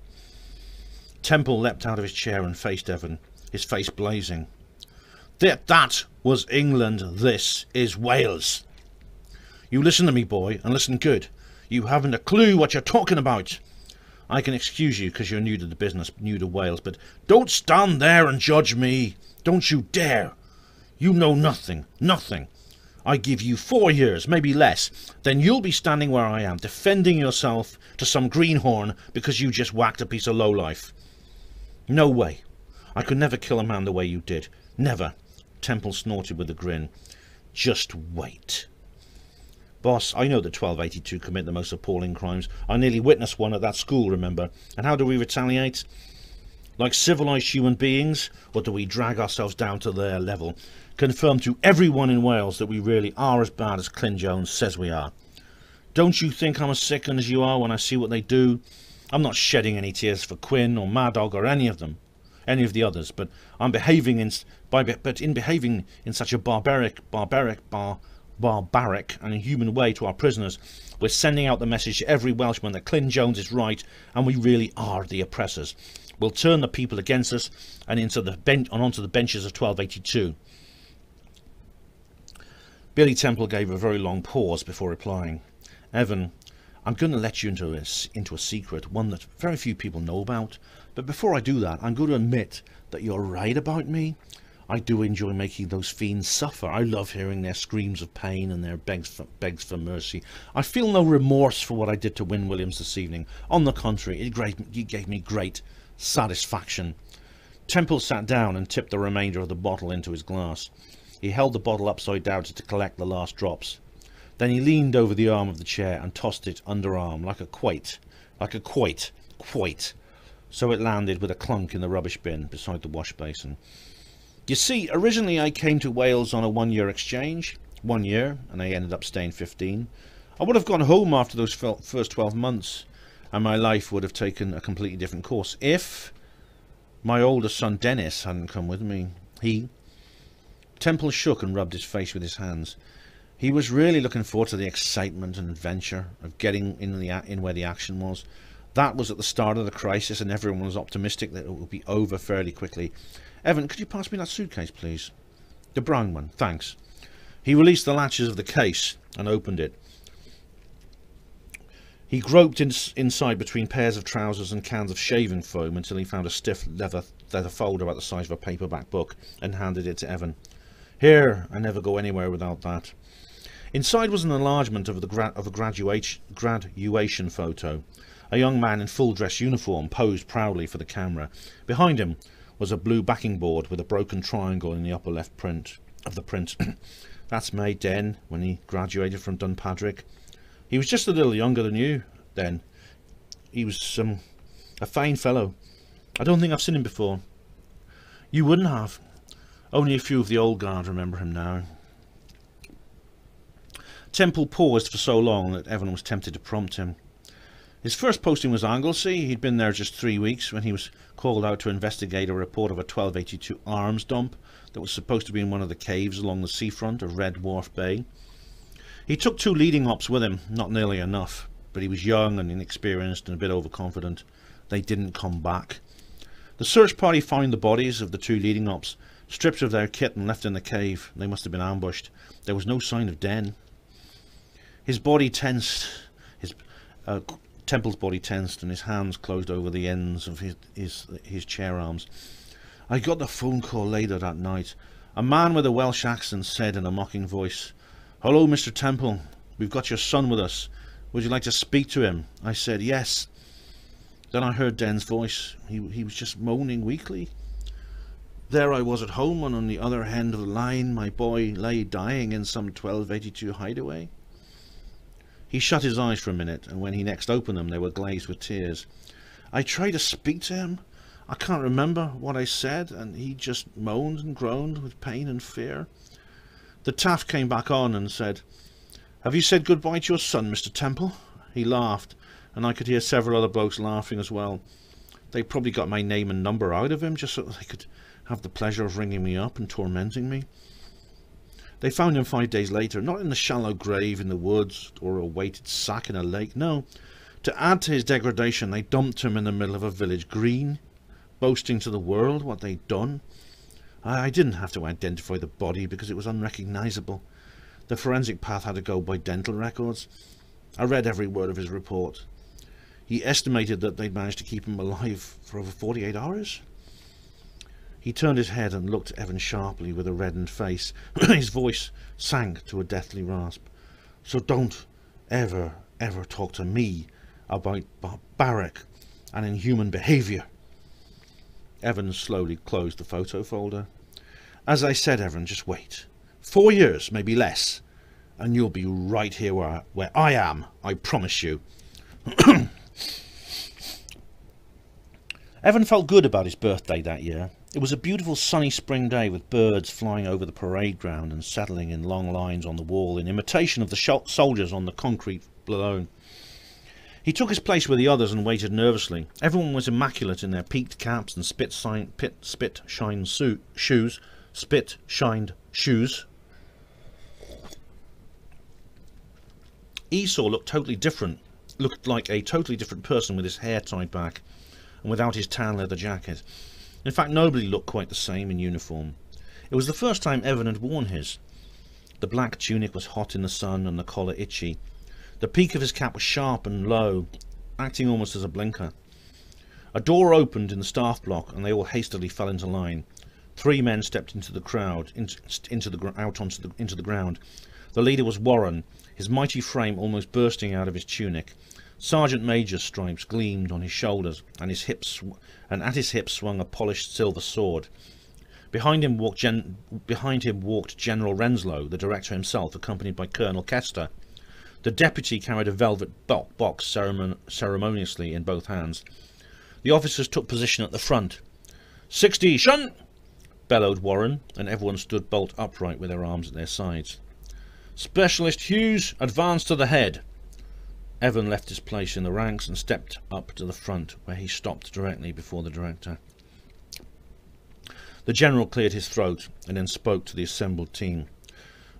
Temple leapt out of his chair and faced Evan, his face blazing. That was England. This is Wales. You listen to me, boy, and listen good. You haven't a clue what you're talking about. I can excuse you because you're new to the business, new to Wales, but don't stand there and judge me. Don't you dare. You know nothing, nothing. I give you 4 years, maybe less. Then you'll be standing where I am, defending yourself to some greenhorn because you just whacked a piece of lowlife. No way. I could never kill a man the way you did. Never. Temple snorted with a grin. Just wait. Boss, I know that 1282 commit the most appalling crimes. I nearly witnessed one at that school, remember? And how do we retaliate? Like civilised human beings, or do we drag ourselves down to their level? Confirm to everyone in Wales that we really are as bad as Clint Jones says we are. Don't you think I'm as sickened as you are when I see what they do? I'm not shedding any tears for Quinn or Mad Dog or any of them, any of the others, but in behaving in such a barbaric and inhuman way to our prisoners, we're sending out the message to every Welshman that Clint Jones is right and we really are the oppressors. We'll turn the people against us and onto the benches of 1282. Billy Temple gave a very long pause before replying. Evan, I'm going to let you into a secret, one that very few people know about. But before I do that, I'm going to admit that you're right about me. I do enjoy making those fiends suffer. I love hearing their screams of pain and their begs for mercy. I feel no remorse for what I did to Wyn Williams this evening. On the contrary, it gave me great satisfaction. Temple sat down and tipped the remainder of the bottle into his glass. He held the bottle upside down to collect the last drops. Then he leaned over the arm of the chair and tossed it underarm like a quoit, so it landed with a clunk in the rubbish bin beside the wash basin. You see, originally I came to Wales on a 1-year exchange. 1 year, and I ended up staying 15. I would have gone home after those first 12 months, and my life would have taken a completely different course if my oldest son Dennis hadn't come with me. Temple shook and rubbed his face with his hands. He was really looking forward to the excitement and adventure of getting in where the action was. That was at the start of the crisis, and everyone was optimistic that it would be over fairly quickly. Evan, could you pass me that suitcase, please? The brown one, thanks. He released the latches of the case and opened it. He groped inside between pairs of trousers and cans of shaving foam until he found a stiff leather folder about the size of a paperback book and handed it to Evan. Here, I never go anywhere without that. Inside was an enlargement of a graduation photo. A young man in full dress uniform posed proudly for the camera. Behind him was a blue backing board with a broken triangle in the upper left print of the print. That's me, Den, when he graduated from Dunpadrick. He was just a little younger than you then. He was a fine fellow. I don't think I've seen him before. You wouldn't have. Only a few of the old guard remember him now. Temple paused for so long that Evan was tempted to prompt him. His first posting was Anglesey. He'd been there just 3 weeks when he was called out to investigate a report of a 1282 arms dump that was supposed to be in one of the caves along the seafront of Red Wharf Bay. He took 2 leading ops with him, not nearly enough, but he was young and inexperienced and a bit overconfident. They didn't come back. The search party found the bodies of the 2 leading ops, stripped of their kit and left in the cave. They must have been ambushed. There was no sign of Den. His body tensed. Temple's body tensed and his hands closed over the ends of his chair arms. I got the phone call later that night. A man with a Welsh accent said in a mocking voice, "Hello, Mr. Temple. We've got your son with us. Would you like to speak to him?" I said, "Yes." Then I heard Den's voice. He was just moaning weakly. There I was at home, and on the other end of the line my boy lay dying in some 1282 hideaway. He shut his eyes for a minute, and when he next opened them they were glazed with tears. I tried to speak to him. I can't remember what I said, and he just moaned and groaned with pain and fear. The taff came back on and said, "Have you said goodbye to your son, Mr. Temple?" He laughed, and I could hear several other blokes laughing as well. They probably got my name and number out of him just so that they could have the pleasure of ringing me up and tormenting me. They found him 5 days later, not in a shallow grave in the woods or a weighted sack in a lake. No, to add to his degradation, they dumped him in the middle of a village green, boasting to the world what they'd done. I didn't have to identify the body because it was unrecognisable. The forensic path had to go by dental records. I read every word of his report. He estimated that they'd managed to keep him alive for over 48 hours. He turned his head and looked at Evan sharply with a reddened face. His voice sank to a deathly rasp. "So don't ever talk to me about barbaric and inhuman behaviour." Evan slowly closed the photo folder. "As I said, Evan, just wait. 4 years, maybe less, and you'll be right here where I am, I promise you." Evan felt good about his birthday that year. It was a beautiful sunny spring day with birds flying over the parade ground and settling in long lines on the wall in imitation of the soldiers on the concrete below. He took his place with the others and waited nervously. Everyone was immaculate in their peaked caps and spit-shined shoes. Esau looked like a totally different person with his hair tied back and without his tan leather jacket. In fact, nobody looked quite the same in uniform. It was the first time Evan had worn his. The black tunic was hot in the sun and the collar itchy. The peak of his cap was sharp and low, acting almost as a blinker. A door opened in the staff block and they all hastily fell into line. 3 men stepped into the crowd, into the ground. The leader was Warren, his mighty frame almost bursting out of his tunic. Sergeant Major's stripes gleamed on his shoulders, and at his hips swung a polished silver sword. Behind him walked General Renslow, the director himself, accompanied by Colonel Kester. The deputy carried a velvet box ceremoniously in both hands. The officers took position at the front. 60, shun! Bellowed Warren, and everyone stood bolt upright with their arms at their sides. Specialist Hughes, advance to the head. Evan left his place in the ranks and stepped up to the front, where he stopped directly before the director. The general cleared his throat and then spoke to the assembled team.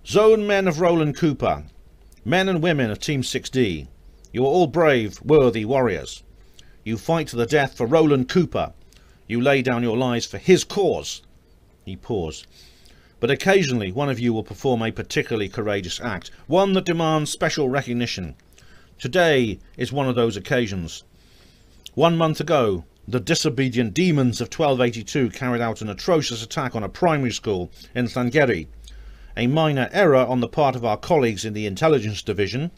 Zone men of Roland Cooper, men and women of Team 6D, you are all brave, worthy warriors. You fight to the death for Roland Cooper. You lay down your lives for his cause. He paused. But occasionally one of you will perform a particularly courageous act, one that demands special recognition. Today is one of those occasions. 1 month ago, the disobedient demons of 1282 carried out an atrocious attack on a primary school in Sangeri. A minor error on the part of our colleagues in the intelligence division.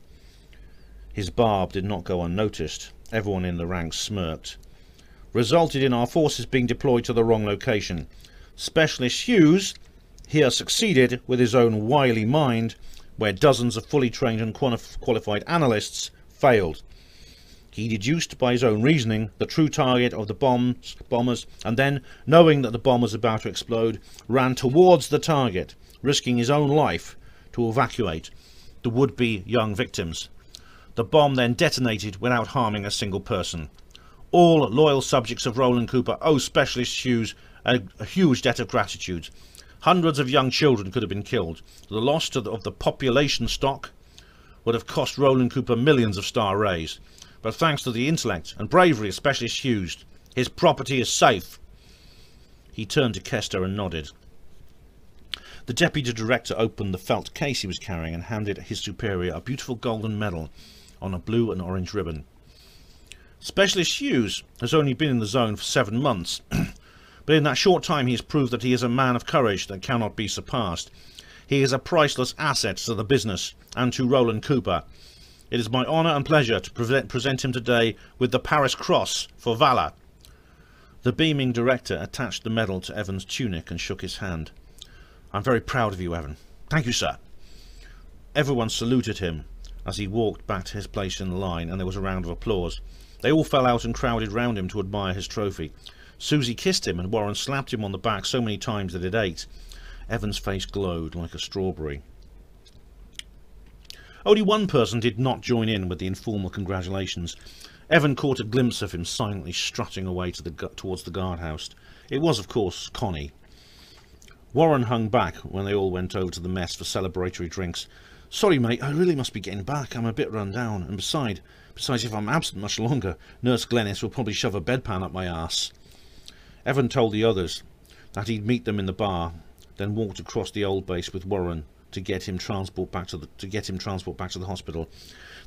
His barb did not go unnoticed. Everyone in the ranks smirked. Resulted in our forces being deployed to the wrong location. Specialist Hughes here succeeded with his own wily mind, where dozens of fully trained and qualified analysts failed. He deduced by his own reasoning the true target of the bombers, and then, knowing that the bomb was about to explode, ran towards the target, risking his own life to evacuate the would-be young victims. The bomb then detonated without harming a single person. All loyal subjects of Roland Cooper owe Specialist Hughes a huge debt of gratitude. Hundreds of young children could have been killed. The loss of the population stock would have cost Roland Cooper millions of star rays. But thanks to the intellect and bravery of Specialist Hughes, his property is safe. He turned to Kester and nodded. The deputy director opened the felt case he was carrying and handed his superior a beautiful golden medal on a blue and orange ribbon. Specialist Hughes has only been in the zone for 7 months, but in that short time he has proved that he is a man of courage that cannot be surpassed. He is a priceless asset to the business and to Roland Cooper. It is my honour and pleasure to present him today with the Paris Cross for valour. The beaming director attached the medal to Evan's tunic and shook his hand. I'm very proud of you, Evan. Thank you, sir. Everyone saluted him as he walked back to his place in the line, and there was a round of applause. They all fell out and crowded round him to admire his trophy. Susie kissed him, and Warren slapped him on the back so many times that it ached. Evan's face glowed like a strawberry. Only one person did not join in with the informal congratulations. Evan caught a glimpse of him silently strutting away towards the guardhouse. It was, of course, Connie. Warren hung back when they all went over to the mess for celebratory drinks. "Sorry, mate, I really must be getting back. I'm a bit run down, and besides, if I'm absent much longer, Nurse Glennis will probably shove a bedpan up my arse." Evan told the others that he'd meet them in the bar, then walked across the old base with Warren to get him transport back to the hospital.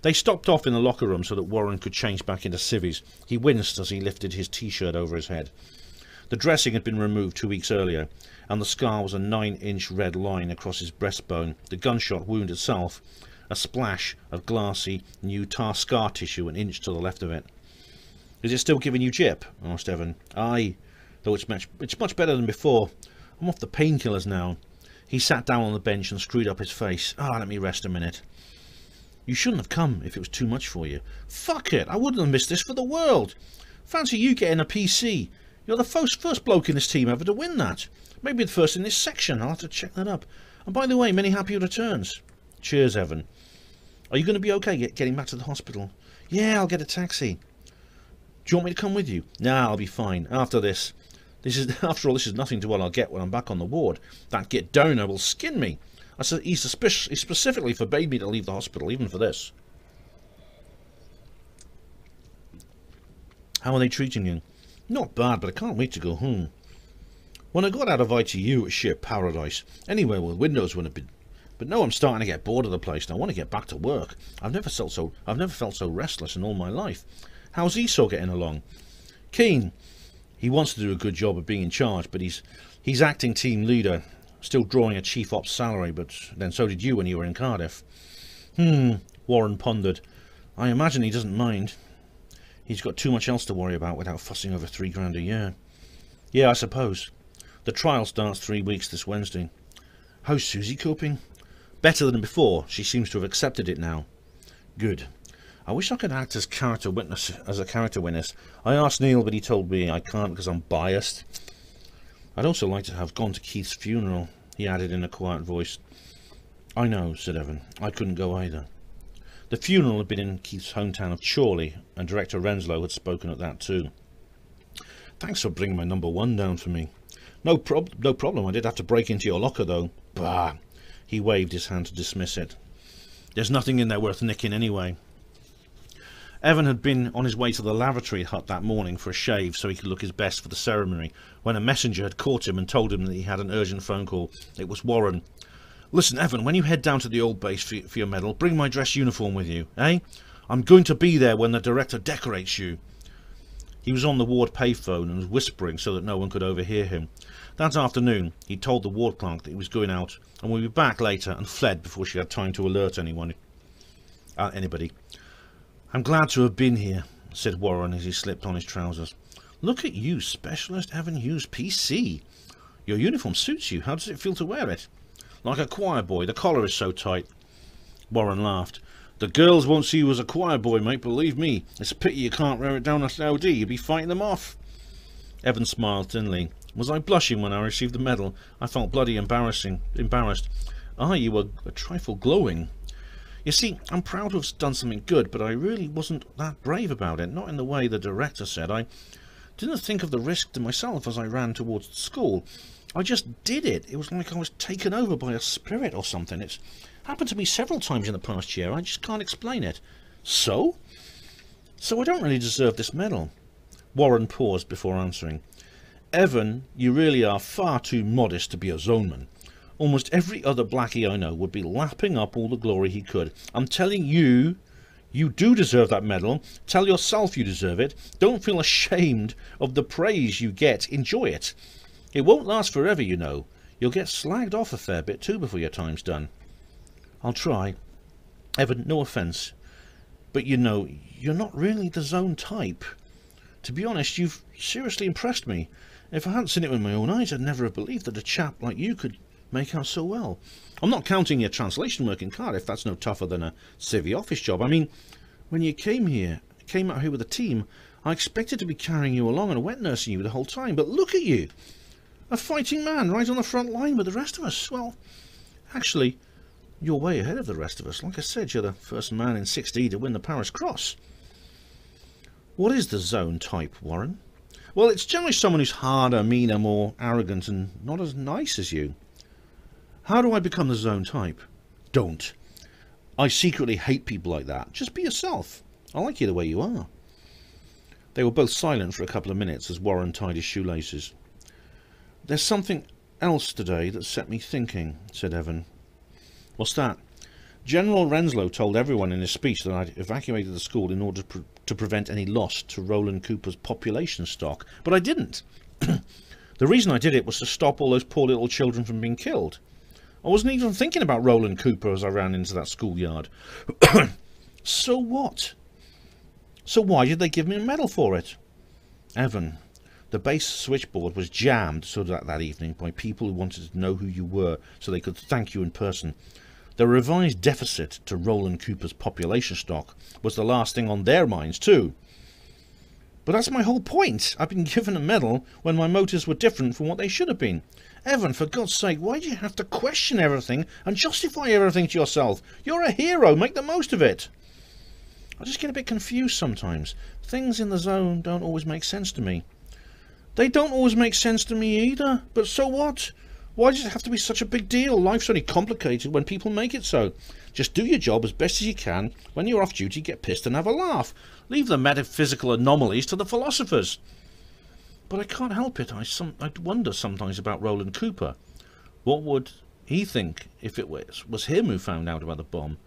They stopped off in the locker room so that Warren could change back into civvies. He winced as he lifted his t-shirt over his head. The dressing had been removed 2 weeks earlier, and the scar was a 9-inch red line across his breastbone. The gunshot wound itself, a splash of glassy new scar tissue an inch to the left of it. "Is it still giving you jip?" asked Evan. "Aye, though it's much better than before. I'm off the painkillers now." He sat down on the bench and screwed up his face. Let me rest a minute." "You shouldn't have come if it was too much for you." "Fuck it, I wouldn't have missed this for the world. Fancy you getting a PC. You're the first bloke in this team ever to win that. Maybe the first in this section. I'll have to check that up. And by the way, many happy returns." "Cheers, Evan." "Are you going to be okay getting back to the hospital?" "Yeah, I'll get a taxi." "Do you want me to come with you?" "Nah, I'll be fine. After all, this is nothing to what I'll get when I'm back on the ward. That git Downer will skin me. He specifically forbade me to leave the hospital, even for this." "How are they treating you?" "Not bad, but I can't wait to go home. When I got out of ITU, it was sheer paradise. Anywhere with windows wouldn't have been. But now I'm starting to get bored of the place, and I want to get back to work. I've never felt so restless in all my life. How's Esau getting along?" "Keen. He wants to do a good job of being in charge, but he's acting team leader, still drawing a chief ops salary, but then so did you when you were in Cardiff." Warren pondered. "I imagine he doesn't mind. He's got too much else to worry about without fussing over $3,000 a year." "Yeah, I suppose. The trial starts 3 weeks this Wednesday." "How's Susie coping?" "Better than before. She seems to have accepted it now." "Good. I wish I could act as a character witness. I asked Neil, but he told me I can't because I'm biased. I'd also like to have gone to Keith's funeral," he added in a quiet voice. "I know," said Evan. "I couldn't go either." The funeral had been in Keith's hometown of Chorley, and Director Renslow had spoken at that too. "Thanks for bringing my number 1 down for me." No problem. I did have to break into your locker, though." "Bah!" He waved his hand to dismiss it. "There's nothing in there worth nicking anyway." Evan had been on his way to the lavatory hut that morning for a shave so he could look his best for the ceremony, when a messenger had caught him and told him that he had an urgent phone call. It was Warren. "Listen, Evan, when you head down to the old base for your medal, bring my dress uniform with you, eh? I'm going to be there when the director decorates you." He was on the ward payphone and was whispering so that no one could overhear him. That afternoon he told the ward clerk that he was going out and would be back later, and fled before she had time to alert anybody. "I'm glad to have been here," said Warren as he slipped on his trousers. "Look at you, Specialist Evan Hughes, PC. Your uniform suits you. How does it feel to wear it?" "Like a choir boy. The collar is so tight." Warren laughed. "The girls won't see you as a choir boy, mate, believe me. It's a pity you can't wear it down at LD. You'd be fighting them off." Evan smiled thinly. "Was I blushing when I received the medal? I felt bloody embarrassed. You were a trifle glowing. You see, I'm proud to have done something good, but I really wasn't that brave about it, not in the way the director said. I didn't think of the risk to myself as I ran towards the school. I just did it. It was like I was taken over by a spirit or something. It's happened to me several times in the past year. I just can't explain it." So I don't really deserve this medal." Warren paused before answering. "Evan, you really are far too modest to be a zoneman. Almost every other blackie I know would be lapping up all the glory he could. I'm telling you, you do deserve that medal. Tell yourself you deserve it. Don't feel ashamed of the praise you get. Enjoy it. It won't last forever, you know. You'll get slagged off a fair bit too before your time's done." "I'll try. Evan, no offence, but you know, you're not really the zone type. To be honest, you've seriously impressed me. If I hadn't seen it with my own eyes, I'd never have believed that a chap like you could make out so well. I'm not counting your translation work in Cardiff. That's no tougher than a civvy office job. I mean, when you came came out here with a team, I expected to be carrying you along and wet nursing you the whole time, but look at you! A fighting man right on the front line with the rest of us. Well, actually, you're way ahead of the rest of us. Like I said, you're the first man in 6D to win the Paris Cross. What is the zone type, Warren? Well, it's generally someone who's harder, meaner, more arrogant, and not as nice as you. How do I become the zone type? Don't. I secretly hate people like that. Just be yourself. I like you the way you are. They were both silent for a couple of minutes as Warren tied his shoelaces. There's something else today that set me thinking, said Evan. What's that? General Renslow told everyone in his speech that I'd evacuated the school in order to prevent any loss to Roland Cooper's population stock, but I didn't. The reason I did it was to stop all those poor little children from being killed. I wasn't even thinking about Roland Cooper as I ran into that schoolyard. So what? So why did they give me a medal for it? Evan, the base switchboard was jammed so that evening by people who wanted to know who you were so they could thank you in person. The revised deficit to Roland Cooper's population stock was the last thing on their minds too. But that's my whole point. I've been given a medal when my motives were different from what they should have been. Evan, for God's sake, why do you have to question everything and justify everything to yourself? You're a hero. Make the most of it. I just get a bit confused sometimes. Things in the zone don't always make sense to me. They don't always make sense to me either. But so what? Why does it have to be such a big deal? Life's only complicated when people make it so. Just do your job as best as you can. When you're off duty, get pissed and have a laugh. Leave the metaphysical anomalies to the philosophers. But I can't help it. I wonder sometimes about Roland Cooper. What would he think if it was him who found out about the bomb?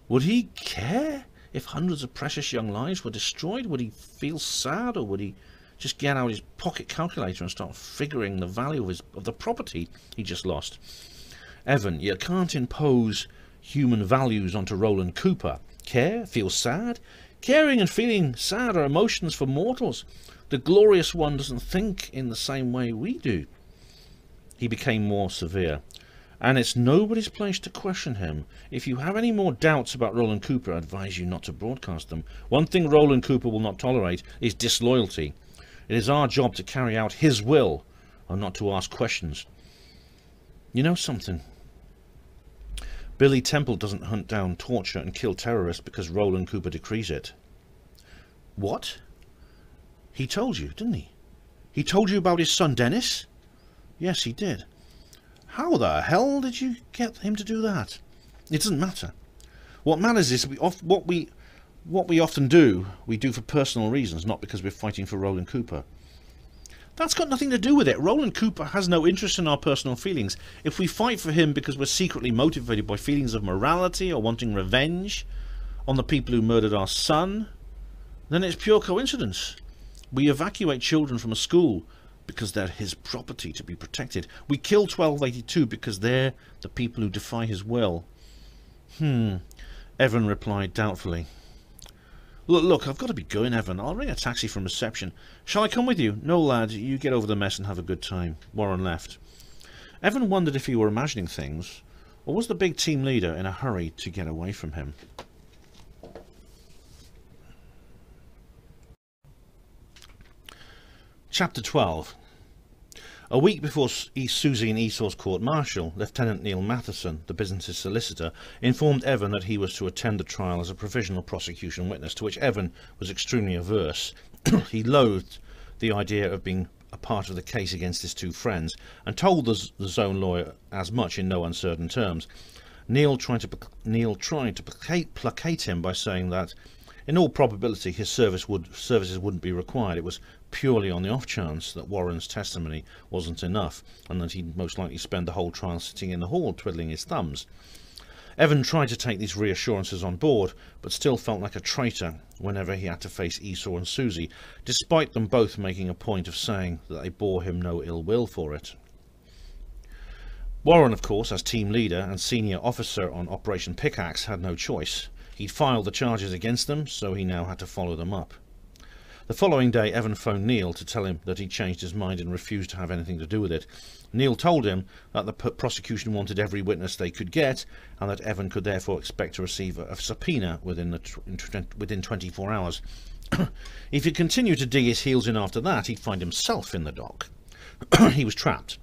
Would he care if hundreds of precious young lives were destroyed? Would he feel sad, or would he just get out his pocket calculator and start figuring the value of the property he just lost? Evan, you can't impose human values onto Roland Cooper. Care? Feel sad? Caring and feeling sad are emotions for mortals. The glorious one doesn't think in the same way we do. He became more severe. And it's nobody's place to question him. If you have any more doubts about Roland Cooper, I advise you not to broadcast them. One thing Roland Cooper will not tolerate is disloyalty. It is our job to carry out his will, and not to ask questions. You know something? Billy Temple doesn't hunt down, torture and kill terrorists because Roland Cooper decrees it. What? He told you, didn't he? He told you about his son Dennis? Yes, he did. How the hell did you get him to do that? It doesn't matter. What matters is what we often do, we do for personal reasons, not because we're fighting for Roland Cooper. That's got nothing to do with it. Roland Cooper has no interest in our personal feelings. If we fight for him because we're secretly motivated by feelings of morality or wanting revenge on the people who murdered our son, then it's pure coincidence. We evacuate children from a school because they're his property to be protected. We kill 1282 because they're the people who defy his will. Evan replied doubtfully. Look, I've got to be going, Evan. I'll ring a taxi from reception. Shall I come with you? No, lad, you get over the mess and have a good time. Warren left. Evan wondered if he were imagining things, or was the big team leader in a hurry to get away from him. Chapter 12. A week before Susie and Esau's court-martial, Lieutenant Neil Matheson, the business's solicitor, informed Evan that he was to attend the trial as a provisional prosecution witness, to which Evan was extremely averse. He loathed the idea of being a part of the case against his two friends, and told the zone lawyer as much in no uncertain terms. Neil tried to placate him by saying that, in all probability, his services wouldn't be required. It was purely on the off chance that Warren's testimony wasn't enough, and that he'd most likely spend the whole trial sitting in the hall twiddling his thumbs. Evan tried to take these reassurances on board, but still felt like a traitor whenever he had to face Esau and Susie, despite them both making a point of saying that they bore him no ill will for it. Warren, of course, as team leader and senior officer on Operation Pickaxe, had no choice. He'd filed the charges against them, so he now had to follow them up. The following day, Evan phoned Neil to tell him that he'd changed his mind and refused to have anything to do with it. Neil told him that the prosecution wanted every witness they could get, and that Evan could therefore expect to receive a subpoena within 24 hours. If he continued to dig his heels in after that, he'd find himself in the dock. He was trapped.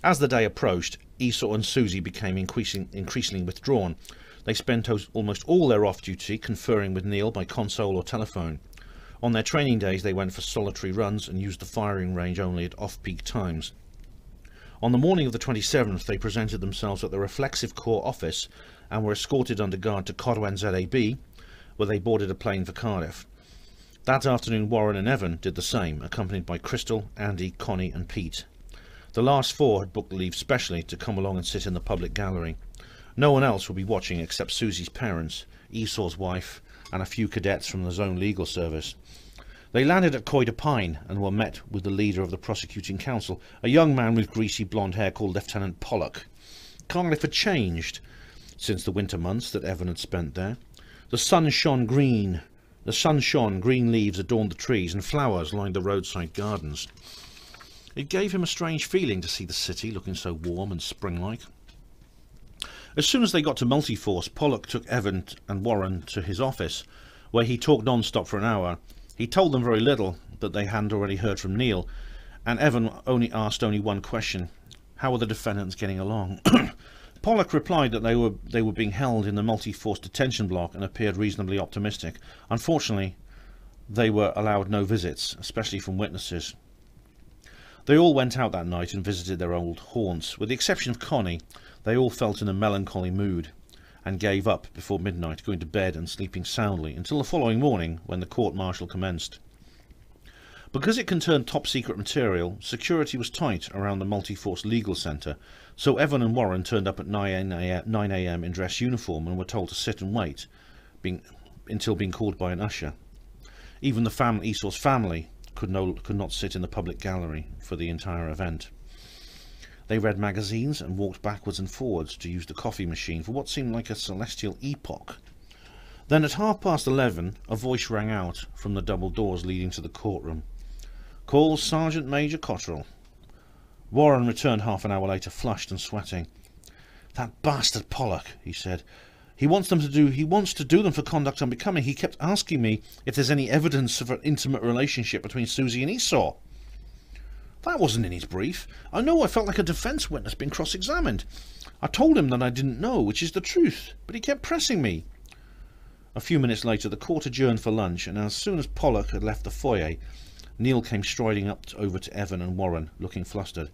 As the day approached, Esau and Susie became increasingly withdrawn. They spent almost all their off-duty conferring with Neil by console or telephone. On their training days, they went for solitary runs and used the firing range only at off-peak times. On the morning of the 27th, they presented themselves at the Reflexive Corps office and were escorted under guard to Corwen ZAB, where they boarded a plane for Cardiff. That afternoon, Warren and Evan did the same, accompanied by Crystal, Andy, Connie and Pete. The last four had booked leave specially to come along and sit in the public gallery. No one else would be watching except Susie's parents, Esau's wife, and a few cadets from the Zone Legal Service. They landed at Coy de Pine and were met with the leader of the prosecuting council, a young man with greasy blonde hair called Lieutenant Pollock. Cardiff had changed since the winter months that Evan had spent there. The sun shone, green leaves adorned the trees, and flowers lined the roadside gardens. It gave him a strange feeling to see the city looking so warm and spring-like. As soon as they got to Multiforce, Pollock took Evan and Warren to his office, where he talked non-stop for an hour. He told them very little that they hadn't already heard from Neil, and Evan asked only one question: how were the defendants getting along? Pollock replied that they were being held in the Multiforce detention block and appeared reasonably optimistic. Unfortunately, they were allowed no visits, especially from witnesses. They all went out that night and visited their old haunts. With the exception of Connie, they all felt in a melancholy mood and gave up before midnight, going to bed and sleeping soundly until the following morning, when the court-martial commenced. Because it concerned top-secret material, security was tight around the Multiforce Legal Centre, so Evan and Warren turned up at 9 a.m. in dress uniform and were told to sit and wait until being called by an usher. Even Esau's family could not sit in the public gallery for the entire event. They read magazines and walked backwards and forwards to use the coffee machine for what seemed like a celestial epoch. Then at 11:30, a voice rang out from the double doors leading to the courtroom. "Call Sergeant Major Cottrell." Warren returned half an hour later, flushed and sweating. "That bastard Pollock," he said. He wants to do them for conduct unbecoming. He kept asking me if there's any evidence of an intimate relationship between Susie and Esau." "That wasn't in his brief. I know I felt like a defence witness being cross-examined. I told him that I didn't know, which is the truth, but he kept pressing me." A few minutes later, the court adjourned for lunch, and as soon as Pollock had left the foyer, Neil came striding over to Evan and Warren, looking flustered.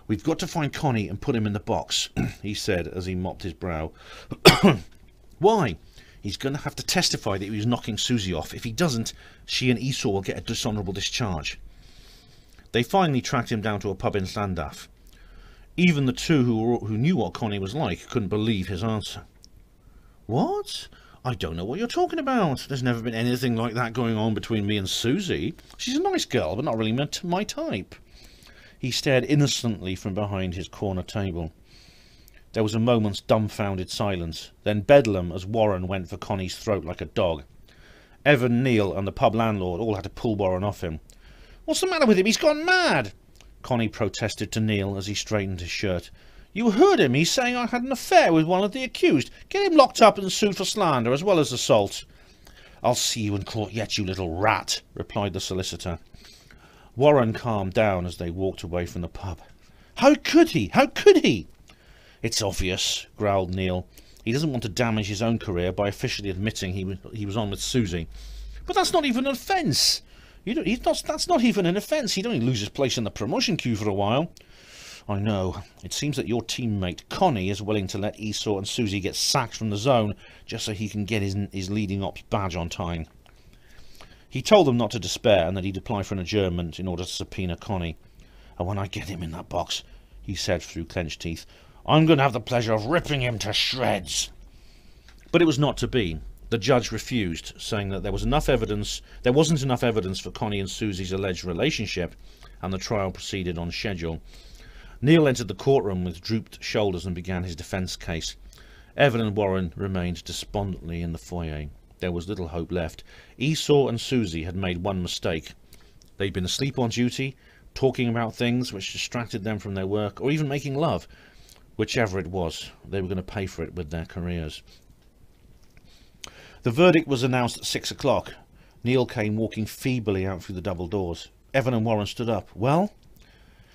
"We've got to find Connie and put him in the box," he said as he mopped his brow. "Why?" "He's going to have to testify that he was knocking Susie off. If he doesn't, she and Esau will get a dishonourable discharge." They finally tracked him down to a pub in Llandaff. Even the two who knew what Connie was like couldn't believe his answer. "What? I don't know what you're talking about. There's never been anything like that going on between me and Susie. She's a nice girl, but not really my type." He stared innocently from behind his corner table. There was a moment's dumbfounded silence, then bedlam as Warren went for Connie's throat like a dog. Evan, Neil and the pub landlord all had to pull Warren off him. "What's the matter with him? He's gone mad!" Connie protested to Neil as he straightened his shirt. "You heard him. He's saying I had an affair with one of the accused. Get him locked up and sued for slander as well as assault." "I'll see you in court yet, you little rat," replied the solicitor. Warren calmed down as they walked away from the pub. How could he? How could he?" "It's obvious," growled Neil. "He doesn't want to damage his own career by officially admitting he was on with Susie." "But that's not even an offence. That's not even an offence. He'd only lose his place in the promotion queue for a while." "I know. It seems that your teammate Connie is willing to let Esau and Susie get sacked from the zone just so he can get his leading ops badge on time." He told them not to despair and that he'd apply for an adjournment in order to subpoena Connie. "And when I get him in that box," he said through clenched teeth, "I'm going to have the pleasure of ripping him to shreds." But it was not to be. The judge refused, saying that there wasn't enough evidence for Connie and Susie's alleged relationship, and the trial proceeded on schedule. Neil entered the courtroom with drooped shoulders and began his defence case. Evan and Warren remained despondently in the foyer. there was little hope left. Esau and Susie had made one mistake. They'd been asleep on duty, talking about things which distracted them from their work, or even making love. Whichever it was, they were going to pay for it with their careers. The verdict was announced at 6 o'clock. Neil came walking feebly out through the double doors. Evan and Warren stood up. Well?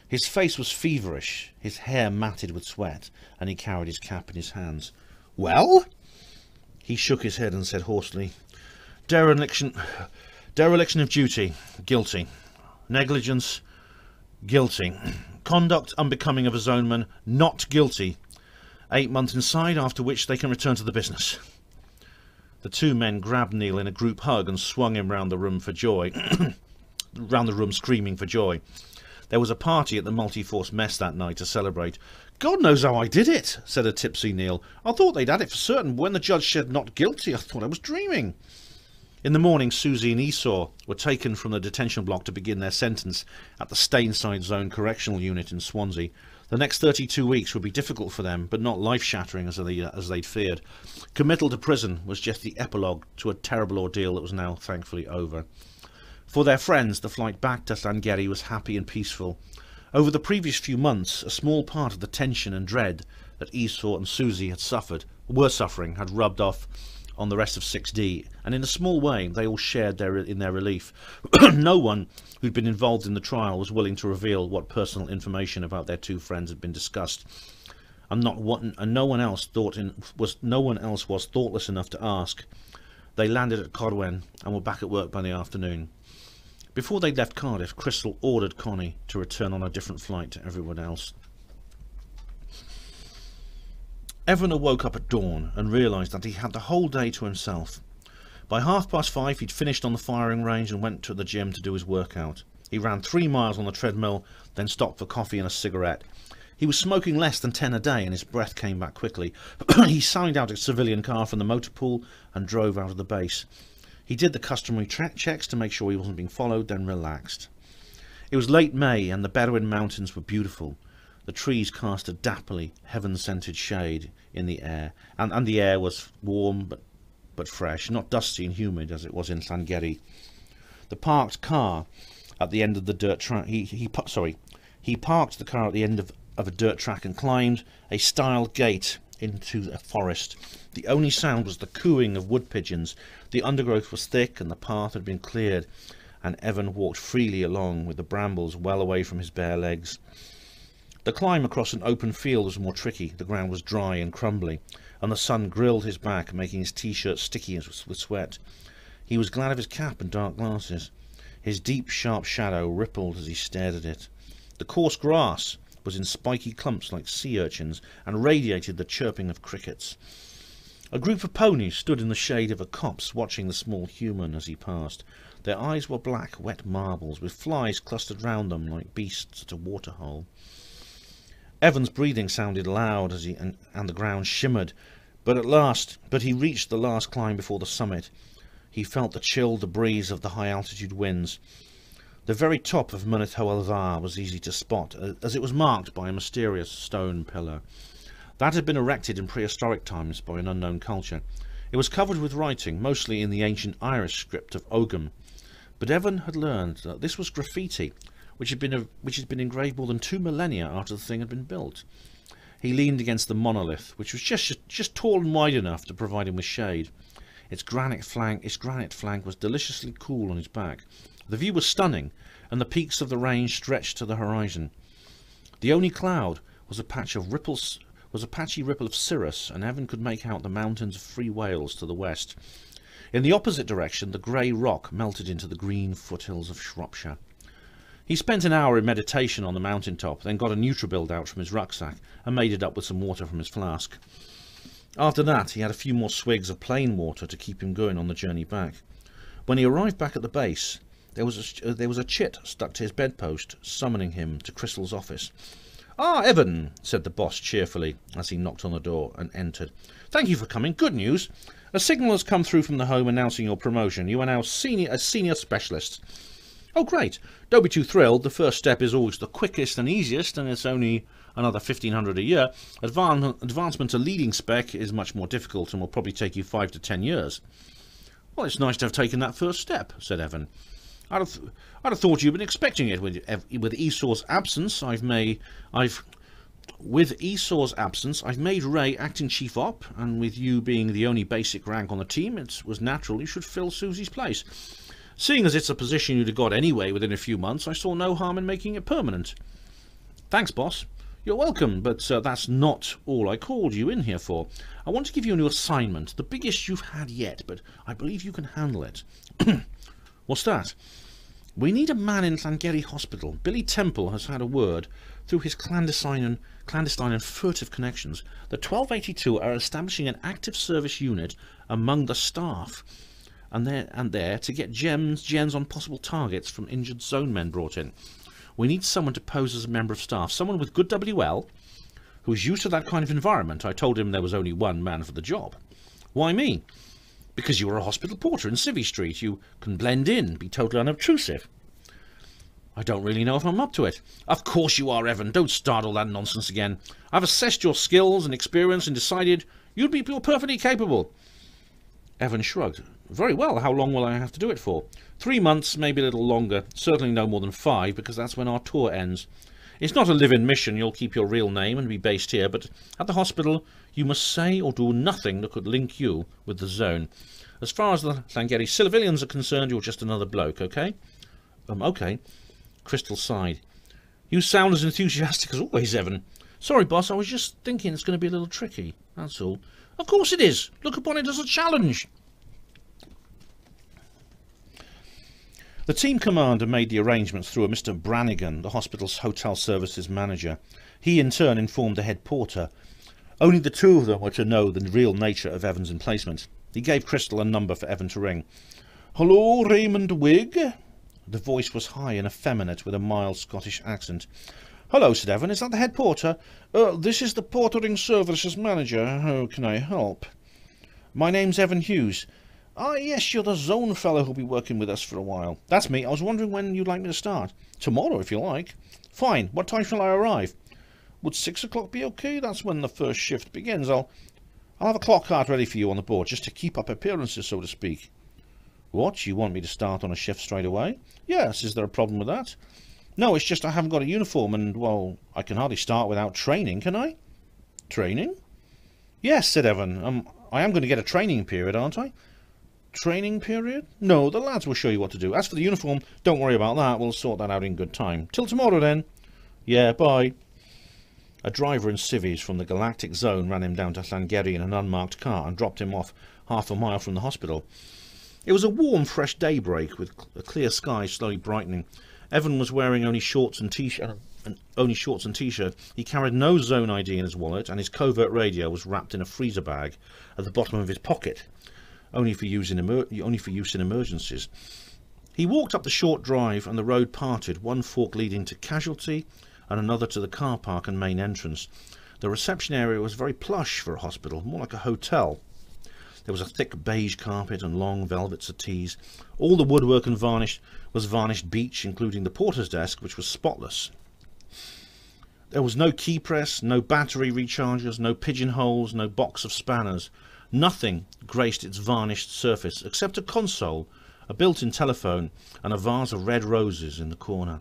His face was feverish, his hair matted with sweat, and he carried his cap in his hands. Well? He shook his head and said hoarsely, Dereliction of duty, guilty. Negligence, guilty. Conduct unbecoming of a zoneman, not guilty. 8 months inside, after which they can return to the business. The two men grabbed Neil in a group hug and swung him round the room for joy. Round the room screaming for joy. There was a party at the multi-force mess that night to celebrate. God knows how I did it, said a tipsy Neil. I thought they'd had it for certain. When the judge said not guilty, I thought I was dreaming. In the morning, Susie and Esau were taken from the detention block to begin their sentence at the Stainside Zone Correctional Unit in Swansea. The next 32 weeks would be difficult for them, but not life-shattering as they'd feared. Committal to prison was just the epilogue to a terrible ordeal that was now thankfully over. For their friends, the flight back to Sangeri was happy and peaceful. Over the previous few months, a small part of the tension and dread that Esau and Susie were suffering had rubbed off on the rest of 6D, and in a small way they all shared in their relief. No one who'd been involved in the trial was willing to reveal what personal information about their two friends had been discussed, and no one else was thoughtless enough to ask. They landed at Corwen and were back at work by the afternoon. Before they left Cardiff, Crystal ordered Connie to return on a different flight to everyone else. Evan awoke up at dawn and realised that he had the whole day to himself. By 5:30 he'd finished on the firing range and went to the gym to do his workout. He ran 3 miles on the treadmill, then stopped for coffee and a cigarette. He was smoking less than 10 a day and his breath came back quickly. He signed out a civilian car from the motor pool and drove out of the base. He did the customary checks to make sure he wasn't being followed, then relaxed. It was late May and the Bedouin mountains were beautiful. The trees cast a dapperly, heaven-scented shade in the air, and the air was warm but fresh, not dusty and humid as it was in Sangeri. The parked car at the end of the dirt track. He parked the car at the end of a dirt track and climbed a styled gate into a forest. The only sound was the cooing of wood pigeons. The undergrowth was thick and the path had been cleared, and Evan walked freely along with the brambles well away from his bare legs. The climb across an open field was more tricky. The ground was dry and crumbly, and the sun grilled his back, making his t-shirt sticky with sweat. He was glad of his cap and dark glasses. His deep, sharp shadow rippled as he stared at it. The coarse grass was in spiky clumps like sea urchins and radiated the chirping of crickets. A group of ponies stood in the shade of a copse watching the small human as he passed. Their eyes were black, wet marbles, with flies clustered round them like beasts at a waterhole. Evan's breathing sounded loud and the ground shimmered, but he reached the last climb before the summit. He felt the chill breeze of the high-altitude winds. The very top of Mynyddow Alvar was easy to spot, as it was marked by a mysterious stone pillar. That had been erected in prehistoric times by an unknown culture. It was covered with writing, mostly in the ancient Irish script of Ogham. But Evan had learned that this was graffiti, which had been engraved more than 2 millennia after the thing had been built. He leaned against the monolith, which was just tall and wide enough to provide him with shade. Its granite flank was deliciously cool on his back. The view was stunning, and the peaks of the range stretched to the horizon. The only cloud was a patchy ripple of cirrus, and Evan could make out the mountains of Free Wales to the west. In the opposite direction, the grey rock melted into the green foothills of Shropshire. He spent an hour in meditation on the mountain top, then got a Nutribuild out from his rucksack and made it up with some water from his flask. After that, he had a few more swigs of plain water to keep him going on the journey back. When he arrived back at the base, there was a chit stuck to his bedpost, summoning him to Crystal's office. "Ah, Evan," said the boss cheerfully as he knocked on the door and entered. "Thank you for coming. Good news. A signal has come through from the home announcing your promotion. You are now a senior specialist." "Oh, great. Don't be too thrilled. The first step is always the quickest and easiest, and it's only another 1,500 a year. Advancement to leading spec is much more difficult and will probably take you 5 to 10 years. Well, it's nice to have taken that first step, said Evan. I'd have thought you'd been expecting it. With Esau's absence, I've made Ray acting chief op, and with you being the only basic rank on the team, it was natural you should fill Susie's place. Seeing as it's a position you'd have got anyway within a few months, I saw no harm in making it permanent. Thanks, boss. You're welcome, but that's not all I called you in here for. I want to give you a new assignment, the biggest you've had yet, but I believe you can handle it. What's that? We need a man in Sangeri Hospital. Billy Temple has had a word through his clandestine and furtive connections that 1282 are establishing an active service unit among the staff, and there to get gens on possible targets from injured zone men brought in. We need someone to pose as a member of staff, someone with good WL, who is used to that kind of environment. I told him there was only one man for the job. Why me? Because you were a hospital porter in Civvy Street. You can blend in, be totally unobtrusive. I don't really know if I'm up to it. Of course you are, Evan. Don't start all that nonsense again. I've assessed your skills and experience and decided you're perfectly capable. Evan shrugged. Very well. How long will I have to do it for? 3 months, maybe a little longer. Certainly no more than 5, because that's when our tour ends. It's not a live-in mission. You'll keep your real name and be based here, but at the hospital you must say or do nothing that could link you with the zone. As far as the Sangeri civilians are concerned, you're just another bloke, okay? Okay. Crystal sighed. You sound as enthusiastic as always, Evan. Sorry, boss, I was just thinking it's going to be a little tricky, that's all. Of course it is. Look upon it as a challenge. The team commander made the arrangements through a Mr. Brannigan, the hospital's hotel services manager. He in turn informed the head porter. Only the two of them were to know the real nature of Evan's emplacement. He gave Crystal a number for Evan to ring. Hello, Raymond Wigg? The voice was high and effeminate with a mild Scottish accent. Hello, said Evan. Is that the head porter? This is the portering services manager. How can I help? My name's Evan Hughes. Ah, yes, you're the zone fellow who'll be working with us for a while. That's me. I was wondering when you'd like me to start. Tomorrow, if you like. Fine. What time shall I arrive? Would 6 o'clock be okay? That's when the first shift begins. I'll have a clock card ready for you on the board, just to keep up appearances, so to speak. What? You want me to start on a shift straight away? Yes. Is there a problem with that? No, it's just I haven't got a uniform and, well, I can hardly start without training, can I? Training? Yes, said Evan. I am going to get a training period, aren't I? Training period? No, the lads will show you what to do. As for the uniform, don't worry about that. We'll sort that out in good time. Till tomorrow, then. Yeah, bye. A driver in civvies from the Galactic Zone ran him down to Sangeri in an unmarked car and dropped him off half a mile from the hospital. It was a warm, fresh daybreak with a clear sky slowly brightening. Evan was wearing only shorts and t-shirt. He carried no zone ID in his wallet, and his covert radio was wrapped in a freezer bag at the bottom of his pocket, only for use in emergencies. He walked up the short drive, and the road parted, one fork leading to Casualty and another to the car park and main entrance. The reception area was very plush for a hospital, more like a hotel. There was a thick beige carpet and long velvet settees. All the woodwork and varnish was varnished beech, including the porter's desk, which was spotless. There was no key press, no battery rechargers, no pigeonholes, no box of spanners. Nothing graced its varnished surface except a console, a built-in telephone, and a vase of red roses in the corner.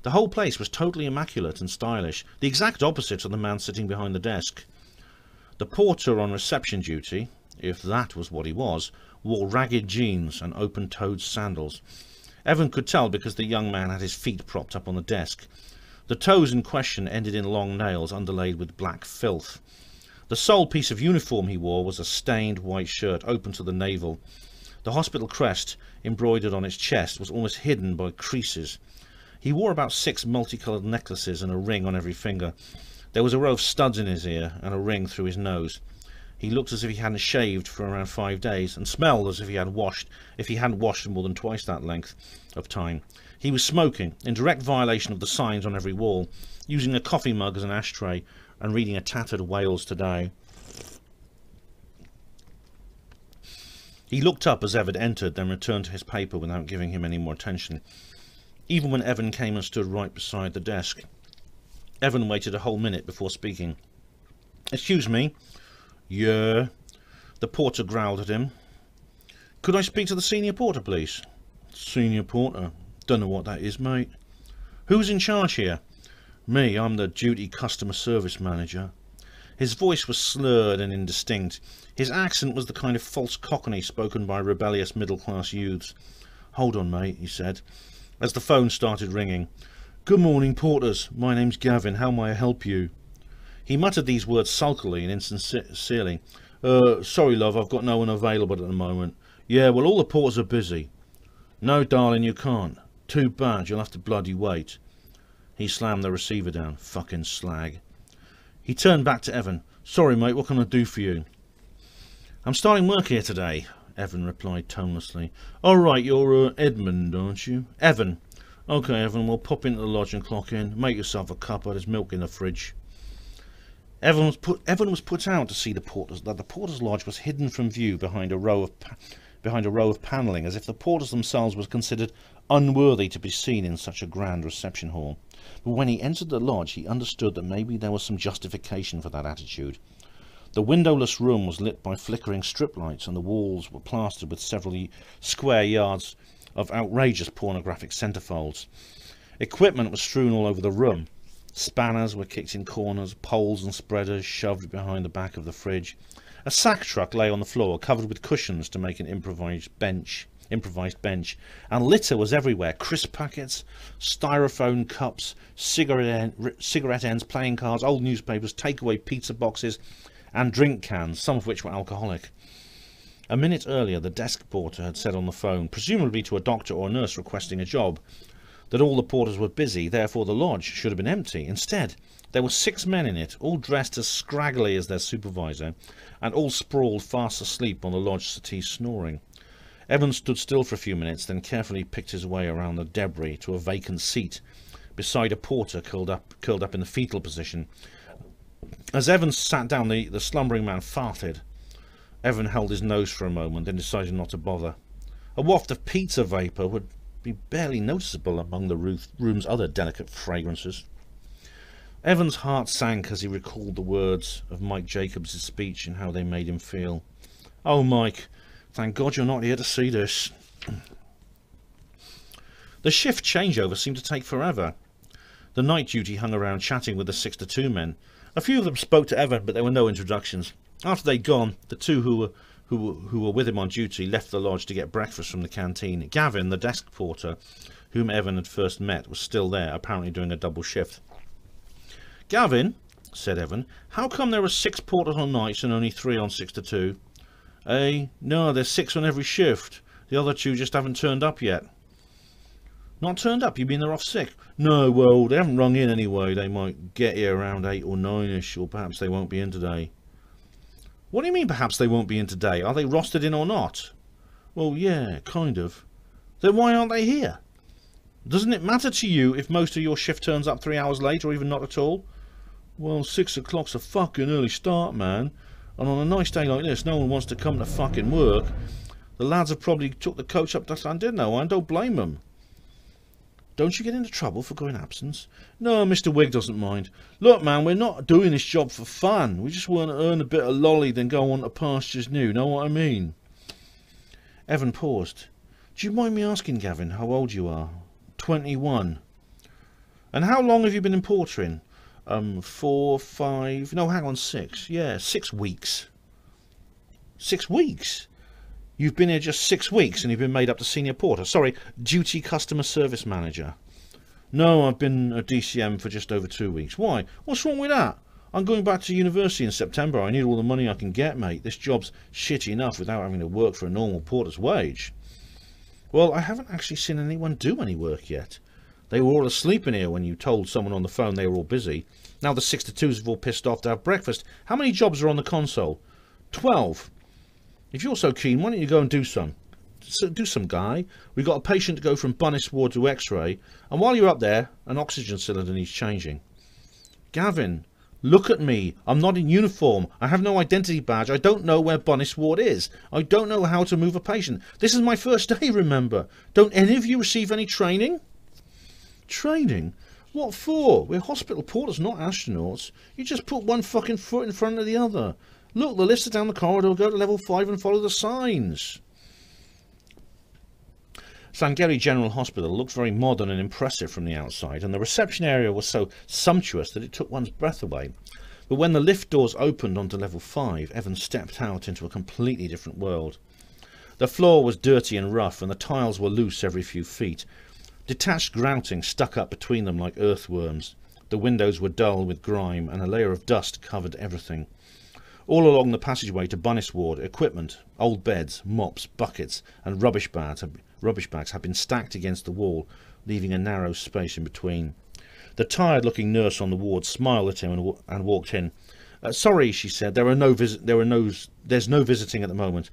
The whole place was totally immaculate and stylish, the exact opposite of the man sitting behind the desk. The porter on reception duty, if that was what he was, wore ragged jeans and open-toed sandals. Evan could tell because the young man had his feet propped up on the desk. The toes in question ended in long nails underlaid with black filth. The sole piece of uniform he wore was a stained white shirt open to the navel. The hospital crest, embroidered on its chest, was almost hidden by creases. He wore about 6 multicoloured necklaces and a ring on every finger. There was a row of studs in his ear and a ring through his nose. He looked as if he hadn't shaved for around 5 days, and smelled as if he hadn't washed more than twice that length of time. He was smoking, in direct violation of the signs on every wall, using a coffee mug as an ashtray, and reading a tattered Wales Today. He looked up as Evan entered, then returned to his paper without giving him any more attention. Even when Evan came and stood right beside the desk, Evan waited a whole minute before speaking. "Excuse me." "Yeah." The porter growled at him. Could I speak to the senior porter, please? Senior porter? Don't know what that is, mate. Who's in charge here? Me, I'm the duty customer service manager. His voice was slurred and indistinct. His accent was the kind of false cockney spoken by rebellious middle-class youths. Hold on, mate, he said, as the phone started ringing. Good morning, porters. My name's Gavin. How may I help you? He muttered these words sulkily and insincerely. Sorry, love, I've got no one available at the moment. Yeah, well, all the porters are busy. No, darling, you can't. Too bad, you'll have to bloody wait. He slammed the receiver down. Fucking slag. He turned back to Evan. Sorry, mate, what can I do for you? I'm starting work here today, Evan replied tonelessly. All right, you're Edmund, aren't you? Evan. Okay, Evan, we'll pop into the lodge and clock in. Make yourself a cuppa, there's milk in the fridge. Evan was put out to see that the porter's lodge was hidden from view behind a row of panelling, as if the porters themselves were considered unworthy to be seen in such a grand reception hall. But when he entered the lodge, he understood that maybe there was some justification for that attitude. The windowless room was lit by flickering strip lights, and the walls were plastered with several square yards of outrageous pornographic centerfolds. Equipment was strewn all over the room. Spanners were kicked in corners, poles and spreaders shoved behind the back of the fridge. A sack truck lay on the floor, covered with cushions to make an improvised bench, and litter was everywhere. Crisp packets, styrofoam cups, cigarette ends, playing cards, old newspapers, takeaway pizza boxes, and drink cans, some of which were alcoholic. A minute earlier, the desk porter had said on the phone, presumably to a doctor or nurse requesting a job, that all the porters were busy, therefore the lodge should have been empty. Instead, there were 6 men in it, all dressed as scraggly as their supervisor, and all sprawled fast asleep on the lodge settee, snoring. Evan stood still for a few minutes, then carefully picked his way around the debris to a vacant seat beside a porter curled up in the fetal position. As Evan sat down, the slumbering man farted. Evan held his nose for a moment, then decided not to bother. A waft of pizza vapour would be barely noticeable among the room's other delicate fragrances. Evan's heart sank as he recalled the words of Mike Jacobs' speech and how they made him feel. Oh, Mike, thank God you're not here to see this. The shift changeover seemed to take forever. The night duty hung around chatting with the 6 to 2 men. A few of them spoke to Evan, but there were no introductions. After they'd gone, the two who were with him on duty left the lodge to get breakfast from the canteen. Gavin, the desk porter, whom Evan had first met, was still there, apparently doing a double shift. Gavin, said Evan, how come there are 6 porters on nights and only 3 on 6 to 2? No, there's 6 on every shift. The other 2 just haven't turned up yet. Not turned up? You mean they're off sick? No, well, they haven't rung in anyway. They might get here around 8 or 9ish, or perhaps they won't be in today. What do you mean perhaps they won't be in today? Are they rostered in or not? Well, yeah, kind of. Then why aren't they here? Doesn't it matter to you if most of your shift turns up 3 hours late or even not at all? Well, 6 o'clock's a fucking early start, man. And on a nice day like this, no one wants to come to fucking work. The lads have probably took the coach up to Llandudno, and don't blame them. Don't you get into trouble for going absence? No, Mr. Wigg doesn't mind. Look, man, we're not doing this job for fun. We just want to earn a bit of lolly, then go on to pastures new. Know what I mean? Evan paused. Do you mind me asking, Gavin, how old you are? 21. And how long have you been in portering? 4, 5... No, hang on, 6. Yeah, 6 weeks. 6 weeks? You've been here just 6 weeks and you've been made up to senior porter. Sorry, duty customer service manager. No, I've been a DCM for just over 2 weeks. Why? What's wrong with that? I'm going back to university in September. I need all the money I can get, mate. This job's shit enough without having to work for a normal porter's wage. Well, I haven't actually seen anyone do any work yet. They were all asleep in here when you told someone on the phone they were all busy. Now the 6 to 2s have all pissed off to have breakfast. How many jobs are on the console? 12. If you're so keen, why don't you go and do some? Do some, guy. We've got a patient to go from Bunnis ward to X-ray, and while you're up there, an oxygen cylinder needs changing. Gavin, look at me. I'm not in uniform. I have no identity badge. I don't know where Bunnis ward is. I don't know how to move a patient. This is my first day, remember. Don't any of you receive any training? Training? What for? We're hospital porters, not astronauts. You just put one fucking foot in front of the other. Look, the lifts are down the corridor. Go to level 5 and follow the signs. Sangeri General Hospital looked very modern and impressive from the outside, and the reception area was so sumptuous that it took one's breath away. But when the lift doors opened onto level 5, Evan stepped out into a completely different world. The floor was dirty and rough, and the tiles were loose every few feet. Detached grouting stuck up between them like earthworms. The windows were dull with grime, and a layer of dust covered everything. All along the passageway to Bunnis Ward, equipment, old beds, mops, buckets, and rubbish bags had been stacked against the wall, leaving a narrow space in between. The tired-looking nurse on the ward smiled at him and walked in. "Sorry," she said, "there's no visiting at the moment."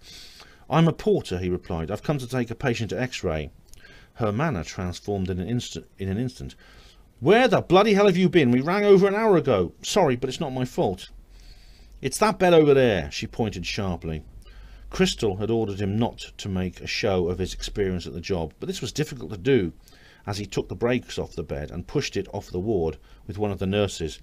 "I'm a porter," he replied. "I've come to take a patient to X-ray." Her manner transformed in an instant. "Where the bloody hell have you been? We rang over an hour ago. Sorry, but it's not my fault." "It's that bed over there," she pointed sharply. Crystal had ordered him not to make a show of his experience at the job, but this was difficult to do, as he took the brakes off the bed and pushed it off the ward with one of the nurses.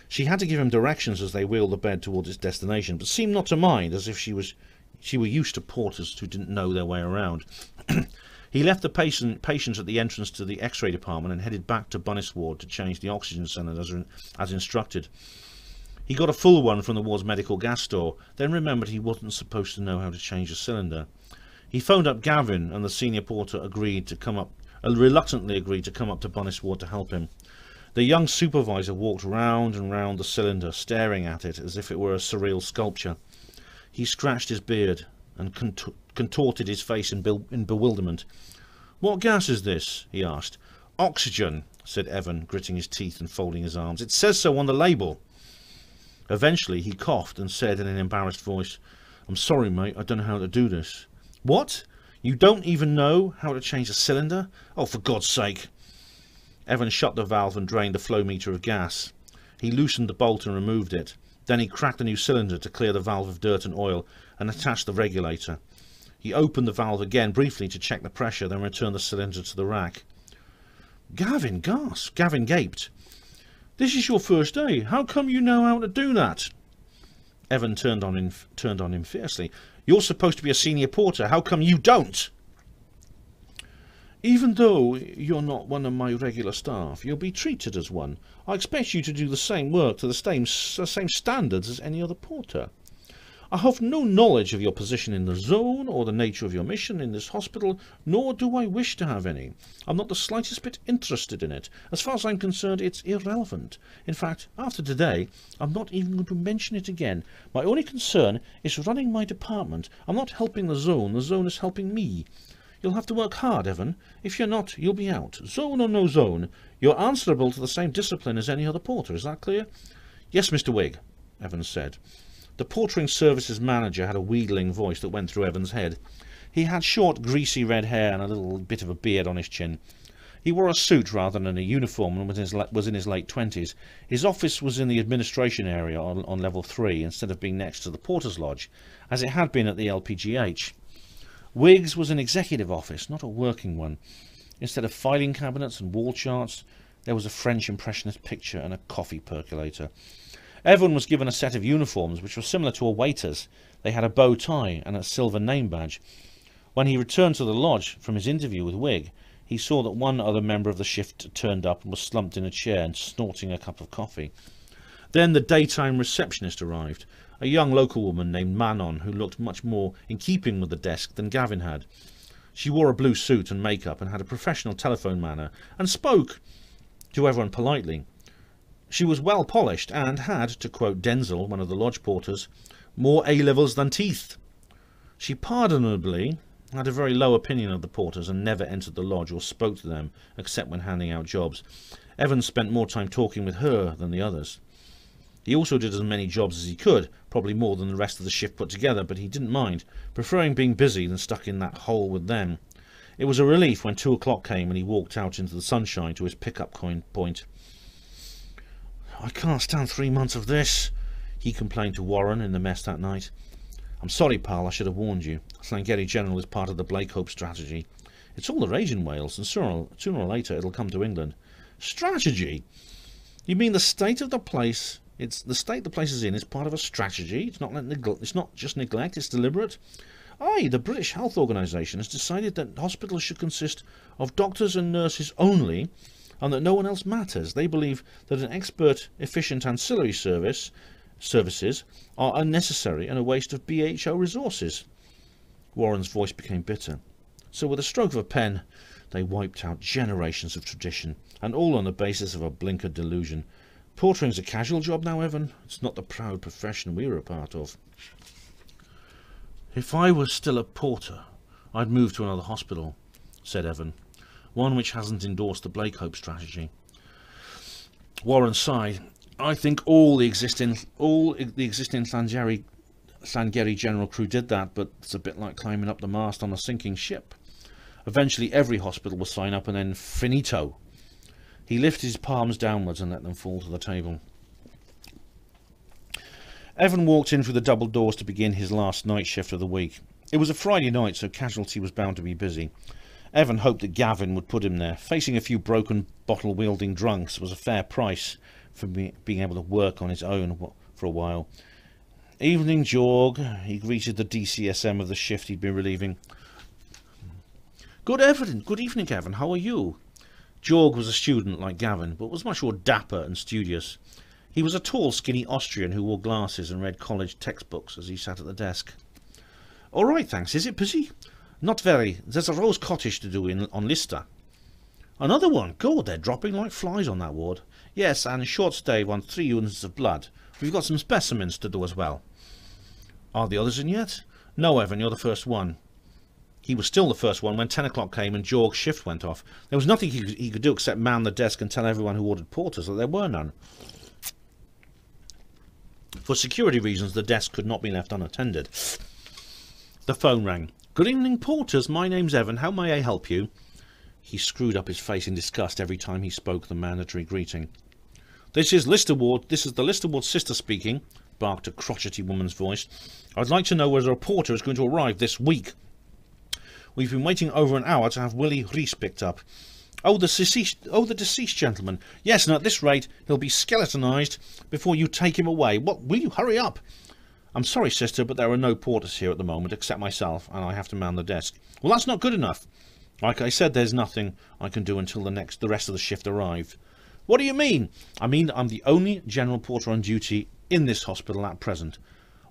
She had to give him directions as they wheeled the bed towards its destination, but seemed not to mind, as if she were used to porters who didn't know their way around. He left the patient at the entrance to the X-ray department and headed back to Bunnis Ward to change the oxygen cylinder as instructed. He got a full one from the ward's medical gas store, then remembered he wasn't supposed to know how to change a cylinder. He phoned up Gavin, and the senior porter reluctantly agreed to come up to Bunnis Ward to help him. The young supervisor walked round and round the cylinder, staring at it as if it were a surreal sculpture. He scratched his beard and contorted his face in bewilderment. "What gas is this?" he asked. "Oxygen," said Evan, gritting his teeth and folding his arms. "It says so on the label." Eventually he coughed and said in an embarrassed voice, "I'm sorry, mate, I don't know how to do this." "What? You don't even know how to change a cylinder? Oh, for God's sake!" Evan shut the valve and drained the flow meter of gas. He loosened the bolt and removed it. Then he cracked the new cylinder to clear the valve of dirt and oil and attached the regulator. He opened the valve again briefly to check the pressure, then returned the cylinder to the rack. "Gavin gasped. Gavin gaped. "This is your first day. How come you know how to do that?" Evan turned on him fiercely. "You're supposed to be a senior porter. How come you don't?" "Even though you're not one of my regular staff, you'll be treated as one. I expect you to do the same work to the same standards as any other porter. I have no knowledge of your position in the zone or the nature of your mission in this hospital, nor do I wish to have any. I'm not the slightest bit interested in it. As far as I'm concerned, it's irrelevant. In fact, after today, I'm not even going to mention it again. My only concern is running my department. I'm not helping the zone is helping me. You'll have to work hard, Evan. If you're not, you'll be out. Zone or no zone, you're answerable to the same discipline as any other porter. Is that clear?" "Yes, Mr. Wigg," Evan said. The portering services manager had a wheedling voice that went through Evan's head. He had short, greasy red hair and a little bit of a beard on his chin. He wore a suit rather than a uniform and was in his late 20s. His office was in the administration area on level 3 instead of being next to the porter's lodge, as it had been at the LPGH. Wigg's was an executive office, not a working one. Instead of filing cabinets and wall charts, there was a French impressionist picture and a coffee percolator. Evan was given a set of uniforms which were similar to a waiter's. They had a bow tie and a silver name badge. When he returned to the lodge from his interview with Wigg, he saw that one other member of the shift turned up and was slumped in a chair and snorting a cup of coffee. Then the daytime receptionist arrived, a young local woman named Manon, who looked much more in keeping with the desk than Gavin had. She wore a blue suit and makeup and had a professional telephone manner and spoke to everyone politely. She was well polished and had, to quote Denzel, one of the lodge porters, more A-levels than teeth. She pardonably had a very low opinion of the porters and never entered the lodge or spoke to them except when handing out jobs. Evans spent more time talking with her than the others. He also did as many jobs as he could, probably more than the rest of the shift put together, but he didn't mind, preferring being busy than stuck in that hole with them. It was a relief when 2 o'clock came and he walked out into the sunshine to his pick-up point. "I can't stand 3 months of this," he complained to Warren in the mess that night. "I'm sorry, pal, I should have warned you. Sangeri General is part of the Blake Hope strategy. It's all the rage in Wales, and sooner or later it'll come to England." "Strategy? You mean the state of the place? The state the place is in is part of a strategy? It's not just neglect, it's deliberate?" Aye, the British Health Organisation has decided that hospitals should consist of doctors and nurses only, and that no one else matters. They believe that an expert, efficient ancillary services are unnecessary and a waste of BHO resources. Warren's voice became bitter. So with a stroke of a pen, they wiped out generations of tradition, and all on the basis of a blinkered delusion. Portering's a casual job now, Evan. It's not the proud profession we were a part of. If I was still a porter, I'd move to another hospital, said Evan, one which hasn't endorsed the Blakehope strategy. Warren sighed. I think all the existing Sangeri general crew did that, but it's a bit like climbing up the mast on a sinking ship. Eventually every hospital will sign up and then finito. He lifted his palms downwards and let them fall to the table. Evan walked in through the double doors to begin his last night shift of the week. It was a Friday night, so casualty was bound to be busy. Evan hoped that Gavin would put him there. Facing a few broken bottle-wielding drunks was a fair price for being able to work on his own for a while. Evening, Jorg, he greeted the DCSM of the shift he'd been relieving. Good evening, Gavin. How are you? Jorg was a student like Gavin, but was much more dapper and studious. He was a tall, skinny Austrian who wore glasses and read college textbooks as he sat at the desk. All right, thanks. Is it busy? Not very. There's a Rose Cottage to do on Lister. Another one? God, they're dropping like flies on that ward. Yes, and a short stay on 3 units of blood. We've got some specimens to do as well. Are the others in yet? No, Evan, you're the first one. He was still the first one when 10 o'clock came and Jorg's shift went off. There was nothing he could do except man the desk and tell everyone who ordered porters that there were none. For security reasons, the desk could not be left unattended. The phone rang. Good evening, porters. My name's Evan. How may I help you? He screwed up his face in disgust every time he spoke the mandatory greeting. This is the Lister Ward sister speaking, barked a crotchety woman's voice. I'd like to know whether a porter is going to arrive this week. We've been waiting over an hour to have Willie Reese picked up. Oh, the deceased gentleman. Yes, and at this rate, he'll be skeletonized before you take him away. What? Will you hurry up? I'm sorry, sister, but there are no porters here at the moment except myself, and I have to man the desk. Well, that's not good enough. Like I said, there's nothing I can do until the rest of the shift arrives. What do you mean? I mean I'm the only general porter on duty in this hospital at present.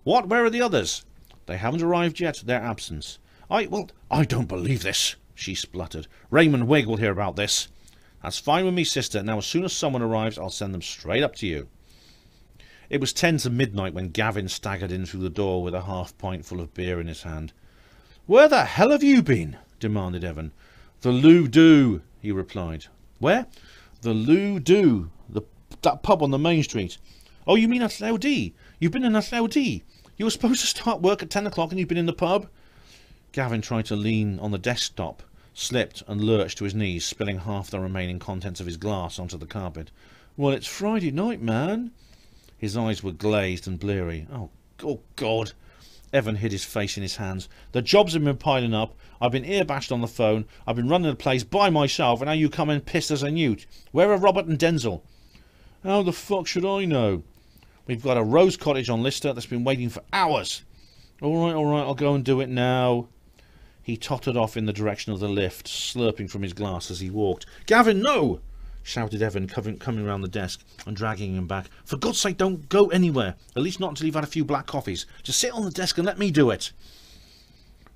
What? Where are the others? They haven't arrived yet. They're absent. I don't believe this, she spluttered. Raymond Wigg will hear about this. That's fine with me, sister. Now, as soon as someone arrives, I'll send them straight up to you. It was 10 to midnight when Gavin staggered in through the door with a half-pint full of beer in his hand. Where the hell have you been? Demanded Evan. The Lou Do, he replied. Where? The Lou Do, that pub on the main street. Oh, you mean at Llywdy? You've been in at Llywdy? You were supposed to start work at 10 o'clock and you've been in the pub? Gavin tried to lean on the desktop, slipped and lurched to his knees, spilling half the remaining contents of his glass onto the carpet. Well, it's Friday night, man. His eyes were glazed and bleary. Oh, God. Evan hid his face in his hands. The jobs have been piling up. I've been ear-bashed on the phone. I've been running the place by myself, and now you come in pissed as a newt. Where are Robert and Denzel? How the fuck should I know? We've got a Rose Cottage on Lister that's been waiting for hours. All right, I'll go and do it now. He tottered off in the direction of the lift, slurping from his glass as he walked. Gavin, no! Shouted Evan, coming round the desk and dragging him back. For God's sake, don't go anywhere. At least not until you've had a few black coffees. Just sit on the desk and let me do it.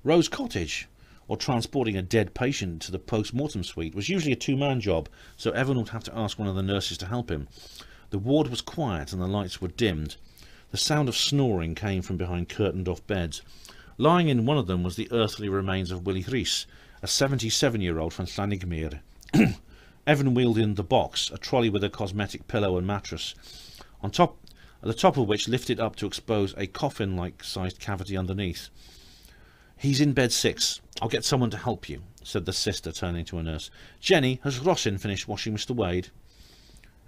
Rose Cottage, or transporting a dead patient to the post-mortem suite, was usually a two-man job, so Evan would have to ask one of the nurses to help him. The ward was quiet and the lights were dimmed. The sound of snoring came from behind curtained-off beds. Lying in one of them was the earthly remains of Willie Reese, a 77-year-old from Llanigmere. Evan wheeled in the box, a trolley with a cosmetic pillow and mattress, at the top of which lifted up to expose a coffin-like sized cavity underneath. He's in bed 6. I'll get someone to help you, said the sister, turning to a nurse. Jenny, has Rossin finished washing Mr. Wade?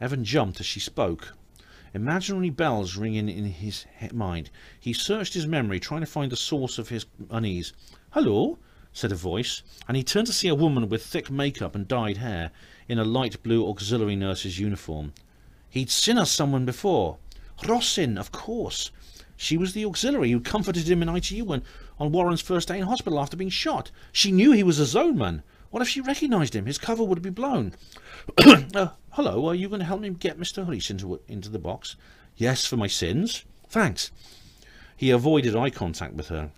Evan jumped as she spoke. Imaginary bells ringing in his mind. He searched his memory, trying to find the source of his unease. Hello, said a voice, and he turned to see a woman with thick makeup and dyed hair, in a light blue auxiliary nurse's uniform. He'd seen someone before. Rossin, of course. She was the auxiliary who comforted him in ITU on Warren's first day in hospital after being shot. She knew he was a zone man. What if she recognised him? His cover would be blown. Hello, are you going to help me get Mr. Reese into the box? Yes, for my sins. Thanks. He avoided eye contact with her.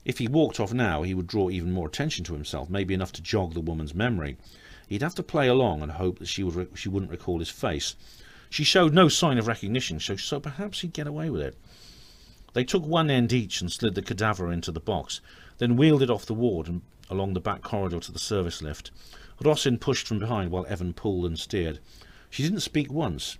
If he walked off now, he would draw even more attention to himself, maybe enough to jog the woman's memory. He'd have to play along and hope that she wouldn't recall his face. She showed no sign of recognition, so perhaps he'd get away with it. They took one end each and slid the cadaver into the box, then wheeled it off the ward and along the back corridor to the service lift. Rossin pushed from behind while Evan pulled and steered. She didn't speak once.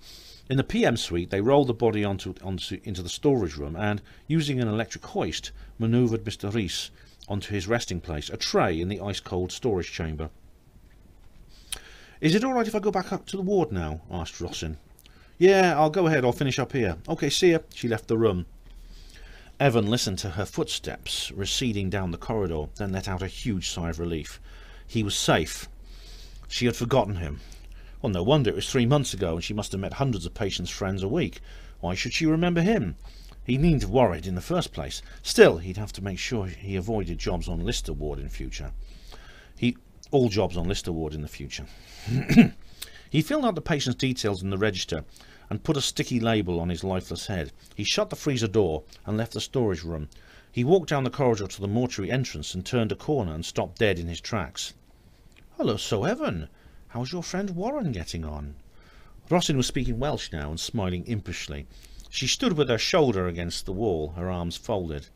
In the PM suite, they rolled the body into the storage room and, using an electric hoist, manoeuvred Mr. Reese onto his resting place, a tray in the ice-cold storage chamber. Is it all right if I go back up to the ward now? Asked Rossin. Yeah, I'll go ahead. I'll finish up here. Okay, see ya. She left the room. Evan listened to her footsteps receding down the corridor, then let out a huge sigh of relief. He was safe. She had forgotten him. Well, no wonder. It was 3 months ago, and she must have met hundreds of patients' friends a week. Why should she remember him? He needn't have worried in the first place. Still, he'd have to make sure he avoided jobs on Lister ward in future. All jobs on Lister ward in the future. He filled out the patient's details in the register and put a sticky label on his lifeless head. He shut the freezer door and left the storage room. He walked down the corridor to the mortuary entrance and turned a corner and stopped dead in his tracks. Hello, so Evan. How's your friend Warren getting on? Rossin was speaking Welsh now and smiling impishly. She stood with her shoulder against the wall, her arms folded.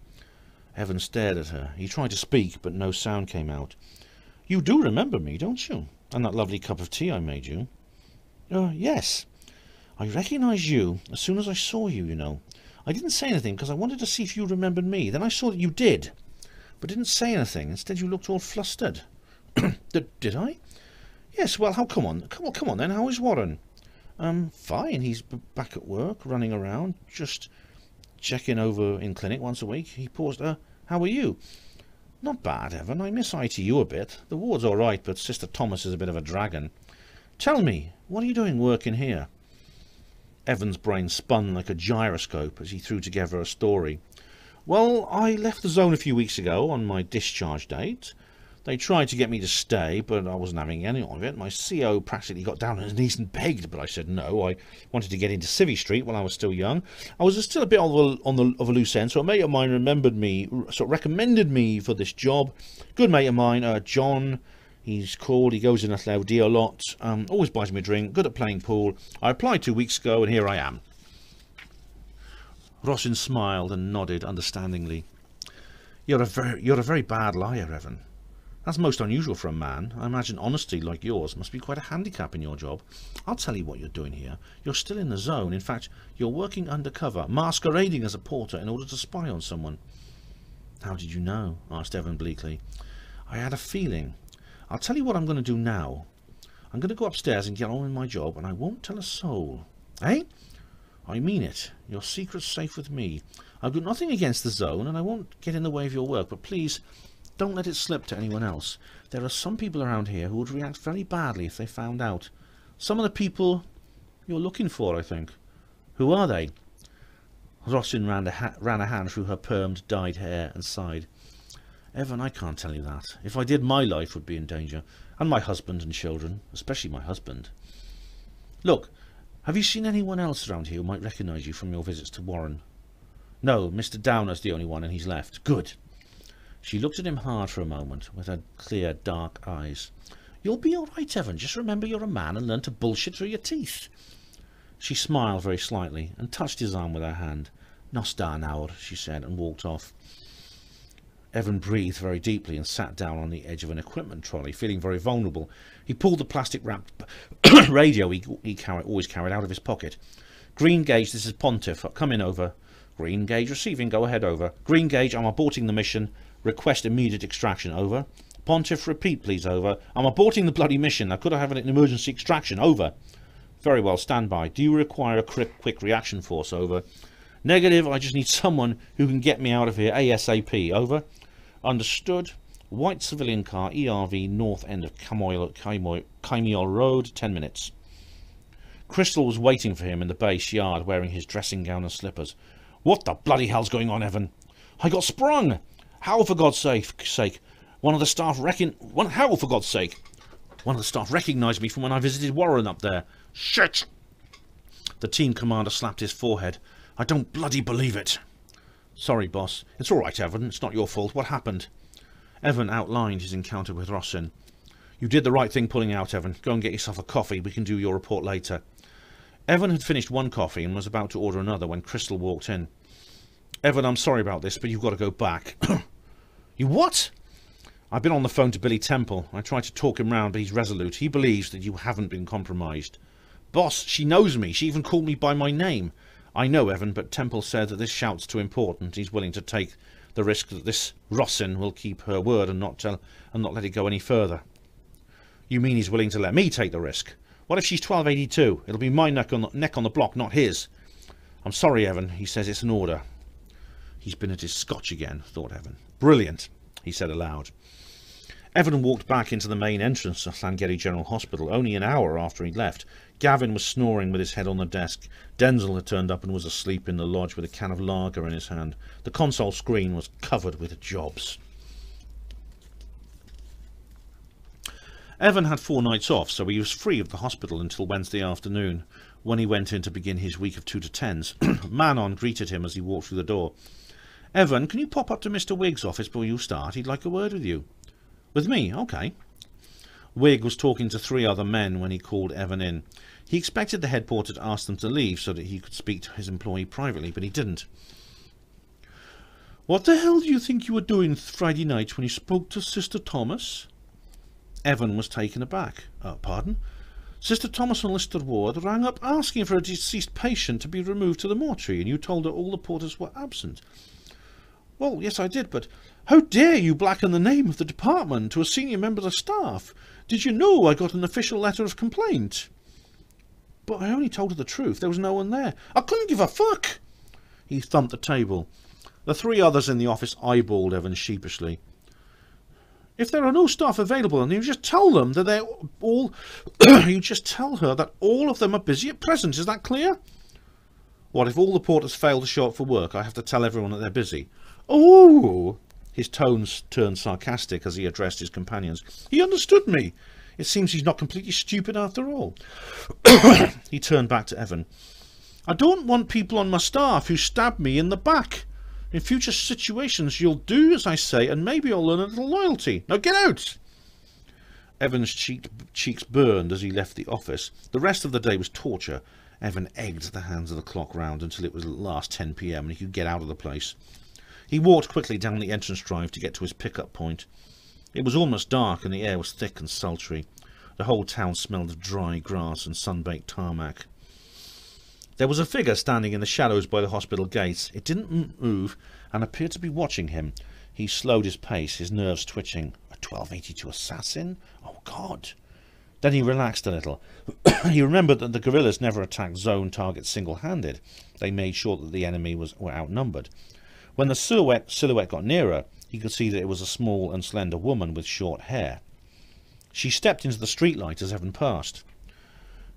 Evan stared at her. He tried to speak, but no sound came out. You do remember me, don't you? And that lovely cup of tea I made you? Yes. I recognised you as soon as I saw you, you know. I didn't say anything because I wanted to see if you remembered me. Then I saw that you did, but didn't say anything. Instead, you looked all flustered. Did I? Yes, well, come on then. How is Warren? Fine. He's back at work, running around, just checking over in clinic once a week. He paused. How are you? Not bad, Evan. I miss ITU a bit. The ward's all right, but Sister Thomas is a bit of a dragon. Tell me, what are you doing working here? Evan's brain spun like a gyroscope as he threw together a story. Well, I left the zone a few weeks ago on my discharge date. They tried to get me to stay, but I wasn't having any of it. My CO practically got down on his knees and begged, but I said no. I wanted to get into Civvy Street while I was still young. I was still a bit of a loose end, so a mate of mine recommended me for this job. Good mate of mine, John, he's called. He goes in at Llaudi a lot. Always buys me a drink. Good at playing pool. I applied 2 weeks ago, and here I am. Rossin smiled and nodded understandingly. You're a very bad liar, Evan. That's most unusual for a man. I imagine honesty like yours must be quite a handicap in your job. I'll tell you what you're doing here. You're still in the zone. In fact, you're working undercover, masquerading as a porter in order to spy on someone. How did you know? Asked Evan bleakly. I had a feeling. I'll tell you what I'm going to do now. I'm going to go upstairs and get on with my job, and I won't tell a soul. Eh? I mean it. Your secret's safe with me. I've got nothing against the zone, and I won't get in the way of your work, but please, don't let it slip to anyone else. There are some people around here who would react very badly if they found out. Some of the people you're looking for, I think. Who are they? Rossin ran a hand through her permed, dyed hair and sighed. Evan, I can't tell you that. If I did, my life would be in danger. And my husband and children. Especially my husband. Look, have you seen anyone else around here who might recognise you from your visits to Warren? No, Mr. Downer's the only one, and he's left. Good. She looked at him hard for a moment, with her clear, dark eyes. You'll be all right, Evan. Just remember you're a man and learn to bullshit through your teeth. She smiled very slightly and touched his arm with her hand. Nos da nawr, she said, and walked off. Evan breathed very deeply and sat down on the edge of an equipment trolley, feeling very vulnerable. He pulled the plastic-wrapped radio he always carried out of his pocket. Green Gauge, this is Pontiff. Come in, over. Green Gauge receiving. Go ahead, over. Green Gauge, I'm aborting the mission. Request immediate extraction, over. Pontiff, repeat, please, over. I'm aborting the bloody mission. Now, could I have an emergency extraction, over? Very well, stand by. Do you require a quick reaction force, over? Negative, I just need someone who can get me out of here ASAP, over. Understood. White civilian car, ERV, north end of Caimiol Road, 10 minutes. Crystal was waiting for him in the base yard, wearing his dressing gown and slippers. What the bloody hell's going on, Evan? I got sprung. How, for God's sake? One of the staff recognised me from when I visited Warren up there. Shit! The team commander slapped his forehead. I don't bloody believe it. Sorry, boss. It's all right, Evan. It's not your fault. What happened? Evan outlined his encounter with Rossin. You did the right thing pulling out, Evan. Go and get yourself a coffee. We can do your report later. Evan had finished one coffee and was about to order another when Crystal walked in. Evan, I'm sorry about this, but you've got to go back. You what? I've been on the phone to Billy Temple. I tried to talk him round, but he's resolute. He believes that you haven't been compromised. Boss, she knows me. She even called me by my name. I know, Evan, but Temple said that this shout's too important. He's willing to take the risk that this Rossin will keep her word and not let it go any further. You mean he's willing to let me take the risk? What if she's 1282? It'll be my neck on the block, not his. I'm sorry, Evan. He says it's an order. He's been at his scotch again, thought Evan. Brilliant, he said aloud. Evan walked back into the main entrance of Sangeri General Hospital only an hour after he'd left. Gavin was snoring with his head on the desk. Denzel had turned up and was asleep in the lodge with a can of lager in his hand. The console screen was covered with jobs. Evan had 4 nights off, so he was free of the hospital until Wednesday afternoon, when he went in to begin his week of 2 to 10s. Manon greeted him as he walked through the door. Evan, can you pop up to Mr. Wigg's office before you start? He'd like a word with you. With me? OK. Wigg was talking to 3 other men when he called Evan in. He expected the head porter to ask them to leave so that he could speak to his employee privately, but he didn't. What the hell do you think you were doing Friday night when you spoke to Sister Thomas? Evan was taken aback. Pardon? Sister Thomas and Lister Ward rang up asking for a deceased patient to be removed to the mortuary, and you told her all the porters were absent. Well, yes, I did, but how dare you blacken the name of the department to a senior member of the staff? Did you know I got an official letter of complaint? But I only told her the truth. There was no one there. I couldn't give a fuck. He thumped the table. The 3 others in the office eyeballed Evan sheepishly. If there are no staff available, then you just tell them that they're all... you just tell her that all of them are busy at present. Is that clear? What, if all the porters fail to show up for work, I have to tell everyone that they're busy? Oh! His tones turned sarcastic as he addressed his companions. He understood me. It seems he's not completely stupid after all. He turned back to Evan. I don't want people on my staff who stab me in the back. In future situations, you'll do as I say, and maybe you'll learn a little loyalty. Now get out! Evan's cheeks burned as he left the office. The rest of the day was torture. Evan egged the hands of the clock round until it was at last 10 p.m. and he could get out of the place. He walked quickly down the entrance drive to get to his pickup point. It was almost dark and the air was thick and sultry. The whole town smelled of dry grass and sun-baked tarmac. There was a figure standing in the shadows by the hospital gates. It didn't move and appeared to be watching him. He slowed his pace, his nerves twitching. A 1282 assassin? Oh, God. Then he relaxed a little. He remembered that the guerrillas never attacked zone targets single-handed. They made sure that the enemy were outnumbered. When the silhouette got nearer, he could see that it was a small and slender woman with short hair. She stepped into the streetlight as Evan passed.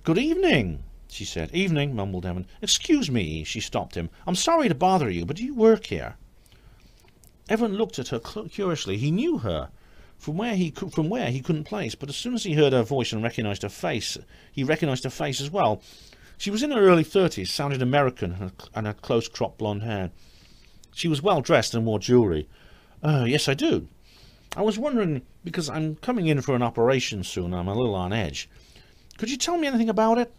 Good evening, she said. Evening, mumbled Evan. Excuse me, she stopped him. I'm sorry to bother you, but do you work here? Evan looked at her curiously. He knew her. From where he couldn't place, but as soon as he heard her voice and recognized her face, he recognized her face as well. She was in her early 30s, sounded American, and had close-cropped blonde hair. She was well dressed and wore jewellery. Yes, I do. I was wondering, because I'm coming in for an operation soon, I'm a little on edge. Could you tell me anything about it?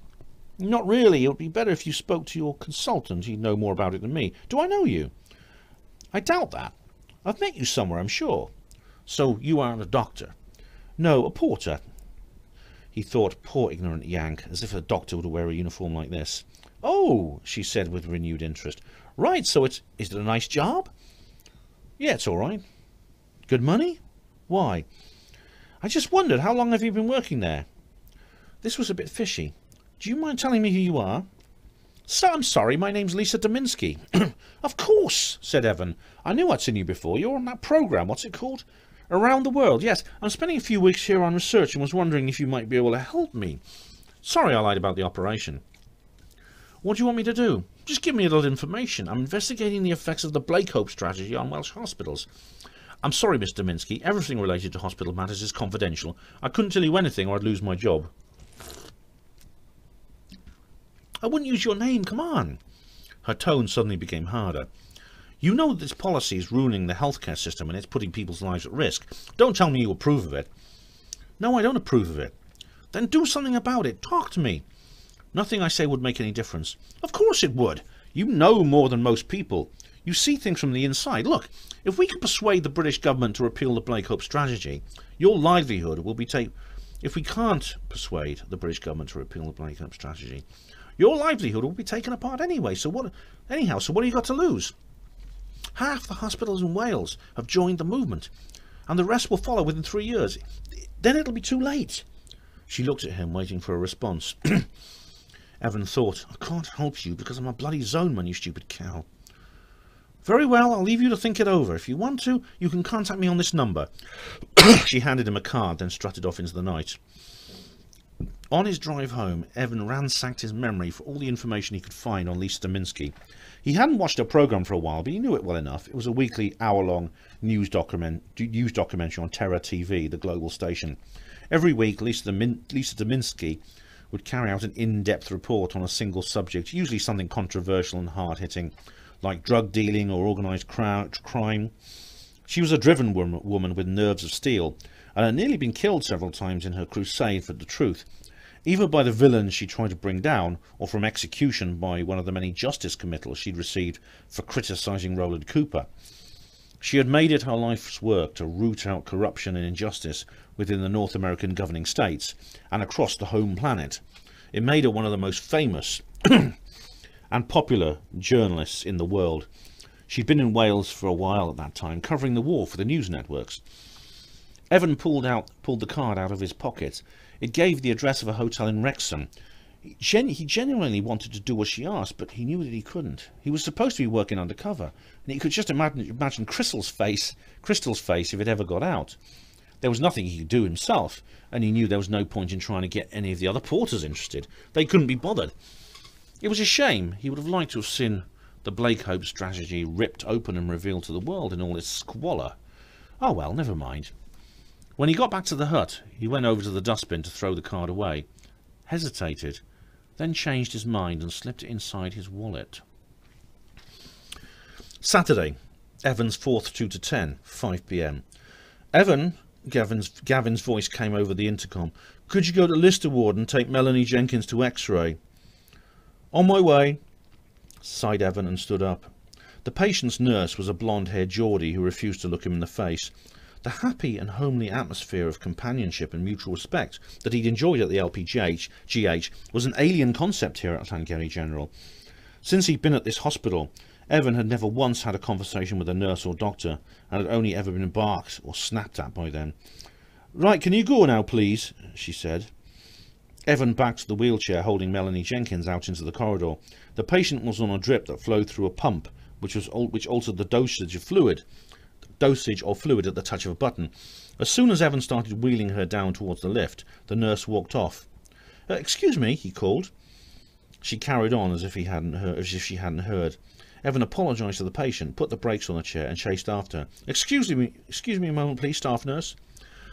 Not really. It would be better if you spoke to your consultant. He'd know more about it than me. Do I know you? I doubt that. I've met you somewhere, I'm sure. So you aren't a doctor? No, a porter. He thought, poor ignorant Yank, as if a doctor would wear a uniform like this. Oh, she said with renewed interest. Right, so is it a nice job? Yeah, it's all right. Good money? Why? I just wondered, how long have you been working there? This was a bit fishy. Do you mind telling me who you are? So, I'm sorry, my name's Lisa Dominsky. Of course, said Evan. I knew I'd seen you before. You're on that programme. What's it called? Around the World. Yes, I'm spending a few weeks here on research and was wondering if you might be able to help me. Sorry I lied about the operation. What do you want me to do? Just give me a little information. I'm investigating the effects of the Blakehope strategy on Welsh hospitals. I'm sorry, Mr. Minsky. Everything related to hospital matters is confidential. I couldn't tell you anything or I'd lose my job. I wouldn't use your name, come on. Her tone suddenly became harder. You know that this policy is ruining the healthcare system and it's putting people's lives at risk. Don't tell me you approve of it. No, I don't approve of it. Then do something about it. Talk to me. Nothing I say would make any difference. Of course it would. You know more than most people. You see things from the inside. Look, if we can persuade the British government to repeal the Blakehope strategy, your livelihood will be taken. If we can't persuade the British government to repeal the Blakehope strategy, your livelihood will be taken apart anyway. So what have you got to lose? Half the hospitals in Wales have joined the movement, and the rest will follow within 3 years. Then it'll be too late. She looked at him, waiting for a response. Evan thought, I can't help you because I'm a bloody zoneman, you stupid cow. Very well, I'll leave you to think it over. If you want to, you can contact me on this number. She handed him a card, then strutted off into the night. On his drive home, Evan ransacked his memory for all the information he could find on Lisa Minsky. He hadn't watched her programme for a while, but he knew it well enough. It was a weekly, hour-long news documentary on Terror TV, the global station. Every week, Lisa Minsky would carry out an in-depth report on a single subject, usually something controversial and hard-hitting, like drug dealing or organised crime. She was a driven woman with nerves of steel, and had nearly been killed several times in her crusade for the truth, either by the villains she tried to bring down, or from execution by one of the many justice committals she'd received for criticising Roland Cooper. She had made it her life's work to root out corruption and injustice within the North American governing states and across the home planet. It made her one of the most famous and popular journalists in the world. She'd been in Wales for a while at that time, covering the war for the news networks. Evan pulled the card out of his pocket. It gave the address of a hotel in Wrexham. He genuinely wanted to do what she asked, but he knew that he couldn't. He was supposed to be working undercover, and he could just imagine Crystal's face if it ever got out. There was nothing he could do himself, and he knew there was no point in trying to get any of the other porters interested. They couldn't be bothered. It was a shame. He would have liked to have seen the Blakehope strategy ripped open and revealed to the world in all its squalor. Oh well, never mind. When he got back to the hut, he went over to the dustbin to throw the card away, hesitated, then changed his mind and slipped it inside his wallet. Saturday, Evan's 4th 2 to 10, 5 p.m. Gavin's voice came over the intercom. Could you go to Lister Ward and take Melanie Jenkins to X-ray? On my way, sighed Evan and stood up. The patient's nurse was a blonde-haired Geordie who refused to look him in the face. The happy and homely atmosphere of companionship and mutual respect that he'd enjoyed at the LPGH was an alien concept here at Sangeri General. Since he'd been at this hospital, Evan had never once had a conversation with a nurse or doctor, and had only ever been barked or snapped at by them. Right, can you go now, please? She said. Evan backed to the wheelchair, holding Melanie Jenkins out into the corridor. The patient was on a drip that flowed through a pump, which altered the dosage or fluid at the touch of a button. As soon as Evan started wheeling her down towards the lift, the nurse walked off. Excuse me, he called. She carried on as if she hadn't heard. Evan apologised to the patient, put the brakes on the chair, and chased after her. Excuse me a moment, please, staff nurse.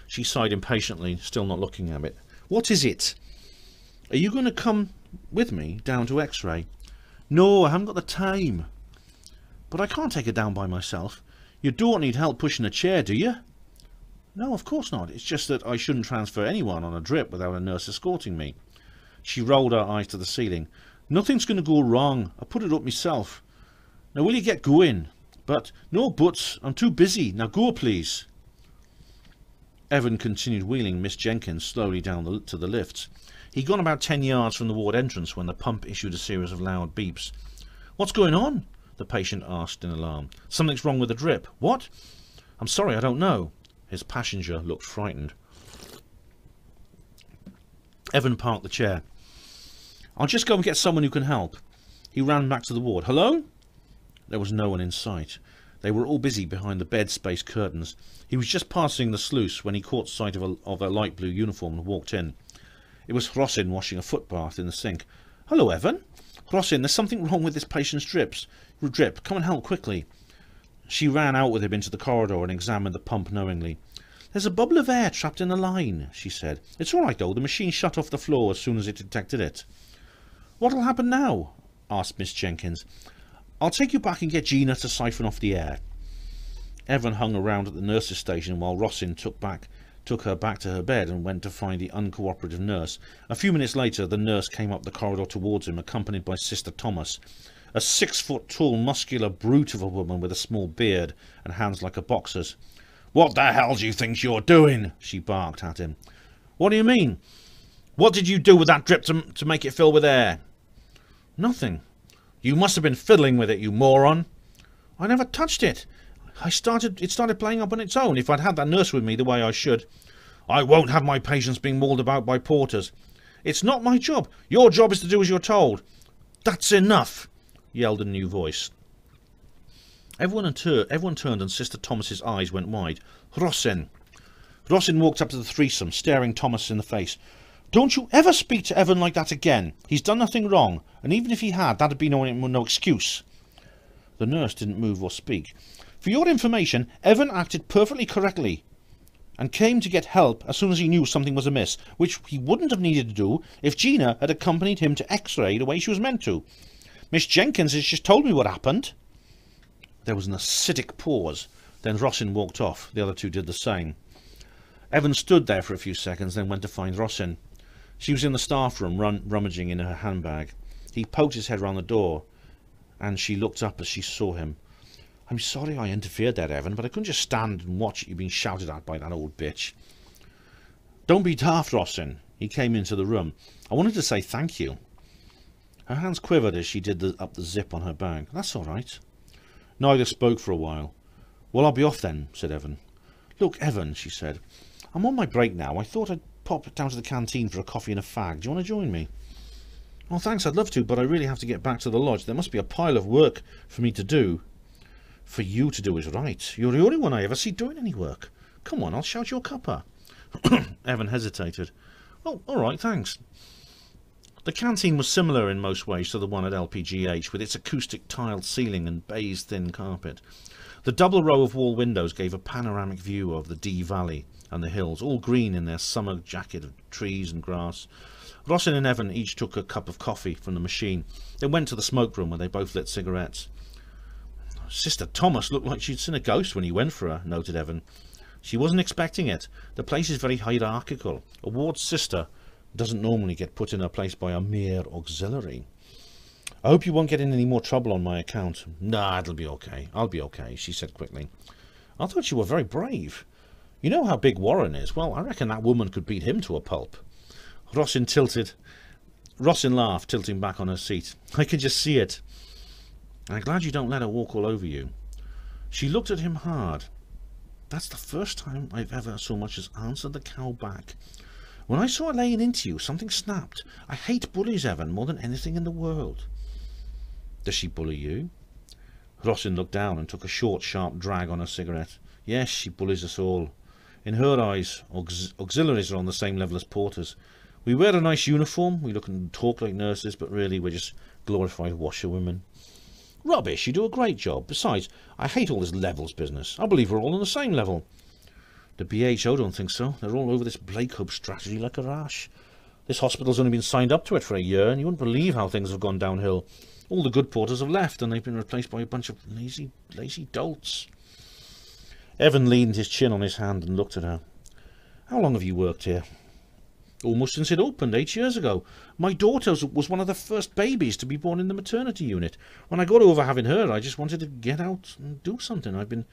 She sighed impatiently, still not looking at it. What is it? Are you going to come with me down to X-ray? No, I haven't got the time. But I can't take her down by myself. You don't need help pushing a chair, do you? No, of course not. It's just that I shouldn't transfer anyone on a drip without a nurse escorting me. She rolled her eyes to the ceiling. Nothing's going to go wrong. I put it up myself. Now will you get going? But, no buts. I'm too busy. Now go, please. Evan continued wheeling Miss Jenkins slowly down to the lifts. He'd gone about 10 yards from the ward entrance when the pump issued a series of loud beeps. What's going on? The patient asked in alarm. Something's wrong with the drip. What? I'm sorry, I don't know. His passenger looked frightened. Evan parked the chair. I'll just go and get someone who can help. He ran back to the ward. Hello? There was no one in sight. They were all busy behind the bed space curtains. He was just passing the sluice when he caught sight of a light blue uniform and walked in. It was Rosin washing a foot bath in the sink. Hello, Evan. Rossin, there's something wrong with this patient's drip. Come and help quickly. She ran out with him into the corridor and examined the pump knowingly. There's a bubble of air trapped in the line, she said. It's all right, though. The machine shut off the flow as soon as it detected it. What'll happen now? Asked Miss Jenkins. I'll take you back and get Gina to siphon off the air. Evan hung around at the nurse's station while Rossin took her back to her bed and went to find the uncooperative nurse. A few minutes later, the nurse came up the corridor towards him, accompanied by Sister Thomas, a 6-foot-tall, muscular brute of a woman with a small beard and hands like a boxer's. What the hell do you think you're doing? She barked at him. What do you mean? What did you do with that drip to make it fill with air? Nothing. You must have been fiddling with it, you moron. I never touched it. It started playing up on its own. If I'd had that nurse with me the way I should. I won't have my patients being mauled about by porters. It's not my job. Your job is to do as you're told. That's enough, yelled a new voice. Everyone turned and Sister Thomas's eyes went wide. Rossin. Rossin walked up to the threesome, staring Thomas in the face. Don't you ever speak to Evan like that again. He's done nothing wrong, and even if he had, that'd be no excuse. The nurse didn't move or speak. For your information, Evan acted perfectly correctly and came to get help as soon as he knew something was amiss, which he wouldn't have needed to do if Gina had accompanied him to X-ray the way she was meant to. Miss Jenkins has just told me what happened. There was an acidic pause. Then Rossin walked off. The other two did the same. Evan stood there for a few seconds, then went to find Rossin. She was in the staff room, rummaging in her handbag. He poked his head round the door, and she looked up as she saw him. I'm sorry I interfered there, Evan, but I couldn't just stand and watch you being shouted at by that old bitch. Don't be daft, Rossin. He came into the room. I wanted to say thank you. Her hands quivered as she did up the zip on her bag. That's all right. Neither spoke for a while. Well, I'll be off then, said Evan. Look, Evan, she said, I'm on my break now. I thought I'd pop down to the canteen for a coffee and a fag. Do you want to join me? Oh, thanks, I'd love to, but I really have to get back to the lodge. There must be a pile of work for me to do. For you to do is right. You're the only one I ever see doing any work. Come on, I'll shout your cuppa. Evan hesitated. Oh, all right, thanks. The canteen was similar in most ways to the one at LPGH, with its acoustic tiled ceiling and baize thin carpet. The double row of wall windows gave a panoramic view of the Dee Valley and the hills, all green in their summer jacket of trees and grass. Rossin and Evan each took a cup of coffee from the machine. They went to the smoke room where they both lit cigarettes. Sister Thomas looked like she'd seen a ghost when he went for her, noted Evan. She wasn't expecting it. The place is very hierarchical. A ward's sister doesn't normally get put in her place by a mere auxiliary. I hope you won't get in any more trouble on my account. Nah, it'll be okay. I'll be okay, she said quickly. I thought you were very brave. You know how big Warren is. Well, I reckon that woman could beat him to a pulp. Rossin laughed, tilting back on her seat. I can just see it. I'm glad you don't let her walk all over you. She looked at him hard. That's the first time I've ever so much as answered the cow back. When I saw her laying into you, something snapped. I hate bullies, Evan, more than anything in the world. Does she bully you? Rossin looked down and took a short, sharp drag on her cigarette. Yes, she bullies us all. In her eyes, auxiliaries are on the same level as porters. We wear a nice uniform, we look and talk like nurses, but really we're just glorified washerwomen. Rubbish, you do a great job. Besides, I hate all this levels business. I believe we're all on the same level. The BHO don't think so. They're all over this Blake Hope strategy like a rash. This hospital's only been signed up to it for a year, and you wouldn't believe how things have gone downhill. All the good porters have left, and they've been replaced by a bunch of lazy dolts. Evan leaned his chin on his hand and looked at her. How long have you worked here? Almost since it opened, 8 years ago. My daughter was one of the first babies to be born in the maternity unit. When I got over having her, I just wanted to get out and do something. I've been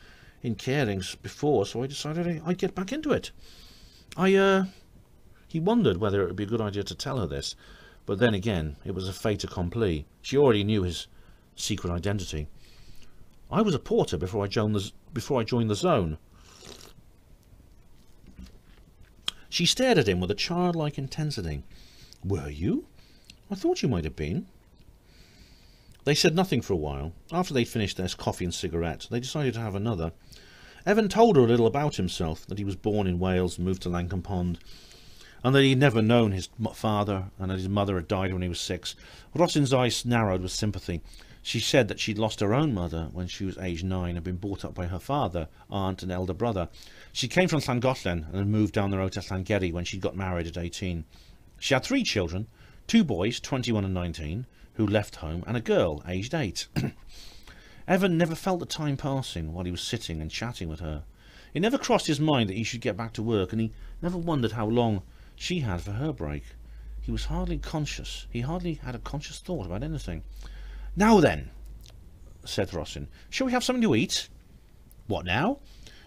in carings before, so I decided I'd get back into it. He wondered whether it would be a good idea to tell her this, but then again, it was a fait accompli. She already knew his secret identity. I was a porter before I joined the zone. She stared at him with a childlike intensity. Were you? I thought you might have been. They said nothing for a while. After they'd finished their coffee and cigarette, they decided to have another. Evan told her a little about himself, that he was born in Wales and moved to Langham Pond, and that he'd never known his father, and that his mother had died when he was 6. Rosin's eyes narrowed with sympathy. She said that she'd lost her own mother when she was aged 9 and been brought up by her father, aunt and elder brother. She came from Llangollen and had moved down the road to Sangeri when she'd got married at 18. She had 3 children, 2 boys, 21 and 19, who left home, and a girl, aged 8. Evan never felt the time passing while he was sitting and chatting with her. It never crossed his mind that he should get back to work, and he never wondered how long she had for her break. He was hardly conscious. He hardly had a conscious thought about anything. "Now then," said Rosin, "shall we have something to eat?" "What now?"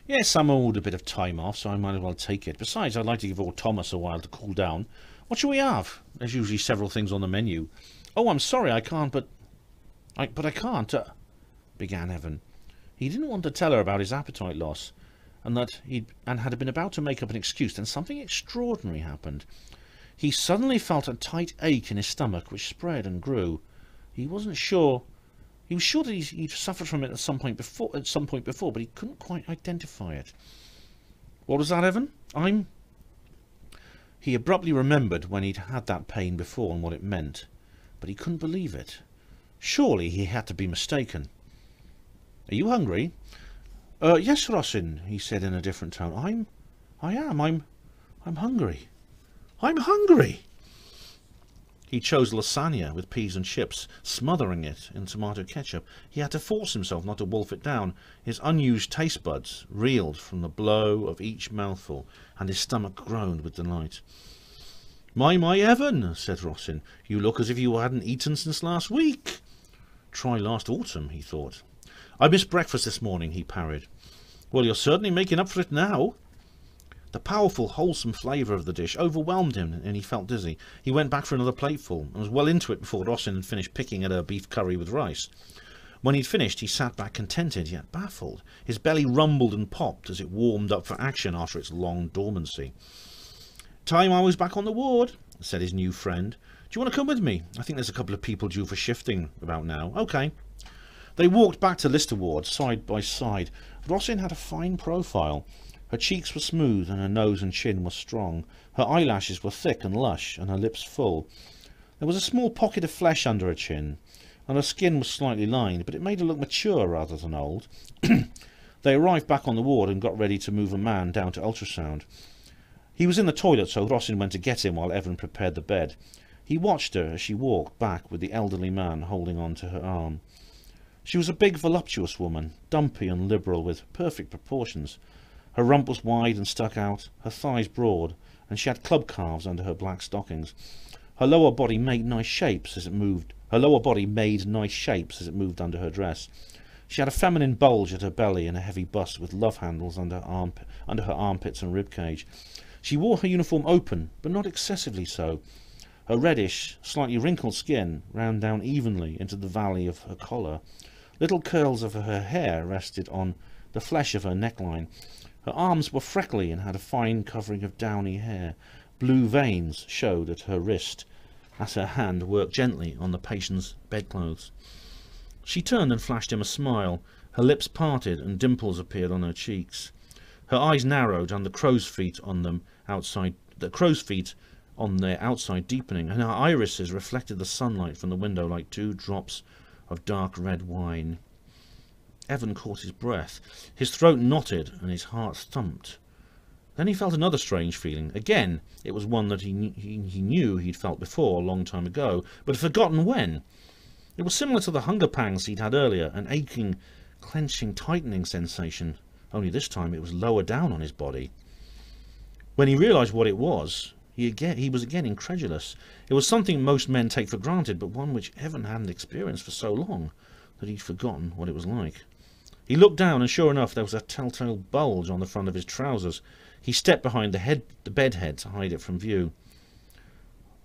"Yes, I'm owed a bit of time off, so I might as well take it. Besides, I'd like to give old Thomas a while to cool down. What shall we have? There's usually several things on the menu." "Oh, I'm sorry, I can't, but I can't," began Evan. He didn't want to tell her about his appetite loss, and that had been about to make up an excuse. Then something extraordinary happened. He suddenly felt a tight ache in his stomach, which spread and grew. He wasn't sure. He was sure that he'd suffered from it at some point before, but he couldn't quite identify it. "What was that, Evan? He abruptly remembered when he'd had that pain before and what it meant, but he couldn't believe it. Surely he had to be mistaken. "Are you hungry?" Yes, Rosin," he said in a different tone. I'm hungry. I'm hungry." He chose lasagna with peas and chips, smothering it in tomato ketchup. He had to force himself not to wolf it down. His unused taste buds reeled from the blow of each mouthful, and his stomach groaned with delight. My, Evan," said Rosin, "you look as if you hadn't eaten since last week." Try last autumn, he thought. "I missed breakfast this morning," he parried. "Well, you're certainly making up for it now." The powerful, wholesome flavour of the dish overwhelmed him, and he felt dizzy. He went back for another plateful, and was well into it before Rosin had finished picking at her beef curry with rice. When he'd finished, he sat back contented, yet baffled. His belly rumbled and popped as it warmed up for action after its long dormancy. "Time I was back on the ward," said his new friend. "Do you want to come with me? I think there's a couple of people due for shifting about now." "OK." They walked back to Lister Ward, side by side. Rosin had a fine profile. Her cheeks were smooth, and her nose and chin were strong. Her eyelashes were thick and lush, and her lips full. There was a small pocket of flesh under her chin, and her skin was slightly lined, but it made her look mature rather than old. They arrived back on the ward and got ready to move a man down to ultrasound. He was in the toilet, so Rosin went to get him while Evan prepared the bed. He watched her as she walked back with the elderly man holding on to her arm. She was a big, voluptuous woman, dumpy and liberal, with perfect proportions. Her rump was wide and stuck out, her thighs broad, and she had club calves under her black stockings. Her lower body made nice shapes as it moved. Under her dress. She had a feminine bulge at her belly and a heavy bust with love handles under her armpits and ribcage. She wore her uniform open, but not excessively so. Her reddish, slightly wrinkled skin ran down evenly into the valley of her collar. Little curls of her hair rested on the flesh of her neckline. Her arms were freckly and had a fine covering of downy hair. Blue veins showed at her wrist as her hand worked gently on the patient's bedclothes. She turned and flashed him a smile. Her lips parted and dimples appeared on her cheeks. Her eyes narrowed, and the crow's feet on their outside deepening, and her irises reflected the sunlight from the window like 2 drops of dark red wine. Evan caught his breath. His throat knotted and his heart thumped. Then he felt another strange feeling. Again, it was one that he knew he'd felt before, a long time ago, but had forgotten when. It was similar to the hunger pangs he'd had earlier, an aching, clenching, tightening sensation, only this time it was lower down on his body. When he realised what it was, he was again incredulous. It was something most men take for granted, but one which Evan hadn't experienced for so long that he'd forgotten what it was like. He looked down, and sure enough, there was a telltale bulge on the front of his trousers. He stepped behind the bed head to hide it from view.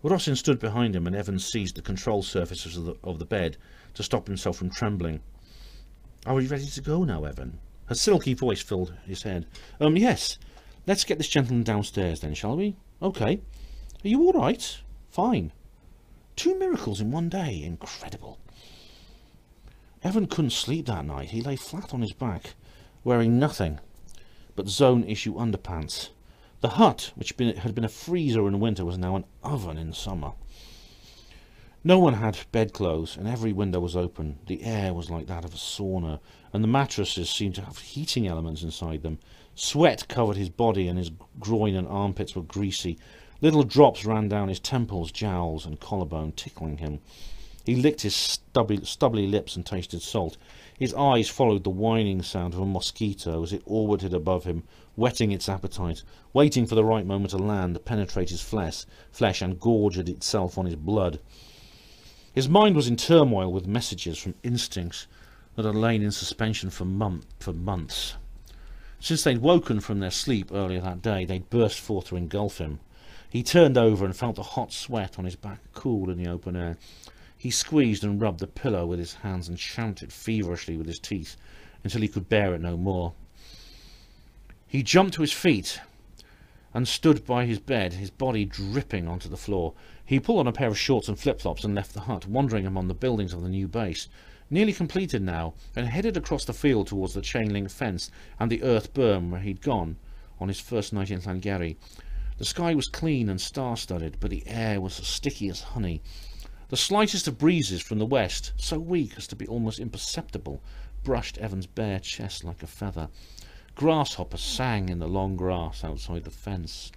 Rosin stood behind him, and Evan seized the control surfaces of the bed to stop himself from trembling. "Are we ready to go now, Evan?" Her silky voice filled his head. Yes. Let's get this gentleman downstairs then, shall we?" "OK. Are you all right?" "Fine." 2 miracles in one day. Incredible. Evan couldn't sleep that night. He lay flat on his back, wearing nothing but zone issue underpants. The hut, which had been a freezer in winter, was now an oven in summer. No one had bedclothes, and every window was open. The air was like that of a sauna, and the mattresses seemed to have heating elements inside them. Sweat covered his body, and his groin and armpits were greasy. Little drops ran down his temples, jowls, and collarbone, tickling him. He licked his stubbly lips and tasted salt. His eyes followed the whining sound of a mosquito as it orbited above him, whetting its appetite, waiting for the right moment to land, to penetrate his flesh and gorge at itself on his blood. His mind was in turmoil with messages from instincts that had lain in suspension for months. Since they'd woken from their sleep earlier that day, they'd burst forth to engulf him. He turned over and felt the hot sweat on his back cool in the open air. He squeezed and rubbed the pillow with his hands and champed it feverishly with his teeth until he could bear it no more. He jumped to his feet and stood by his bed, his body dripping onto the floor. He pulled on a pair of shorts and flip-flops and left the hut, wandering among the buildings of the new base, nearly completed now, and headed across the field towards the chain-link fence and the earth berm where he'd gone on his first night in Sangeri. The sky was clean and star-studded, but the air was as sticky as honey. The slightest of breezes from the west, so weak as to be almost imperceptible, brushed Evan's bare chest like a feather. Grasshoppers sang in the long grass outside the fence.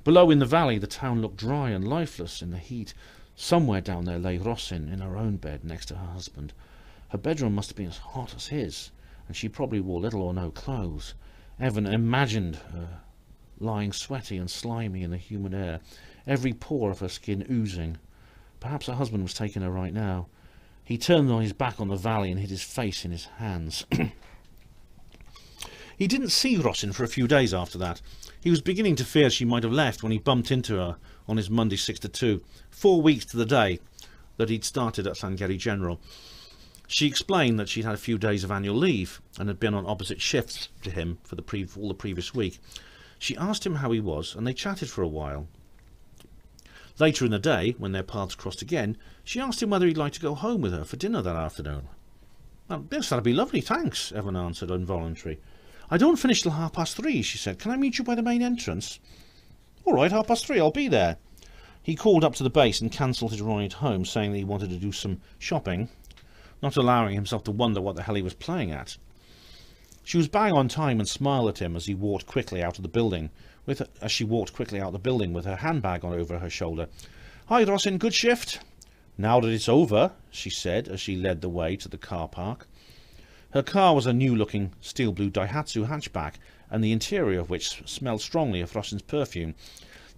Below in the valley the town looked dry and lifeless in the heat. Somewhere down there lay Rosin in her own bed next to her husband. Her bedroom must have been as hot as his, and she probably wore little or no clothes. Evan imagined her lying sweaty and slimy in the humid air, every pore of her skin oozing. Perhaps her husband was taking her right now. He turned on his back on the valley and hid his face in his hands. He didn't see Rosin for a few days after that. He was beginning to fear she might have left when he bumped into her on his Monday 6 to 2, 4 weeks to the day that he'd started at Sangeri General. She explained that she'd had a few days of annual leave and had been on opposite shifts to him for all the previous week. She asked him how he was, and they chatted for a while. Later in the day, when their paths crossed again, she asked him whether he'd like to go home with her for dinner that afternoon. Yes, that'd be lovely, thanks, Evan answered, involuntary. I don't finish till 3:30, she said. Can I meet you by the main entrance? All right, 3:30, I'll be there. He called up to the base and cancelled his ride home, saying that he wanted to do some shopping, not allowing himself to wonder what the hell he was playing at. She was bang on time and smiled at him as he walked quickly out of the building, with her handbag on over her shoulder. Hi, Rosin, good shift? Now that it's over, she said as she led the way to the car park. Her car was a new-looking steel-blue Daihatsu hatchback, and the interior of which smelled strongly of Rosin's perfume.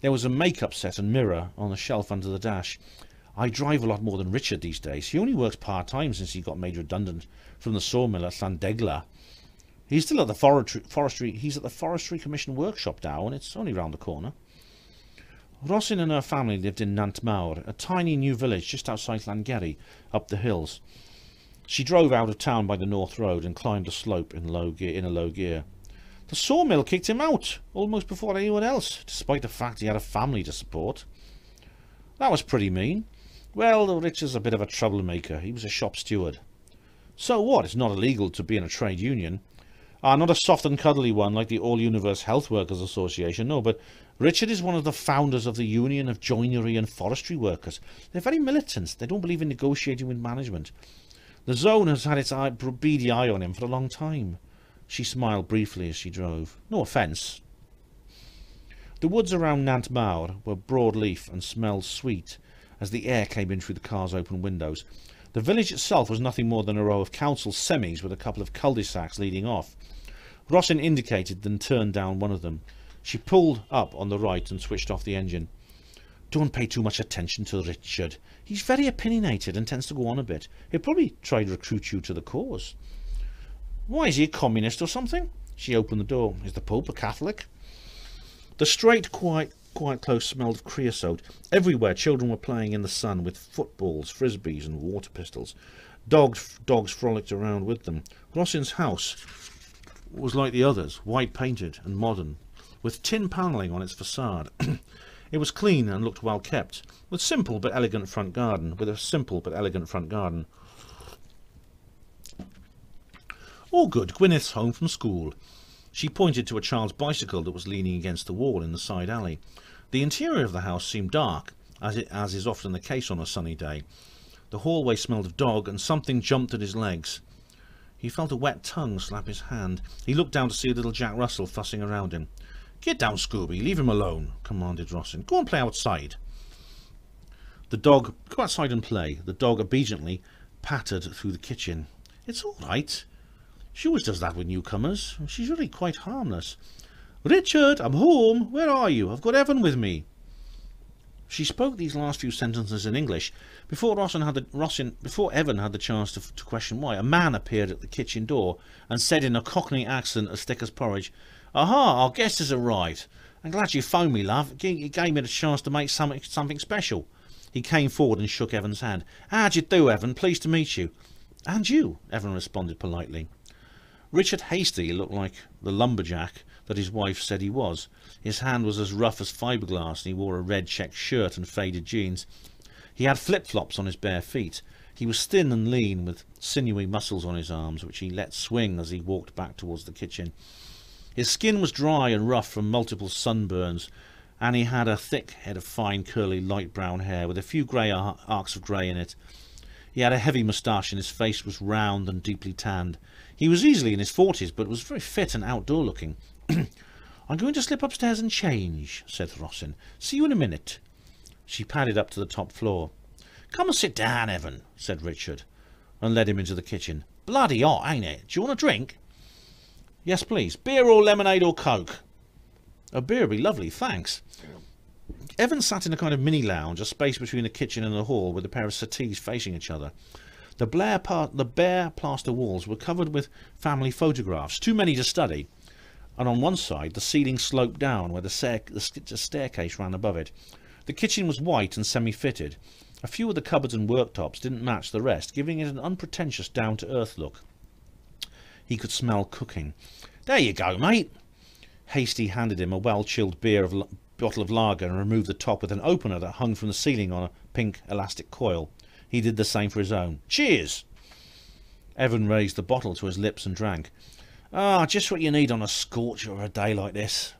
There was a makeup set and mirror on a shelf under the dash. I drive a lot more than Richard these days. He only works part-time since he got made redundant from the sawmill at Llandegla. He's still at the Forestry Commission workshop now, and it's only round the corner. Rosin and her family lived in Nant Mawr, a tiny new village just outside Sangeri, up the hills. She drove out of town by the North Road and climbed a slope in a low gear. The sawmill kicked him out, almost before anyone else, despite the fact he had a family to support. That was pretty mean. Well, Richard's a bit of a troublemaker. He was a shop steward. So what? It's not illegal to be in a trade union. Not a soft and cuddly one like the All-Universe Health Workers Association, no, but Richard is one of the founders of the Union of Joinery and Forestry Workers. They're very militant. They don't believe in negotiating with management. The zone has had its beady eye on him for a long time. She smiled briefly as she drove. No offence. The woods around Nant Mawr were broadleaf and smelled sweet as the air came in through the car's open windows. The village itself was nothing more than a row of council semis with a couple of cul-de-sacs leading off. Rosin indicated, then turned down one of them. She pulled up on the right and switched off the engine. Don't pay too much attention to Richard. He's very opinionated and tends to go on a bit. He'll probably try to recruit you to the cause. Why, is he a communist or something? She opened the door. Is the Pope a Catholic? The straight, quite close smelled of creosote. Everywhere children were playing in the sun with footballs, frisbees and water pistols. Dogs frolicked around with them. Rosin's house was like the others, white painted and modern, with tin panelling on its facade. It was clean and looked well kept, with a simple but elegant front garden. Oh good, Gwyneth's home from school. She pointed to a child's bicycle that was leaning against the wall in the side alley. The interior of the house seemed dark, as is often the case on a sunny day. The hallway smelled of dog, and something jumped at his legs. He felt a wet tongue slap his hand. He looked down to see little Jack Russell fussing around him. "Get down, Scooby, leave him alone," commanded Rossin. "Go and play outside." Go outside and play. The dog obediently pattered through the kitchen. "It's all right. She always does that with newcomers. She's really quite harmless." "Richard, I'm home. Where are you? I've got Evan with me." She spoke these last few sentences in English. Before Evan had the chance to question why, a man appeared at the kitchen door and said in a Cockney accent as thick as porridge, "Aha, our guest has arrived. I'm glad you phoned me, love. You gave me the chance to make something special." He came forward and shook Evan's hand. "How'd you do, Evan? Pleased to meet you." "And you," Evan responded politely. Richard Hasty looked like the lumberjack that his wife said he was. His hand was as rough as fiberglass, and he wore a red checked shirt and faded jeans. He had flip-flops on his bare feet. He was thin and lean, with sinewy muscles on his arms, which he let swing as he walked back towards the kitchen. His skin was dry and rough from multiple sunburns, and he had a thick head of fine, curly, light brown hair, with a few grey arcs of grey in it. He had a heavy moustache, and his face was round and deeply tanned. He was easily in his 40s, but was very fit and outdoor-looking. "I'm going to slip upstairs and change," said Rossin. "See you in a minute." She padded up to the top floor. "Come and sit down, Evan," said Richard, and led him into the kitchen. "Bloody hot, ain't it? Do you want a drink?" "Yes, please. Beer or lemonade or Coke?" "A beer would be lovely, thanks." Evan sat in a kind of mini-lounge, a space between the kitchen and the hall, with a pair of settees facing each other. The bare plaster walls were covered with family photographs, too many to study, and on one side the ceiling sloped down where the staircase ran above it. The kitchen was white and semi-fitted. A few of the cupboards and worktops didn't match the rest, giving it an unpretentious, down-to-earth look. He could smell cooking. "There you go, mate." Hasty handed him a well-chilled bottle of lager and removed the top with an opener that hung from the ceiling on a pink elastic coil. He did the same for his own. "Cheers." Evan raised the bottle to his lips and drank. "Ah, just what you need on a scorcher of a day like this,"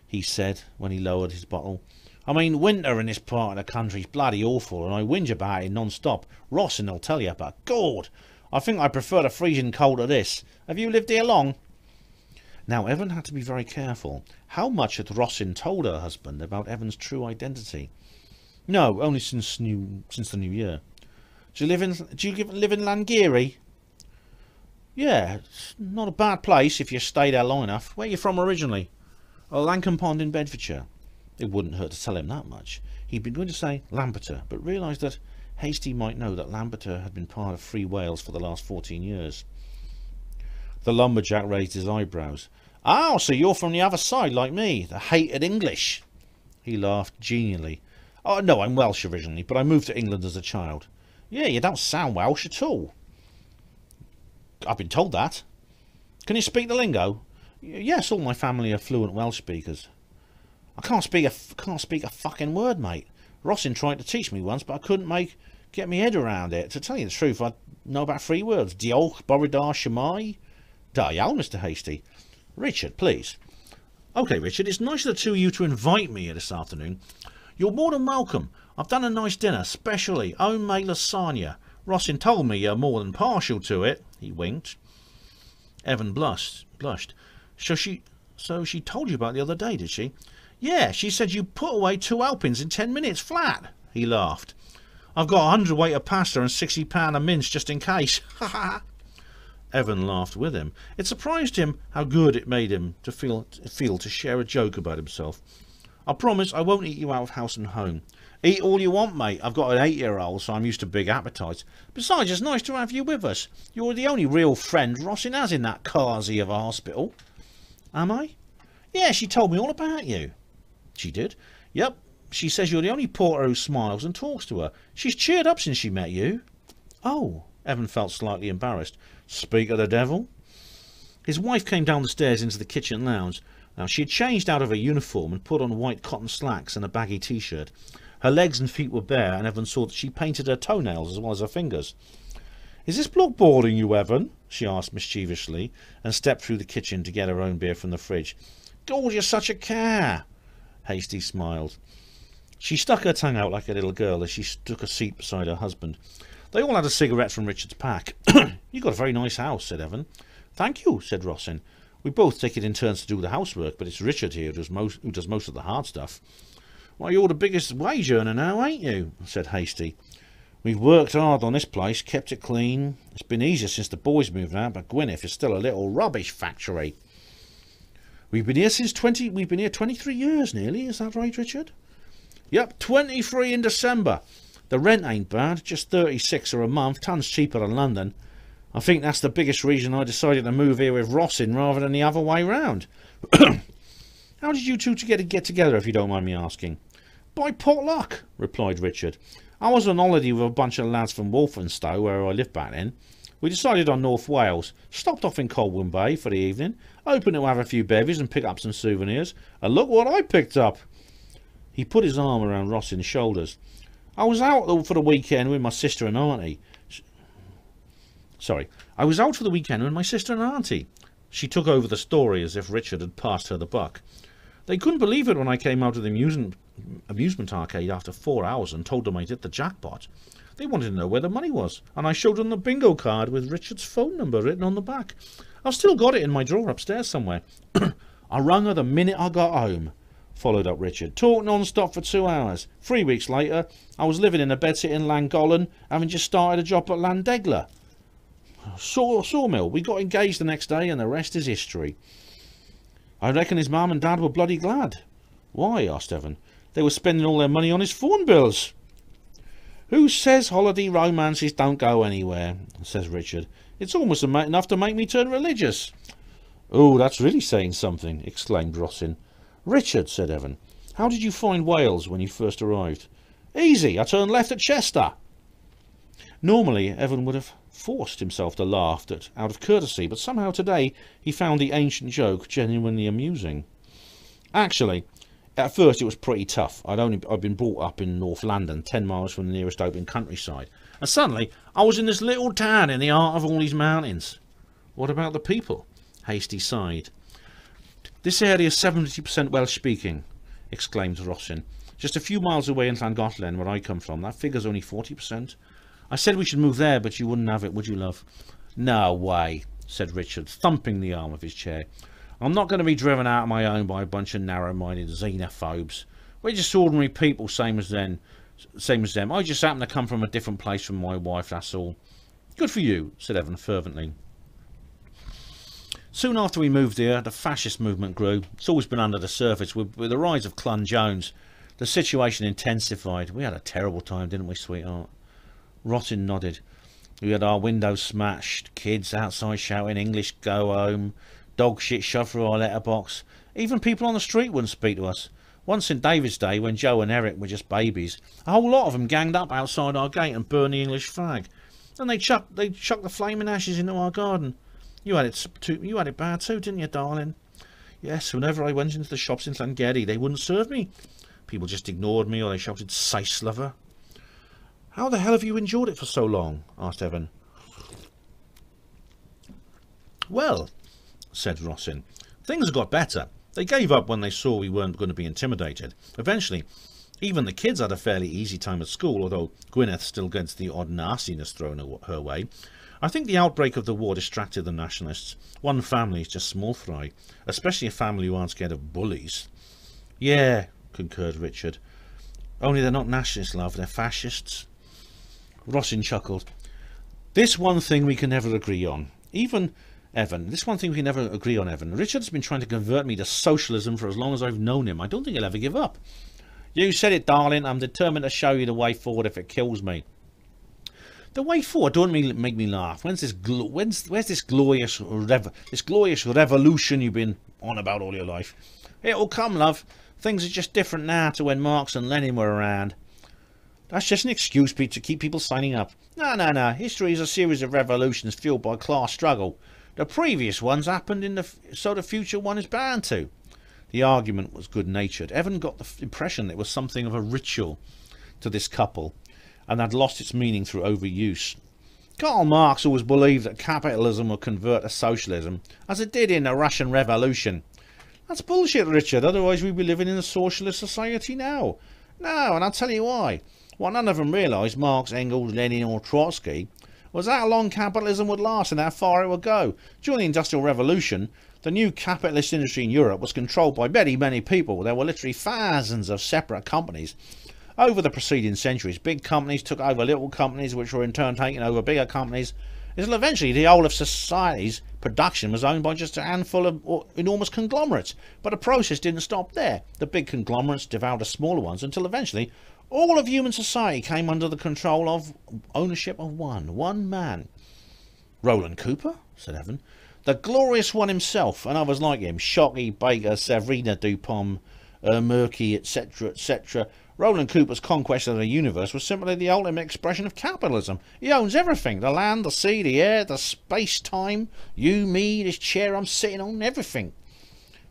he said when he lowered his bottle. "I mean, winter in this part of the country's bloody awful, and I whinge about it non-stop. Rossin will tell you, but God, I think I prefer the freezing cold to this. Have you lived here long?" Now Evan had to be very careful. How much had Rossin told her husband about Evan's true identity? "No, only since the new year." Do you live in Sangeri?" "Yeah, it's not a bad place if you stay there long enough. Where are you from originally?" "Langham Pond in Bedfordshire." It wouldn't hurt to tell him that much. He'd been going to say Lampeter, but realised that Hasty might know that Lampeter had been part of Free Wales for the last 14 years. The lumberjack raised his eyebrows. "Oh, so you're from the other side like me, the hated English." He laughed genially. "Oh, no, I'm Welsh originally, but I moved to England as a child." "Yeah, you don't sound Welsh at all." "I've been told that." "Can you speak the lingo?" "Yes, all my family are fluent Welsh speakers." I can't speak a fucking word, mate. Rossin tried to teach me once, but I couldn't get my head around it. To tell you the truth, I know about 3 words. Diolch, Borodar, Shemai. Dial, Mr. Hasty. Richard, please. OK, Richard, it's nice of the two of you to invite me here this afternoon. You're more than welcome. I've done a nice dinner, specially homemade lasagna. Rossin told me you're more than partial to it. He winked. Evan blushed. So she told you about it the other day, did she? "Yeah, she said you put away 2 helpings in 10 minutes flat." He laughed. "I've got 100 weight of pasta and 60 pound of mince just in case." Ha ha. Evan laughed with him. It surprised him how good it made him to feel to share a joke about himself. "I promise I won't eat you out of house and home." "Eat all you want, mate. I've got an 8-year-old, so I'm used to big appetites. Besides, it's nice to have you with us. You're the only real friend Rossin has in that carsy of a hospital." "Am I?" "Yeah, she told me all about you." "She did?" "Yep. She says you're the only porter who smiles and talks to her. She's cheered up since she met you." "Oh." Evan felt slightly embarrassed. "Speak of the devil." His wife came down the stairs into the kitchen lounge. Now, she had changed out of her uniform and put on white cotton slacks and a baggy t-shirt. Her legs and feet were bare, and Evan saw that she painted her toenails as well as her fingers. Is this bloke boarding you, Evan? She asked mischievously, and stepped through the kitchen to get her own beer from the fridge. God, you're such a care. Hasty smiled. She stuck her tongue out like a little girl as she took a seat beside her husband. They all had a cigarette from Richard's pack. You've got a very nice house, said Evan. Thank you, said Rossin. We both take it in turns to do the housework, but it's Richard here who does most of the hard stuff. Why, you're the biggest wage earner now, ain't you? Said Hasty. We've worked hard on this place, kept it clean. It's been easier since the boys moved out, but Gwyneth is still a little rubbish factory. We've been here 23 years nearly, is that right, Richard? Yep, 23 in December. The rent ain't bad, just 36 a month, tons cheaper than London. I think that's the biggest reason I decided to move here with Rossin rather than the other way round. How did you two get together, if you don't mind me asking? By potluck, replied Richard. I was on holiday with a bunch of lads from Walthamstow, where I lived back then. We decided on North Wales, stopped off in Colwyn Bay for the evening, opened to have a few bevies and pick up some souvenirs, and look what I picked up. He put his arm around Rossin's shoulders. I was out for the weekend with my sister and auntie. I was out for the weekend with my sister and auntie. She took over the story as if Richard had passed her the buck. They couldn't believe it when I came out of the amusement arcade after 4 hours and told them I'd hit the jackpot. They wanted to know where the money was, and I showed them the bingo card with Richard's phone number written on the back. I've still got it in my drawer upstairs somewhere. I rung her the minute I got home, followed up Richard. Talked non-stop for 2 hours. 3 weeks later, I was living in a bedsit in Llangollen, having just started a job at Llandegla. Sawmill. We got engaged the next day, and the rest is history. I reckon his mum and dad were bloody glad. Why? Asked Evan. They were spending all their money on his phone bills. Who says holiday romances don't go anywhere? Says Richard. It's almost enough to make me turn religious. Oh, that's really saying something, exclaimed Rossin. Richard, said Evan, how did you find Wales when you first arrived? Easy. I turned left at Chester. Normally, Evan would have forced himself to laugh out of courtesy, but somehow today he found the ancient joke genuinely amusing. Actually, at first it was pretty tough. I'd been brought up in North London, 10 miles from the nearest open countryside, and suddenly I was in this little town in the heart of all these mountains. What about the people? Hasty sighed. This area is 70% Welsh-speaking, exclaimed Rossin. Just a few miles away in Llangollen, where I come from, that figure's only 40%. I said we should move there, but you wouldn't have it, would you, love? No way, said Richard, thumping the arm of his chair. I'm not going to be driven out of my own by a bunch of narrow-minded xenophobes. We're just ordinary people, same as them. I just happen to come from a different place from my wife, that's all. Good for you, said Evan fervently. Soon after we moved here, the fascist movement grew. It's always been under the surface. With the rise of Clun-Jones, the situation intensified. We had a terrible time, didn't we, sweetheart? Rossin nodded. We had our windows smashed, kids outside shouting English go home, dog shit shoved through our letterbox. Even people on the street wouldn't speak to us. Once in David's day, when Joe and Eric were just babies, a whole lot of them ganged up outside our gate and burned the English flag. Then they chucked the flaming ashes into our garden. You had it bad too, didn't you, darling? Yes, whenever I went into the shops in Sangeri, they wouldn't serve me. People just ignored me, or they shouted, "Sace lover." How the hell have you endured it for so long? Asked Evan. Well, said Rossin, things got better. They gave up when they saw we weren't going to be intimidated. Eventually, even the kids had a fairly easy time at school, although Gwyneth still gets the odd nastiness thrown her way. I think the outbreak of the war distracted the nationalists. One family is just small fry, especially a family who aren't scared of bullies. Yeah, concurred Richard. Only they're not nationalists, love, they're fascists. Rossin chuckled. This one thing we can never agree on. Even Evan. This one thing we can never agree on, Evan. Richard's been trying to convert me to socialism for as long as I've known him. I don't think he'll ever give up. You said it, darling. I'm determined to show you the way forward if it kills me. The way forward don't make me laugh. Where's this glorious revolution you've been on about all your life? It'll come, love. Things are just different now to when Marx and Lenin were around. That's just an excuse, Pete, to keep people signing up. No. History is a series of revolutions fueled by class struggle. The previous ones happened so the future one is bound to. The argument was good-natured. Evan got the impression it was something of a ritual to this couple, and had lost its meaning through overuse. Karl Marx always believed that capitalism would convert to socialism, as it did in the Russian Revolution. That's bullshit, Richard, otherwise we'd be living in a socialist society now. No, and I'll tell you why. What none of them realised, Marx, Engels, Lenin or Trotsky, was how long capitalism would last and how far it would go. During the Industrial Revolution, the new capitalist industry in Europe was controlled by many, many people. There were literally thousands of separate companies. Over the preceding centuries, big companies took over little companies, which were in turn taking over bigger companies, until eventually the whole of society's production was owned by just a handful of enormous conglomerates. But the process didn't stop there. The big conglomerates devoured the smaller ones until eventually all of human society came under the control of ownership of one man. Roland Cooper, said Evan. The glorious one himself, and others like him, Shockey, Baker, Severina Dupont, Murky, etc., etc. Roland Cooper's conquest of the universe was simply the ultimate expression of capitalism. He owns everything, the land, the sea, the air, the space-time, you, me, this chair I'm sitting on, everything.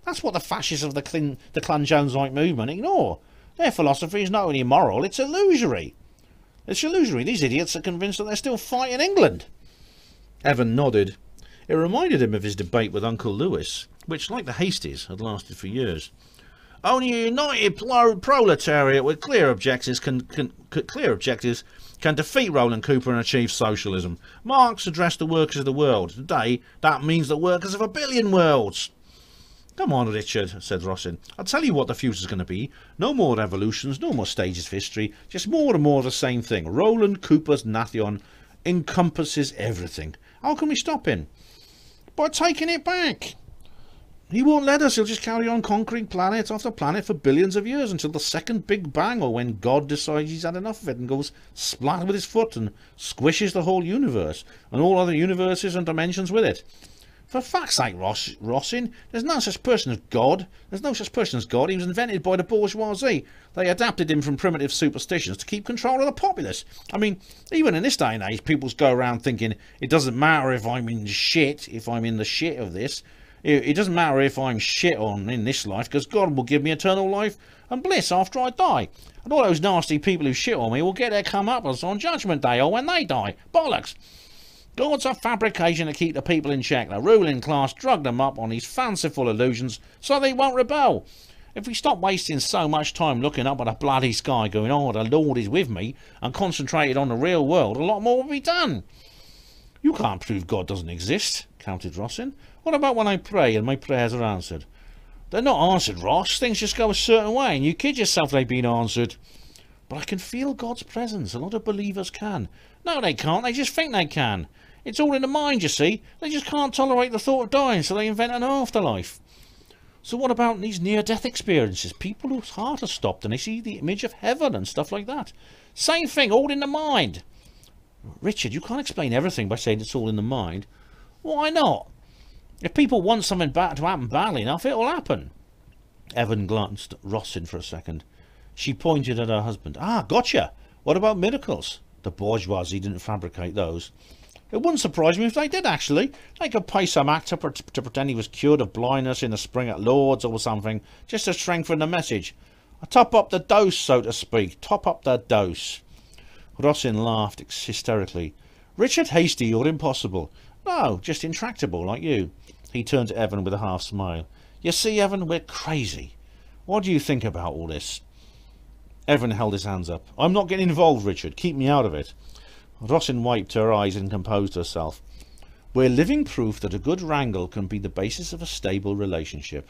That's what the fascists of the Clan-Jonesite movement ignore. Their philosophy is not only immoral, it's illusory. It's illusory. These idiots are convinced that they're still fighting England. Evan nodded. It reminded him of his debate with Uncle Lewis, which, like the Hasties, had lasted for years. Only a united proletariat with clear objectives can defeat Roland Cooper and achieve socialism. Marx addressed the workers of the world. Today, that means the workers of a billion worlds. Come on, Richard, said Rossin. I'll tell you what the future's going to be. No more revolutions, no more stages of history, just more and more of the same thing. Roland Cooper's Nathion encompasses everything. How can we stop him? By taking it back. He won't let us. He'll just carry on conquering planet after planet for billions of years until the second Big Bang, or when God decides he's had enough of it and goes splat with his foot and squishes the whole universe and all other universes and dimensions with it. For fuck's sake, Rossin, there's no such person as God. There's no such person as God. He was invented by the bourgeoisie. They adapted him from primitive superstitions to keep control of the populace. I mean, even in this day and age, people go around thinking it doesn't matter if I'm in shit, if I'm in the shit of this. It doesn't matter if I'm shit on in this life, because God will give me eternal life and bliss after I die. And all those nasty people who shit on me will get their comeuppance on Judgment Day or when they die. Bollocks! God's a fabrication to keep the people in check. The ruling class drug them up on these fanciful illusions so they won't rebel. If we stop wasting so much time looking up at a bloody sky going, oh, the Lord is with me, and concentrated on the real world, a lot more will be done. You can't prove God doesn't exist, countered Rossin. What about when I pray and my prayers are answered? They're not answered, Ross. Things just go a certain way and you kid yourself they've been answered. But I can feel God's presence. A lot of believers can. No, they can't. They just think they can. It's all in the mind, you see. They just can't tolerate the thought of dying, so they invent an afterlife. So what about these near-death experiences? People whose heart has stopped and they see the image of heaven and stuff like that. Same thing, all in the mind. Richard, you can't explain everything by saying it's all in the mind. Why not? If people want something bad to happen badly enough, it'll happen. Evan glanced at Rossin for a second. She pointed at her husband. Ah, gotcha. What about miracles? The bourgeoisie didn't fabricate those. It wouldn't surprise me if they did, actually. They could pay some actor to pretend he was cured of blindness in the spring at Lord's or something, just to strengthen the message. Top up the dose, so to speak. Top up the dose. Rossin laughed hysterically. Richard Hasty, you're impossible. No, just intractable, like you. He turned to Evan with a half smile. You see, Evan, we're crazy. What do you think about all this? Evan held his hands up. I'm not getting involved, Richard. Keep me out of it. Rossin wiped her eyes and composed herself. We're living proof that a good wrangle can be the basis of a stable relationship.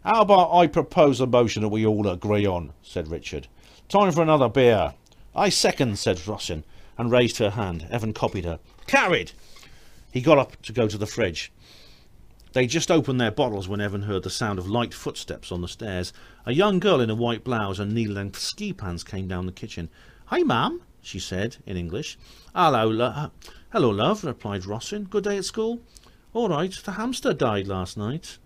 How about I propose a motion that we all agree on, said Richard. Time for another beer. I second, said Rossin, and raised her hand. Evan copied her. Carried! He got up to go to the fridge. They just opened their bottles when Evan heard the sound of light footsteps on the stairs. A young girl in a white blouse and knee-length ski pants came down the kitchen. Hi, ma'am, she said in English. Hello, love, replied Rossin. Good day at school? All right, the hamster died last night.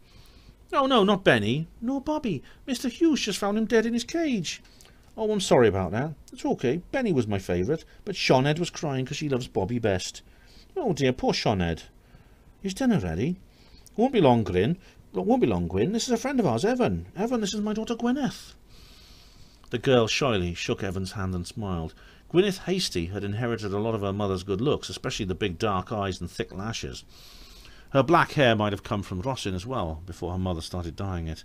Oh, no, not Benny, nor Bobby. Mr. Hughes just found him dead in his cage. Oh, I'm sorry about that. It's okay. Benny was my favourite, but Shonhead was crying because she loves Bobby best. Oh dear, poor Shonhead. Is dinner ready? Won't be long, Gwyn. This is a friend of ours, Evan. Evan, this is my daughter Gwyneth. The girl shyly shook Evan's hand and smiled. Gwyneth Hasty had inherited a lot of her mother's good looks, especially the big dark eyes and thick lashes. Her black hair might have come from Rossin as well, before her mother started dyeing it.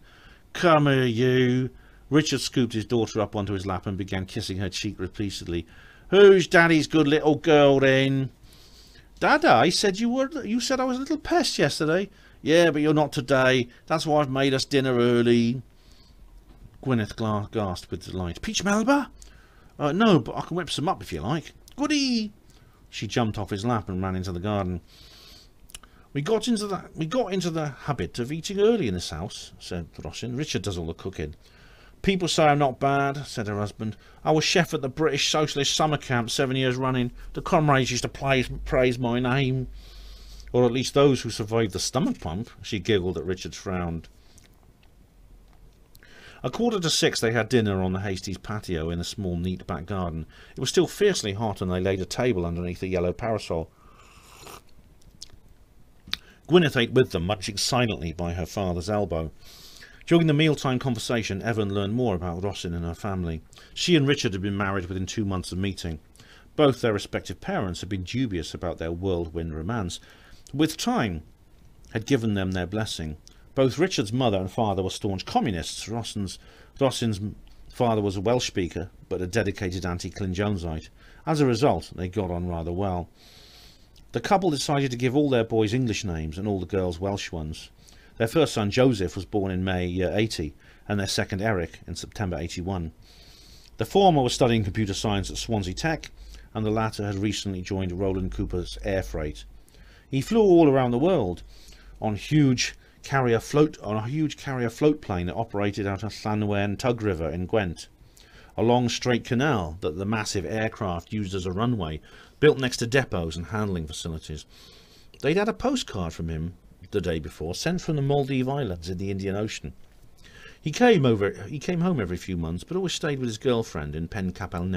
"Come here, you." Richard scooped his daughter up onto his lap and began kissing her cheek repeatedly. "Who's Daddy's good little girl, then?" "Dada, said you said I was a little pest yesterday." "Yeah, but you're not today. That's why I've made us dinner early." Gwyneth gasped with delight. "Peach Melba?" "No, but I can whip some up if you like." "Goody!" She jumped off his lap and ran into the garden. We got into the habit of eating early in this house," said Rossin. "Richard does all the cooking." "People say I'm not bad," said her husband. "I was chef at the British Socialist summer camp 7 years running. The comrades used to praise my name." "Or at least those who survived the stomach pump," she giggled at Richard's frown. 6:15 they had dinner on the Hasties' patio in a small, neat back garden. It was still fiercely hot, and they laid a table underneath a yellow parasol. Gwyneth ate with them, munching silently by her father's elbow. During the mealtime conversation, Evan learned more about Rossin and her family. She and Richard had been married within 2 months of meeting. Both their respective parents had been dubious about their whirlwind romance, but with time had given them their blessing. Both Richard's mother and father were staunch communists. Rossin's father was a Welsh speaker, but a dedicated anti-Clin-Jonesite. As a result, they got on rather well. The couple decided to give all their boys English names and all the girls Welsh ones. Their first son, Joseph, was born in May 80, and their second, Eric, in September 81. The former was studying computer science at Swansea Tech, and the latter had recently joined Roland Cooper's Air Freight. He flew all around the world on a huge carrier float plane that operated out of Llanwen Tug River in Gwent, a long straight canal that the massive aircraft used as a runway, built next to depots and handling facilities. They'd had a postcard from him the day before, sent from the Maldive Islands in the Indian Ocean. He came home every few months, but always stayed with his girlfriend in Pencampbell.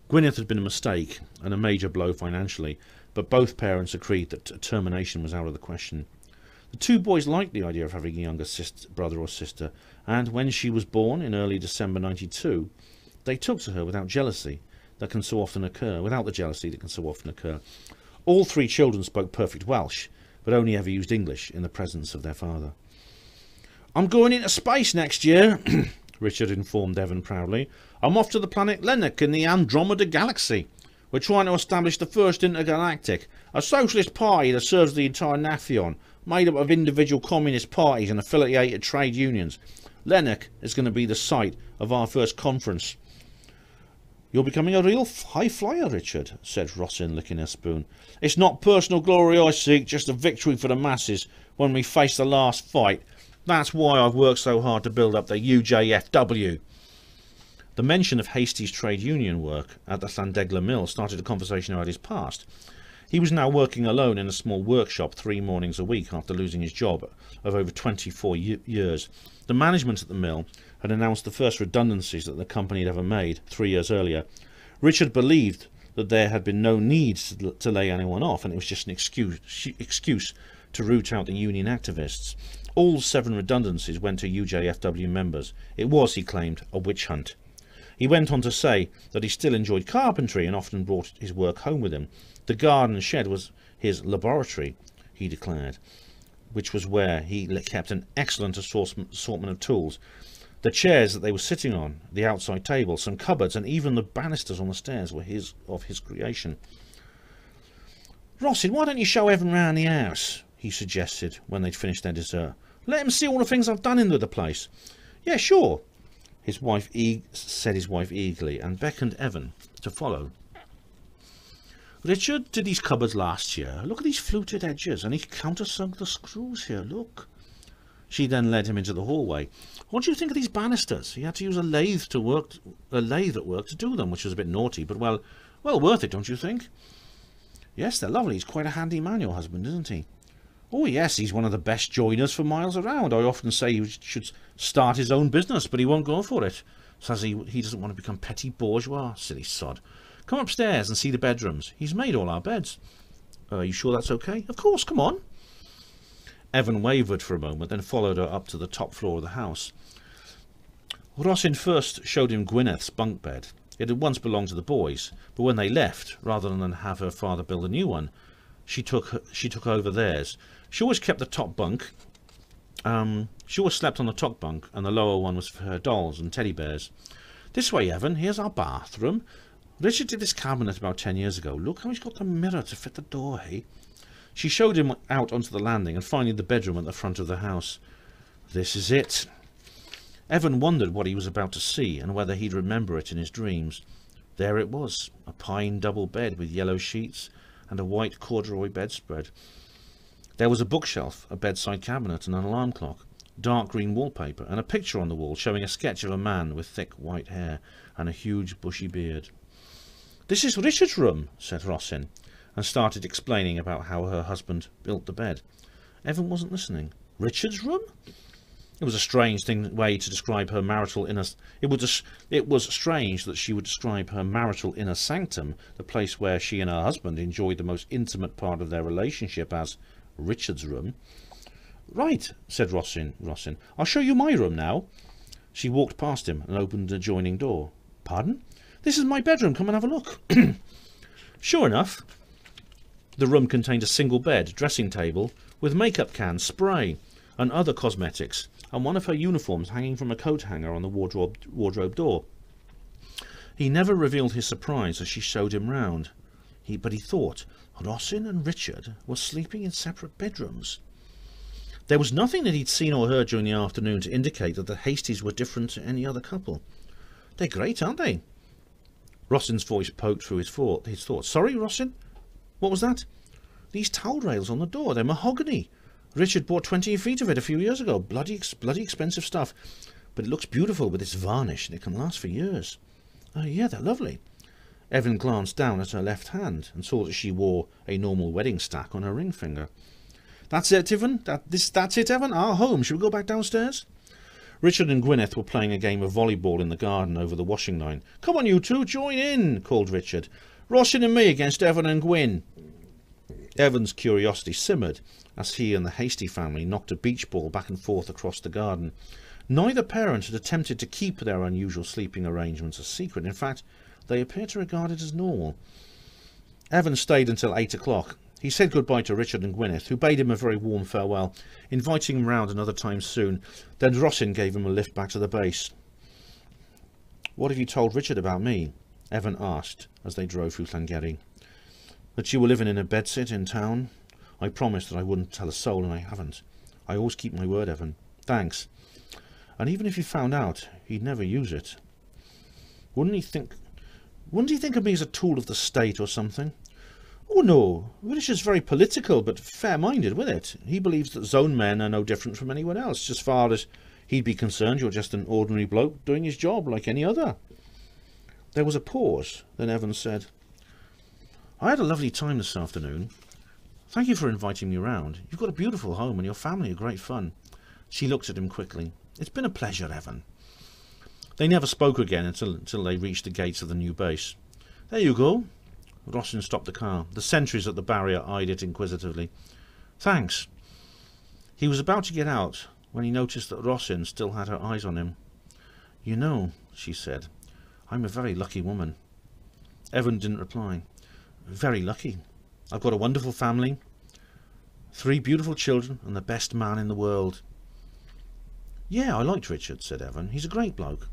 Gwyneth had been a mistake and a major blow financially, but both parents agreed that termination was out of the question. The two boys liked the idea of having a younger brother or sister, and when she was born in early December 92, they took to her without the jealousy that can so often occur. All three children spoke perfect Welsh, but only ever used English in the presence of their father. "I'm going into space next year," Richard informed Evan proudly. "I'm off to the planet Lennox in the Andromeda Galaxy. We're trying to establish the first intergalactic, a socialist party that serves the entire Nathion, made up of individual communist parties and affiliated trade unions. Lennox is going to be the site of our first conference." "You're becoming a real high flyer, Richard," said Rossin, licking her spoon. "It's not personal glory I seek, just a victory for the masses when we face the last fight. That's why I've worked so hard to build up the UJFW." The mention of Hasty's trade union work at the Llandegla mill started a conversation about his past. He was now working alone in a small workshop 3 mornings a week after losing his job of over 24 years. The management at the mill had announced the first redundancies that the company had ever made 3 years earlier. Richard believed that there had been no need to lay anyone off, and it was just an excuse to root out the union activists. All 7 redundancies went to UJFW members. It was, he claimed, a witch hunt. He went on to say that he still enjoyed carpentry and often brought his work home with him. The garden shed was his laboratory, he declared, which was where he kept an excellent assortment of tools. The chairs that they were sitting on, the outside table, some cupboards, and even the banisters on the stairs were of his creation. "Rossin, why don't you show Evan round the house?" he suggested when they'd finished their dessert. "Let him see all the things I've done with the place." "Yeah, sure," said his wife eagerly, and beckoned Evan to follow. "Richard did these cupboards last year. Look at these fluted edges, and he countersunk the screws here, look." She then led him into the hallway. "What do you think of these banisters? He had to use a lathe at work to do them, which was a bit naughty, but well worth it, don't you think?" "Yes, they're lovely. He's quite a handy man, your husband, isn't he?" "Oh yes, he's one of the best joiners for miles around. I often say he should start his own business, but he won't go for it. Says he doesn't want to become petty bourgeois. Silly sod. Come upstairs and see the bedrooms. He's made all our beds." "Are you sure that's okay?" "Of course, come on." Evan wavered for a moment, then followed her up to the top floor of the house. Rossin first showed him Gwyneth's bunk bed. It had once belonged to the boys, but when they left, rather than have her father build a new one, she took over theirs. She always kept the top bunk. She always slept on the top bunk, and the lower one was for her dolls and teddy bears. This way, Evan. Here's our bathroom. Richard did this cabinet about 10 years ago. Look how he's got the mirror to fit the door, hey? She showed him out onto the landing and finally the bedroom at the front of the house. This is it. Evan wondered what he was about to see and whether he'd remember it in his dreams. There it was, a pine double bed with yellow sheets and a white corduroy bedspread. There was a bookshelf, a bedside cabinet and an alarm clock, dark green wallpaper, and a picture on the wall showing a sketch of a man with thick white hair and a huge bushy beard. "This is Richard's room," said Rossin, and started explaining about how her husband built the bed. Evan wasn't listening. Richard's room? It was a strange way to describe her marital inner. It was strange that she would describe her marital inner sanctum, the place where she and her husband enjoyed the most intimate part of their relationship, as Richard's room. "Right," said Rossin. "I'll show you my room now." She walked past him and opened an adjoining door. "Pardon? This is my bedroom. Come and have a look." Sure enough, the room contained a single bed, dressing table, with makeup cans, spray, and other cosmetics, and one of her uniforms hanging from a coat hanger on the wardrobe door. He never revealed his surprise as she showed him round. But he thought Rossin and Richard were sleeping in separate bedrooms. There was nothing that he'd seen or heard during the afternoon to indicate that the Hasties were different to any other couple. "They're great, aren't they?" Rossin's voice poked through his thoughts. "Sorry, Rossin? What was that?" "These towel rails on the door, they're mahogany. Richard bought 20 feet of it a few years ago. Bloody expensive stuff. But it looks beautiful with its varnish, and it can last for years." "Yeah, they're lovely." Evan glanced down at her left hand and saw that she wore a normal wedding stack on her ring finger. "That's it, Evan? That's it, Evan? Our home. Shall we go back downstairs?" Richard and Gwyneth were playing a game of volleyball in the garden over the washing line. "Come on, you two, join in," called Richard. "Rossin and me against Evan and Gwyn." Evan's curiosity simmered as he and the Hasty family knocked a beach ball back and forth across the garden. Neither parent had attempted to keep their unusual sleeping arrangements a secret. In fact, they appeared to regard it as normal. Evan stayed until 8 o'clock. He said goodbye to Richard and Gwyneth, who bade him a very warm farewell, inviting him round another time soon. Then Rossin gave him a lift back to the base. "What have you told Richard about me?" Evan asked as they drove through Sangeri. "That you were living in a bedsit in town. I promised that I wouldn't tell a soul, and I haven't. I always keep my word, Evan. Thanks. And even if he found out, he'd never use it. Wouldn't he think of me as a tool of the state or something?" "Oh, no. Richard's very political, but fair-minded with it. He believes that zone men are no different from anyone else. As far as he'd be concerned, you're just an ordinary bloke doing his job like any other." There was a pause. Then Evan said, "I had a lovely time this afternoon. Thank you for inviting me round. You've got a beautiful home, and your family are great fun." She looked at him quickly. "It's been a pleasure, Evan." They never spoke again until they reached the gates of the new base. "There you go." Rossin stopped the car. The sentries at the barrier eyed it inquisitively. "Thanks." He was about to get out when he noticed that Rossin still had her eyes on him. "You know," she said, "I'm a very lucky woman." Evan didn't reply. "Very lucky. I've got a wonderful family, 3 beautiful children, and the best man in the world." "Yeah, I liked Richard," said Evan. "He's a great bloke."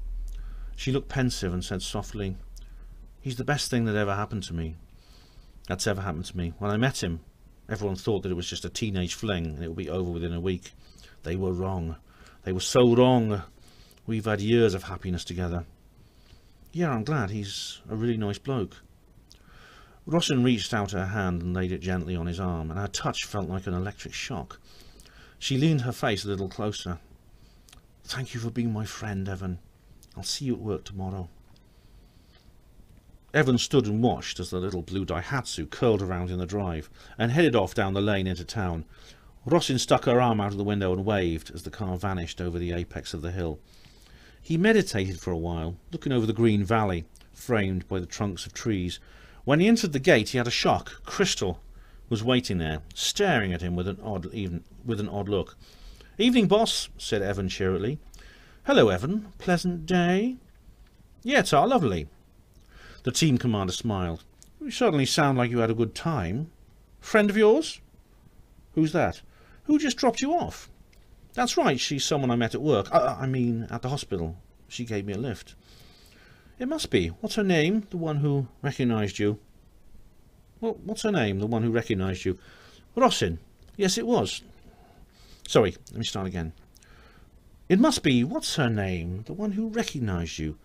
She looked pensive and said softly, "He's the best thing that ever happened to me. That's ever happened to me. When I met him, everyone thought that it was just a teenage fling and it would be over within a week. They were wrong. They were so wrong. We've had years of happiness together." "Yeah, I'm glad. He's a really nice bloke." Rossin reached out her hand and laid it gently on his arm, and her touch felt like an electric shock. She leaned her face a little closer. "Thank you for being my friend, Evan. I'll see you at work tomorrow." Evan stood and watched as the little blue Daihatsu curled around in the drive and headed off down the lane into town. Rossin stuck her arm out of the window and waved as the car vanished over the apex of the hill. He meditated for a while, looking over the green valley, framed by the trunks of trees. When he entered the gate, he had a shock. Crystal was waiting there, staring at him with an odd look. "Evening, boss," said Evan cheerily. "Hello, Evan. Pleasant day?" "Yeah, Tar, lovely." The team commander smiled. You certainly sound like you had a good time. Friend of yours? Who's that? Who just dropped you off? That's right, she's someone I met at work. I mean, at the hospital. She gave me a lift. It must be. What's her name? The one who recognised you. Well, what's her name? The one who recognised you. Rossin. Yes, it was. Sorry, let me start again. It must be. What's her name? The one who recognised you.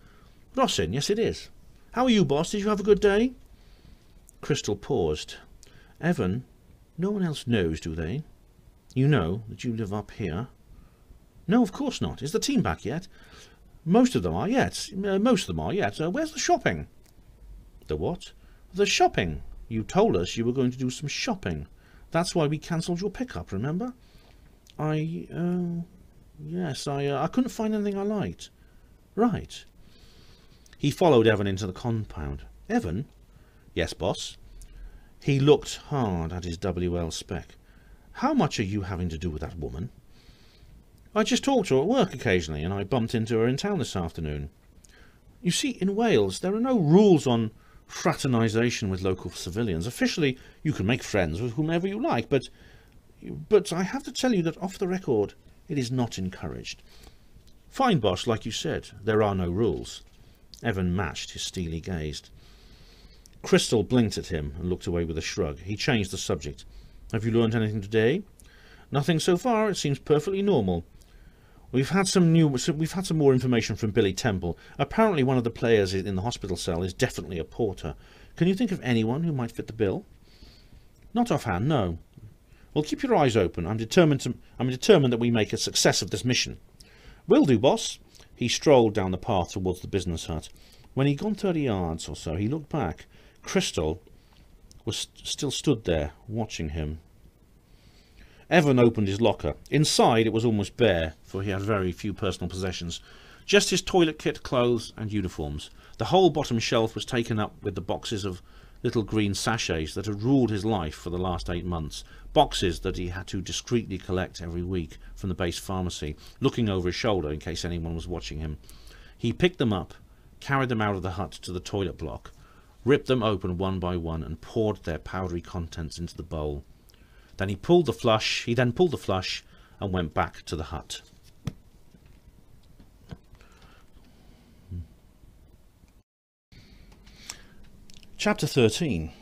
Rossin. Yes, it is. How are you, boss? Did you have a good day? Crystal paused. Evan, no one else knows, do they? You know that you live up here? No, of course not. Is the team back yet? Most of them are yet. Where's the shopping? The what? The shopping. You told us you were going to do some shopping. That's why we cancelled your pickup, remember? Yes, I couldn't find anything I liked. Right. He followed Evan into the compound. Evan? Yes, boss. He looked hard at his WL spec. How much are you having to do with that woman? I just talked to her at work occasionally, and I bumped into her in town this afternoon. You see, in Wales, there are no rules on fraternisation with local civilians. Officially, you can make friends with whomever you like, but I have to tell you that off the record, it is not encouraged. Fine, boss, like you said, there are no rules. Evan matched his steely gaze. Crystal blinked at him and looked away with a shrug. He changed the subject. Have you learned anything today? Nothing so far. It seems perfectly normal. We've had some more information from Billy Temple. Apparently one of the players in the hospital cell is definitely a porter. Can you think of anyone who might fit the bill? Not offhand, no. Well, keep your eyes open. I'm determined that we make a success of this mission. Will do, boss. He strolled down the path towards the business hut. When he'd gone 30 yards or so, he looked back. Crystal was still stood there, watching him. Evan opened his locker. Inside it was almost bare, for he had very few personal possessions. Just his toilet kit, clothes and uniforms. The whole bottom shelf was taken up with the boxes of little green sachets that had ruled his life for the last 8 months. Boxes that he had to discreetly collect every week from the base pharmacy, looking over his shoulder in case anyone was watching him. He picked them up, carried them out of the hut to the toilet block, ripped them open one by one and poured their powdery contents into the bowl. Then he pulled the flush and went back to the hut. Chapter 13.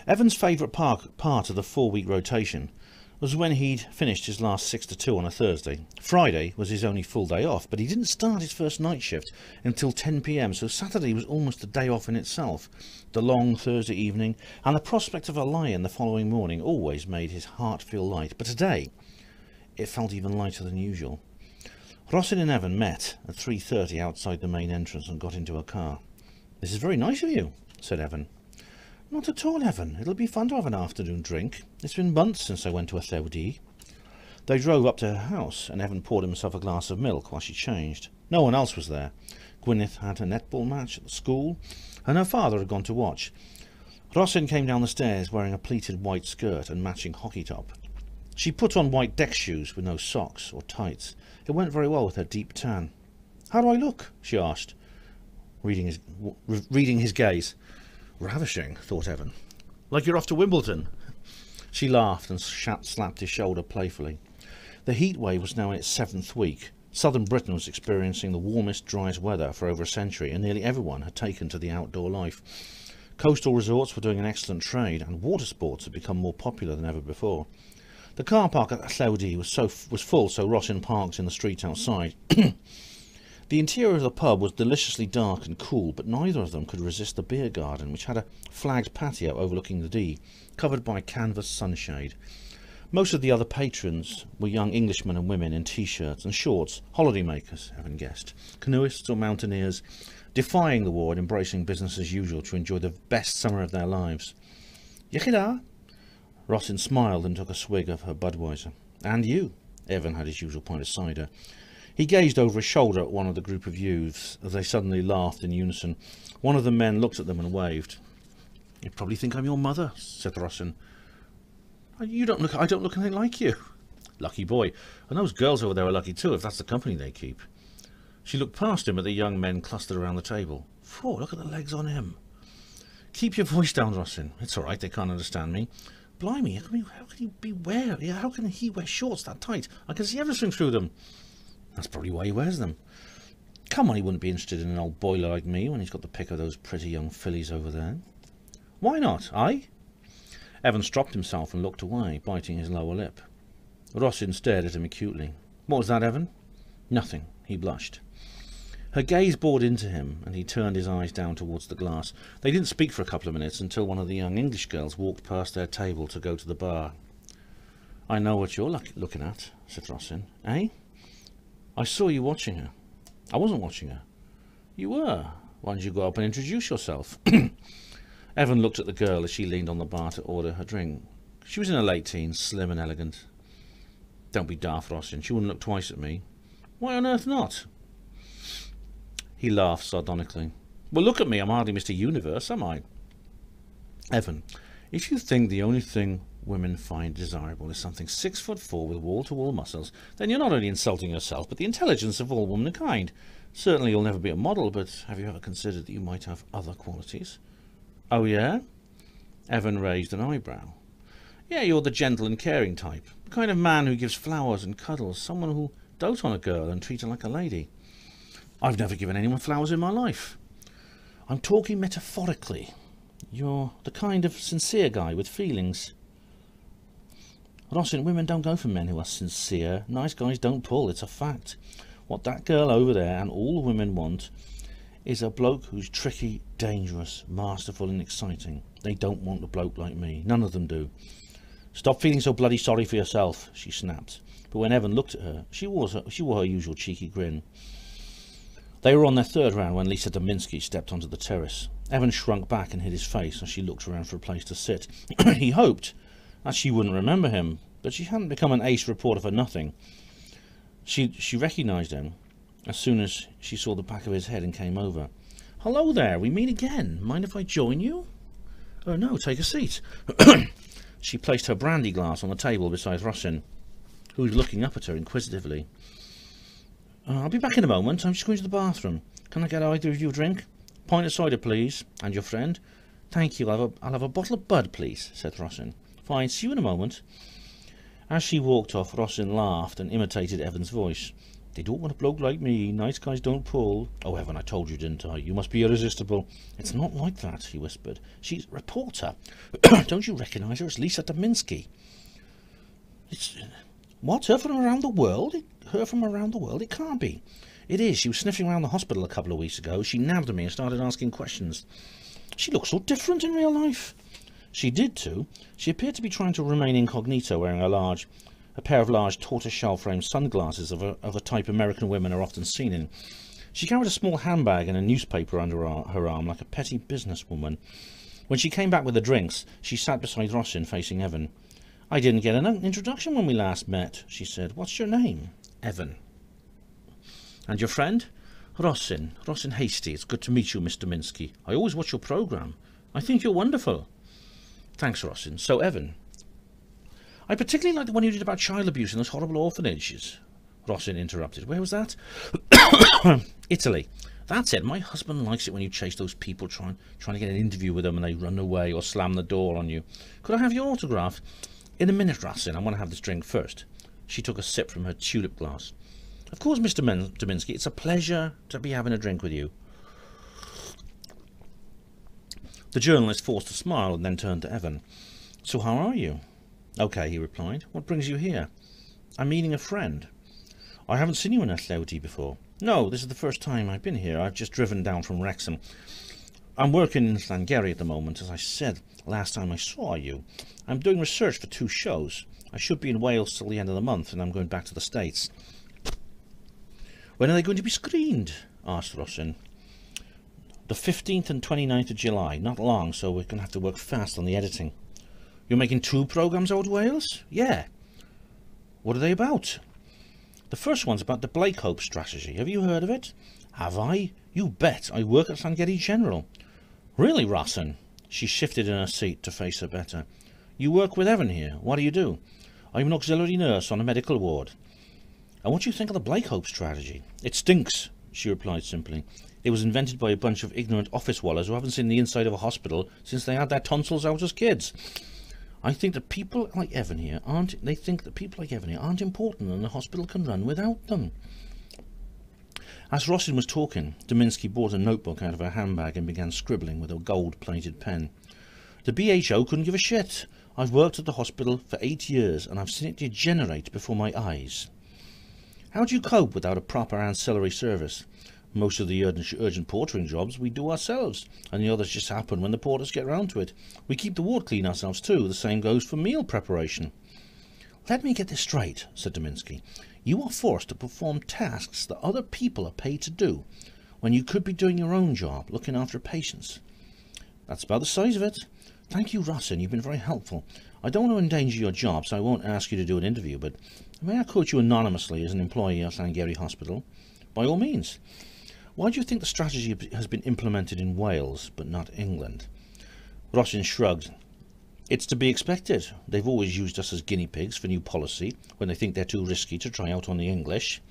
Evan's favourite part of the 4-week rotation was when he'd finished his last 6 to 2 on a Thursday. Friday was his only full day off, but he didn't start his first night shift until 10 p.m, so Saturday was almost a day off in itself. The long Thursday evening and the prospect of a lie-in the following morning always made his heart feel light, but today it felt even lighter than usual. Rossin and Evan met at 3:30 outside the main entrance and got into a car. "This is very nice of you," said Evan. "Not at all, Evan. It'll be fun to have an afternoon drink. It's been months since I went to a Llewdi." They drove up to her house, and Evan poured himself a glass of milk while she changed. No one else was there. Gwyneth had a netball match at the school, and her father had gone to watch. Rossin came down the stairs wearing a pleated white skirt and matching hockey top. She put on white deck shoes with no socks or tights. It went very well with her deep tan. "How do I look?" she asked, reading his gaze. Ravishing, thought Evan. "Like you're off to Wimbledon." She laughed and slapped his shoulder playfully. The heat wave was now in its 7th week. Southern Britain was experiencing the warmest, driest weather for over a century, and nearly everyone had taken to the outdoor life. Coastal resorts were doing an excellent trade, and water sports had become more popular than ever before. The car park at Llewdi was full, so Rossin parked in the street outside. The interior of the pub was deliciously dark and cool, but neither of them could resist the beer garden, which had a flagged patio overlooking the Dee, covered by canvas sunshade. Most of the other patrons were young Englishmen and women in t-shirts and shorts, holidaymakers, Evan guessed, canoeists or mountaineers, defying the war and embracing business as usual to enjoy the best summer of their lives. "Yechida?" Rossin smiled and took a swig of her Budweiser. "And you?" Evan had his usual pint of cider. He gazed over his shoulder at one of the group of youths as they suddenly laughed in unison. One of the men looked at them and waved. "You probably think I'm your mother," said Rossin. I don't look anything like you." "Lucky boy. And those girls over there are lucky too, if that's the company they keep." She looked past him at the young men clustered around the table. Phew, look at the legs on him. Keep your voice down, Rossin. It's all right, they can't understand me. Blimey, how can he be how can he wear shorts that tight? I can see everything through them. That's probably why he wears them. Come on, he wouldn't be interested in an old boiler like me when he's got the pick of those pretty young fillies over there. Why not, eh? Evan stropped himself and looked away, biting his lower lip. Rossin stared at him acutely. What was that, Evan? Nothing, he blushed. Her gaze bored into him, and he turned his eyes down towards the glass. They didn't speak for a couple of minutes until one of the young English girls walked past their table to go to the bar. I know what you're looking at, said Rossin. Eh? I saw you watching her. I wasn't watching her. You were. Why don't you go up and introduce yourself? Evan looked at the girl as she leaned on the bar to order her drink. She was in her late teens, slim and elegant. Don't be daft, Rossin. She wouldn't look twice at me. Why on earth not? He laughed sardonically. Well, look at me. I'm hardly Mr. Universe, am I? Evan, if you think the only thing women find desirable is something 6'4" with wall-to-wall muscles, then you're not only insulting yourself, but the intelligence of all womankind. Certainly you'll never be a model, but have you ever considered that you might have other qualities? Oh, yeah? Evan raised an eyebrow. Yeah, you're the gentle and caring type. The kind of man who gives flowers and cuddles, someone who'll dote on a girl and treat her like a lady. I've never given anyone flowers in my life. I'm talking metaphorically. You're the kind of sincere guy with feelings. Rossin, women don't go for men who are sincere. Nice guys don't pull, it's a fact. What that girl over there and all the women want is a bloke who's tricky, dangerous, masterful and exciting. They don't want a bloke like me. None of them do. Stop feeling so bloody sorry for yourself, she snapped. But when Evan looked at her, she wore her usual cheeky grin. They were on their third round when Lisa Dominski stepped onto the terrace. Evan shrunk back and hid his face as she looked around for a place to sit. He hoped that she wouldn't remember him, but she hadn't become an ace reporter for nothing. She recognised him as soon as she saw the back of his head and came over. Hello there, we meet again. Mind if I join you? Oh no, take a seat. She placed her brandy glass on the table beside Rossin, who was looking up at her inquisitively. I'll be back in a moment. I'm just going to the bathroom. Can I get either of you a drink? Pint of cider, please. And your friend? Thank you. I'll have a bottle of Bud, please, said Rossin. Fine. See you in a moment. As she walked off, Rossin laughed and imitated Evan's voice. They don't want a bloke like me. Nice guys don't pull. Oh, Evan, I told you, didn't I? You must be irresistible. It's not like that, he whispered. She's a reporter. Don't you recognise her? It's Lisa Dominski. What? Her from around the world? Her from around the world? It can't be. It is. She was sniffing around the hospital a couple of weeks ago. She nabbed me and started asking questions. She looks so different in real life. She did too. She appeared to be trying to remain incognito, wearing a pair of large tortoise-shell frame sunglasses of a type American women are often seen in. She carried a small handbag and a newspaper under her arm like a petty businesswoman. When she came back with the drinks, she sat beside Rossin, facing Evan. I didn't get an introduction when we last met, she said. What's your name? Evan. And your friend? Rossin Hasty. It's good to meet you, Mr. Minsky. I always watch your programme. I think you're wonderful. Thanks, Rossin. So, Evan, I particularly like the one you did about child abuse in those horrible orphanages. Rossin interrupted. Where was that? Italy. That's it. My husband likes it when you chase those people trying to get an interview with them and they run away or slam the door on you. Could I have your autograph? In a minute, Rossin. I want to have this drink first. She took a sip from her tulip glass. Of course, Mr. Dominski. It's a pleasure to be having a drink with you. The journalist forced a smile and then turned to Evan. So how are you? Okay, he replied. What brings you here? I'm meeting a friend. I haven't seen you in Atleti before. No, this is the first time I've been here. I've just driven down from Wrexham. I'm working in Sangeri at the moment, as I said last time I saw you. I'm doing research for 2 shows. I should be in Wales till the end of the month, and I'm going back to the States. When are they going to be screened? Asked Rossin. The 15th and 29th of July. Not long, so we're going to have to work fast on the editing. You're making 2 programmes out of Wales? Yeah. What are they about? The first one's about the Blake Hope strategy. Have you heard of it? Have I? You bet. I work at Sangeri General. Really, Rossin? She shifted in her seat to face her better. You work with Evan here. What do you do? I'm an auxiliary nurse on a medical ward. And what do you think of the Blake Hope strategy? It stinks, she replied simply. It was invented by a bunch of ignorant office wallers who haven't seen the inside of a hospital since they had their tonsils out as kids. I think that people like Evan here aren't important, and the hospital can run without them. As Rossin was talking, Dominski brought a notebook out of her handbag and began scribbling with a gold-plated pen. The BHO couldn't give a shit. I've worked at the hospital for 8 years, and I've seen it degenerate before my eyes. How do you cope without a proper ancillary service? Most of the urgent portering jobs we do ourselves, and the others just happen when the porters get round to it. We keep the ward clean ourselves too. The same goes for meal preparation. Let me get this straight, said Dominski. You are forced to perform tasks that other people are paid to do, when you could be doing your own job, looking after patients. That's about the size of it. Thank you, Rossin. You've been very helpful. I don't want to endanger your job, so I won't ask you to do an interview, but may I quote you anonymously as an employee of Sangeri Hospital? By all means. Why do you think the strategy has been implemented in Wales, but not England? Rossin shrugged. It's to be expected. They've always used us as guinea pigs for new policy when they think they're too risky to try out on the English.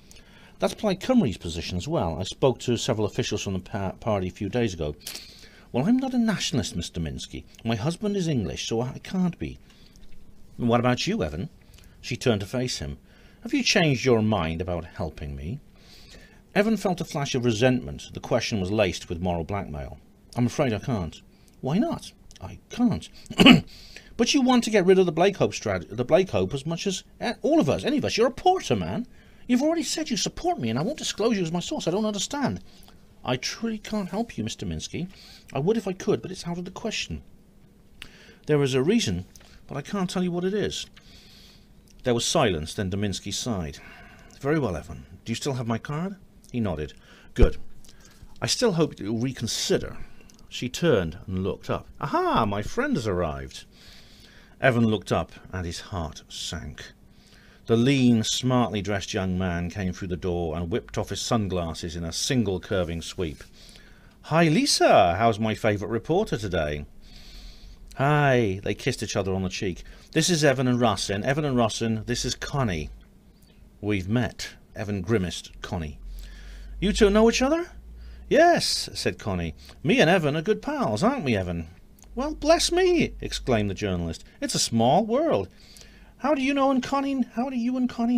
That's Plaid Cymru's position as well. I spoke to several officials from the party a few days ago. Well, I'm not a nationalist, Mr. Minsky. My husband is English, so I can't be. And what about you, Evan? She turned to face him. Have you changed your mind about helping me? Evan felt a flash of resentment. The question was laced with moral blackmail. I'm afraid I can't. Why not? I can't. But you want to get rid of the Blake Hope as much as all of us, any of us. You're a porter, man. You've already said you support me, and I won't disclose you as my source. I don't understand. I truly can't help you, Mr. Minsky. I would if I could, but it's out of the question. There is a reason, but I can't tell you what it is. There was silence, then Dominski sighed. Very well, Evan. Do you still have my card? He nodded. Good. I still hope you'll reconsider. She turned and looked up. Aha, my friend has arrived. Evan looked up, and his heart sank. The lean, smartly dressed young man came through the door and whipped off his sunglasses in a single curving sweep. Hi, Lisa. How's my favourite reporter today? Hi. They kissed each other on the cheek. This is Evan and Rossin. Evan and Rossin, this is Connie. We've met. Evan grimaced. Connie. You two know each other? Yes, said Connie. Me and Evan are good pals, aren't we, Evan? Well, bless me, exclaimed the journalist. It's a small world. How do you and Connie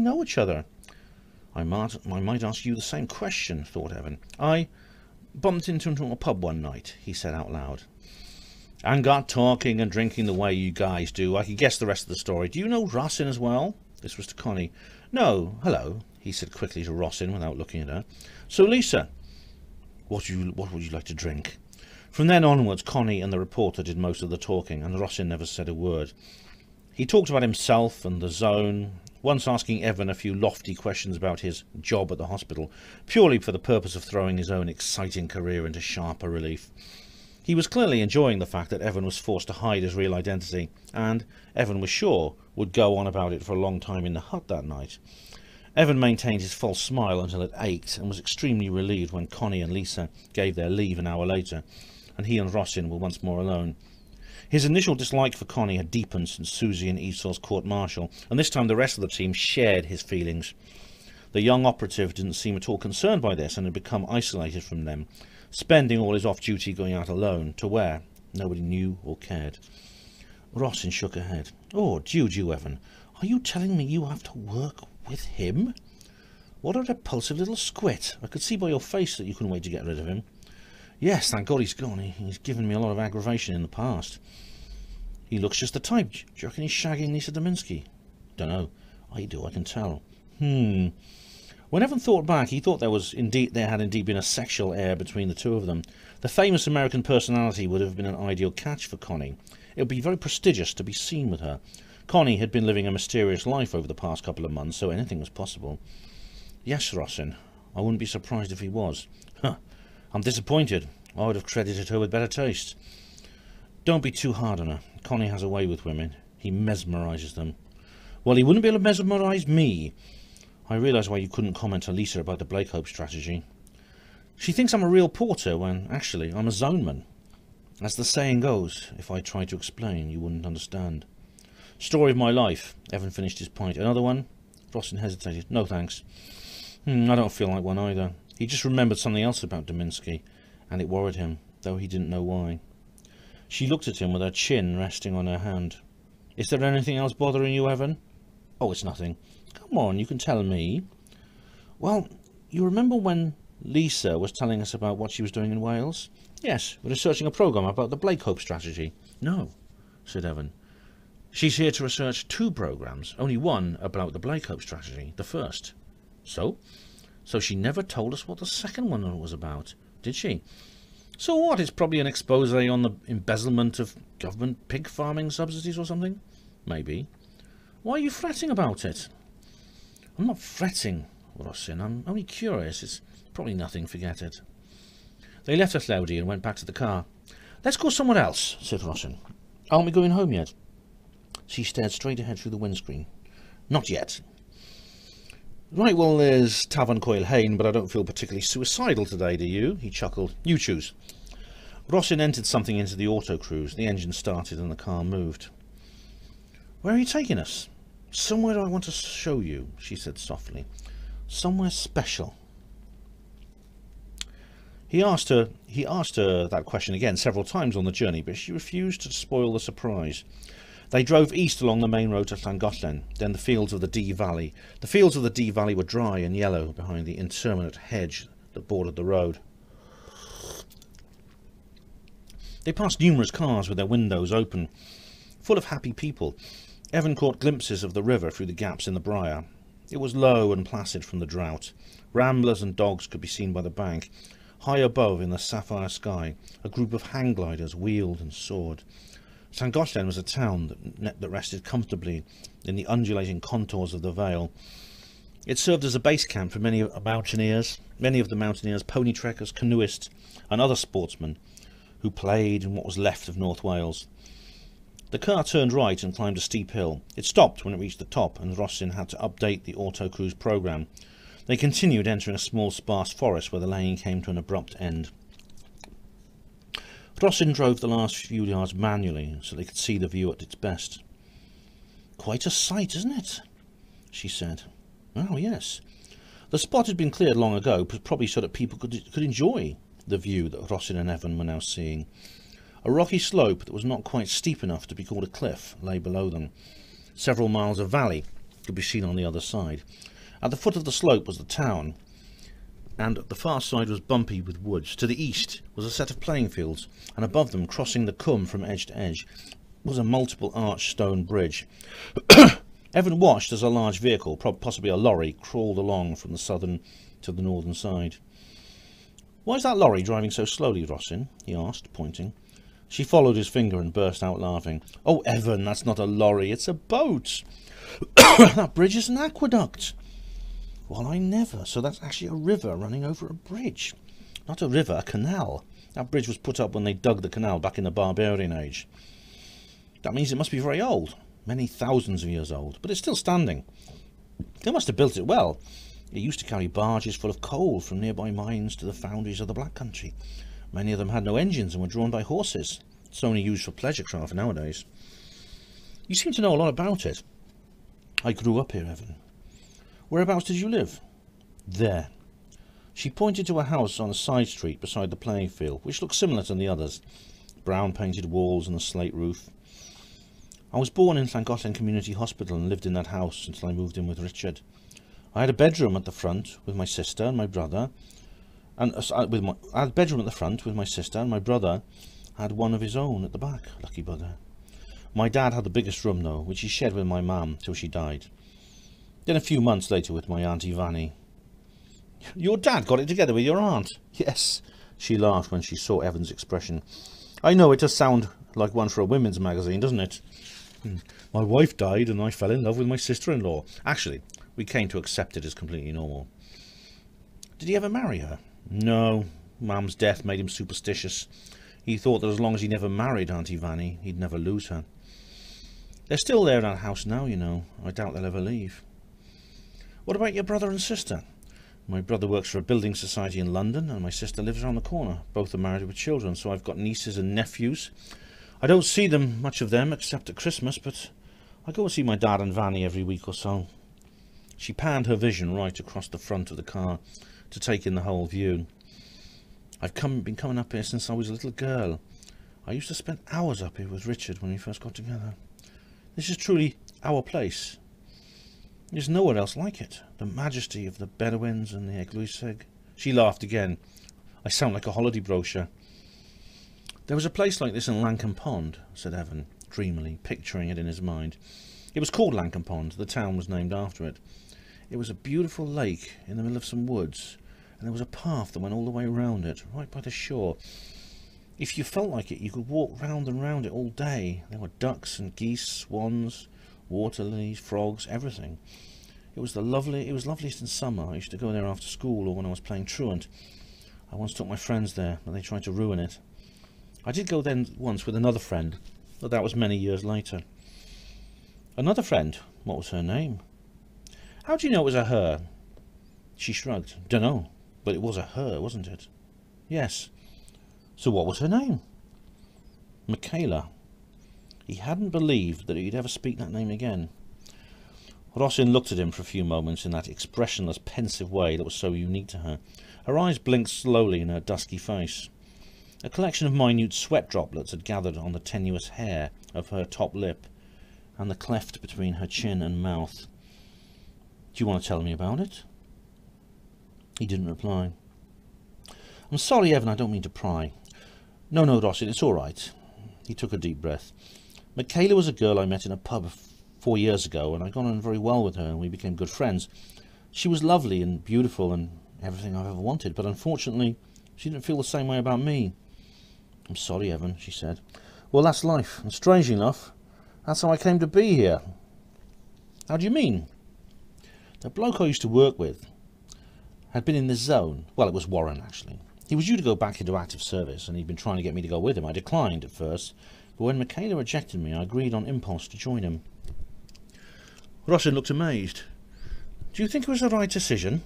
know each other? I might ask you the same question, thought Evan. I bumped into him at a pub one night, he said out loud. And got talking and drinking the way you guys do. I can guess the rest of the story. Do you know Rossin as well? This was to Connie. No, hello, he said quickly to Rossin without looking at her. So, Lisa, what would you like to drink? From then onwards, Connie and the reporter did most of the talking, and Rossin never said a word. He talked about himself and the zone, once asking Evan a few lofty questions about his job at the hospital, purely for the purpose of throwing his own exciting career into sharper relief. He was clearly enjoying the fact that Evan was forced to hide his real identity, and, Evan was sure, would go on about it for a long time in the hut that night. Evan maintained his false smile until it ached, and was extremely relieved when Connie and Lisa gave their leave an hour later, and he and Rossin were once more alone. His initial dislike for Connie had deepened since Susie and Esau's court-martial, and this time the rest of the team shared his feelings. The young operative didn't seem at all concerned by this and had become isolated from them, spending all his off-duty going out alone, to where nobody knew or cared. Rossin shook her head. Oh, Juju, Evan, are you telling me you have to work with him? What a repulsive little squit. I could see by your face that you couldn't wait to get rid of him. Yes, thank God he's gone. He's given me a lot of aggravation in the past. He looks just the type. Do you reckon he's shagging Lisa Dominski? Dunno. I do, I can tell. When Evan thought back, he thought there had indeed been a sexual air between the two of them. The famous American personality would have been an ideal catch for Connie. It would be very prestigious to be seen with her. Connie had been living a mysterious life over the past couple of months, so anything was possible. Yes, Rossin. I wouldn't be surprised if he was. I'm disappointed. I would have credited her with better taste. Don't be too hard on her. Connie has a way with women. He mesmerises them. Well, he wouldn't be able to mesmerise me. I realise why you couldn't comment to Lisa about the Blake Hope strategy. She thinks I'm a real porter when, actually, I'm a zoneman. As the saying goes, if I tried to explain, you wouldn't understand. Story of my life. Evan finished his pint. Another one? Rossin hesitated. No, thanks. I don't feel like one either. He just remembered something else about Dominsky, and it worried him, though he didn't know why. She looked at him with her chin resting on her hand. "Is there anything else bothering you, Evan?" "Oh, it's nothing." "Come on, you can tell me." "Well, you remember when Lisa was telling us about what she was doing in Wales?" "Yes, researching a programme about the Blake-Hope strategy." "No," said Evan. "She's here to research 2 programmes, only one about the Blake-Hope strategy, the first." "So? So she never told us what the second one was about, did she?" "So what? It's probably an expose on the embezzlement of government pig farming subsidies or something?" "Maybe." "Why are you fretting about it?" "I'm not fretting, Rossin. I'm only curious. It's probably nothing. Forget it." They left Athlowdy and went back to the car. "Let's go somewhere else," said Rossin. "Aren't we going home yet?" She stared straight ahead through the windscreen. "Not yet." "Right, well, there's Tafarn Coil Hain, but I don't feel particularly suicidal today, do you?" He chuckled. "You choose." Rossin entered something into the autocruise. The engine started and the car moved. "Where are you taking us?" "Somewhere I want to show you," she said softly. "Somewhere special." He asked her that question again several times on the journey, but she refused to spoil the surprise. They drove east along the main road to Llangollen, then the fields of the Dee Valley. The fields of the Dee Valley were dry and yellow behind the interminate hedge that bordered the road. They passed numerous cars with their windows open, full of happy people. Evan caught glimpses of the river through the gaps in the briar. It was low and placid from the drought. Ramblers and dogs could be seen by the bank. High above, in the sapphire sky, a group of hang gliders wheeled and soared. Llangollen was a town that rested comfortably in the undulating contours of the vale. It served as a base camp for many of the mountaineers, pony trekkers, canoeists, and other sportsmen who played in what was left of North Wales. The car turned right and climbed a steep hill. It stopped when it reached the top, and Rossin had to update the autocruise programme. They continued, entering a small sparse forest where the lane came to an abrupt end. Rossin drove the last few yards manually so they could see the view at its best. "Quite a sight, isn't it?" she said. "Oh, yes." The spot had been cleared long ago, probably so that people could enjoy the view that Rossin and Evan were now seeing. A rocky slope that was not quite steep enough to be called a cliff lay below them. Several miles of valley could be seen on the other side. At the foot of the slope was the town, and the far side was bumpy with woods. To the east was a set of playing fields, and above them, crossing the Cwm from edge to edge, was a multiple arch stone bridge. Evan watched as a large vehicle, possibly a lorry, crawled along from the southern to the northern side. "Why is that lorry driving so slowly, Rossin?" he asked, pointing. She followed his finger and burst out laughing. "Oh, Evan, that's not a lorry, it's a boat." "That bridge is an aqueduct." "Well, I never. So that's actually a river running over a bridge." "Not a river, a canal. That bridge was put up when they dug the canal back in the Barbarian Age." "That means it must be very old." "Many thousands of years old, but it's still standing." "They must have built it well. It used to carry barges full of coal from nearby mines to the foundries of the Black Country. Many of them had no engines and were drawn by horses. It's only used for pleasure craft nowadays." "You seem to know a lot about it." "I grew up here, Evan." "Whereabouts did you live?" "There." She pointed to a house on a side street beside the playing field, which looked similar to the others. Brown painted walls and a slate roof. "I was born in Llangollen Community Hospital and lived in that house until I moved in with Richard. I had a bedroom at the front with my sister and my brother, and I had a bedroom at the front with my sister, and my brother had one of his own at the back. Lucky bugger. My dad had the biggest room though, which he shared with my mum till she died. Then a few months later with my Auntie Vanny." "Your dad got it together with your aunt?" "Yes." She laughed when she saw Evan's expression. "I know, it does sound like one for a women's magazine, doesn't it?" "My wife died and I fell in love with my sister-in-law. Actually, we came to accept it as completely normal." "Did he ever marry her?" "No. Mum's death made him superstitious. He thought that as long as he never married Auntie Vanny, he'd never lose her. They're still there in that house now, you know. I doubt they'll ever leave." "What about your brother and sister?" "My brother works for a building society in London, and my sister lives around the corner. Both are married with children, so I've got nieces and nephews. I don't see much of them except at Christmas, but I go and see my dad and Vanny every week or so." She panned her vision right across the front of the car to take in the whole view. I've been coming up here since I was a little girl. I used to spend hours up here with Richard when we first got together. This is truly our place. There's nowhere else like it. The majesty of the Bedouins and the Eglwysig. She laughed again. I sound like a holiday brochure. There was a place like this in Lancan Pond, said Evan, dreamily, picturing it in his mind. It was called Lancan Pond. The town was named after it. It was a beautiful lake in the middle of some woods, and there was a path that went all the way round it, right by the shore. If you felt like it, you could walk round and round it all day. There were ducks and geese, swans, water lilies, frogs, everything. It was loveliest in summer. I used to go there after school or when I was playing truant. I once took my friends there, but they tried to ruin it. I did go then once with another friend, but that was many years later. Another friend? What was her name? How do you know it was a her? She shrugged. Dunno, but it was a her, wasn't it? Yes. So what was her name? Michaela. He hadn't believed that he'd ever speak that name again. Rossin looked at him for a few moments in that expressionless, pensive way that was so unique to her. Her eyes blinked slowly in her dusky face. A collection of minute sweat droplets had gathered on the tenuous hair of her top lip and the cleft between her chin and mouth. Do you want to tell me about it? He didn't reply. I'm sorry, Evan, I don't mean to pry. No, Rossin, it's all right. He took a deep breath. Michaela was a girl I met in a pub 4 years ago, and I got on very well with her, and we became good friends. She was lovely and beautiful and everything I've ever wanted, but unfortunately, she didn't feel the same way about me. I'm sorry, Evan, she said. Well, that's life, and strangely enough, that's how I came to be here. How do you mean? The bloke I used to work with had been in the zone. Well, it was Warren, actually. He was due to go back into active service, and he'd been trying to get me to go with him. I declined at first, but when Michaela rejected me, I agreed on impulse to join him. Rossin looked amazed. Do you think it was the right decision?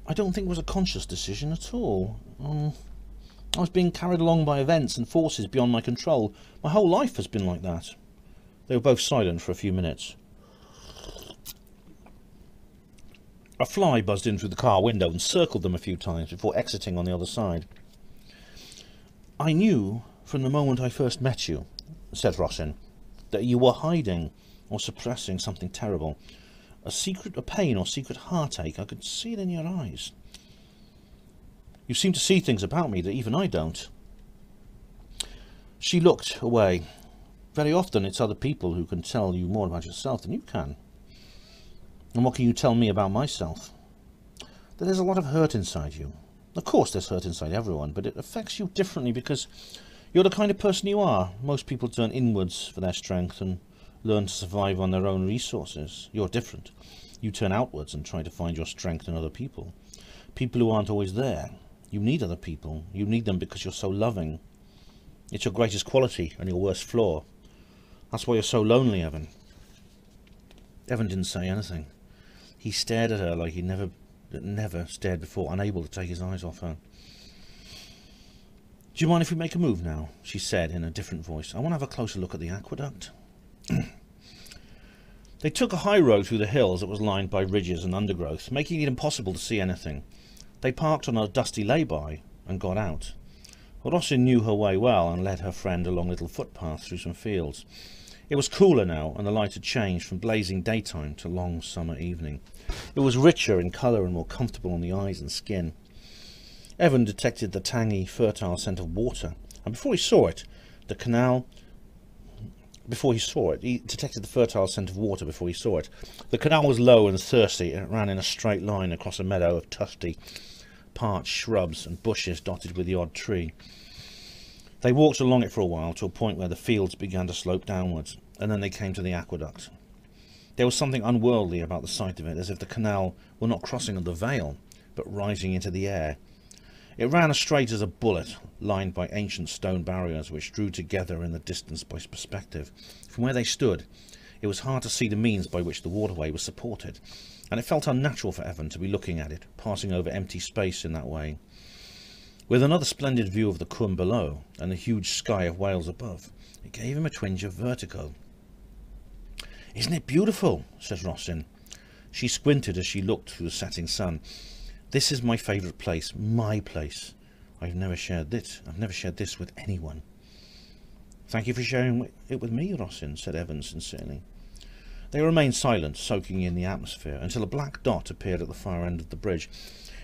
I don't think it was a conscious decision at all. I was being carried along by events and forces beyond my control. My whole life has been like that. They were both silent for a few minutes. A fly buzzed in through the car window and circled them a few times before exiting on the other side. I knew from the moment I first met you, said Rossin, that you were hiding or suppressing something terrible. A pain or secret heartache. I could see it in your eyes. You seem to see things about me that even I don't. She looked away. Very often it's other people who can tell you more about yourself than you can. And what can you tell me about myself? That there's a lot of hurt inside you. Of course there's hurt inside everyone, but it affects you differently because you're the kind of person you are. Most people turn inwards for their strength and learn to survive on their own resources. You're different. You turn outwards and try to find your strength in other people. People who aren't always there. You need other people. You need them because you're so loving. It's your greatest quality and your worst flaw. That's why you're so lonely, Evan. Evan didn't say anything. He stared at her like he'd never stared before, unable to take his eyes off her. Do you mind if we make a move now? She said in a different voice. I want to have a closer look at the aqueduct. They took a high road through the hills that was lined by ridges and undergrowth, making it impossible to see anything. They parked on a dusty lay-by and got out. Rossin knew her way well and led her friend along little footpaths through some fields. It was cooler now, and the light had changed from blazing daytime to long summer evening. It was richer in colour and more comfortable on the eyes and skin. Evan detected the tangy, fertile scent of water, and before he saw it, he detected the fertile scent of water before he saw it. The canal was low and thirsty, and it ran in a straight line across a meadow of tufty, parched shrubs and bushes dotted with the odd tree. They walked along it for a while to a point where the fields began to slope downwards, and then they came to the aqueduct. There was something unworldly about the sight of it, as if the canal were not crossing the vale, but rising into the air. It ran as straight as a bullet, lined by ancient stone barriers which drew together in the distance by perspective. From where they stood, it was hard to see the means by which the waterway was supported, and it felt unnatural for Evan to be looking at it, passing over empty space in that way. With another splendid view of the Coombe below, and the huge sky of Wales above, it gave him a twinge of vertigo. "Isn't it beautiful?" said Rossin. She squinted as she looked through the setting sun. This is my favourite place, my place. I've never shared this with anyone. Thank you for sharing it with me, Rossin, said Evan sincerely. They remained silent, soaking in the atmosphere, until a black dot appeared at the far end of the bridge.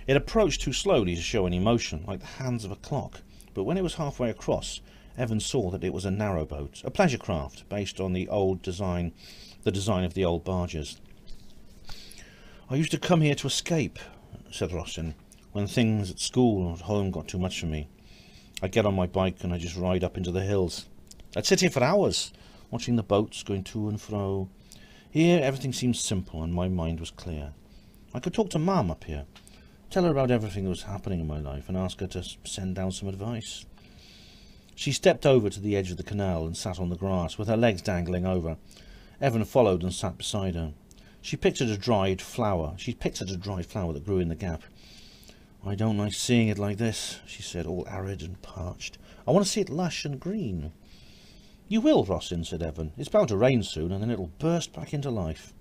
It approached too slowly to show any motion, like the hands of a clock, but when it was halfway across, Evan saw that it was a narrowboat, a pleasure craft, based on the design of the old barges. I used to come here to escape, said Rossin, when things at school or at home got too much for me. I'd get on my bike and I'd just ride up into the hills. I'd sit here for hours, watching the boats going to and fro. Here everything seemed simple and my mind was clear. I could talk to Mum up here, tell her about everything that was happening in my life and ask her to send down some advice. She stepped over to the edge of the canal and sat on the grass, with her legs dangling over. Evan followed and sat beside her. She picked at a dried flower that grew in the gap. I don't like seeing it like this, she said, all arid and parched. I want to see it lush and green. You will, Rossin, said Evan. It's bound to rain soon, and then it'll burst back into life.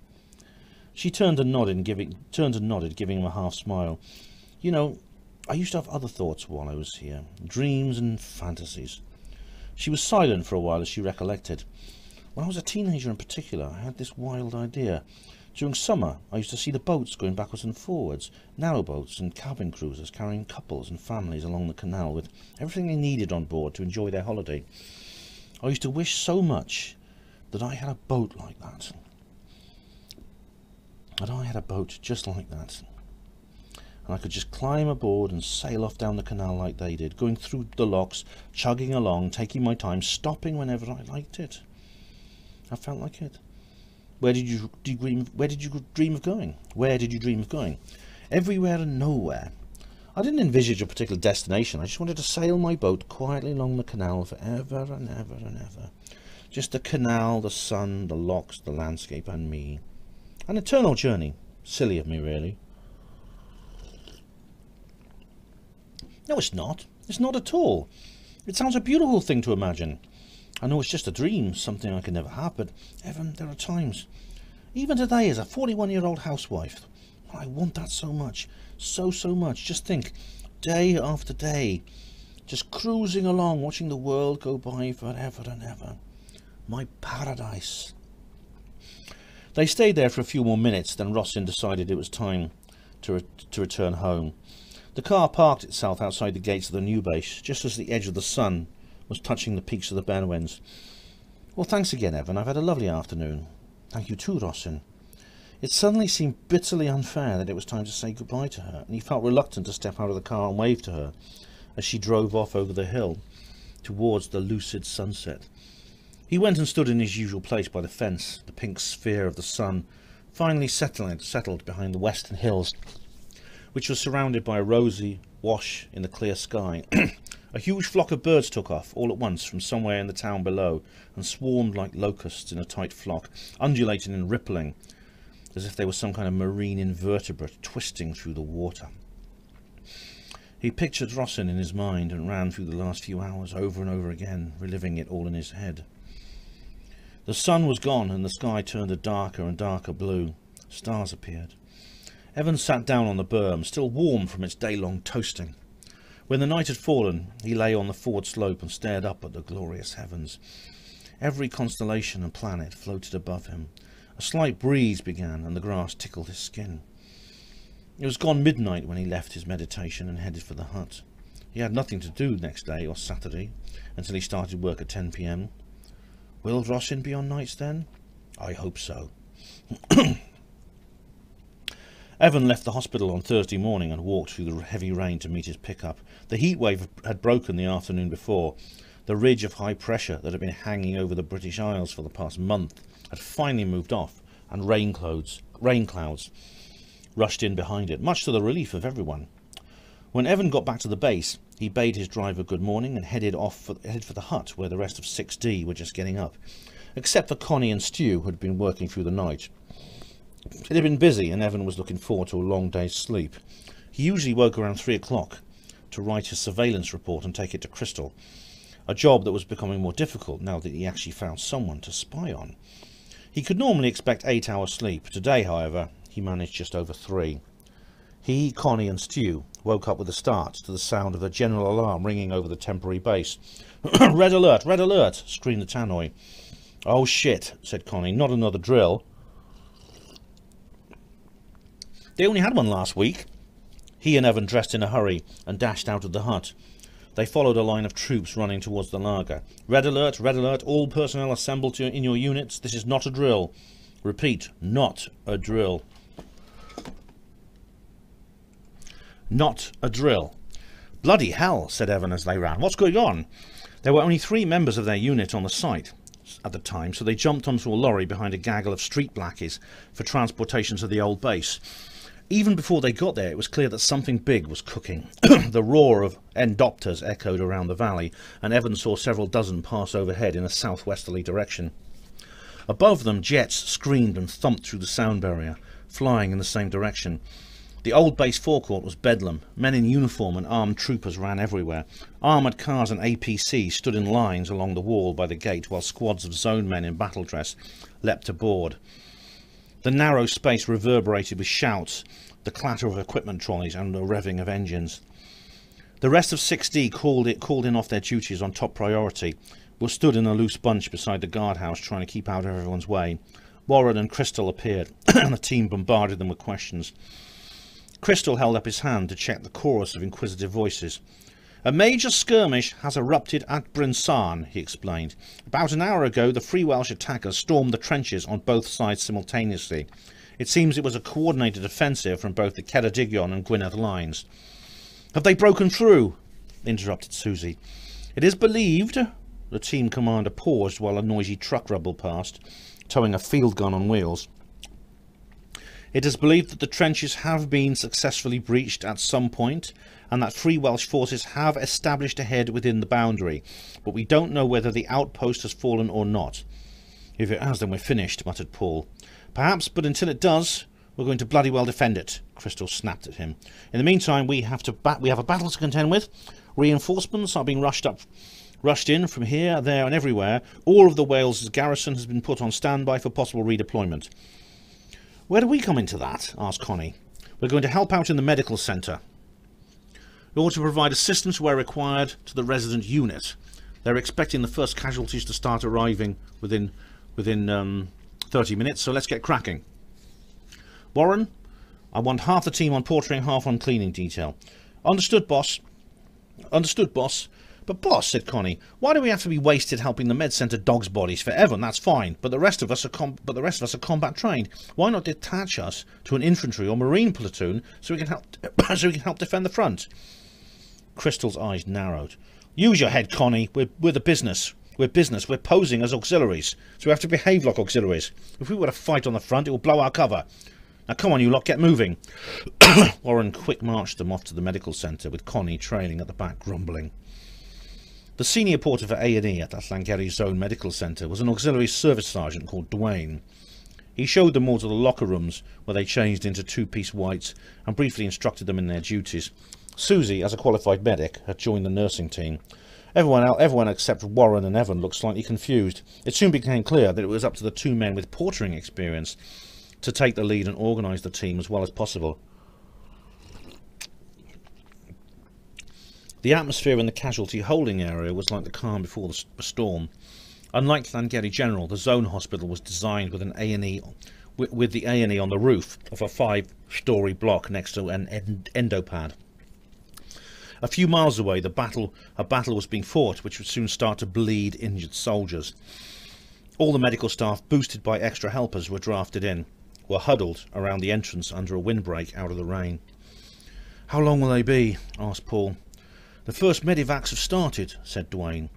She turned and nodded, giving him a half smile. You know, I used to have other thoughts while I was here, dreams and fantasies. She was silent for a while as she recollected. When I was a teenager in particular, I had this wild idea. During summer, I used to see the boats going backwards and forwards, narrowboats and cabin cruisers carrying couples and families along the canal with everything they needed on board to enjoy their holiday. I used to wish so much that I had a boat like that. That I had a boat just like that. And I could just climb aboard and sail off down the canal like they did, going through the locks, chugging along, taking my time, stopping whenever I liked it. I felt like it. Where did you dream of going? Where did you dream of going? Everywhere and nowhere. I didn't envisage a particular destination. I just wanted to sail my boat quietly along the canal forever and ever and ever. Just the canal, the sun, the locks, the landscape, and me. An eternal journey. Silly of me, really. No, it's not. It's not at all. It sounds a beautiful thing to imagine. I know it's just a dream, something I can never have, but, Evan, there are times, even today as a 41-year-old housewife, I want that so much, so much. Just think, day after day, just cruising along, watching the world go by forever and ever. My paradise. They stayed there for a few more minutes, then Rossin decided it was time to return home. The car parked itself outside the gates of the new base, just as the edge of the sun was touching the peaks of the Benwins. Well, thanks again, Evan. I've had a lovely afternoon. Thank you too, Rossin. It suddenly seemed bitterly unfair that it was time to say goodbye to her, and he felt reluctant to step out of the car and wave to her as she drove off over the hill towards the lucid sunset. He went and stood in his usual place by the fence, the pink sphere of the sun finally settled behind the western hills, which was surrounded by a rosy wash in the clear sky. A huge flock of birds took off all at once from somewhere in the town below and swarmed like locusts in a tight flock, undulating and rippling as if they were some kind of marine invertebrate twisting through the water. He pictured Rossin in his mind and ran through the last few hours over and over again, reliving it all in his head. The sun was gone and the sky turned a darker and darker blue. Stars appeared. Evan sat down on the berm, still warm from its day-long toasting. When the night had fallen, he lay on the forward slope and stared up at the glorious heavens. Every constellation and planet floated above him. A slight breeze began, and the grass tickled his skin. It was gone midnight when he left his meditation and headed for the hut. He had nothing to do next day or Saturday, until he started work at 10 p.m. Will Rossin be on nights then? I hope so. Evan left the hospital on Thursday morning and walked through the heavy rain to meet his pickup. The heat wave had broken the afternoon before. The ridge of high pressure that had been hanging over the British Isles for the past month had finally moved off, and rain clouds rushed in behind it, much to the relief of everyone. When Evan got back to the base, he bade his driver good morning and headed for the hut where the rest of 6D were just getting up, except for Connie and Stu, who had been working through the night. It had been busy, and Evan was looking forward to a long day's sleep. He usually woke around 3 o'clock to write his surveillance report and take it to Crystal, a job that was becoming more difficult now that he actually found someone to spy on. He could normally expect 8 hours sleep. Today, however, he managed just over 3. He, Connie and Stu woke up with a start to the sound of a general alarm ringing over the temporary base. Red alert! Red alert! Screamed the tannoy. Oh shit, said Connie. Not another drill. They only had one last week. He and Evan dressed in a hurry and dashed out of the hut. They followed a line of troops running towards the lager. Red alert! Red alert! All personnel assembled in your units. This is not a drill. Repeat, not a drill. Not a drill. Bloody hell, said Evan as they ran. What's going on? There were only 3 members of their unit on the site at the time, so they jumped onto a lorry behind a gaggle of street blackies for transportation to the old base. Even before they got there, it was clear that something big was cooking. The roar of endopters echoed around the valley, and Evan saw several dozen pass overhead in a southwesterly direction. Above them, jets screamed and thumped through the sound barrier, flying in the same direction. The old base forecourt was bedlam. Men in uniform and armed troopers ran everywhere. Armoured cars and APCs stood in lines along the wall by the gate, while squads of zone men in battle dress leapt aboard. The narrow space reverberated with shouts, the clatter of equipment trolleys and the revving of engines. The rest of 6D called in off their duties on top priority, were stood in a loose bunch beside the guardhouse trying to keep out of everyone's way. Warren and Crystal appeared, and the team bombarded them with questions. Crystal held up his hand to check the chorus of inquisitive voices. A major skirmish has erupted at Bryn Sarn, he explained. About an hour ago, the Free Welsh attackers stormed the trenches on both sides simultaneously. It seems it was a coordinated offensive from both the Ceredigion and Gwynedd lines. Have they broken through? Interrupted Susie. It is believed... The team commander paused while a noisy truck rumbled past, towing a field gun on wheels. It is believed that the trenches have been successfully breached at some point, and that Free Welsh forces have established a head within the boundary, but we don't know whether the outpost has fallen or not. If it has, then we're finished, muttered Paul. Perhaps, but until it does, we're going to bloody well defend it, Crystal snapped at him. In the meantime, we have a battle to contend with. Reinforcements are being rushed in from here, there and everywhere. All of the Wales' garrison has been put on standby for possible redeployment. Where do we come into that? Asked Connie. We're going to help out in the medical centre. We ought to provide assistance where required to the resident unit. They're expecting the first casualties to start arriving within 30 minutes, so let's get cracking. Warren, I want half the team on portering, half on cleaning detail. Understood, boss. Understood, boss. But boss, said Connie, why do we have to be wasted helping the med centre dogs' bodies for Evan? That's fine, but the rest of us are combat trained. Why not detach us to an infantry or marine platoon so we can help defend the front? Crystal's eyes narrowed. Use your head, Connie. We're the business. We're business. We're posing as auxiliaries, so we have to behave like auxiliaries. If we were to fight on the front, it will blow our cover. Now come on, you lot, get moving. Warren quick marched them off to the medical centre, with Connie trailing at the back, grumbling. The senior porter for A&E at the Sangeri Zone Medical Centre was an auxiliary service sergeant called Dwayne. He showed them all to the locker rooms, where they changed into two-piece whites, and briefly instructed them in their duties. Susie, as a qualified medic, had joined the nursing team. Everyone except Warren and Evan looked slightly confused. It soon became clear that it was up to the 2 men with portering experience to take the lead and organise the team as well as possible. The atmosphere in the casualty holding area was like the calm before the storm. Unlike Sangeri General, the zone hospital was designed with an A&E, with the A&E on the roof of a 5-storey block next to an endopad. A few miles away, a battle was being fought, which would soon start to bleed injured soldiers. All the medical staff, boosted by extra helpers, were huddled around the entrance under a windbreak out of the rain. How long will they be? Asked Paul. The first medivacs have started, said Dwayne.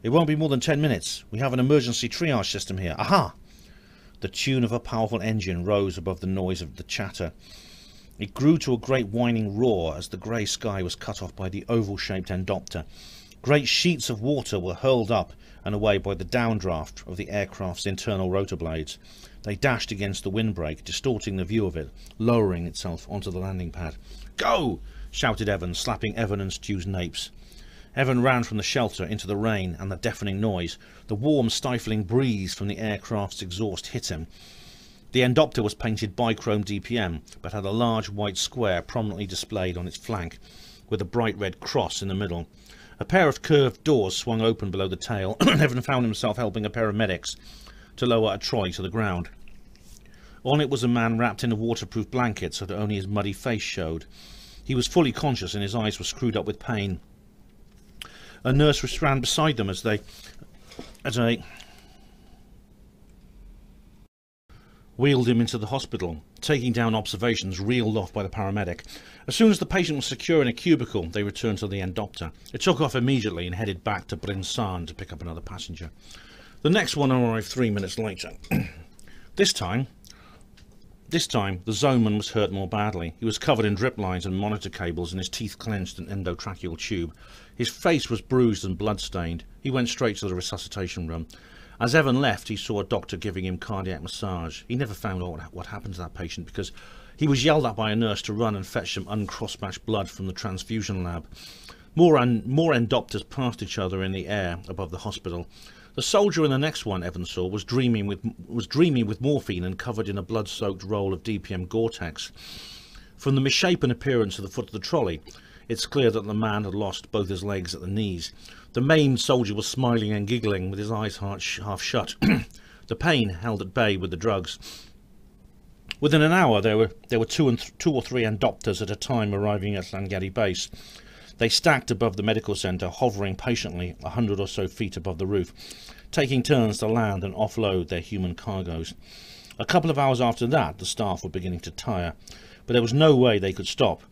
It won't be more than 10 minutes. We have an emergency triage system here. Aha! The tune of a powerful engine rose above the noise of the chatter. It grew to a great whining roar as the grey sky was cut off by the oval-shaped endopter. Great sheets of water were hurled up and away by the downdraft of the aircraft's internal rotor blades. They dashed against the windbreak, distorting the view of it, lowering itself onto the landing pad. Go! Shouted Evan, slapping Evan and Stu's napes. Evan ran from the shelter into the rain and the deafening noise. The warm, stifling breeze from the aircraft's exhaust hit him. The endopter was painted bichrome DPM, but had a large white square prominently displayed on its flank, with a bright red cross in the middle. A pair of curved doors swung open below the tail, and Evan found himself helping a pair of medics to lower a trolley to the ground. On it was a man wrapped in a waterproof blanket so that only his muddy face showed. He was fully conscious and his eyes were screwed up with pain. A nurse ran beside them as they wheeled him into the hospital, taking down observations reeled off by the paramedic. As soon as the patient was secure in a cubicle, they returned to the endopter. It took off immediately and headed back to Bryn Sarn to pick up another passenger. The next one arrived 3 minutes later. This time, the zoneman was hurt more badly. He was covered in drip lines and monitor cables and his teeth clenched an endotracheal tube. His face was bruised and blood-stained. He went straight to the resuscitation room. As Evan left, he saw a doctor giving him cardiac massage. He never found out what happened to that patient because he was yelled at by a nurse to run and fetch some uncross-matched blood from the transfusion lab. More endopters passed each other in the air above the hospital. The soldier in the next one Evan saw was dreaming with morphine and covered in a blood-soaked roll of DPM Gore-Tex. From the misshapen appearance of the foot of the trolley, it's clear that the man had lost both his legs at the knees. The maimed soldier was smiling and giggling with his eyes half shut. The pain held at bay with the drugs. Within an hour there were two or three endopters at a time arriving at Sangeri base. They stacked above the medical centre, hovering patiently 100 or so feet above the roof, taking turns to land and offload their human cargoes. A couple of hours after that, the staff were beginning to tire, but there was no way they could stop.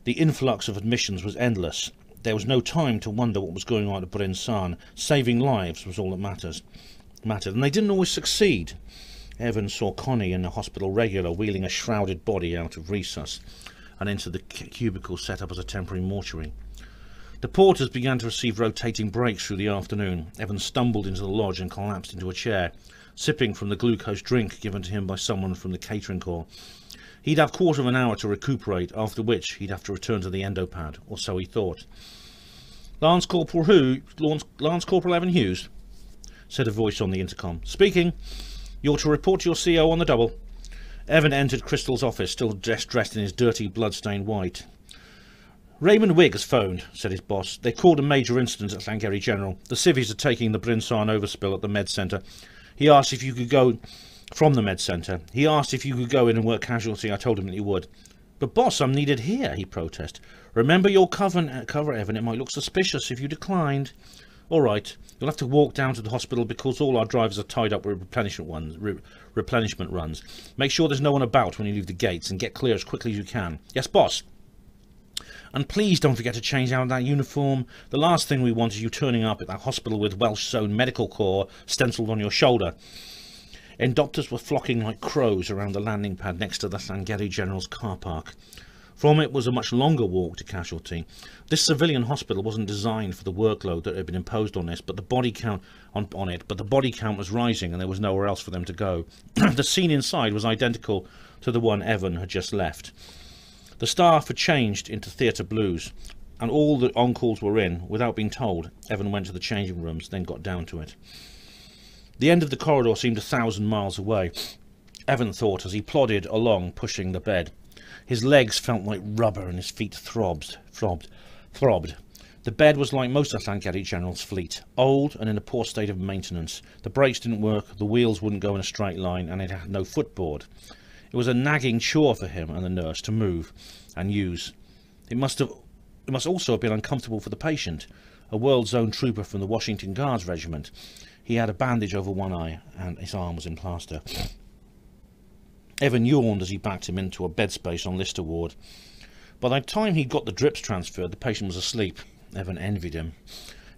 The influx of admissions was endless. There was no time to wonder what was going on at Bryn Sarn. Saving lives was all that mattered, and they didn't always succeed. Evan saw Connie in the hospital regular wheeling a shrouded body out of resus and into the cubicle set up as a temporary mortuary. The porters began to receive rotating breaks through the afternoon. Evan stumbled into the lodge and collapsed into a chair, sipping from the glucose drink given to him by someone from the catering corps. He'd have a quarter of an hour to recuperate, after which he'd have to return to the endopad, or so he thought. Lance Corporal Evan Hughes, said a voice on the intercom. Speaking. You're to report to your CO on the double. Evan entered Crystal's office, still dressed in his dirty, blood-stained white. Raymond Wigg has phoned, said his boss. They called a major incident at Sangeri General. The civvies are taking the Bryn Sarn overspill at the med centre. He asked if you could go from the med centre. He asked if you could go in and work casualty. I told him that you would. But boss, I'm needed here, he protested. Remember your cover, Evan. It might look suspicious if you declined. All right, you'll have to walk down to the hospital because all our drivers are tied up with replenishment runs. Make sure there's no one about when you leave the gates and get clear as quickly as you can. Yes, boss. And please don't forget to change out that uniform. The last thing we want is you turning up at that hospital with Welsh-sewn medical corps stenciled on your shoulder. Endopters were flocking like crows around the landing pad next to the Sangeri General's car park. From it was a much longer walk to casualty. This civilian hospital wasn't designed for the workload that had been imposed on this, but the body count was rising and there was nowhere else for them to go. The scene inside was identical to the one Evan had just left. The staff had changed into theatre blues, and all the on-calls were in. Without being told, Evan went to the changing rooms, then got down to it. The end of the corridor seemed 1,000 miles away, Evan thought as he plodded along, pushing the bed. His legs felt like rubber and his feet throbbed. The bed was like most of Sangeri General's fleet, old and in a poor state of maintenance. The brakes didn't work, the wheels wouldn't go in a straight line, and it had no footboard. It was a nagging chore for him and the nurse to move and use. It must also have been uncomfortable for the patient, a World Zone trooper from the Washington Guards Regiment. He had a bandage over one eye and his arm was in plaster. Evan yawned as he backed him into a bed space on Lister Ward. By the time he'd got the drips transferred, the patient was asleep. Evan envied him.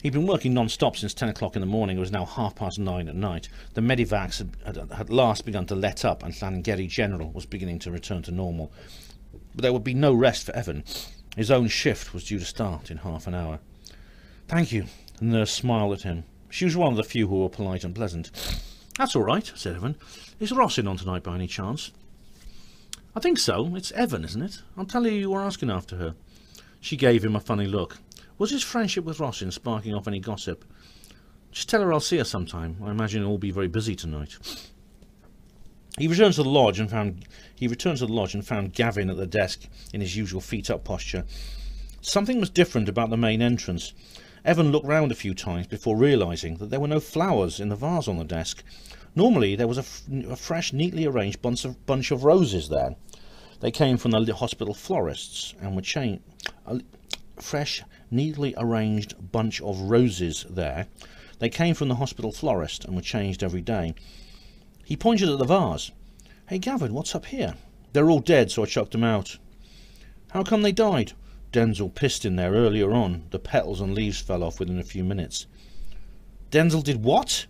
He'd been working non-stop since 10 o'clock in the morning. It was now 9:30 at night. The medivacs had at last begun to let up, and Sangeri General was beginning to return to normal. But there would be no rest for Evan. His own shift was due to start in half an hour. Thank you. The nurse smiled at him. She was one of the few who were polite and pleasant. That's all right, said Evan. Is Ross in on tonight by any chance? I think so. It's Evan, isn't it? I'll tell her you were asking after her. She gave him a funny look. Was his friendship with Rossin sparking off any gossip? Just tell her I'll see her sometime. I imagine it'll all be very busy tonight. He returned to the lodge and found Gavin at the desk in his usual feet-up posture. Something was different about the main entrance. Evan looked round a few times before realising that there were no flowers in the vase on the desk. Normally there was a fresh, neatly arranged bunch of roses there. They came from the hospital florists and were changed. A fresh, neatly arranged bunch of roses there. They came from the hospital florist and were changed every day. He pointed at the vase. "Hey, Gavin, what's up here?" "They're all dead, so I chucked them out." "How come they died?" "Denzel pissed in there earlier on. The petals and leaves fell off within a few minutes." "Denzel did what?"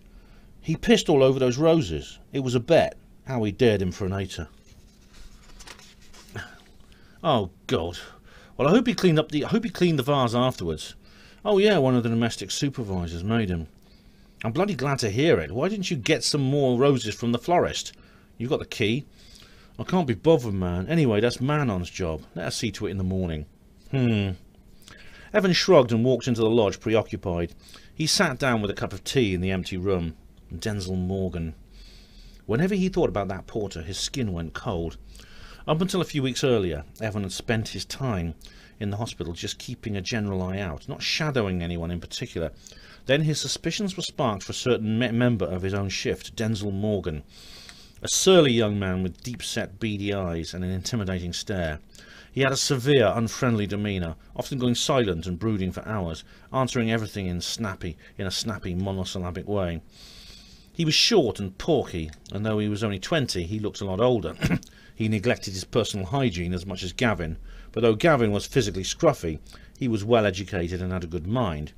"He pissed all over those roses. It was a bet. Howie dared him for an 8er. "Oh God. Well, I hope he cleaned the vase afterwards." "Oh yeah, one of the domestic supervisors made him." "I'm bloody glad to hear it. Why didn't you get some more roses from the florist? You've got the key." "I can't be bothered, man. Anyway, that's Manon's job. Let us see to it in the morning." Evan shrugged and walked into the lodge, preoccupied. He sat down with a cup of tea in the empty room. Denzel Morgan. Whenever he thought about that porter, his skin went cold. Up until a few weeks earlier, Evan had spent his time in the hospital just keeping a general eye out, not shadowing anyone in particular. Then his suspicions were sparked for a certain member of his own shift, Denzel Morgan, a surly young man with deep-set beady eyes and an intimidating stare. He had a severe, unfriendly demeanour, often going silent and brooding for hours, answering everything in a snappy, monosyllabic way. He was short and porky, and though he was only 20, he looked a lot older. He neglected his personal hygiene as much as Gavin, but though Gavin was physically scruffy, he was well educated and had a good mind.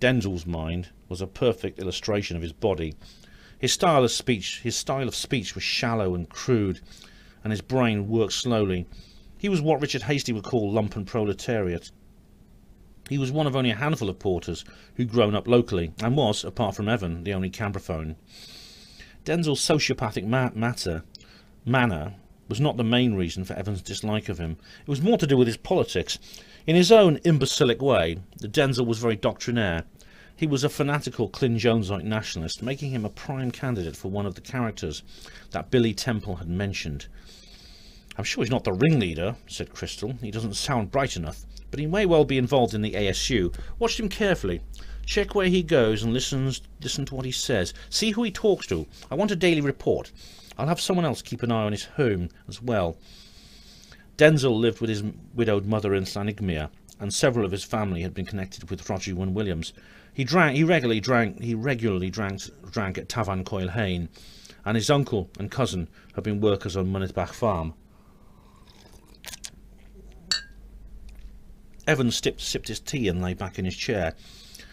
Denzel's mind was a perfect illustration of his body. His style of speech was shallow and crude, and his brain worked slowly. He was what Richard Hastie would call lumpen proletariat. He was one of only a handful of porters who'd grown up locally, and was, apart from Evan, the only cambraphone. Denzel's sociopathic manner was not the main reason for Evan's dislike of him. It was more to do with his politics. In his own imbecilic way, Denzel was very doctrinaire. He was a fanatical Clint Jonesite nationalist, making him a prime candidate for one of the characters that Billy Temple had mentioned. "I'm sure he's not the ringleader," said Crystal. "He doesn't sound bright enough, but he may well be involved in the ASU. Watch him carefully. Check where he goes and listen to what he says. See who he talks to. I want a daily report. I'll have someone else keep an eye on his home as well." Denzel lived with his widowed mother in Llanigmere, and several of his family had been connected with Roger Wyn Williams. He regularly drank at Tafarn Coil Hain, and his uncle and cousin had been workers on Mynydbach Farm. Evan sipped his tea and lay back in his chair.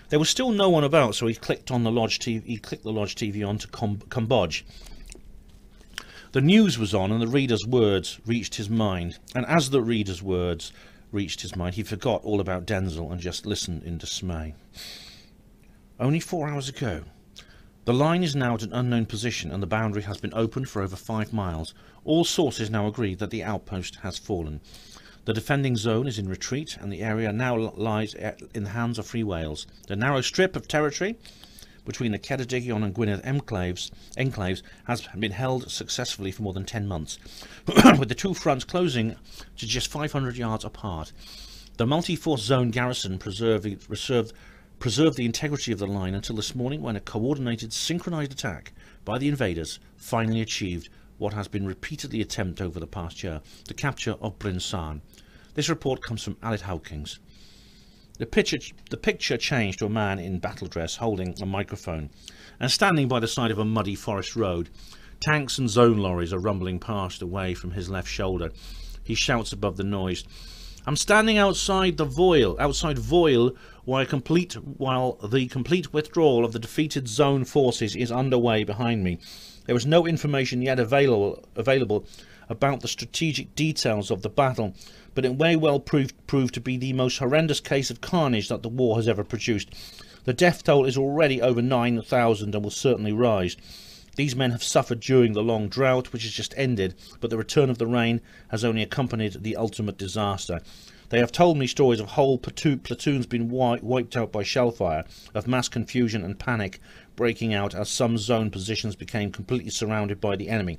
There was still no one about, so he clicked the lodge TV on to Cambodge. The news was on, and the reader's words reached his mind. And as the reader's words reached his mind, he forgot all about Denzel and just listened in dismay. "Only 4 hours ago. The line is now at an unknown position, and the boundary has been opened for over 5 miles. All sources now agree that the outpost has fallen. The defending zone is in retreat, and the area now lies in the hands of Free Wales. The narrow strip of territory between the Ceredigion and Gwynedd enclaves has been held successfully for more than 10 months, with the two fronts closing to just 500 yards apart. The multi-force zone garrison preserved the integrity of the line until this morning, when a coordinated, synchronized attack by the invaders finally achieved what has been repeatedly attempted over the past year, the capture of Bryn Sarn. This report comes from Aled Hawkins. The picture changed to a man in battle dress holding a microphone and standing by the side of a muddy forest road. Tanks and zone lorries are rumbling past away from his left shoulder. He shouts above the noise, "I'm standing outside Voile, while the complete withdrawal of the defeated zone forces is underway behind me. There is no information yet available about the strategic details of the battle, but it may well prove to be the most horrendous case of carnage that the war has ever produced. The death toll is already over 9,000 and will certainly rise. These men have suffered during the long drought which has just ended, but the return of the rain has only accompanied the ultimate disaster. They have told me stories of whole platoons being wiped out by shellfire, of mass confusion and panic breaking out as some zone positions became completely surrounded by the enemy.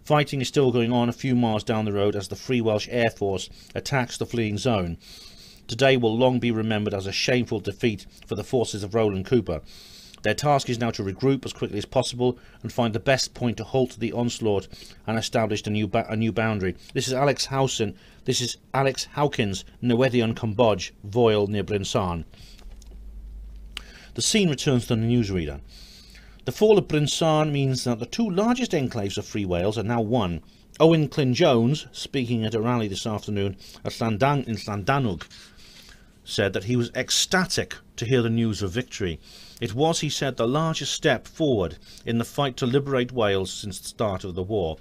Fighting is still going on a few miles down the road as the Free Welsh Air Force attacks the fleeing zone. Today will long be remembered as a shameful defeat for the forces of Roland Cooper. Their task is now to regroup as quickly as possible and find the best point to halt the onslaught and establish a new boundary. This is Alex Hawkins, Newyddion Cambodge, Foel near Bryn Sarn. The scene returns to the newsreader. The fall of Bryn Sarn means that the two largest enclaves of Free Wales are now one. Owen Clun-Jones, speaking at a rally this afternoon in Llandanwg, said that he was ecstatic to hear the news of victory. It was, he said, the largest step forward in the fight to liberate Wales since the start of the war.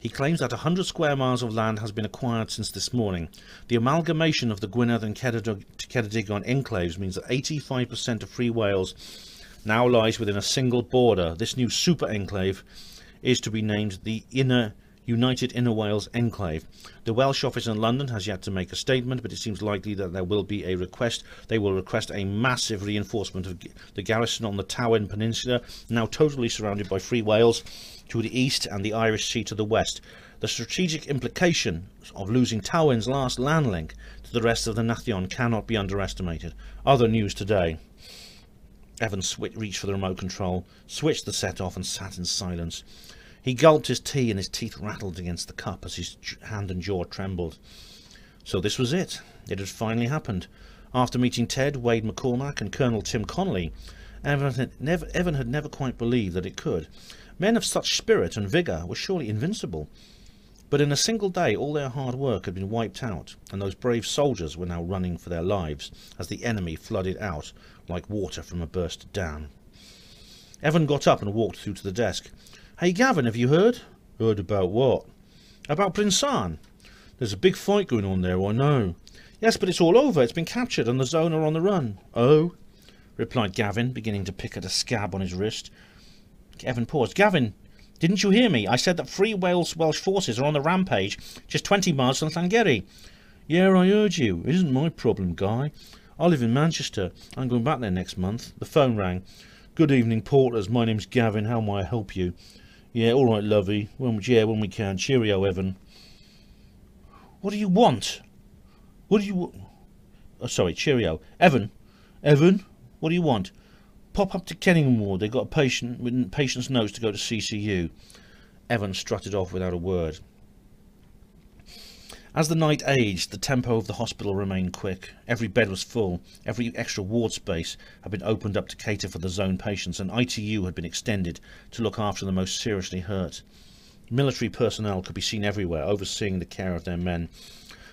He claims that 100 square miles of land has been acquired since this morning. The amalgamation of the Gwynedd and Ceredigion enclaves means that 85% of Free Wales now lies within a single border. This new super enclave is to be named the United Inner Wales Enclave. The Welsh office in London has yet to make a statement, but it seems likely that there will be a request. They will request a massive reinforcement of the garrison on the Tywyn Peninsula, now totally surrounded by Free Wales to the east and the Irish Sea to the west. The strategic implication of losing Tywyn's last land link to the rest of the Nation cannot be underestimated. Other news today. Evan reached for the remote control, switched the set off and sat in silence. He gulped his tea and his teeth rattled against the cup as his hand and jaw trembled. So this was it. It had finally happened. After meeting Ted, Wade McCormack and Colonel Tim Connolly, Evan had never quite believed that it could. Men of such spirit and vigour were surely invincible. But in a single day all their hard work had been wiped out, and those brave soldiers were now running for their lives as the enemy flooded out like water from a burst dam. Evan got up and walked through to the desk. "Hey Gavin, have you heard?" "Heard about what?" "About Bryn Sarn. There's a big fight going on there, I know." "Yes, but it's all over. It's been captured and the zone are on the run." "Oh?" replied Gavin, beginning to pick at a scab on his wrist. Evan paused. "Gavin, didn't you hear me? I said that Free Welsh forces are on the rampage just 20 miles from Sangeri." "Yeah, I heard you. It isn't my problem, Guy. I live in Manchester. I'm going back there next month." The phone rang. "Good evening, Porters. My name's Gavin. How may I help you?" "Yeah, all right, lovey. When we can. Cheerio, Evan." "What do you want?" "What do you... Oh, sorry, cheerio. Evan? Evan? What do you want?" "Pop up to Kenningham Ward. They got a patient with patient's notes to go to CCU." Evan strutted off without a word. As the night aged, the tempo of the hospital remained quick. Every bed was full. Every extra ward space had been opened up to cater for the zone patients, and ITU had been extended to look after the most seriously hurt. Military personnel could be seen everywhere, overseeing the care of their men.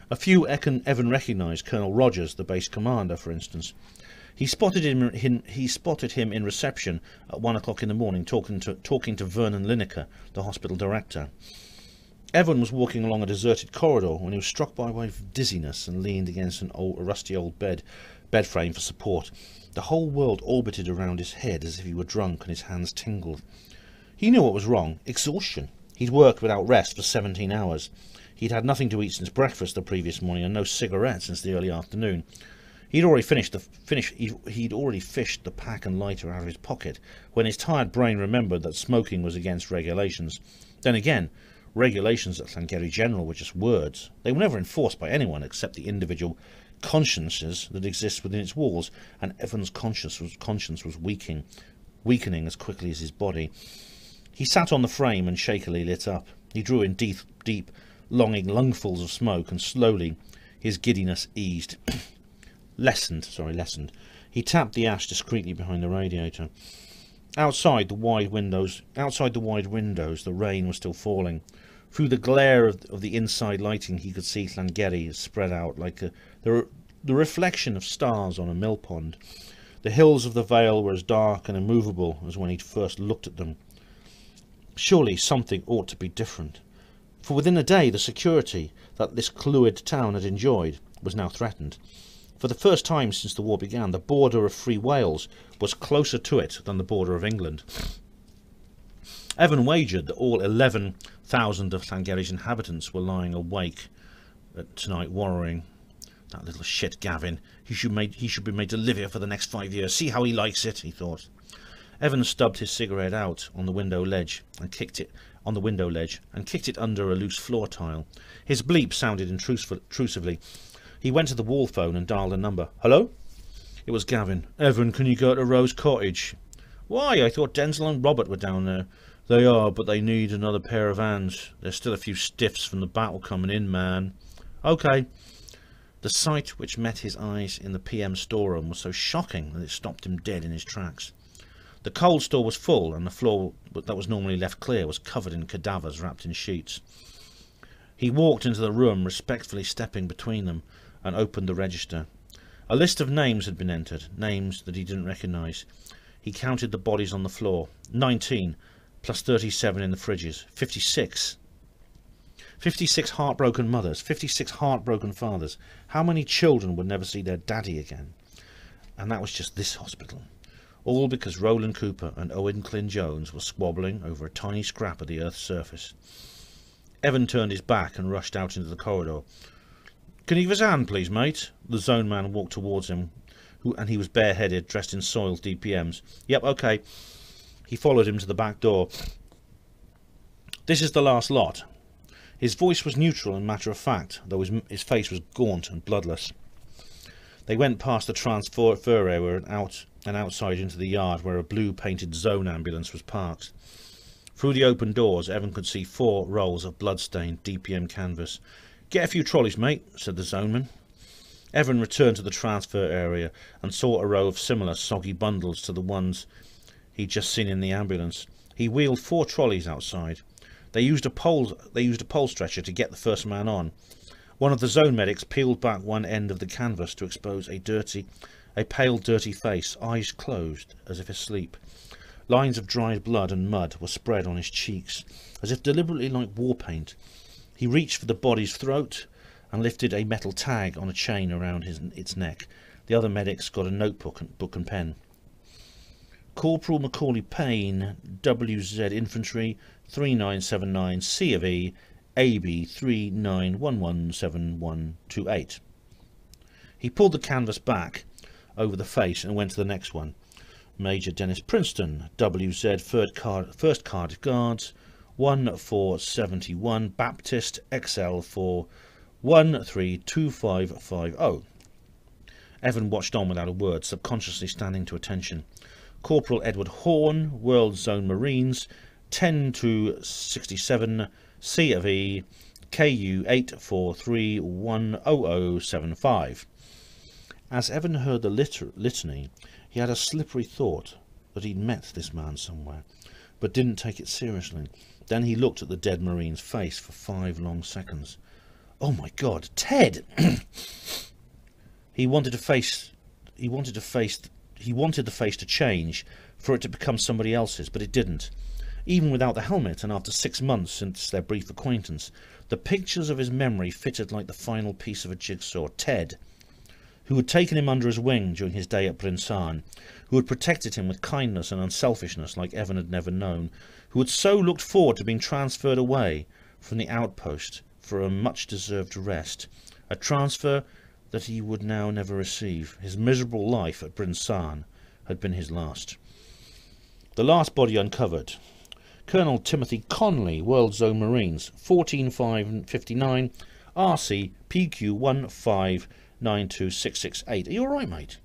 A few Evan recognised. Colonel Rogers, the base commander, for instance. He spotted him in reception at 1 o'clock in the morning, talking to Vernon Lineker, the hospital director. Evan was walking along a deserted corridor when he was struck by a wave of dizziness and leaned against a rusty old bed frame for support. The whole world orbited around his head as if he were drunk, and his hands tingled. He knew what was wrong. Exhaustion. He'd worked without rest for 17 hours. He'd had nothing to eat since breakfast the previous morning and no cigarette since the early afternoon. He'd already fished the pack and lighter out of his pocket when his tired brain remembered that smoking was against regulations. Then again, regulations at Sangeri General were just words. They were never enforced by anyone except the individual consciences that exist within its walls, and Evan's conscience was weakening as quickly as his body. He sat on the frame and shakily lit up. He drew in deep, longing lungfuls of smoke, and slowly his giddiness eased. lessened. He tapped the ash discreetly behind the radiator. Outside the wide windows, the rain was still falling. Through the glare of the inside lighting, he could see Sangeri spread out like the reflection of stars on a mill pond. The hills of the Vale were as dark and immovable as when he'd first looked at them. Surely something ought to be different. For within a day, the security that this Clwyd town had enjoyed was now threatened. For the first time since the war began, the border of Free Wales was closer to it than the border of England. Evan wagered that all 11,000 of Sangeri's inhabitants were lying awake tonight, worrying. "That little shit, Gavin. He should be made to live here for the next 5 years. See how he likes it," he thought. Evan stubbed his cigarette out on the window ledge and kicked it on the window ledge and kicked it under a loose floor tile. His bleep sounded intrusively. He went to the wall phone and dialed a number. "Hello?" It was Gavin. "Evan, can you go to Rose Cottage?" "Why? I thought Denzel and Robert were down there." "They are, but they need another pair of hands. There's still a few stiffs from the battle coming in, man." "Okay." The sight which met his eyes in the PM storeroom was so shocking that it stopped him dead in his tracks. The cold store was full, and the floor that was normally left clear was covered in cadavers wrapped in sheets. He walked into the room, respectfully stepping between them, and opened the register. A list of names had been entered, names that he didn't recognise. He counted the bodies on the floor. 19, plus 37 in the fridges. 56. 56 heartbroken mothers, 56 heartbroken fathers. How many children would never see their daddy again? And that was just this hospital. All because Roland Cooper and Owen Clint Jones were squabbling over a tiny scrap of the Earth's surface. Evan turned his back and rushed out into the corridor. "Can you give us a hand, please, mate?" The zone man walked towards him, and he was bareheaded, dressed in soiled DPMs. "Yep, okay." He followed him to the back door. "This is the last lot." His voice was neutral and matter-of-fact, though his face was gaunt and bloodless. They went past the transfer area and outside into the yard where a blue-painted zone ambulance was parked. Through the open doors, Evan could see 4 rolls of blood-stained DPM canvas. "Get a few trolleys, mate," said the zoneman. Evan returned to the transfer area and saw a row of similar soggy bundles to the ones he'd just seen in the ambulance. He wheeled 4 trolleys outside. They used a pole stretcher to get the first man on. One of the zone medics peeled back one end of the canvas to expose a pale, dirty face, eyes closed, as if asleep. Lines of dried blood and mud were spread on his cheeks, as if deliberately like war paint. He reached for the body's throat and lifted a metal tag on a chain around its neck. The other medics got a notebook and pen. "Corporal Macaulay Payne, WZ Infantry, 3979 C of E, AB 39117128. He pulled the canvas back over the face and went to the next one. "Major Dennis Princeton, WZ 1st Cardiff Guards, 1471 Baptist XL for 132550. Evan watched on without a word, subconsciously standing to attention. "Corporal Edward Horn, World Zone Marines, 10-67 C of E, KU 843-10075. As Evan heard the litany, he had a slippery thought that he'd met this man somewhere, but didn't take it seriously. Then he looked at the dead Marine's face for 5 long seconds. "Oh my God, Ted!" He wanted the face to change, for it to become somebody else's, but it didn't. Even without the helmet, and after 6 months since their brief acquaintance, the pictures of his memory fitted like the final piece of a jigsaw. Ted, who had taken him under his wing during his day at Bryn Sarn, who had protected him with kindness and unselfishness like Evan had never known, who had so looked forward to being transferred away from the outpost for a much-deserved rest, a transfer that he would now never receive. His miserable life at Bryn Sarn had been his last. The last body uncovered. Colonel Timothy Conley, World Zone Marines, 14559 RC PQ 1592668. "Are you all right, mate?"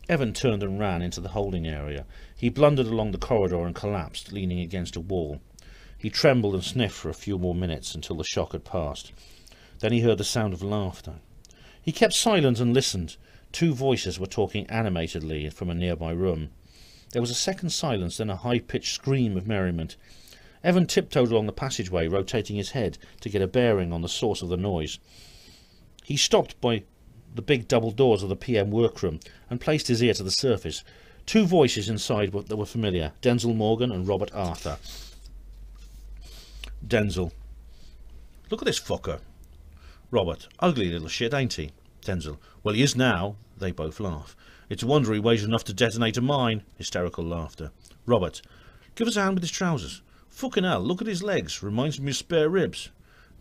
Evan turned and ran into the holding area. He blundered along the corridor and collapsed, leaning against a wall. He trembled and sniffed for a few more minutes until the shock had passed. Then he heard the sound of laughter. He kept silent and listened. 2 voices were talking animatedly from a nearby room. There was a second silence, then a high-pitched scream of merriment. Evan tiptoed along the passageway, rotating his head to get a bearing on the source of the noise. He stopped by the big double doors of the PM workroom and placed his ear to the surface. 2 voices inside that were familiar, Denzel Morgan and Robert Arthur. Denzel: "Look at this fucker." Robert: "Ugly little shit, ain't he?" Denzel: "Well, he is now." They both laugh. "It's a wonder he weighs enough to detonate a mine." Hysterical laughter. Robert: "Give us a hand with his trousers." "Fucking hell, look at his legs. Reminds me of spare ribs."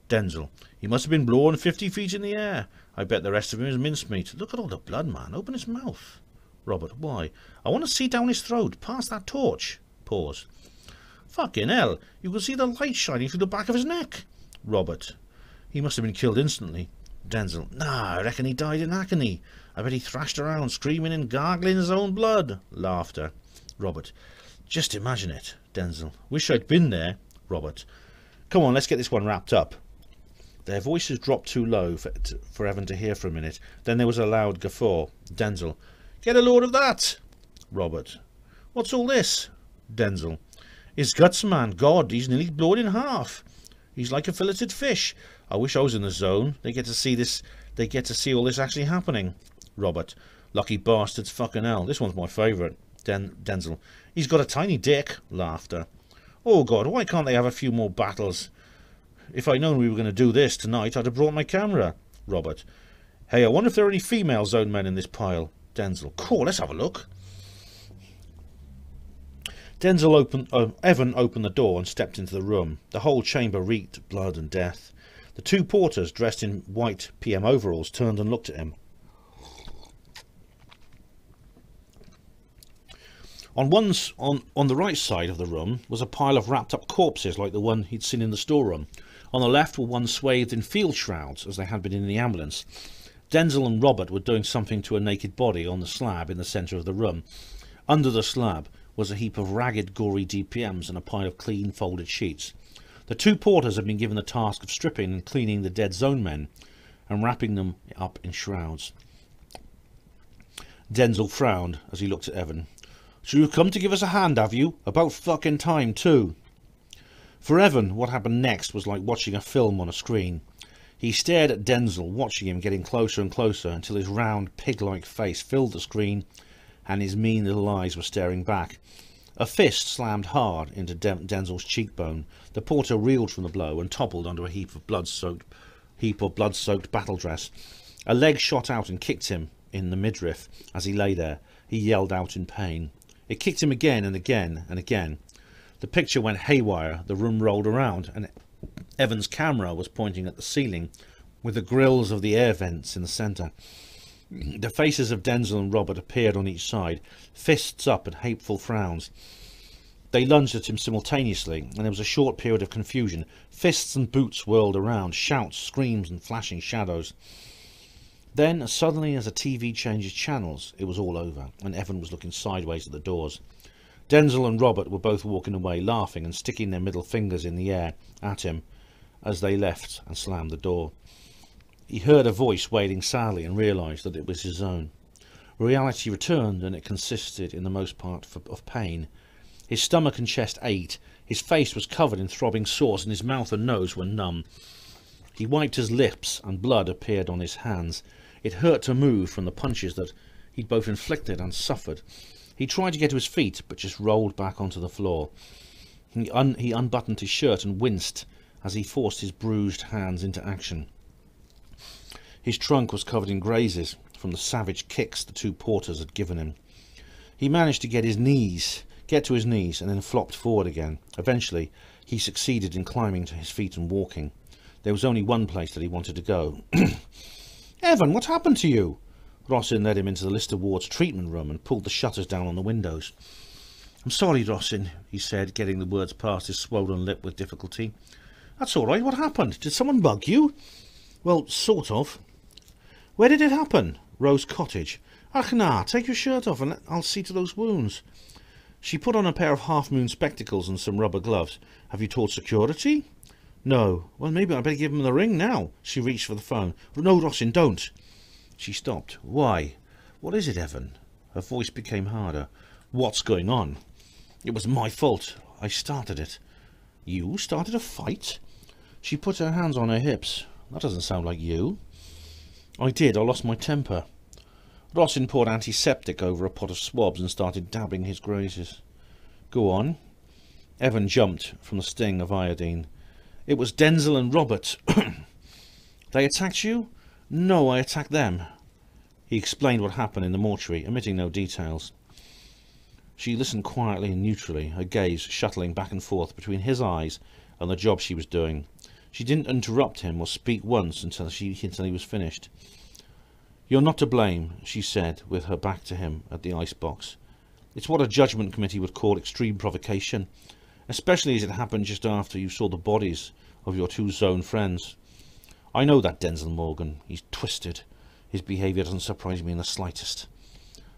Denzel: "He must have been blown 50 feet in the air. I bet the rest of him is mincemeat. Look at all the blood, man. Open his mouth." Robert: "Why?" "I want to see down his throat. Pass that torch." Pause. Fucking hell, you could see the light shining through the back of his neck. Robert. He must have been killed instantly. Denzil. Nah, I reckon he died in agony. I bet he thrashed around, screaming and gargling his own blood. Laughter. Robert. Just imagine it. Denzil. Wish I'd been there. Robert. Come on, let's get this one wrapped up. Their voices dropped too low for Evan to hear for a minute. Then there was a loud guffaw. Denzil. Get a load of that. Robert. What's all this? Denzil. His guts, man. God, he's nearly blown in half. He's like a filleted fish. I wish I was in the zone. They get to see this. They get to see all this actually happening. Robert. Lucky bastards, fucking hell. This one's my favourite. Denzil. He's got a tiny dick. Laughter. Oh God, why can't they have a few more battles? If I'd known we were going to do this tonight, I'd have brought my camera. Robert. Hey, I wonder if there are any female zone men in this pile. Denzil. Cool, let's have a look. Evan opened the door and stepped into the room. The whole chamber reeked of blood and death. The two porters, dressed in white PM overalls, turned and looked at him. On the right side of the room was a pile of wrapped-up corpses like the one he'd seen in the storeroom. On the left were ones swathed in field shrouds, as they had been in the ambulance. Denzil and Robert were doing something to a naked body on the slab in the centre of the room. Under the slab was a heap of ragged, gory DPMs and a pile of clean, folded sheets. The two porters had been given the task of stripping and cleaning the dead zone men and wrapping them up in shrouds. Denzil frowned as he looked at Evan. So you've come to give us a hand, have you? About fucking time, too. For Evan, what happened next was like watching a film on a screen. He stared at Denzil, watching him getting closer and closer until his round, pig-like face filled the screen and his mean little eyes were staring back. A fist slammed hard into Denzil's cheekbone. The porter reeled from the blow and toppled onto a heap of blood-soaked battle dress. A leg shot out and kicked him in the midriff. As he lay there, he yelled out in pain. It kicked him again and again and again. The picture went haywire, the room rolled around, and Evan's camera was pointing at the ceiling, with the grills of the air vents in the centre. The faces of Denzil and Robert appeared on each side, fists up and hateful frowns. They lunged at him simultaneously, and there was a short period of confusion. Fists and boots whirled around, shouts, screams, and flashing shadows. Then, as suddenly as a TV changes channels, it was all over, and Evan was looking sideways at the doors. Denzil and Robert were both walking away, laughing and sticking their middle fingers in the air at him as they left and slammed the door. He heard a voice wailing sadly and realised that it was his own. Reality returned, and it consisted, in the most part, of pain. His stomach and chest ached, his face was covered in throbbing sores, and his mouth and nose were numb. He wiped his lips, and blood appeared on his hands. It hurt to move from the punches that he'd both inflicted and suffered. He tried to get to his feet, but just rolled back onto the floor. He unbuttoned his shirt and winced as he forced his bruised hands into action. His trunk was covered in grazes from the savage kicks the two porters had given him. He managed to get to his knees, and then flopped forward again. Eventually, he succeeded in climbing to his feet and walking. There was only one place that he wanted to go. Evan, what happened to you? Rossin led him into the Lister Ward's treatment room and pulled the shutters down on the windows. I'm sorry, Rossin, he said, getting the words past his swollen lip with difficulty. That's all right. What happened? Did someone bug you? Well, sort of. Where did it happen? Rose Cottage. Ach, nah, take your shirt off and I'll see to those wounds. She put on a pair of half-moon spectacles and some rubber gloves. Have you told security? No. Well, maybe I'd better give him the ring now. She reached for the phone. No, Rossin, don't. She stopped. Why? What is it, Evan? Her voice became harder. What's going on? It was my fault. I started it. You started a fight? She put her hands on her hips. That doesn't sound like you. I did. I lost my temper. Rossin poured antiseptic over a pot of swabs and started dabbing his grazes. Go on. Evan jumped from the sting of iodine. It was Denzil and Robert. They attacked you? No, I attacked them. He explained what happened in the mortuary, omitting no details. She listened quietly and neutrally, her gaze shuttling back and forth between his eyes and the job she was doing. She didn't interrupt him or speak once until he was finished. You're not to blame, she said, with her back to him at the icebox. It's what a judgment committee would call extreme provocation. especially as it happened just after you saw the bodies of your two Zone friends. I know that Denzil Morgan. He's twisted. His behaviour doesn't surprise me in the slightest."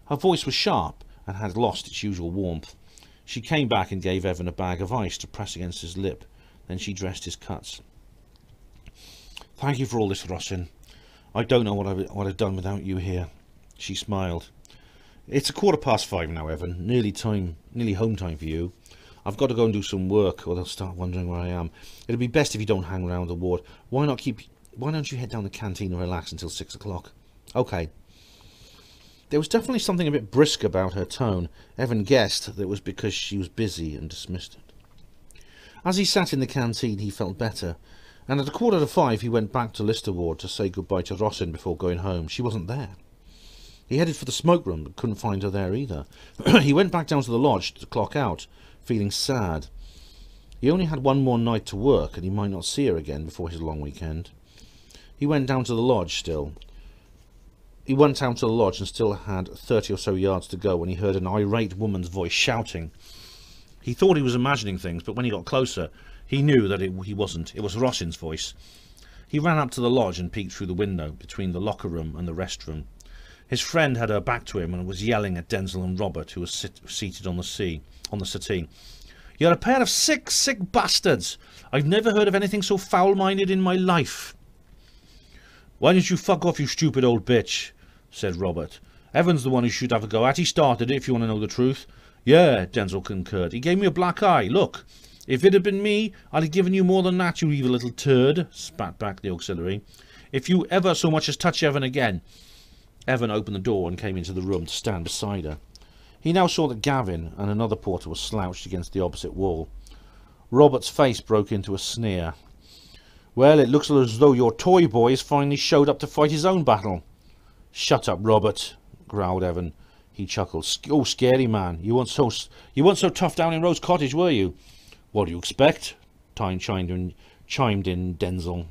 Her voice was sharp and had lost its usual warmth. She came back and gave Evan a bag of ice to press against his lip. Then she dressed his cuts. "Thank you for all this, Rossin. I don't know what I've done without you here." She smiled. "It's 5:15 now, Evan. Nearly home time for you. I've got to go and do some work, or they'll start wondering where I am. It'd be best if you don't hang around the ward. Why don't you head down the canteen and relax until 6 o'clock? Okay." There was definitely something a bit brisk about her tone. Evan guessed that it was because she was busy and dismissed it. As he sat in the canteen, he felt better, and at 5:15 he went back to Lister Ward to say goodbye to Rossin before going home. She wasn't there. He headed for the smoke room, but couldn't find her there either. He went back down to the lodge to clock out, feeling sad. He only had one more night to work, and he might not see her again before his long weekend. He went down to the lodge and still had 30 or so yards to go when he heard an irate woman's voice shouting. He thought he was imagining things, but when he got closer, he knew that he wasn't. It was Rossin's voice. He ran up to the lodge and peeked through the window between the locker room and the restroom. His friend had her back to him and was yelling at Denzil and Robert, who was seated on the settee. "You're a pair of sick bastards. I've never heard of anything so foul-minded in my life." "Why don't you fuck off, you stupid old bitch?" said Robert. "Evan's the one who should have a go at. He started it, if you want to know the truth." "Yeah," Denzil concurred. "He gave me a black eye. Look, if it had been me, I'd have given you more than that, you evil little turd," spat back the auxiliary. "If you ever so much as touch Evan again." Evan opened the door and came into the room to stand beside her. He now saw that Gavin and another porter were slouched against the opposite wall. Robert's face broke into a sneer. "Well, it looks as though your toy boy has finally showed up to fight his own battle." "Shut up, Robert," growled Evan. He chuckled. "Oh, scary man. You weren't so tough down in Rose Cottage, were you?" "What do you expect?" chimed in Denzil.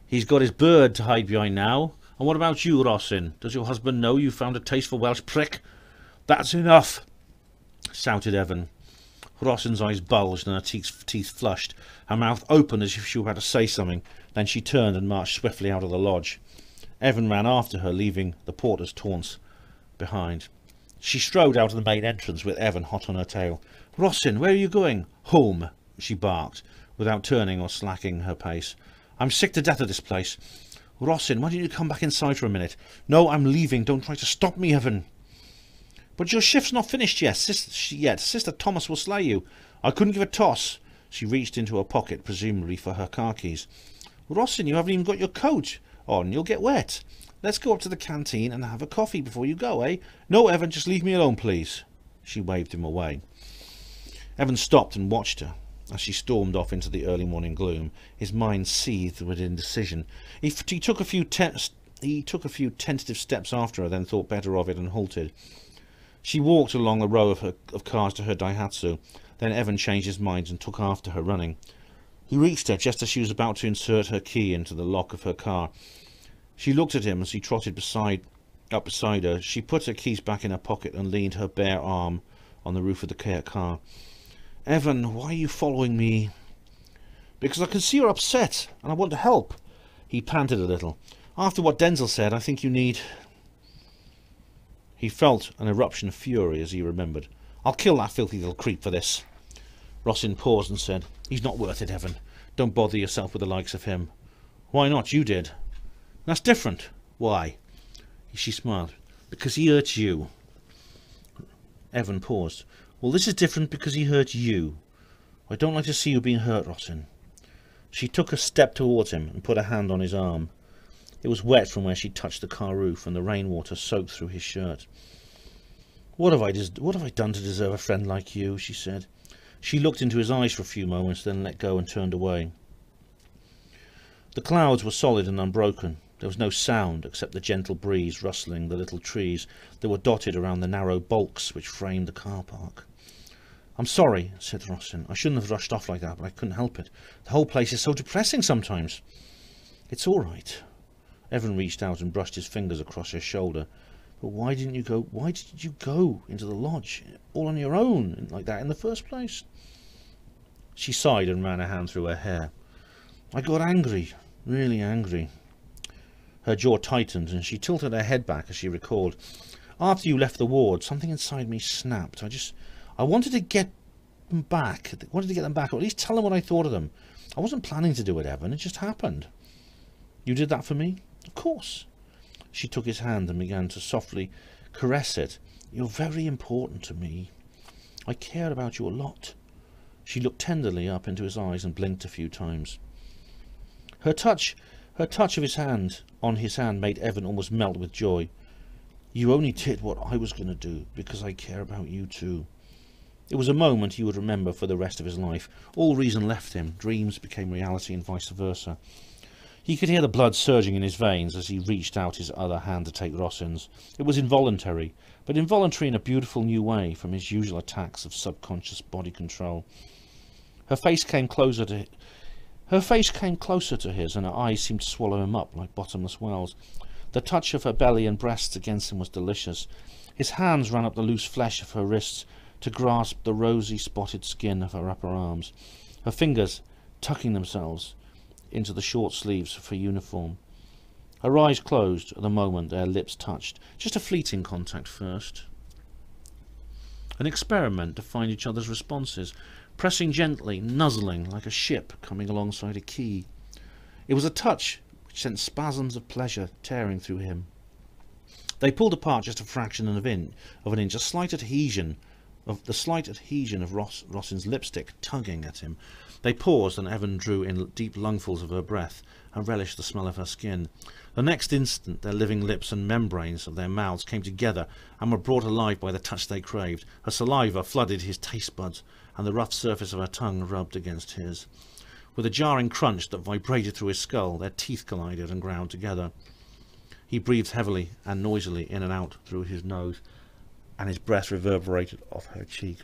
"He's got his bird to hide behind now. And what about you, Rossin? Does your husband know you found a taste for Welsh prick?" "That's enough," shouted Evan. Rossin's eyes bulged and her teeth flushed. Her mouth opened as if she were about to say something. Then she turned and marched swiftly out of the lodge. Evan ran after her, leaving the porter's taunts behind. She strode out of the main entrance with Evan hot on her tail. "Rossin, where are you going?" "Home," she barked, without turning or slacking her pace. "I'm sick to death of this place." "Rossin, why don't you come back inside for a minute?" "No, I'm leaving. Don't try to stop me, Evan." "But your shift's not finished yet. Sister Thomas will slay you." "I couldn't give a toss." She reached into her pocket, presumably for her car keys. "Rossin, you haven't even got your coat on. You'll get wet. Let's go up to the canteen and have a coffee before you go, eh?" "No, Evan, just leave me alone, please." She waved him away. Evan stopped and watched her as she stormed off into the early morning gloom. His mind seethed with indecision. He took a few tentative steps after her, then thought better of it and halted. She walked along a row of cars to her Daihatsu. Then Evan changed his mind and took after her, running. He reached her just as she was about to insert her key into the lock of her car. She looked at him as he trotted up beside her. She put her keys back in her pocket and leaned her bare arm on the roof of the car. "Evan, why are you following me?" "Because I can see you're upset, and I want to help." He panted a little. "After what Denzil said, I think you need—" He felt an eruption of fury as he remembered. "I'll kill that filthy little creep for this." Rossin paused and said, "He's not worth it, Evan. Don't bother yourself with the likes of him." "Why not? You did." "That's different." "Why?" She smiled. "Because he hurt you." Evan paused. "Well, this is different because he hurt you. I don't like to see you being hurt, Rossin." She took a step towards him and put a hand on his arm. It was wet from where she touched the car roof, and the rainwater soaked through his shirt. What have I done to deserve a friend like you?" she said. She looked into his eyes for a few moments, then let go and turned away. The clouds were solid and unbroken. There was no sound except the gentle breeze rustling the little trees that were dotted around the narrow bulks which framed the car park. "I'm sorry," said Rossin. "I shouldn't have rushed off like that, but I couldn't help it. The whole place is so depressing sometimes." "It's all right." Evan reached out and brushed his fingers across her shoulder. But why did you go into the lodge all on your own like that in the first place? She sighed and ran her hand through her hair. I got angry, really angry. Her jaw tightened and she tilted her head back as she recalled. After you left the ward, something inside me snapped. I wanted to get them back. I wanted to get them back, or at least tell them what I thought of them. I wasn't planning to do it, Evan. It just happened. You did that for me? Of course. She took his hand and began to softly caress it. You're very important to me. I care about you a lot. She looked tenderly up into his eyes and blinked a few times. Her touch of his hand on his hand made Evan almost melt with joy. You only did what I was going to do because I care about you too. It was a moment he would remember for the rest of his life. All reason left him. Dreams became reality and vice versa. He could hear the blood surging in his veins as he reached out his other hand to take Rosin's. It was involuntary, but involuntary in a beautiful new way from his usual attacks of subconscious body control. Her face came closer to his, and her eyes seemed to swallow him up like bottomless wells. The touch of her belly and breasts against him was delicious. His hands ran up the loose flesh of her wrists to grasp the rosy spotted skin of her upper arms, her fingers tucking themselves into the short sleeves of her uniform. Her eyes closed at the moment their lips touched, just a fleeting contact first. An experiment to find each other's responses, pressing gently, nuzzling like a ship coming alongside a quay. It was a touch which sent spasms of pleasure tearing through him. They pulled apart just a fraction of an inch, a slight adhesion of Rosin's lipstick tugging at him. They paused, and Evan drew in deep lungfuls of her breath and relished the smell of her skin. The next instant their living lips and membranes of their mouths came together and were brought alive by the touch they craved. Her saliva flooded his taste buds, and the rough surface of her tongue rubbed against his. With a jarring crunch that vibrated through his skull, their teeth collided and ground together. He breathed heavily and noisily in and out through his nose, and his breath reverberated off her cheek.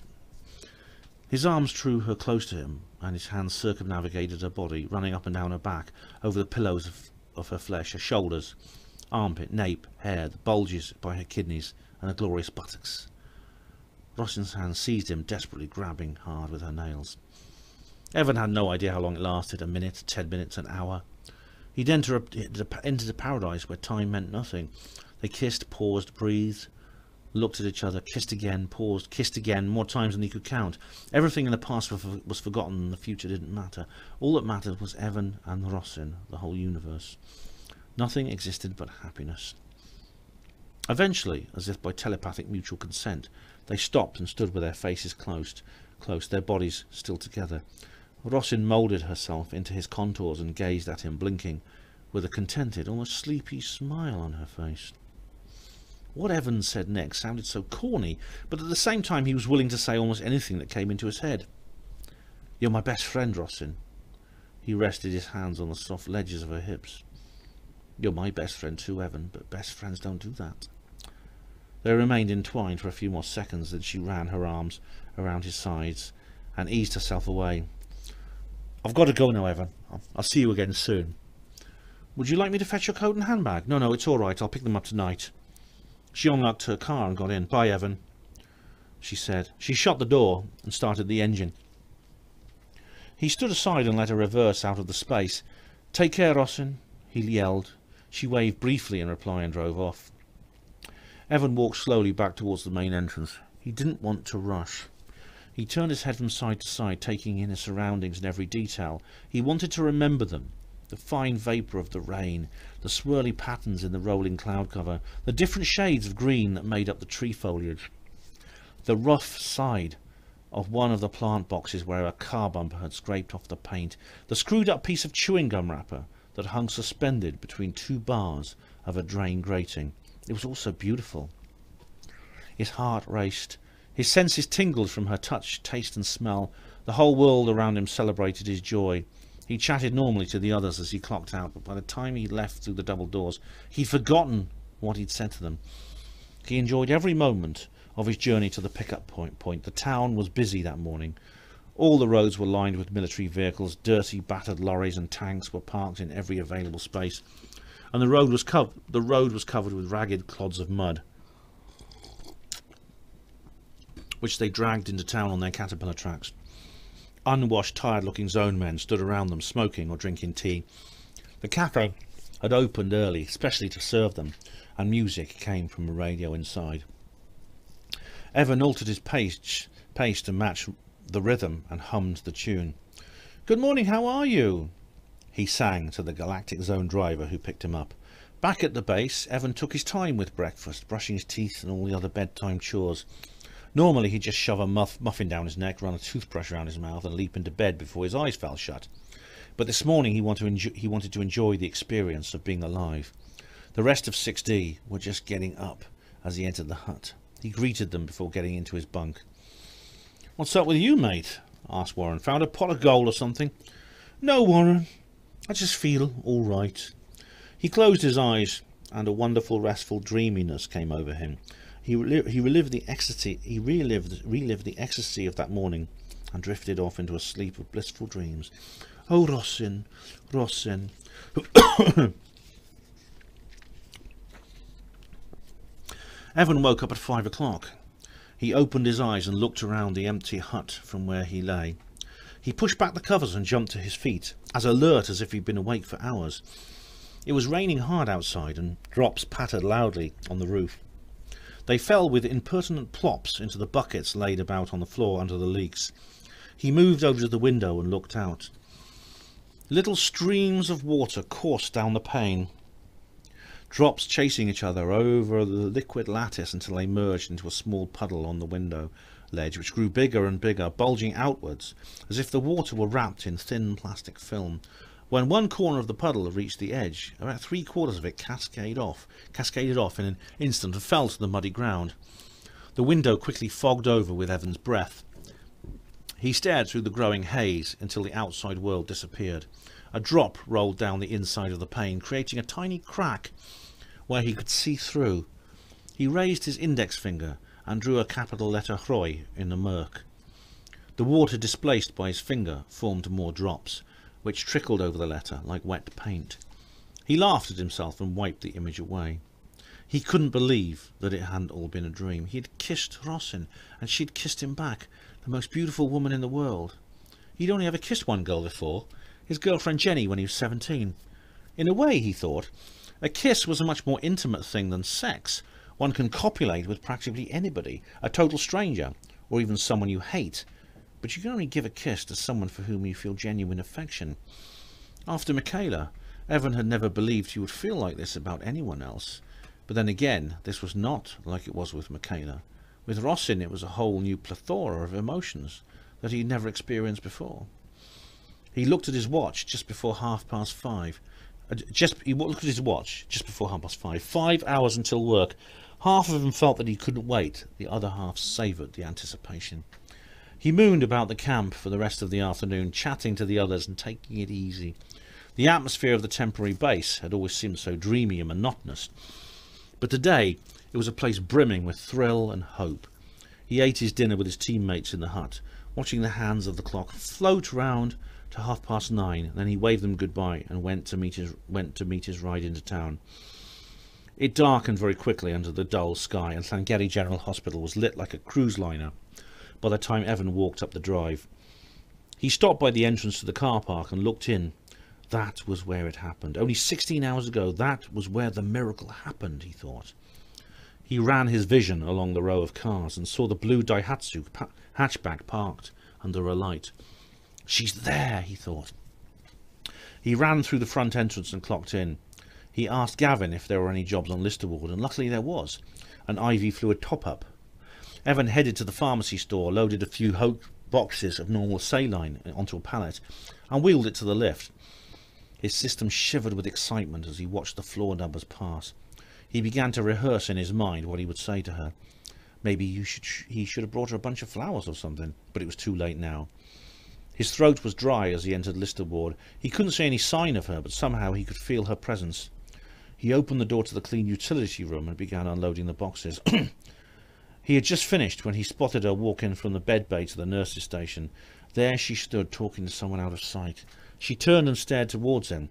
His arms drew her close to him, and his hands circumnavigated her body, running up and down her back, over the pillows of her flesh, her shoulders, armpit, nape, hair, the bulges by her kidneys, and her glorious buttocks. Rosin's hand seized him, desperately grabbing hard with her nails. Evan had no idea how long it lasted, a minute, 10 minutes, an hour. He'd entered a paradise where time meant nothing. They kissed, paused, breathed, looked at each other, kissed again, paused, kissed again, more times than he could count. Everything in the past was forgotten, and the future didn't matter. All that mattered was Evan and Rosin, the whole universe. Nothing existed but happiness. Eventually, as if by telepathic mutual consent, they stopped and stood with their faces close, their bodies still together. Rosin moulded herself into his contours and gazed at him, blinking, with a contented, almost sleepy smile on her face. What Evan said next sounded so corny, but at the same time he was willing to say almost anything that came into his head. You're my best friend, Rosin. He rested his hands on the soft ledges of her hips. You're my best friend too, Evan, but best friends don't do that. They remained entwined for a few more seconds, then she ran her arms around his sides and eased herself away. I've got to go now, Evan. I'll see you again soon. Would you like me to fetch your coat and handbag? No, it's all right. I'll pick them up tonight. She unlocked her car and got in. Bye, Evan, she said. She shut the door and started the engine. He stood aside and let her reverse out of the space. Take care, Rosin, he yelled. She waved briefly in reply and drove off. Evan walked slowly back towards the main entrance. He didn't want to rush. He turned his head from side to side, taking in his surroundings in every detail. He wanted to remember them. The fine vapour of the rain, the swirly patterns in the rolling cloud cover, the different shades of green that made up the tree foliage, the rough side of one of the plant boxes where a car bumper had scraped off the paint, the screwed up piece of chewing gum wrapper that hung suspended between two bars of a drain grating. It was all so beautiful. His heart raced. His senses tingled from her touch, taste and smell. The whole world around him celebrated his joy. He chatted normally to the others as he clocked out, but by the time he left through the double doors, he'd forgotten what he'd said to them. He enjoyed every moment of his journey to the pickup point. The town was busy that morning. All the roads were lined with military vehicles. Dirty, battered lorries and tanks were parked in every available space, and the road was covered with ragged clods of mud. which they dragged into town on their caterpillar tracks. Unwashed, tired-looking zone men stood around them, smoking or drinking tea. The cafe had opened early, especially to serve them, and music came from a radio inside. Evan altered his pace to match the rhythm and hummed the tune. "Good morning, how are you?" he sang to the Galactic Zone driver who picked him up. Back at the base, Evan took his time with breakfast, brushing his teeth and all the other bedtime chores. Normally he'd just shove a muffin down his neck, run a toothbrush around his mouth and leap into bed before his eyes fell shut. But this morning he wanted to enjoy the experience of being alive. The rest of 6D were just getting up as he entered the hut. He greeted them before getting into his bunk. "What's up with you, mate?" asked Warren. "Found a pot of gold or something?" "No, Warren. I just feel all right." He closed his eyes, and a wonderful, restful dreaminess came over him. He relived the ecstasy of that morning, and drifted off into a sleep of blissful dreams. "Oh, Rossin, Rossin." Evan woke up at 5 o'clock. He opened his eyes and looked around the empty hut from where he lay. He pushed back the covers and jumped to his feet, as alert as if he'd been awake for hours. It was raining hard outside, and drops pattered loudly on the roof. They fell with impertinent plops into the buckets laid about on the floor under the leaks. He moved over to the window and looked out. Little streams of water coursed down the pane, drops chasing each other over the liquid lattice until they merged into a small puddle on the window ledge, which grew bigger and bigger, bulging outwards, as if the water were wrapped in thin plastic film. When one corner of the puddle reached the edge, about 3/4 of it cascaded off in an instant and fell to the muddy ground. The window quickly fogged over with Evan's breath. He stared through the growing haze until the outside world disappeared. A drop rolled down the inside of the pane, creating a tiny crack where he could see through. He raised his index finger and drew a capital letter Hroi in the murk. The water displaced by his finger formed more drops, which trickled over the letter like wet paint. He laughed at himself and wiped the image away. He couldn't believe that it hadn't all been a dream. He had kissed Rossin, and she'd kissed him back, the most beautiful woman in the world. He'd only ever kissed one girl before, his girlfriend Jenny, when he was 17. In a way, he thought, a kiss was a much more intimate thing than sex. One can copulate with practically anybody, a total stranger, or even someone you hate, but you can only give a kiss to someone for whom you feel genuine affection. After Michaela, Evan had never believed he would feel like this about anyone else. But then again, this was not like it was with Michaela. With Rossin, it was a whole new plethora of emotions that he'd never experienced before. He looked at his watch just before 5:30. He looked at his watch just before 5:30. 5 hours until work. Half of him felt that he couldn't wait. The other half savoured the anticipation. He mooned about the camp for the rest of the afternoon, chatting to the others and taking it easy. The atmosphere of the temporary base had always seemed so dreamy and monotonous, but today it was a place brimming with thrill and hope. He ate his dinner with his teammates in the hut, watching the hands of the clock float round to 9:30. Then he waved them goodbye and went to meet his ride into town. It darkened very quickly under the dull sky, and Sangeri General Hospital was lit like a cruise liner by the time Evan walked up the drive. He stopped by the entrance to the car park and looked in. That was where it happened. Only 16 hours ago, that was where the miracle happened, he thought. He ran his vision along the row of cars and saw the blue Daihatsu hatchback parked under a light. She's there, he thought. He ran through the front entrance and clocked in. He asked Gavin if there were any jobs on Listerward, and luckily there was. An IV fluid top-up. Evan headed to the pharmacy store, loaded a few boxes of normal saline onto a pallet, and wheeled it to the lift. His system shivered with excitement as he watched the floor numbers pass. He began to rehearse in his mind what he would say to her. Maybe he should have brought her a bunch of flowers or something, but it was too late now. His throat was dry as he entered Lister Ward. He couldn't see any sign of her, but somehow he could feel her presence. He opened the door to the clean utility room and began unloading the boxes. He had just finished when he spotted her walk in from the bed bay to the nurse's station. There she stood, talking to someone out of sight. She turned and stared towards him,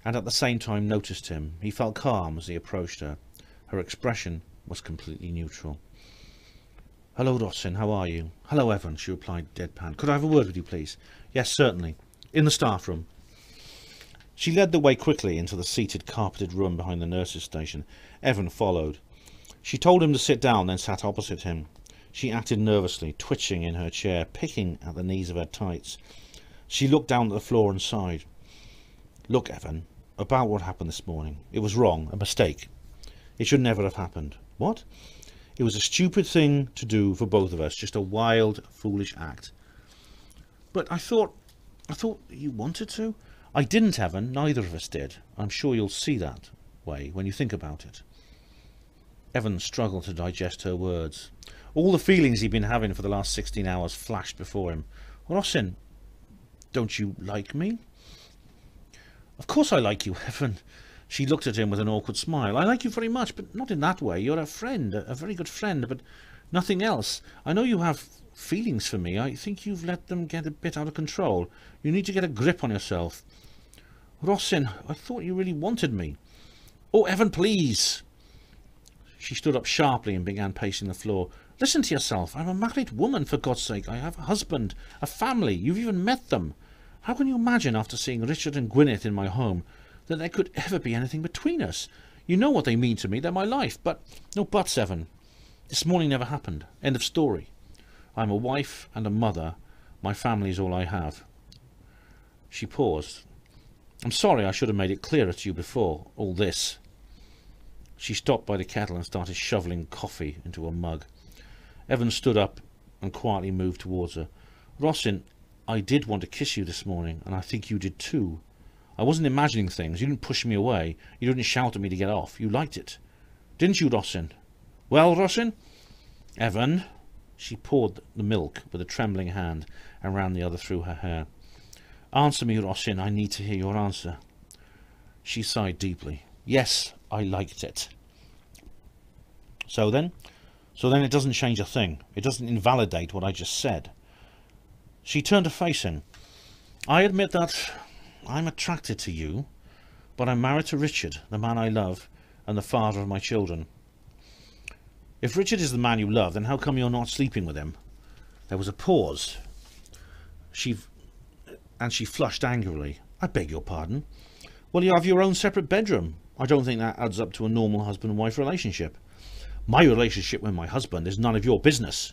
and at the same time noticed him. He felt calm as he approached her. Her expression was completely neutral. Hello, Rossin, how are you? Hello, Evan, she replied deadpan. Could I have a word with you, please? Yes, certainly. In the staff room. She led the way quickly into the seated, carpeted room behind the nurse's station. Evan followed. She told him to sit down, then sat opposite him. She acted nervously, twitching in her chair, picking at the knees of her tights. She looked down at the floor and sighed. Look, Evan, about what happened this morning. It was wrong, a mistake. It should never have happened. What? It was a stupid thing to do for both of us, just a wild, foolish act. But I thought you wanted to? I didn't, Evan. Neither of us did. I'm sure you'll see that way when you think about it. Evan struggled to digest her words. All the feelings he'd been having for the last 16 hours flashed before him. Rossin, don't you like me? Of course I like you, Evan. She looked at him with an awkward smile. I like you very much, but not in that way. You're a friend, a very good friend, but nothing else. I know you have feelings for me. I think you've let them get a bit out of control. You need to get a grip on yourself. Rossin, I thought you really wanted me. Oh, Evan, please. She stood up sharply and began pacing the floor. Listen to yourself. I'm a married woman, for God's sake. I have a husband, a family. You've even met them. How can you imagine, after seeing Richard and Gwyneth in my home, that there could ever be anything between us? You know what they mean to me. They're my life. But no buts, Evan. This morning never happened. End of story. I'm a wife and a mother. My family's all I have. She paused. I'm sorry, I should have made it clearer to you before all this. She stopped by the kettle and started shoveling coffee into a mug. Evan stood up and quietly moved towards her. Rossin, I did want to kiss you this morning, and I think you did too. I wasn't imagining things. You didn't push me away. You didn't shout at me to get off. You liked it. Didn't you, Rossin? Well, Rossin? Evan. She poured the milk with a trembling hand and ran the other through her hair. Answer me, Rossin. I need to hear your answer. She sighed deeply. Yes, I liked it. So then it doesn't change a thing. It doesn't invalidate what I just said. She turned to face him. I admit that I'm attracted to you, but I'm married to Richard, the man I love, and the father of my children. If Richard is the man you love, then how come you're not sleeping with him? There was a pause. She flushed angrily. I beg your pardon. Well, you have your own separate bedroom. I don't think that adds up to a normal husband-wife relationship. My relationship with my husband is none of your business.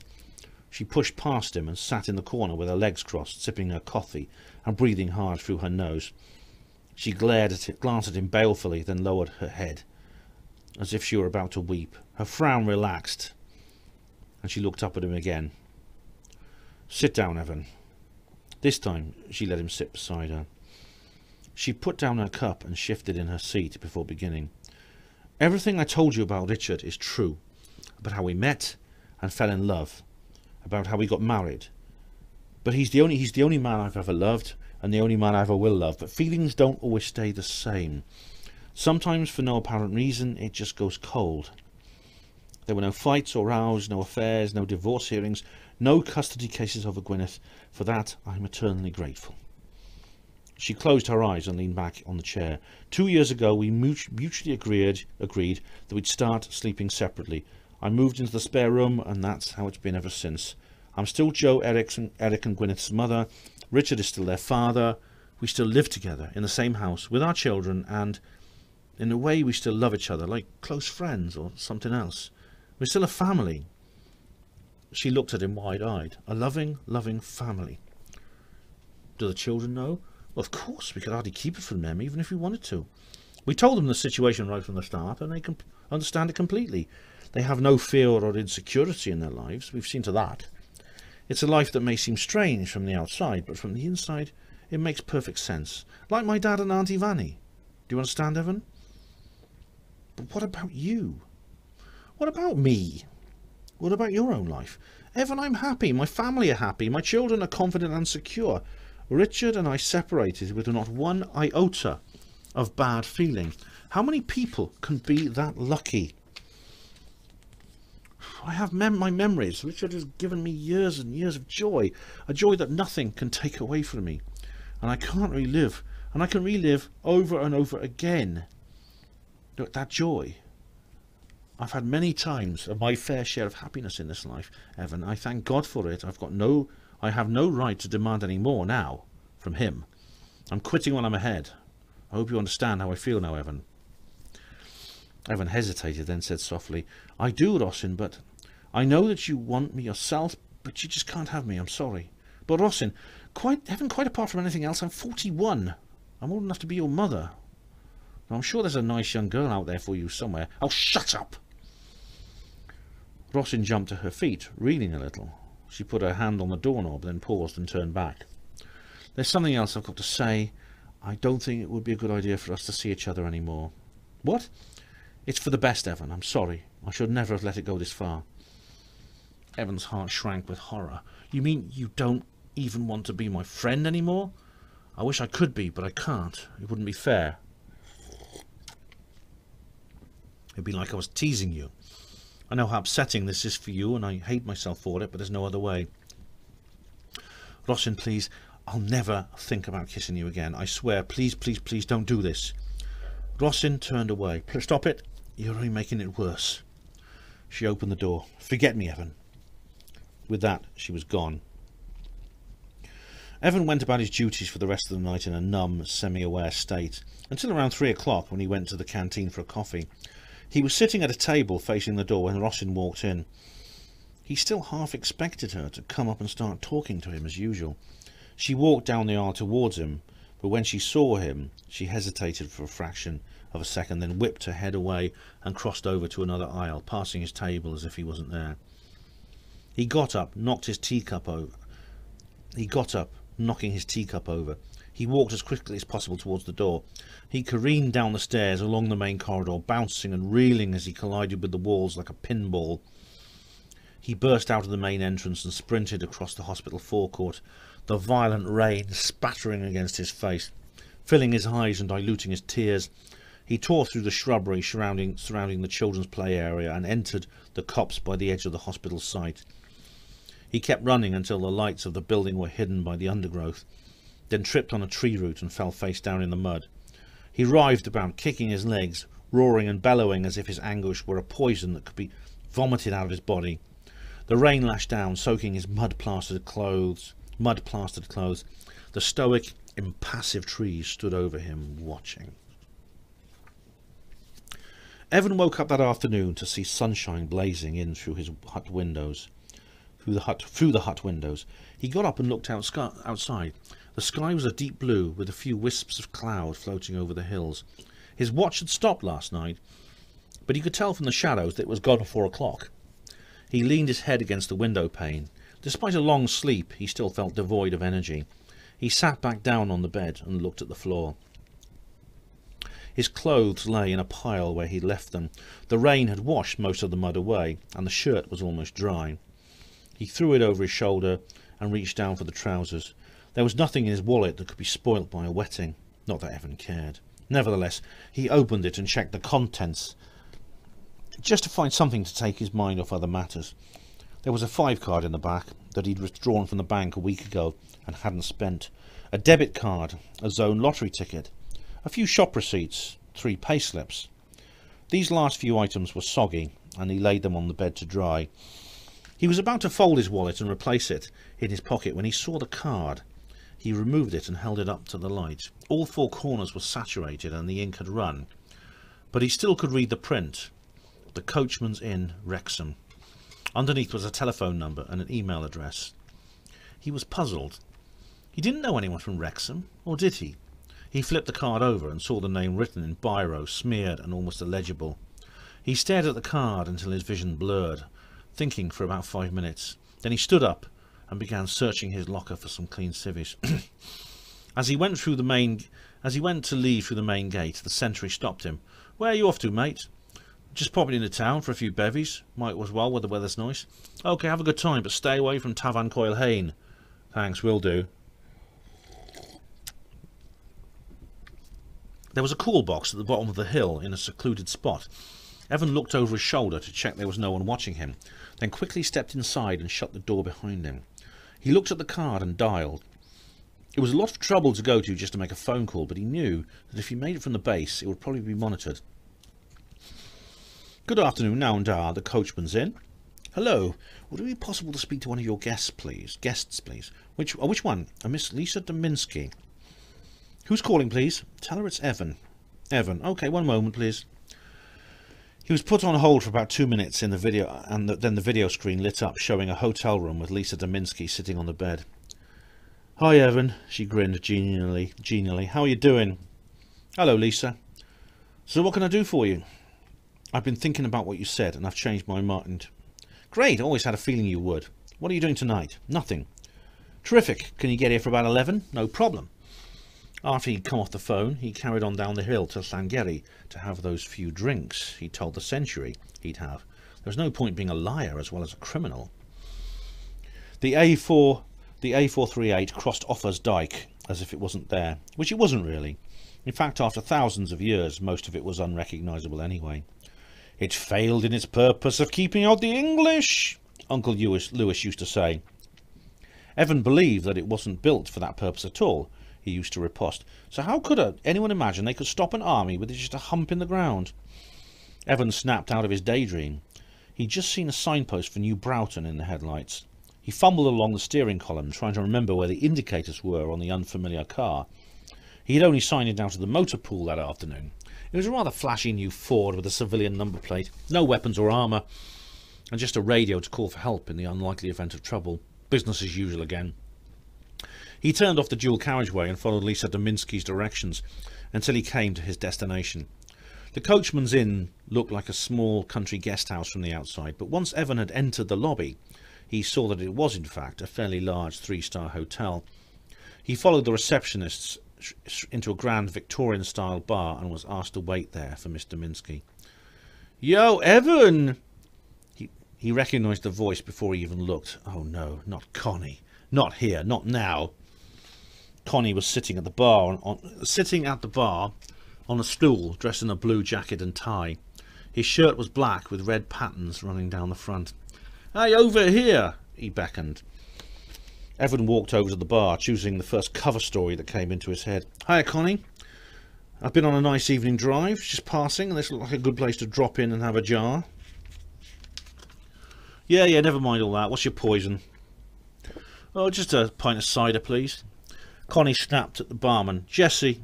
She pushed past him and sat in the corner with her legs crossed, sipping her coffee and breathing hard through her nose. She glanced at him balefully, then lowered her head, as if she were about to weep. Her frown relaxed, and she looked up at him again. Sit down, Evan. This time she let him sit beside her. She put down her cup and shifted in her seat before beginning. Everything I told you about Richard is true, about how we met and fell in love, about how we got married. But he's the only man I've ever loved, and the only man I ever will love. But feelings don't always stay the same. Sometimes, for no apparent reason, it just goes cold. There were no fights or rows, no affairs, no divorce hearings, no custody cases over Gwyneth. For that, I'm eternally grateful. She closed her eyes and leaned back on the chair. 2 years ago, we mutually agreed that we'd start sleeping separately. I moved into the spare room, and that's how it's been ever since. I'm still Joe, Eric and Gwyneth's mother. Richard is still their father. We still live together in the same house with our children, and in a way we still love each other, like close friends or something else. We're still a family. She looked at him wide-eyed. A loving, loving family. Do the children know? Well, of course, we could hardly keep it from them, even if we wanted to. We told them the situation right from the start, and they can understand it completely. They have no fear or insecurity in their lives. We've seen to that. It's a life that may seem strange from the outside, but from the inside, it makes perfect sense. Like my dad and Auntie Vanny. Do you understand, Evan? But what about you? What about me? What about your own life? Evan, I'm happy. My family are happy. My children are confident and secure. Richard and I separated with not one iota of bad feeling. How many people can be that lucky? I have my memories. Richard has given me years and years of joy, a joy that nothing can take away from me. And I can't relive, and I can relive over and over again that joy. I've had many times of my fair share of happiness in this life, Evan. I thank God for it. I have no right to demand any more now from him. I'm quitting while I'm ahead. I hope you understand how I feel now, Evan. Evan hesitated, then said softly, I do, Rossin, but I know that you want me yourself, but you just can't have me. I'm sorry. But Rossin, Evan, quite apart from anything else, I'm 41. I'm old enough to be your mother. Now, I'm sure there's a nice young girl out there for you somewhere. Oh, shut up! Rossin jumped to her feet, reeling a little. She put her hand on the doorknob, then paused and turned back. There's something else I've got to say. I don't think it would be a good idea for us to see each other any more. What? It's for the best, Evan. I'm sorry. I should never have let it go this far. Evan's heart shrank with horror. You mean you don't even want to be my friend anymore? I wish I could be, but I can't. It wouldn't be fair. It'd be like I was teasing you. I know how upsetting this is for you, and I hate myself for it, but there's no other way. Rossin, please, I'll never think about kissing you again. I swear, please, please, please don't do this. Rossin turned away. Stop it. You're only making it worse. She opened the door. Forget me, Evan. With that, she was gone. Evan went about his duties for the rest of the night in a numb, semi-aware state, until around 3 o'clock when he went to the canteen for a coffee. He was sitting at a table facing the door when Rossin walked in. He still half expected her to come up and start talking to him as usual. She walked down the aisle towards him, but when she saw him, she hesitated for a fraction of a second, then whipped her head away and crossed over to another aisle, passing his table as if he wasn't there. He got up, knocked his teacup over. Knocking his teacup over. He walked as quickly as possible towards the door. He careened down the stairs along the main corridor, bouncing and reeling as he collided with the walls like a pinball. He burst out of the main entrance and sprinted across the hospital forecourt, the violent rain spattering against his face, filling his eyes and diluting his tears. He tore through the shrubbery surrounding the children's play area and entered the copse by the edge of the hospital site. He kept running until the lights of the building were hidden by the undergrowth, then tripped on a tree root and fell face down in the mud. He writhed about, kicking his legs, roaring and bellowing as if his anguish were a poison that could be vomited out of his body. The rain lashed down, soaking his mud-plastered clothes. The stoic, impassive trees stood over him, watching. Evan woke up that afternoon to see sunshine blazing in through his hut windows. Through the hut windows. He got up and looked outside. The sky was a deep blue, with a few wisps of cloud floating over the hills. His watch had stopped last night, but he could tell from the shadows that it was gone 4 o'clock. He leaned his head against the window pane. Despite a long sleep, he still felt devoid of energy. He sat back down on the bed and looked at the floor. His clothes lay in a pile where he'd left them. The rain had washed most of the mud away, and the shirt was almost dry. He threw it over his shoulder and reached down for the trousers. There was nothing in his wallet that could be spoilt by a wetting. Not that Evan cared. Nevertheless, he opened it and checked the contents, just to find something to take his mind off other matters. There was a 5 card in the back that he'd withdrawn from the bank a week ago and hadn't spent, a debit card, a zone lottery ticket, a few shop receipts, 3 payslips. These last few items were soggy, and he laid them on the bed to dry. He was about to fold his wallet and replace it in his pocket when he saw the card. He removed it and held it up to the light. All 4 corners were saturated and the ink had run, but he still could read the print. The Coachman's Inn, Wrexham. Underneath was a telephone number and an email address. He was puzzled. He didn't know anyone from Wrexham, or did he? He flipped the card over and saw the name written in biro, smeared and almost illegible. He stared at the card until his vision blurred, thinking for about 5 minutes. Then he stood up and began searching his locker for some clean civvies. As he went to leave through the main gate, the sentry stopped him. "Where are you off to, mate?" "Just popping into town for a few bevies. Might as well while the weather's nice." "OK, have a good time, but stay away from Tavan Coil Hain." "Thanks, will do." There was a call box at the bottom of the hill in a secluded spot. Evan looked over his shoulder to check there was no one watching him, then quickly stepped inside and shut the door behind him. He looked at the card and dialed. It was a lot of trouble to go to just to make a phone call, but he knew that if he made it from the base, it would probably be monitored. Good afternoon, now and the coachman's in. Hello. Would it be possible to speak to one of your guests, please? Which one? Miss Lisa Dominski. Who's calling, please? Tell her it's Evan. Evan. Okay, one moment, please. He was put on hold for about 2 minutes in the video, and then the video screen lit up, showing a hotel room with Lisa Dominski sitting on the bed. Hi, Evan, she grinned genially. How are you doing? Hello, Lisa. So what can I do for you? I've been thinking about what you said, and I've changed my mind. Great, I always had a feeling you would. What are you doing tonight? Nothing. Terrific. Can you get here for about 11? No problem. After he'd come off the phone, he carried on down the hill to Sangeri to have those few drinks he told the Sangeri he'd have. There was no point being a liar as well as a criminal. The A438 crossed Offa's Dyke as if it wasn't there, which it wasn't really. In fact, after thousands of years, most of it was unrecognisable anyway. It failed in its purpose of keeping out the English, Uncle Lewis used to say. Evan believed that it wasn't built for that purpose at all, he used to riposte. So how could anyone imagine they could stop an army with just a hump in the ground? Evan snapped out of his daydream. He'd just seen a signpost for New Broughton in the headlights. He fumbled along the steering column, trying to remember where the indicators were on the unfamiliar car. He had only signed it out of the motor pool that afternoon. It was a rather flashy new Ford with a civilian number plate, no weapons or armour, and just a radio to call for help in the unlikely event of trouble. Business as usual again. He turned off the dual carriageway and followed Lisa Dominski's directions until he came to his destination. The coachman's inn looked like a small country guest house from the outside, but once Evan had entered the lobby, he saw that it was in fact a fairly large 3-star hotel. He followed the receptionists into a grand Victorian-style bar and was asked to wait there for Miss Dominski. Yo, Evan! He recognised the voice before he even looked. Oh no, not Connie. Not here, not now. Connie was sitting at the bar on a stool, dressed in a blue jacket and tie. His shirt was black with red patterns running down the front. Hey, over here! He beckoned. Evan walked over to the bar, choosing the first cover story that came into his head. Hiya, Connie. I've been on a nice evening drive, just passing, and this looks like a good place to drop in and have a jar. Yeah, never mind all that. What's your poison? Oh, just a pint of cider, please. Connie snapped at the barman. Jesse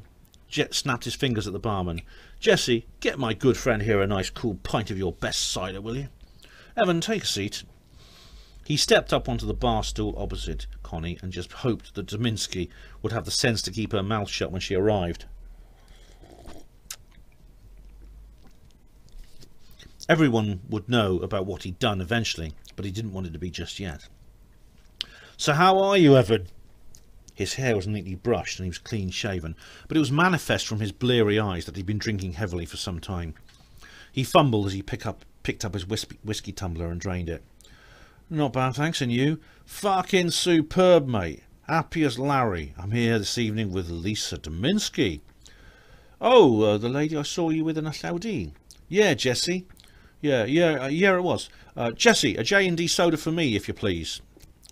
snapped his fingers at the barman. Jesse, get my good friend here a nice cool pint of your best cider, will you? Evan, take a seat. He stepped up onto the bar stool opposite Connie and just hoped that Dominski would have the sense to keep her mouth shut when she arrived. Everyone would know about what he'd done eventually, but he didn't want it to be just yet. So how are you, Evan? His hair was neatly brushed and he was clean-shaven, but it was manifest from his bleary eyes that he'd been drinking heavily for some time. He fumbled as he picked up his whiskey tumbler and drained it. Not bad, thanks, and you? Fucking superb, mate. Happy as Larry. I'm here this evening with Lisa Dominski. Oh, the lady I saw you with in a Saudi. Yeah, Jesse. Yeah, it was. Jesse, a J&D soda for me, if you please.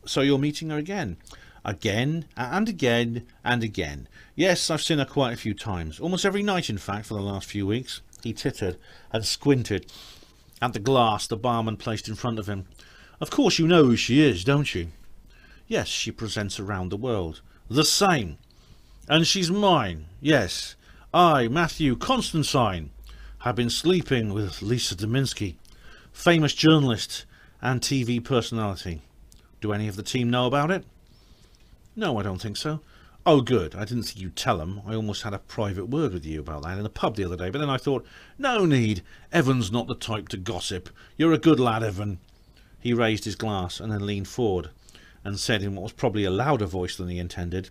So you're meeting her again? Again, and again, and again. Yes, I've seen her quite a few times. Almost every night, in fact, for the last few weeks. He tittered and squinted at the glass the barman placed in front of him. Of course you know who she is, don't you? Yes, she presents around the world. The same. And she's mine. Yes. I, Matthew Constantine, have been sleeping with Lisa Dominski, famous journalist and TV personality. Do any of the team know about it? No, I don't think so. Oh, good. I didn't think you'd tell them. I almost had a private word with you about that in the pub the other day, but then I thought, no need. Evan's not the type to gossip. You're a good lad, Evan. He raised his glass and then leaned forward and said in what was probably a louder voice than he intended,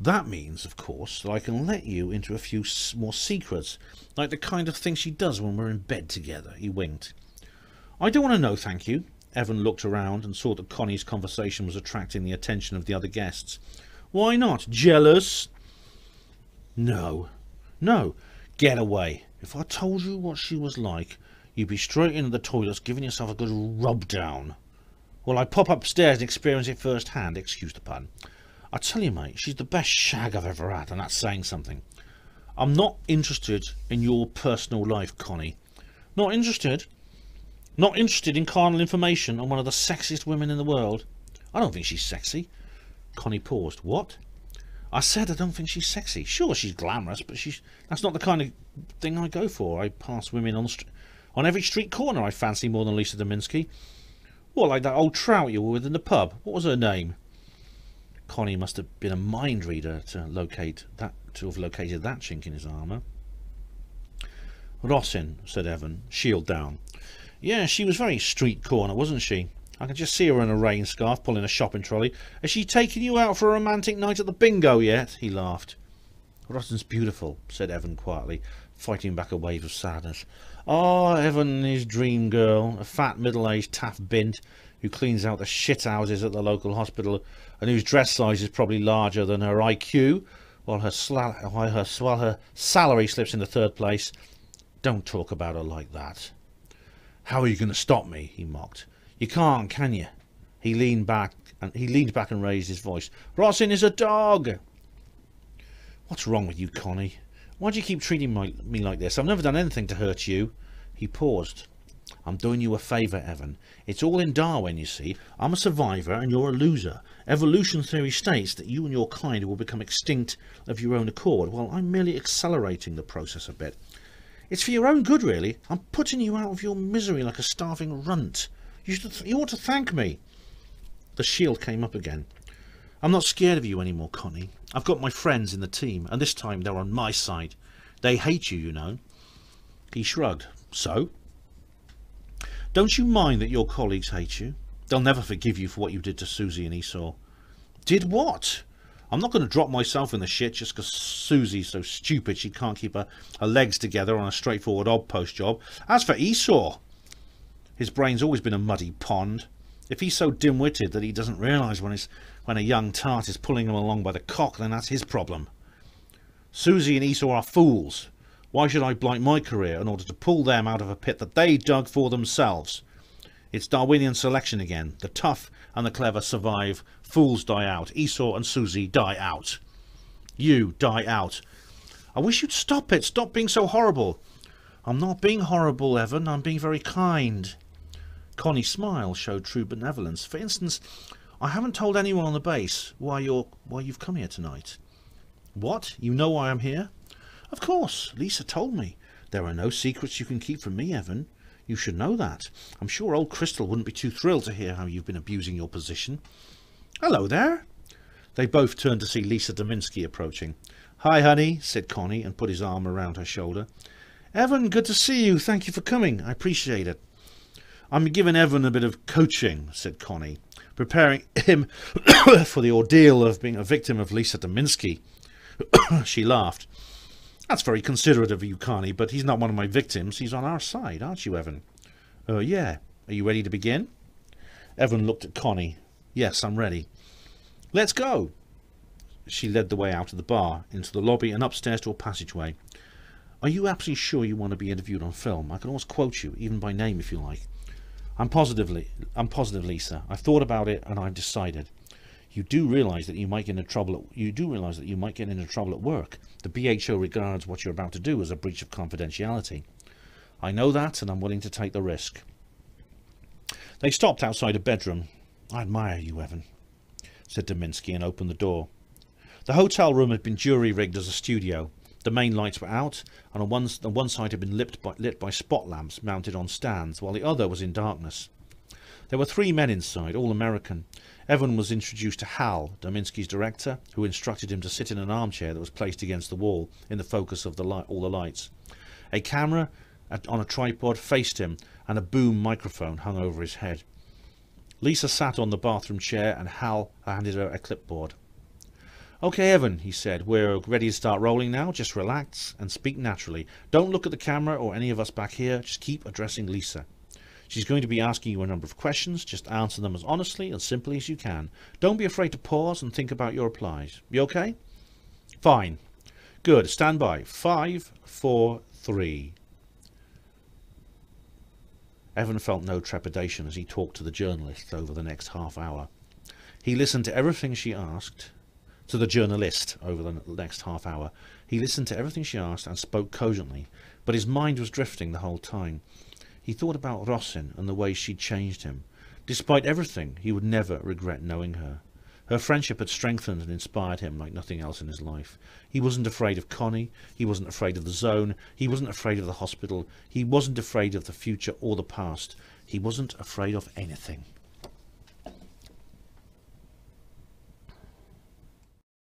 that means, of course, that I can let you into a few more secrets, like the kind of thing she does when we're in bed together. He winked. I don't want to know, thank you. Evan looked around and saw that Connie's conversation was attracting the attention of the other guests. Why not? Jealous? No. Get away. If I told you what she was like, you'd be straight into the toilets giving yourself a good rub down. Well, I'd pop upstairs and experience it firsthand, excuse the pun. I tell you, mate, she's the best shag I've ever had, and that's saying something. I'm not interested in your personal life, Connie. Not interested? Not interested in carnal information on one of the sexiest women in the world? I don't think she's sexy. Connie paused. What? I said I don't think she's sexy. Sure, she's glamorous, but that's not the kind of thing I go for. I pass women on every street corner I fancy more than Lisa Dominski. What, like that old trout you were with in the pub? What was her name? Connie must have been a mind reader to have located that chink in his armour. Rossin, said Evan, shield down. Yeah, she was very street corner, wasn't she? I can just see her in a rain scarf pulling a shopping trolley. Has she taken you out for a romantic night at the bingo yet? He laughed. Rossin's beautiful, said Evan quietly, fighting back a wave of sadness. Oh, Evan, his dream girl, a fat middle-aged taff bint who cleans out the shit houses at the local hospital and whose dress size is probably larger than her IQ, while her salary slips into third place. Don't talk about her like that. How are you going to stop me? He mocked. You can't, can you? He leaned back and raised his voice. Rossin is a dog. What's wrong with you, Connie? Why do you keep treating me like this? I've never done anything to hurt you. He paused. I'm doing you a favour, Evan. It's all in Darwin, you see. I'm a survivor and you're a loser. Evolution theory states that you and your kind will become extinct of your own accord. Well, I'm merely accelerating the process a bit. It's for your own good, really. I'm putting you out of your misery like a starving runt. You ought to thank me. The shield came up again. I'm not scared of you anymore, Connie. I've got my friends in the team, and this time they're on my side. They hate you, you know. He shrugged. So? Don't you mind that your colleagues hate you? They'll never forgive you for what you did to Susie and Esau. Did what? I'm not going to drop myself in the shit just because Susie's so stupid she can't keep her legs together on a straightforward odd post job. As for Esau, his brain's always been a muddy pond. If he's so dim-witted that he doesn't realise when a young tart is pulling him along by the cock, then that's his problem. Susie and Esau are fools. Why should I blight my career in order to pull them out of a pit that they dug for themselves? It's Darwinian selection again. The tough and the clever survive. Fools die out. Esau and Susie die out. You die out. I wish you'd stop it. Stop being so horrible. I'm not being horrible, Evan. I'm being very kind. Connie's smile showed true benevolence. For instance, I haven't told anyone on the base why you've come here tonight. What? You know why I'm here? Of course. Lisa told me. There are no secrets you can keep from me, Evan. You should know that. I'm sure old Crystal wouldn't be too thrilled to hear how you've been abusing your position. Hello there. They both turned to see Lisa Dominski approaching. Hi, honey, said Connie and put his arm around her shoulder. Evan, good to see you. Thank you for coming. I appreciate it. I'm giving Evan a bit of coaching, said Connie, preparing him for the ordeal of being a victim of Lisa Dominski. She laughed. That's very considerate of you, Connie, but he's not one of my victims. He's on our side, aren't you, Evan? Yeah. Are you ready to begin? Evan looked at Connie. Yes, I'm ready. Let's go. She led the way out of the bar, into the lobby and upstairs to a passageway. Are you absolutely sure you want to be interviewed on film? I can almost quote you, even by name if you like. I'm positive, Lisa. I've thought about it and I've decided. You do realise that you might get into trouble. At work. The BHO regards what you're about to do as a breach of confidentiality. I know that, and I'm willing to take the risk. They stopped outside a bedroom. I admire you, Evan, said Dominski, and opened the door. The hotel room had been jury-rigged as a studio. The main lights were out, and on one side had been lit by spot lamps mounted on stands, while the other was in darkness. There were 3 men inside, all American. Evan was introduced to Hal, Dominski's director, who instructed him to sit in an armchair that was placed against the wall in the focus of all the lights. A camera on a tripod faced him, and a boom microphone hung over his head. Lisa sat on the bathroom chair, and Hal handed her a clipboard. Okay, Evan, he said, we're ready to start rolling now. Just relax and speak naturally. Don't look at the camera or any of us back here. Just keep addressing Lisa. She's going to be asking you a number of questions. Just answer them as honestly and simply as you can. Don't be afraid to pause and think about your replies. You okay? Fine. Good. Stand by. 5, 4, 3. Evan felt no trepidation as he talked to the journalist over the next half hour. He listened to everything she asked. To the journalist over the next half hour. He listened to everything she asked and spoke cogently, but his mind was drifting the whole time. He thought about Rosin and the way she'd changed him. Despite everything, he would never regret knowing her. Her friendship had strengthened and inspired him like nothing else in his life. He wasn't afraid of Connie, he wasn't afraid of the zone, he wasn't afraid of the hospital, he wasn't afraid of the future or the past. He wasn't afraid of anything.